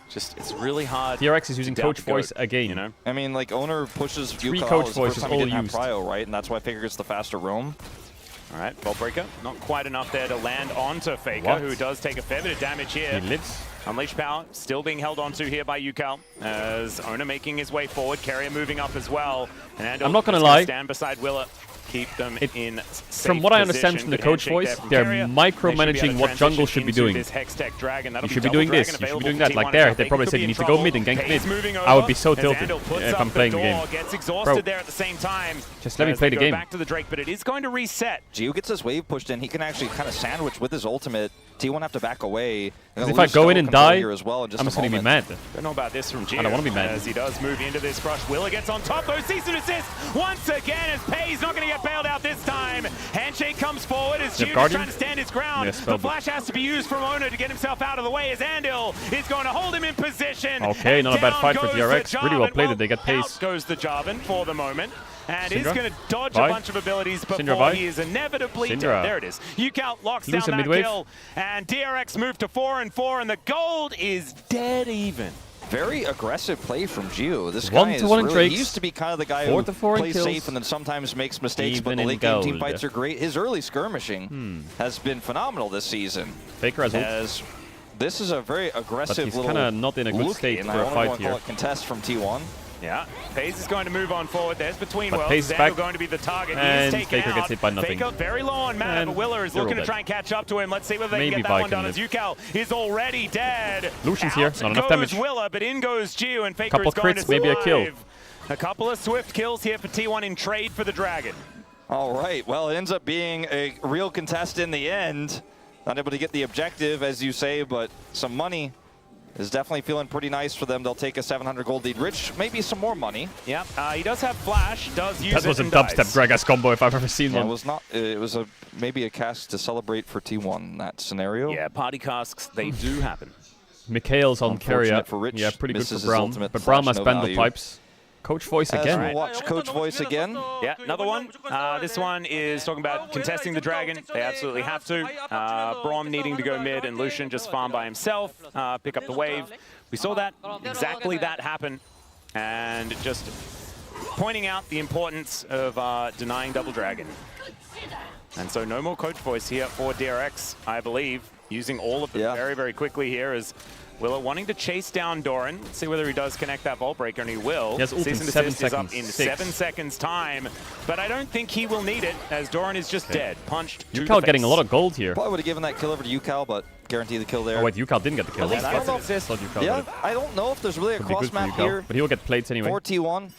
Just, it's really hard. DRX is using to doubt Coach the goat, Voice again. You know? I mean, like, Owner pushes Three UCal Coach out. It's the first Voices time he all didn't have used. Prio, right? And that's why Faker gets the faster roam. All right, Vault Breaker. Not quite enough there to land onto Faker, What? who does take a fair bit of damage here. He lives. Unleash Power still being held onto here by UCal as Owner making his way forward. Carrier moving up as well. And I'm not gonna lie. Stand beside Willa. Keep them in safe From what I understand position. from the Good coach handshake voice, there from they're Carrier. micromanaging They should be able what to jungle transition should be into doing. this Hextech Dragon. That'll You should be be doing double this, Dragon you should be doing available that. for Like T1 there, now. they Faker probably could said be you in need to go trouble. mid and gank Pace mid. moving I would over be so as tilted Andal puts if up I'm playing the game. door, Gets exhausted Bro, there at the same time. just let me as play they the go game. back to the Drake, but it is going to reset. Gio gets his wave pushed in. He can actually kind of sandwich with his ultimate. T1 have to back away. If I go in and die, here as well in just I'm a just going to be mad. Don't know about this from Gio. I don't want to be mad. As he does move into this brush. Willa gets on top, though. Cease and desist once again as Pay's not going to get bailed out this time. Handshake comes forward as Gio is trying to stand his ground. Yes, the flash has to be used from Owner to get himself out of the way as Andil is going to hold him in position. Okay, not a bad fight for DRX. Really well played that they get pace. Out goes the Jarvan for the moment. And Syndra? is going to dodge Bye. a bunch of abilities before Syndra, bye. he is inevitably Syndra. dead. There it is. UCal locks Lose down a that mid-wave. kill. And DRX moved to 4-4, and the gold is dead even. Very aggressive play from Gio. This 1 guy to is 1 in really, Drakes. he used to be kind of the guy 4 who to 4 in plays kills. safe and then sometimes makes mistakes, but Even the in late game team gold. fights are great. His early skirmishing has been phenomenal this season. Faker has ult. As this is a very aggressive he's little kinda not in a good look state in. for I a don't fight want to here. call it contest from T1. Yeah, Paze is going to move on forward. There's between But worlds. Paze is Xandil back. going to be the target. And He is taken Faker out. gets hit by nothing. Faker very low on mana, And but Willer is they're looking all to try dead. and catch up to him. Let's see whether they Maybe can get Vi that one can done as live. UCal is already dead. Lucian's here, Out not enough goes damage. Willer, but in goes Gio, and Faker Couple is going crits, to maybe a kill. survive. A couple of swift kills here for T1 in trade for the Dragon. All right, well, it ends up being a real contest in the end. Not able to get the objective, as you say, but some money is definitely feeling pretty nice for them. They'll take a 700 gold lead. Rich, maybe some more money. Yep, he does have flash, does use That it was a and dubstep dies. Gragas combo if I've ever seen Yeah, one. it was not. It was maybe a cast to celebrate for T1 in that scenario. Yeah, party casks, they do happen. Mikhail's on Unfortunate carrier. for Rich. Yeah, pretty good Misses for his Braum. ultimate But flash, Braum has no banned the value. pipes. Coach Voice again. As we watch Coach Voice again. Yeah, another one. This one is talking about contesting the Dragon. They absolutely have to. Braum needing to go mid and Lucian just farm by himself, pick up the wave. We saw that, exactly that happen. And just pointing out the importance of denying Double Dragon. And so no more Coach Voice here for DRX, I believe. Using all of them very, very quickly here as Willa wanting to chase down Doran. Let's see whether he does connect that Vault Breaker, and he will. He has ult in Cease and 7 desist is up seconds. in 6. 7 seconds time, but I don't think he will need it as Doran is just dead, punched to the UCal getting a face. lot of gold here. Probably would have given that kill over to UCal, but guarantee the kill there. Oh wait, UCal didn't get the kill. At least I gets an assist. thought UCal Yeah, got it. I don't know if there's really a Could be cross good for map UCal, here but he will get plates anyway. for T1.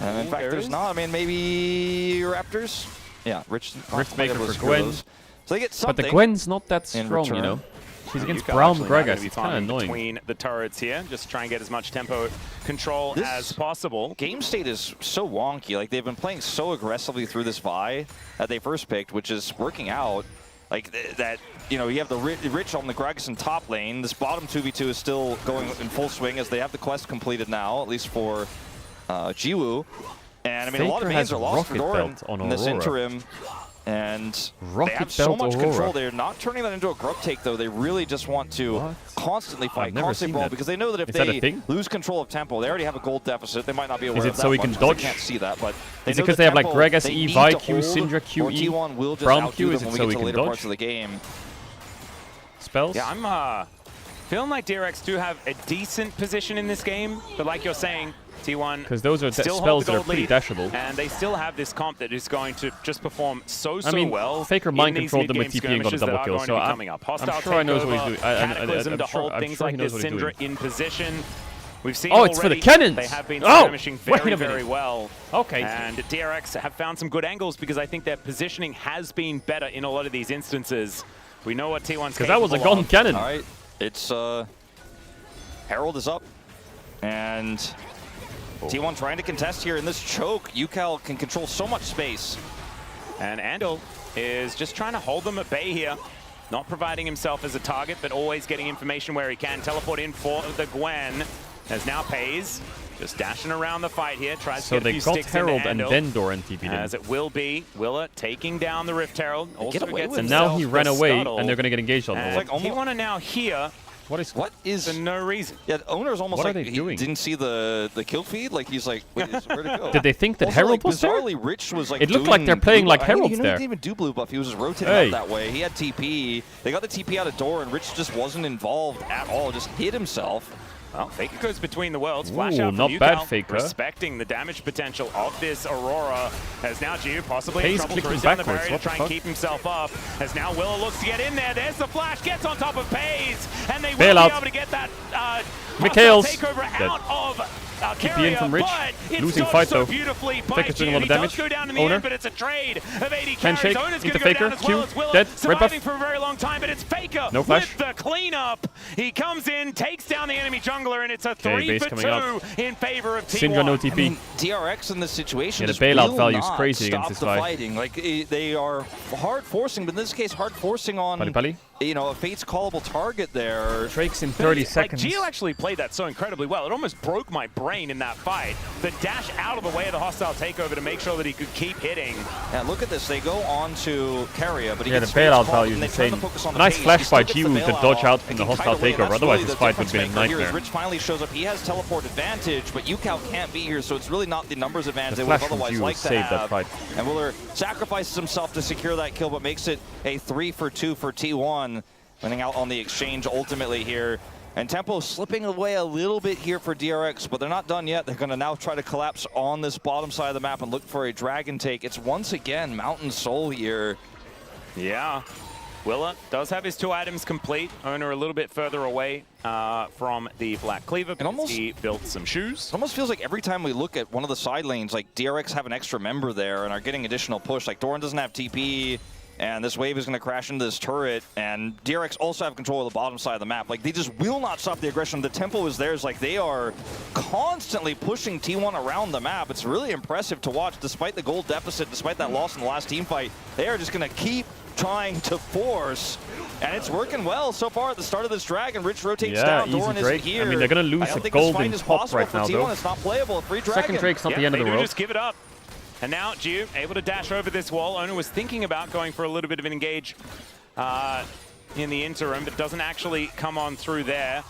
And in fact, there there's is. not. I mean, maybe Raptors. Yeah, Rich Maker able to for secure Gwen. those. So they get something. But the Gwen's not that in strong, you return. know. She's against UCal Braum actually now gonna Gragas. be It's kind of farming annoying. between the turrets here, just try and get as much tempo control This as possible. Game state is so wonky. Like, they've been playing so aggressively through this Vi that they first picked, which is working out. Like, that, you know, you have the Rich on the Gragas in top lane. This bottom 2v2 is still going in full swing as they have the quest completed now, at least for Jiwoo. And, I mean, a lot of Faker mains has are lost for Rocket Doran Belt on in this Aurora. interim. And Rocket they have so Belt much Aurora. control. They're not turning that into a grub take, though. They really just want to constantly fight, constantly brawl, because they know that if they lose control of tempo, they already have a gold deficit. They might not be aware Is it of that so he much can 'cause dodge? They can't see that, but they Is it know because the they have like tempo Greg they SE, need Vi to Q, hold, Syndra or QE, T1 will just Brown outdo Q? Is them it when so we he get to can later dodge? parts of the game. Spells? Yeah, I'm feeling like DRX do have a decent position in this game, but like you're saying, T1 because those are still spells hold the that are gold pretty lead, dashable. and they still have this comp that is going to just perform so I mean, well. Faker in mind these controlled them with mid-game TP and got a skirmishes that double are kill, going so to be coming up. Hostile sure I knows what he's takeover, doing. Cataclysm I'm to sure- hold I'm things sure he like knows this, what he's doing. Syndra in position. We've seen Oh, it's for the already cannons! They have been Oh, skirmishing wait a very, minute. very well. Okay. And DRX have found some good angles because I think their positioning has been better in a lot of these instances. We know what T1's Because that was a capable golden of. cannon. All right, it's Herald is up, and T1 trying to contest here in this choke. UCal can control so much space. And Andal is just trying to hold them at bay here. Not providing himself as a target, but always getting information where he can. Teleport in for the Gwen, as now Pays just dashing around the fight here. Tries So to get a they few got sticks into Herald and Andal, then Doran TP'd in. as it will be Willa taking down the Rift Herald. Also gets And now he himself ran the away, scuttle. and they're going to get engaged on And the wall. T1 are now here. What is for no reason? Yeah, owner's almost What are like they he doing? didn't see the kill feed. Like he's like, where'd it go? Did they think that Also, Herald like, was there? bizarrely, Rich was like It looked like doing they're playing blue like buff. I mean, Herald's he there. didn't even do blue buff. He was just rotating Hey. out that way. He had TP. They got the TP out of door, and Rich just wasn't involved at all. Just hit himself. Well, Faker goes between the worlds. Flash Ooh, out from not UCal, bad, Faker. respecting the damage potential of this Aurora. As now Gio possibly in Pays trouble, clicking throws down the backwards. barrier What to the try and fuck? keep himself up. As now Willa looks to get in there. There's the flash, gets on top of Pays, and they will Bailout. be able to get that Mikhail's takeover dead. out of TP in Carrier, from Rich. but it's Losing dodged fight so though. beautifully by Faker's doing a lot Gio. of He damage. does go down in the Owner. end, but it's a trade of 80 Handshake carries. Owner's into going to go Faker. down as well Q. as Willa, Dead. Red surviving buff. for a very long time, but it's Faker No flash. with the cleanup. He comes in, takes down the enemy jungler, and it's a Okay, 3 base for coming 2 out. in favor of T1. Syndra no TP. I mean, DRX in this situation Yeah, the just bailout will value is not crazy stop against this the guy. fighting. Like they are hard forcing, but in this case, hard forcing on Pali. you know a Fate's callable target there. Drake's in 30 seconds. Like, Gio actually played that so incredibly well. It almost broke my brain in that fight. The dash out of the way of the hostile takeover to make sure that he could keep hitting. And look at this, they go on to Carrier, but he Yeah, the gets Fate's bailout called, value and is they turn the insane. focus on the Nice Fates. flash He still by gets the Gio to bailout dodge out off from and the can hostile kite away. takeover. That's Otherwise, really this the fight would have difference been a maker here nightmare. is Rich finally shows up. He has teleport advantage, but UCal can't be here, so it's really not the numbers advantage The they would have flash from otherwise Gio liked to saved that have. fight. And Willer sacrifices himself to secure that kill, but makes it a 3 for 2 for T1, winning out on the exchange ultimately here. And tempo slipping away a little bit here for DRX, but they're not done yet. They're going to now try to collapse on this bottom side of the map and look for a dragon take. It's once again Mountain Soul here. Yeah. Willa does have his 2 items complete. Owner a little bit further away from the Black Cleaver because he built some shoes. It almost feels like every time we look at one of the side lanes, like DRX have an extra member there and are getting additional push. Like Doran doesn't have TP, and this wave is going to crash into this turret, and DRX also have control of the bottom side of the map. Like, they just will not stop the aggression. The tempo is theirs. Like, they are constantly pushing T1 around the map. It's really impressive to watch, despite the gold deficit, despite that loss in the last team fight. They are just going to keep trying to force, and it's working well so far at the start of this dragon. Rich rotates down, easy Doran Drake. isn't here. I mean, they're going to lose a golden top right now, though. It's not playable. Free dragon. Second Drake's not the end of the they do world. just give it up. And now Gio able to dash over this wall. Owner was thinking about going for a little bit of an engage in the interim, but doesn't actually come on through there.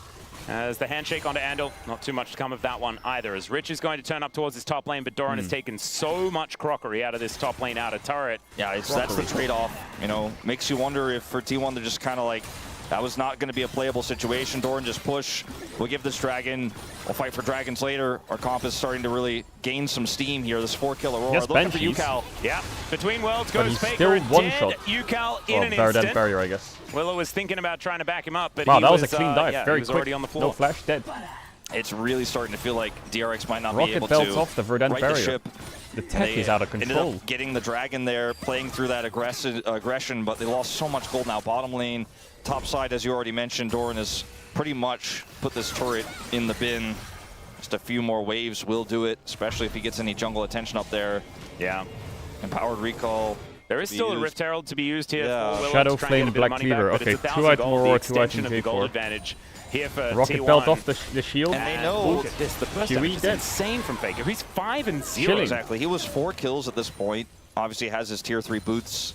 As the handshake onto Andal, not too much to come of that one either. As Rich is going to turn up towards his top lane, but Doran has taken so much crockery out of this top lane outer turret. Yeah, that's the trade-off. You know, makes you wonder if for T1 they're just kind of like, that was not going to be a playable situation. Doran just push. We'll give this dragon. We'll fight for dragons later. Our comp is starting to really gain some steam here. This 4-kill Aurora. Yes, Looking for Banshees. UCal. Yeah, between worlds But goes he's Faker. still one Dead shot. UCal in an Dead instant. barrier, I guess. Willow was thinking about trying to back him up, but Wow, he that was was a clean dive. yeah, Very he was quick. already on the floor. No flash, dead. It's really starting to feel like DRX might not Rocket be able belts to off the Verdant right barrier. the ship. The tech is out of Ended control. up getting the dragon there, playing through that aggression, but they lost so much gold now. Bottom lane, top side, as you already mentioned, Doran has pretty much put this turret in the bin. Just a few more waves will do it, especially if he gets any jungle attention up there. Yeah. Empowered recall. There is still a Rift Herald to be used here. Yeah. For Willow Shadow to try and get Flame, a bit of Black money Cleaver. back, but Okay, it's 2 1,000 item gold, the Aurora, 2 extension item of the gold J4. advantage here for Rocket T1. belt off the shield. And they know. Look at this. The burst QE damage is dead. insane from Faker. He's 5 and 0. Chilling. Exactly. He was 4 kills at this point. Obviously has his tier 3 boots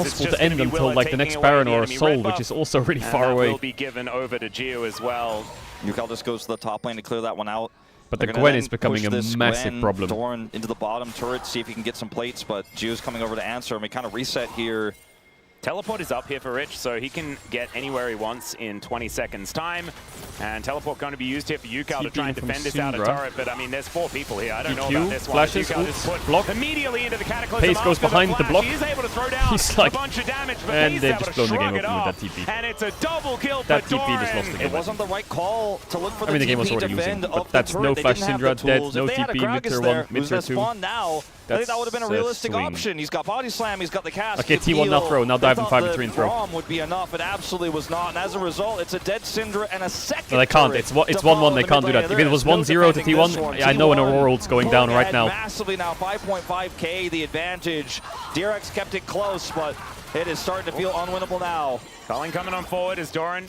as it's possible just to end gonna be until Willa like the taking next away Baron the or enemy Assault, red which buff, is also really and far that away. will be given over to Geo as well. UCal just goes to the top lane to clear that one out. But They're the gonna Gwen then is becoming push a this massive Gwen, problem. Doran into the bottom turret, see if he can get some plates, but Gio's coming over to answer, and we kind of reset here. Teleport is up here for Rich, so he can get anywhere he wants in 20 seconds time. And teleport going to be used here for UCal to try and defend this outer turret, but I mean, there's 4 people here. I don't know about this one. Flashes, UCal just put block. immediately into the Cataclysm. Pace goes behind the block. He's able to throw down He's like, a bunch of damage, but and he's they've able just to blown the game shrug it open off. with that TP. And it's a double kill That for TP just lost the game. It wasn't the right call to look for I mean, the game was TP already defend losing, of but that's the no turret. Flash They didn't have Syndra the dead, tools. no If they had a TP, Gragas mid-tier there 1, who's mid-tier gonna 2. spawn now, I think that would have been a realistic option. He's got body slam, he's got the cast. Okay, T1 now throw, now diving 5-3 and throw. Braum would be enough, it absolutely was not, and as a result, it's a dead Syndra and a second. No, they can't. It's 1-1. They can't do that. If it was 1-0 to T1, I know an Aurora's going down right now. Massively now, 5.5k the advantage. DRX kept it close, but it is starting to feel unwinnable now. Culling coming on forward as Doran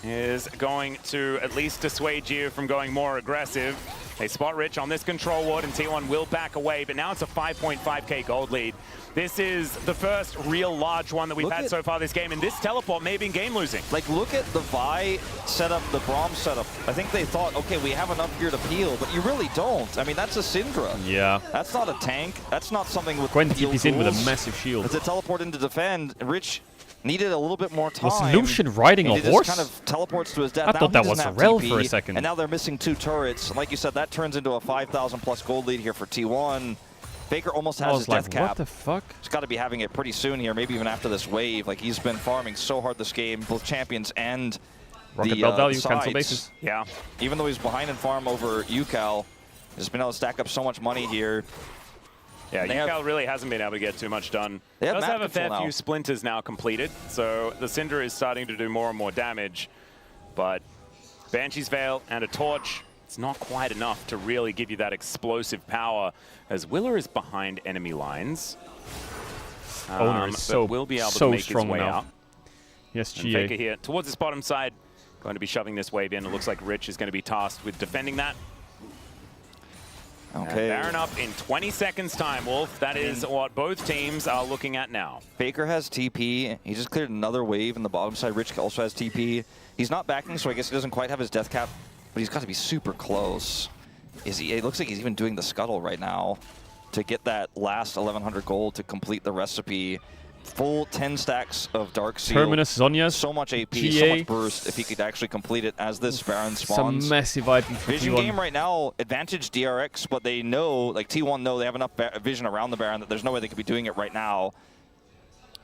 is going to at least dissuade Gio from going more aggressive. They spot Rich on this control ward, and T1 will back away, but now it's a 5.5k gold lead. This is the first real large one that we've had so far this game, and this teleport may have been game losing. Like, look at the Vi setup, the Braum setup. I think they thought, okay, we have enough here to peel, but you really don't. I mean, that's a Syndra. Yeah. That's not a tank. That's not something with Gwen peel TP's in with a tools. massive shield. It's a teleport in to defend. Rich needed a little bit more time. Was Lucian riding a He horse? just kind of teleports to his death. I Now thought he that doesn't was have Rel TP, for a second. And now they're missing 2 turrets. And like you said, that turns into a 5,000 plus gold lead here for T1. Faker almost has his death cap. What the fuck? He's got to be having it pretty soon here, maybe even after this wave. Like, he's been farming so hard this game, both champions and Rocket Belt value, cancel sides. bases. Yeah. Even though he's behind in farm over UCal, he's been able to stack up so much money here. Yeah, UCal really hasn't been able to get too much done. He does have a fair few splinters now completed, so the Cinder is starting to do more and more damage. But Banshee's Veil and a Torch, it's not quite enough to really give you that explosive power, as Willer is behind enemy lines. Owner is but will be able to make his way out. Yes, And GA. Faker here towards this bottom side, going to be shoving this wave in. It looks like Rich is going to be tasked with defending that. Okay. And Baron up in 20 seconds time, Wolf. That is what both teams are looking at now. Faker has TP. He just cleared another wave in the bottom side. Rich also has TP. He's not backing, so I guess he doesn't quite have his death cap, but he's got to be super close. It looks like he's even doing the scuttle right now to get that last 1,100 gold to complete the recipe. Full 10 stacks of Dark Seal. Terminus, Zhonya's, So much AP, so GA. much burst if he could actually complete it as this Baron spawns. Some massive items for Vision T1. game right now, advantage DRX, but they know, like T1 know they have enough vision around the Baron that there's no way they could be doing it right now.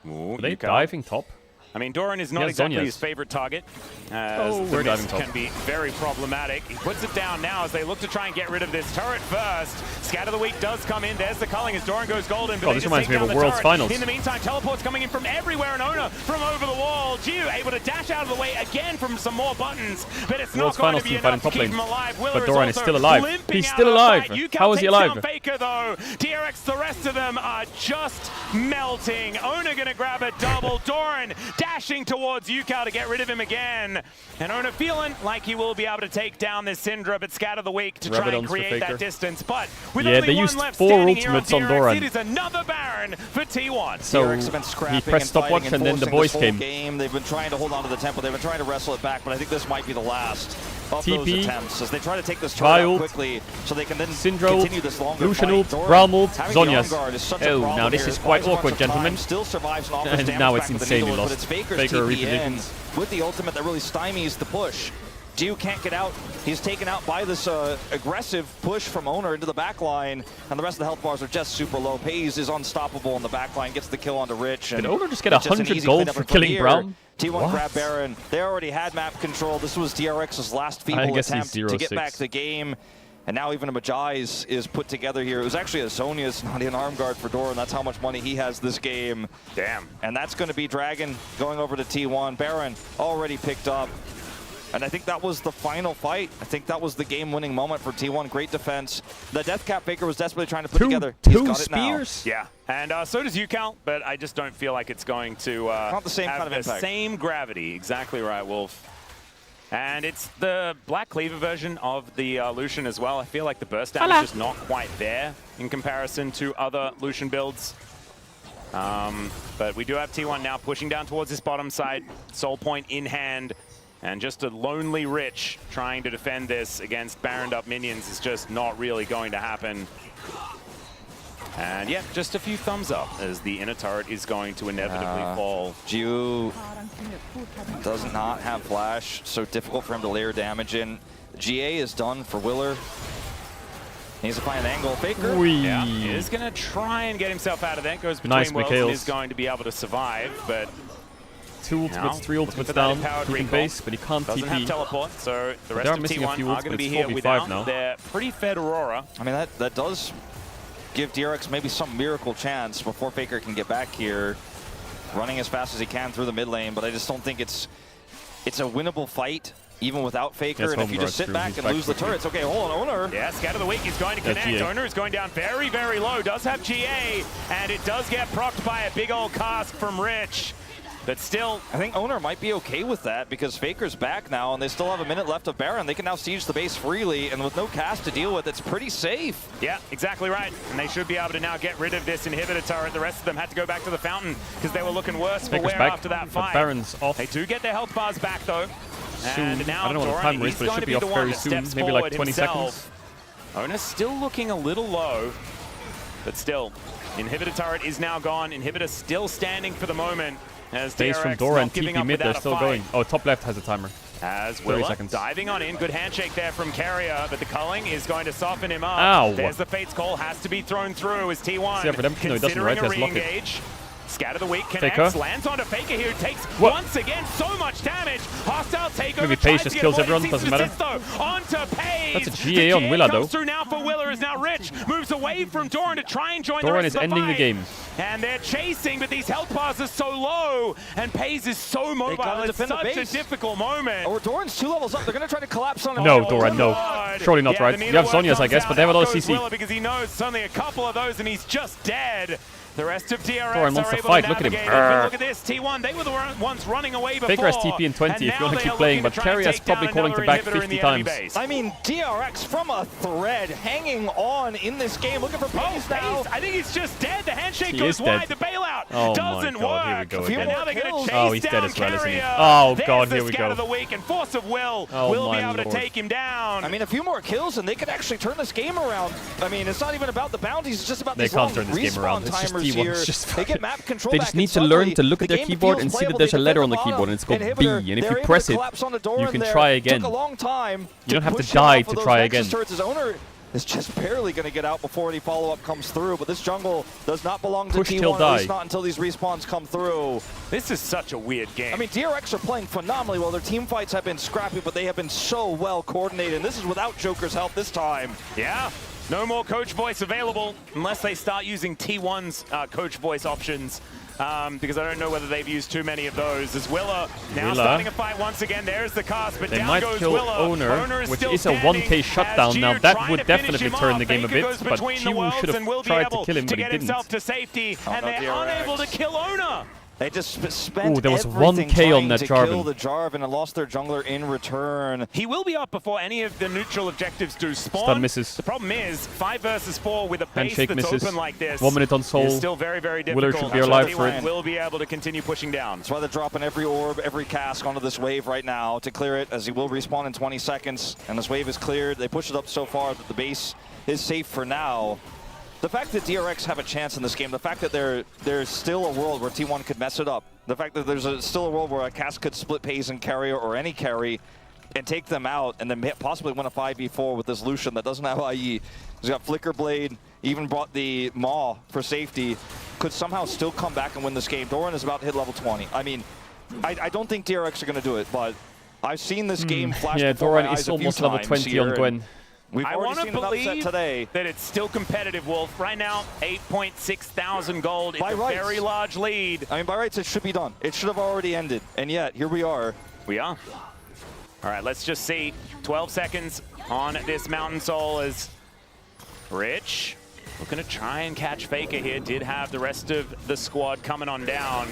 Ooh, Are they diving top? I mean, Doran is not Yeah, exactly Zhonya's. his favorite target, as the we're diving mist top. can be very problematic. He puts it down now as they look to try and get rid of this turret first. Scatter the Weak does come in. There's the culling as Doran goes golden. But Oh, they this just reminds take me of down a the World's turret. Finals. In the meantime, teleports coming in from everywhere, and Ona from over the wall. Gio able to dash out of the way again from some more buttons, but it's World's not going Finals to be team enough fighting to top keep lane. him alive. Willer But Doran is also still alive. limping He's out still of the alive. fight. UCal How is he takes alive? down Faker though. DRX, the rest of them are just melting. Ona gonna grab a double. Doran dashing towards UCal to get rid of him again. And Ona feeling like he will be able to take down this Syndra, but scatter the Weak to try Rabadon's and for create that Faker. distance. But with Yeah, only they one used left 4 standing here ultimates on DRX, Doran. it is another Baron for T1. So DRX have been scrapping he pressed stopwatch and then the boys this whole came. Game. They've been trying to hold on to the tempo. They've been trying to wrestle it back, but I think this might be the last of those TP, attempts as they try to take this Vi turret out ult, quickly so they can then Syndra ult, continue this longer Lucian fight. ult, Doran Braum ult, having the Zhonya's. on-guard is such a Oh, problem now this here. is quite Buys a bunch awkward, of time, gentlemen. Still survives and offers And damage now back it's with the insanely needle, lost. but it's Faker's Faker TP in repositions. with the ultimate that really stymies the push. Gio can't get out. He's taken out by this aggressive push from Owner into the back line, and the rest of the health bars are just super low. Pays is unstoppable on the back line, gets the kill onto Rich. Did And Owner just get it's an 100 easy gold cleanup. for And from killing here, Braum? T1 What? grab Baron. They already had map control. This was DRX's last feeble guess he's attempt to get 0-6. back the game. And now even a Magi is put together here. It was actually a Sonya's, not an arm guard for Doran. That's how much money he has this game. Damn. And that's going to be Dragon going over to T1. Baron already picked up. And I think that was the final fight. I think that was the game-winning moment for T1. Great defense. The Death Cap Faker was desperately trying to put together. He's Two got it now. spears? Yeah, and so does UCal, but I just don't feel like it's going to Not the same have kind of the impact. same gravity. Exactly right, Wolf. And it's the Black Cleaver version of the Lucian as well. I feel like the burst damage is just not quite there in comparison to other Lucian builds. But we do have T1 now pushing down towards this bottom side. Soul Point in hand. And just a lonely Rich trying to defend this against Baroned up minions is just not really going to happen. And yeah, just a few thumbs up as the inner turret is going to inevitably fall. Jiu does not have flash, so difficult for him to layer damage in. GA is done for Willer. Needs to find an angle. Faker. Yeah, he is going to try and get himself out of that. Goes between worlds and is going to be able to survive, but 2 ultimates, 3 ultimates down. He can base, but he can't Doesn't TP. have teleport, so the rest They are of missing a T1 few are ults, going to but be it's here 4v5 without now. their pretty fed Aurora. I mean, that does give DRX maybe some miracle chance before Faker can get back here. Running as fast as he can through the mid lane, but I just don't think it's a winnable fight, even without Faker. Yes, and if you just sit back and lose the turrets, okay, hold on, Owner. Yeah, Scatter the Weak is going to connect. Owner is going down very, very low. Does have GA, and it does get procced by a big old cask from Rich. But still, I think Owner might be okay with that because Faker's back now and they still have a minute left of Baron. They can now siege the base freely, and with no cast to deal with, it's pretty safe. Yeah, exactly right. And they should be able to now get rid of this inhibitor turret. The rest of them had to go back to the fountain because they were looking worse for wear after that fight. Baron's off. They do get their health bars back though. And Soon. now I don't know what the Doran, timer is, he's but it going should to be be off the one very that soon. steps Maybe like forward 20 himself. seconds. Owner's still looking a little low, but still, inhibitor turret is now gone. Inhibitor still standing for the moment. As Base from DRX Dora and not giving TP up mid, they're without a still fight. going. Oh, top left has a timer. As 30 Willa seconds. diving on in. Good handshake there from Carrier, but the culling is going to soften him up. Ow. There's the Fate's Call, has to be thrown through as T1 See, Redemption, no, he doesn't, right? considering He a has lock it. re-engage. Scatter the Weak connects, Faker. lands onto Faker here, takes What? once again so much damage. Hostile takeover. Maybe tries Paige to just get kills avoid, everyone, sees doesn't the matter. assist, though, onto Paige. That's a GA on Willa, though. Comes through now for Willer, as now Rich moves away from Doran to try and join the Doran rest is of the ending the fight. game. And they're chasing, but these health bars are so low, and Paige is so mobile. gotta It's defend the such a base. difficult moment. Or Doran's 2 levels up. They're going to try to collapse on him. No, Doran, no. Surely not, Yeah, right? the You have needlework Zhonya's, I comes guess, out. but they have a lot of Out goes CC. Willa because he knows it's only a couple of those and he's just dead. The rest of DRX Doran wants are to able fight. to Look at him. navigate it, but look at this, T1, they were the ones running away before. Faker has TP in 20 if you want to keep playing, but Carrier's probably calling to back 50 times. I mean, DRX from a thread hanging on in this game, looking for Paige now. I think he's just dead. The handshake He goes is dead. wide. The bailout Oh doesn't my God, here we work. go And again. now they're going to chase Oh, he's dead down as well, isn't he? Carrier. Oh, There's God, the here we scatter go. of the weak, and Force of Will Oh, will be my able to Lord. take him down. I mean, a few more kills and they could actually turn this game around. I mean, it's not even about the bounties, it's just about They these can't long turn this game respawn around. It's just timers T1. here. It's just They get map control They back just and need to suddenly learn to look at the their game keyboard feels and see that playable. there's They a letter on the defend keyboard and it's called B. Inhibitor, And if they're you able press to it, collapse onto you Doran can there. try again. Took a long time You don't have to push him die off to of those try Nexus again. turrets. His owner is just barely going to get out before any follow-up comes through, but this jungle does not belong to Push T1, till at die. least not until these respawns come through. This is such a weird game. I mean, DRX are playing phenomenally well. Their team fights have been scrappy, but they have been so well coordinated, and this is without Joker's help this time. Yeah. No more coach voice available unless they start using T1's coach voice options. Because I don't know whether they've used too many of those. As Willa now starting a fight once again. There's the cast, but They down might goes kill Willa. Owner, is which still is a standing 1k as shutdown. Now Jiu that trying would to finish definitely him turn off. the game a Faker bit, goes but between the Jiu worlds should and will have be tried to able kill him, to but he get didn't. himself to safety, Oh, and no, they're DRX. unable to kill Owner. They just spent Ooh, there was everything 1k on trying that to Jarvan. kill the Jarvan and lost their jungler in return. He will be up before any of the neutral objectives do spawn. Stun misses. The problem is 5 versus 4 with a base Handshake that's misses. open like this. 1 minute on Soul. Is still very, very Willer difficult. should be alive for T1 it. will be able to continue pushing down. That's why they're dropping every orb, every cask onto this wave right now to clear it, as he will respawn in 20 seconds. And this wave is cleared. They push it up so far that the base is safe for now. The fact that DRX have a chance in this game, the fact that there's still a world where T1 could mess it up, the fact that there's still a world where a cask could split Paze and Carrier or any carry and take them out and then possibly win a 5v4 with this Lucian that doesn't have IE. He's got Flicker Blade, even brought the Maw for safety, could somehow still come back and win this game. Doran is about to hit level 20. I mean, I don't think DRX are going to do it, but I've seen this game flash before Doran my eyes is a few almost level times 20 here, on and Gwen. We've I already want to seen an upset believe today. that it's still competitive, Wolf. Right now, 8.6 thousand gold. It's By a rights. very large lead. I mean, by rights, it should be done. It should have already ended, and yet, here we are. We are. All right, let's just see. 12 seconds on this Mountain Soul as Rich looking to try and catch Faker here. Did have the rest of the squad coming on down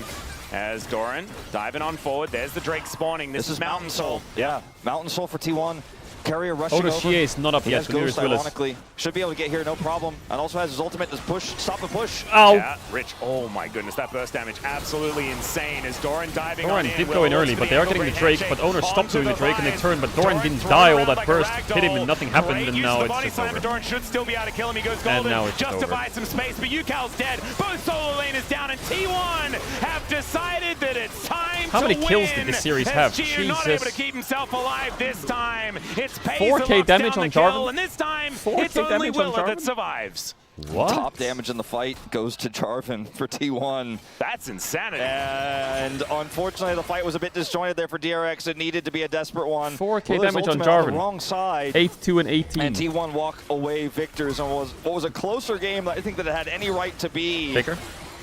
as Doran diving on forward. There's the Drake spawning. This is Mountain Soul. Yeah, Mountain Soul for T1. Carrier rushing the over. Shie is not up He yet. has So neither is Ghost, Willis. ironically. Should be able to get here, no problem. And also has his ultimate to push, stop the push. Ow! Yeah, Rich, oh my goodness, that burst damage absolutely insane as Doran diving Doran on in. did go in early, but they are getting the Drake. But Owner stopped doing the Drake and they turned. But Doran didn't die. All that burst hit him and nothing happened. And now it's just over. Doran should still be able to kill him. He goes And golden now it's just to over. buy some space. But Yukal's dead. Both solo lane is down, and T1 have decided that it's time How to many win. kills did this series have? SGU not able to Jesus. keep himself alive this time. It's 4K damage on Jarvan? and this time 4K it's only damage on Willa that Jarvan? survives. What? Top damage in the fight goes to Jarvan for T1. That's insanity. And unfortunately, the fight was a bit disjointed there for DRX. It needed to be a desperate one. 4K Willer's damage on ultimate Jarvan. the wrong side. 8-2 and 18. And T1 walk away victors and what was a closer game that I think that it had any right to be. Faker?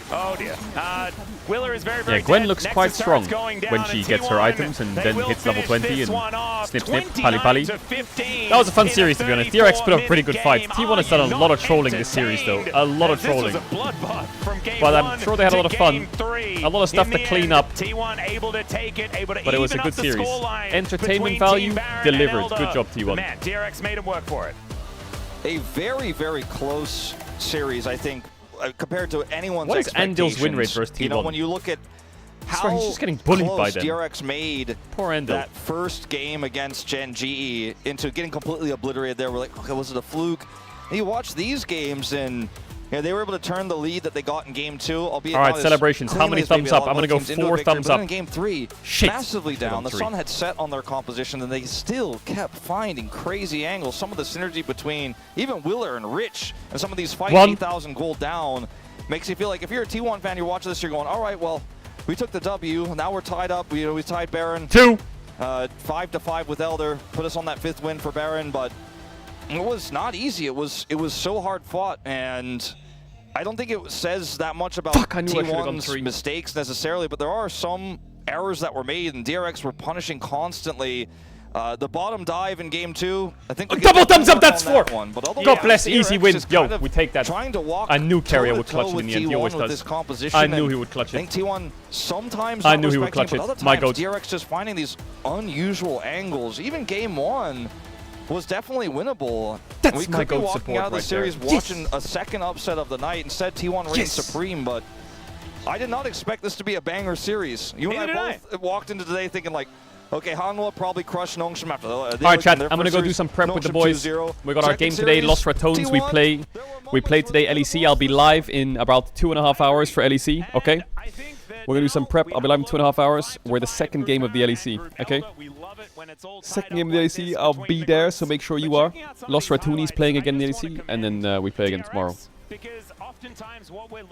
Oh dear. Willer is very, Yeah, Gwen dead. looks Nexus quite strong turret's going down, when she and gets her T1, items and they then will hits level finish 20 this and one off. snip snip, pally pally. 29-15 That was a fun in series the to be honest. 34 DRX put up a pretty good fight. minute T1 has game. done a lot of trolling this series though. A lot of This was trolling. a bloodbath from game But I'm one sure they had a lot of to fun. game three. A lot of stuff In to the clean end, up. T1 able to take it, able to But it was a even good up the series. scoreline Entertainment between value Team Baron and delivered. Elder. Good job, T1. Man, DRX made him work for it. A very, very close series, I think, compared to anyone's What is expectations. Andel's win rate versus T1? You know, when you look at how He's just getting bullied close by them. DRX made Poor Andel. that first game against Gen GE into getting completely obliterated there. We're like, okay, was it a fluke? And you watch these games and they were able to turn the lead that they got in game 2, albeit All right, not as celebrations. How cleanly many as maybe thumbs a up? lot I'm of gonna go teams into a 4 victory, thumbs but up. then in game 3, Shit. massively Hit on down. The 3. Sun had set on their composition and they still kept finding crazy angles. Some of the synergy between even Willer and Rich and some of these fights, 8,000 gold down, makes you feel like if you're a T1 fan, you're watching this, you're going, all right, well, we took the W. Now we're tied up. We tied Baron. 2. 5-5 with Elder. Put us on that 5th win for Baron, but it was not easy. It was so hard fought, and I don't think it says that much about T1's mistakes necessarily, but there are some errors that were made, and DRX were punishing constantly. The bottom dive in game 2, I think we double thumbs up, that's 4. One, but God bless, easy win. DRX Yo, we take that. Trying to walk I knew Carrier would toe-to-toe clutch it in the with end. He always T1 with does. this composition, I knew and he would clutch I it. think T1 sometimes I not knew he would respecting, clutch but it. other My times goat. DRX just finding these unusual angles. Even game 1 was definitely winnable. That's we my could be goat walking support out of the right series there. watching a second upset of the night. Instead, T1 reigns Yes. supreme, but I did not expect this to be a banger series. You and I both walked into today thinking like, okay, Hanwha probably crushed Nongshim after All right, chat. I'm gonna go do some prep with the boys. We got our game today, Lost Ratones. We play today LEC. I'll be live in about 2.5 hours for LEC. Okay. We're gonna do some prep. I'll be live in 2.5 hours. We're the second game of the LEC. Okay. Second game of the LEC. I'll be there, so make sure you are. Lost Ratoonies playing again in the LEC, and then we play again tomorrow.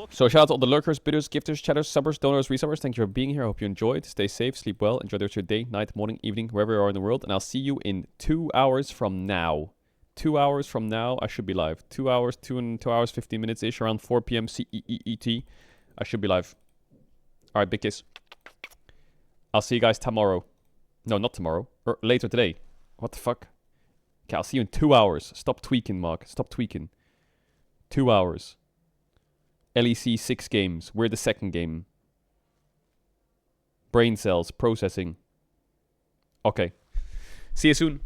So shout out to all the lurkers, bidders, gifters, chatters, subbers, donors, resubbers. Thank you for being here. I hope you enjoyed. Stay safe, sleep well, enjoy the rest of your day, night, morning, evening, wherever you are in the world. And I'll see you in 2 hours from now. 2 hours from now, I should be live. 2 hours, 2 hours, 15 minutes-ish, around 4 p.m. CEET. I should be live. All right, big kiss. I'll see you guys tomorrow. No, not tomorrow. Or later today. What the fuck? Okay, I'll see you in 2 hours. Stop tweaking, Mark. Stop tweaking. 2 hours. LEC 6 games. We're the second game. Brain cells. Processing. Okay. See you soon.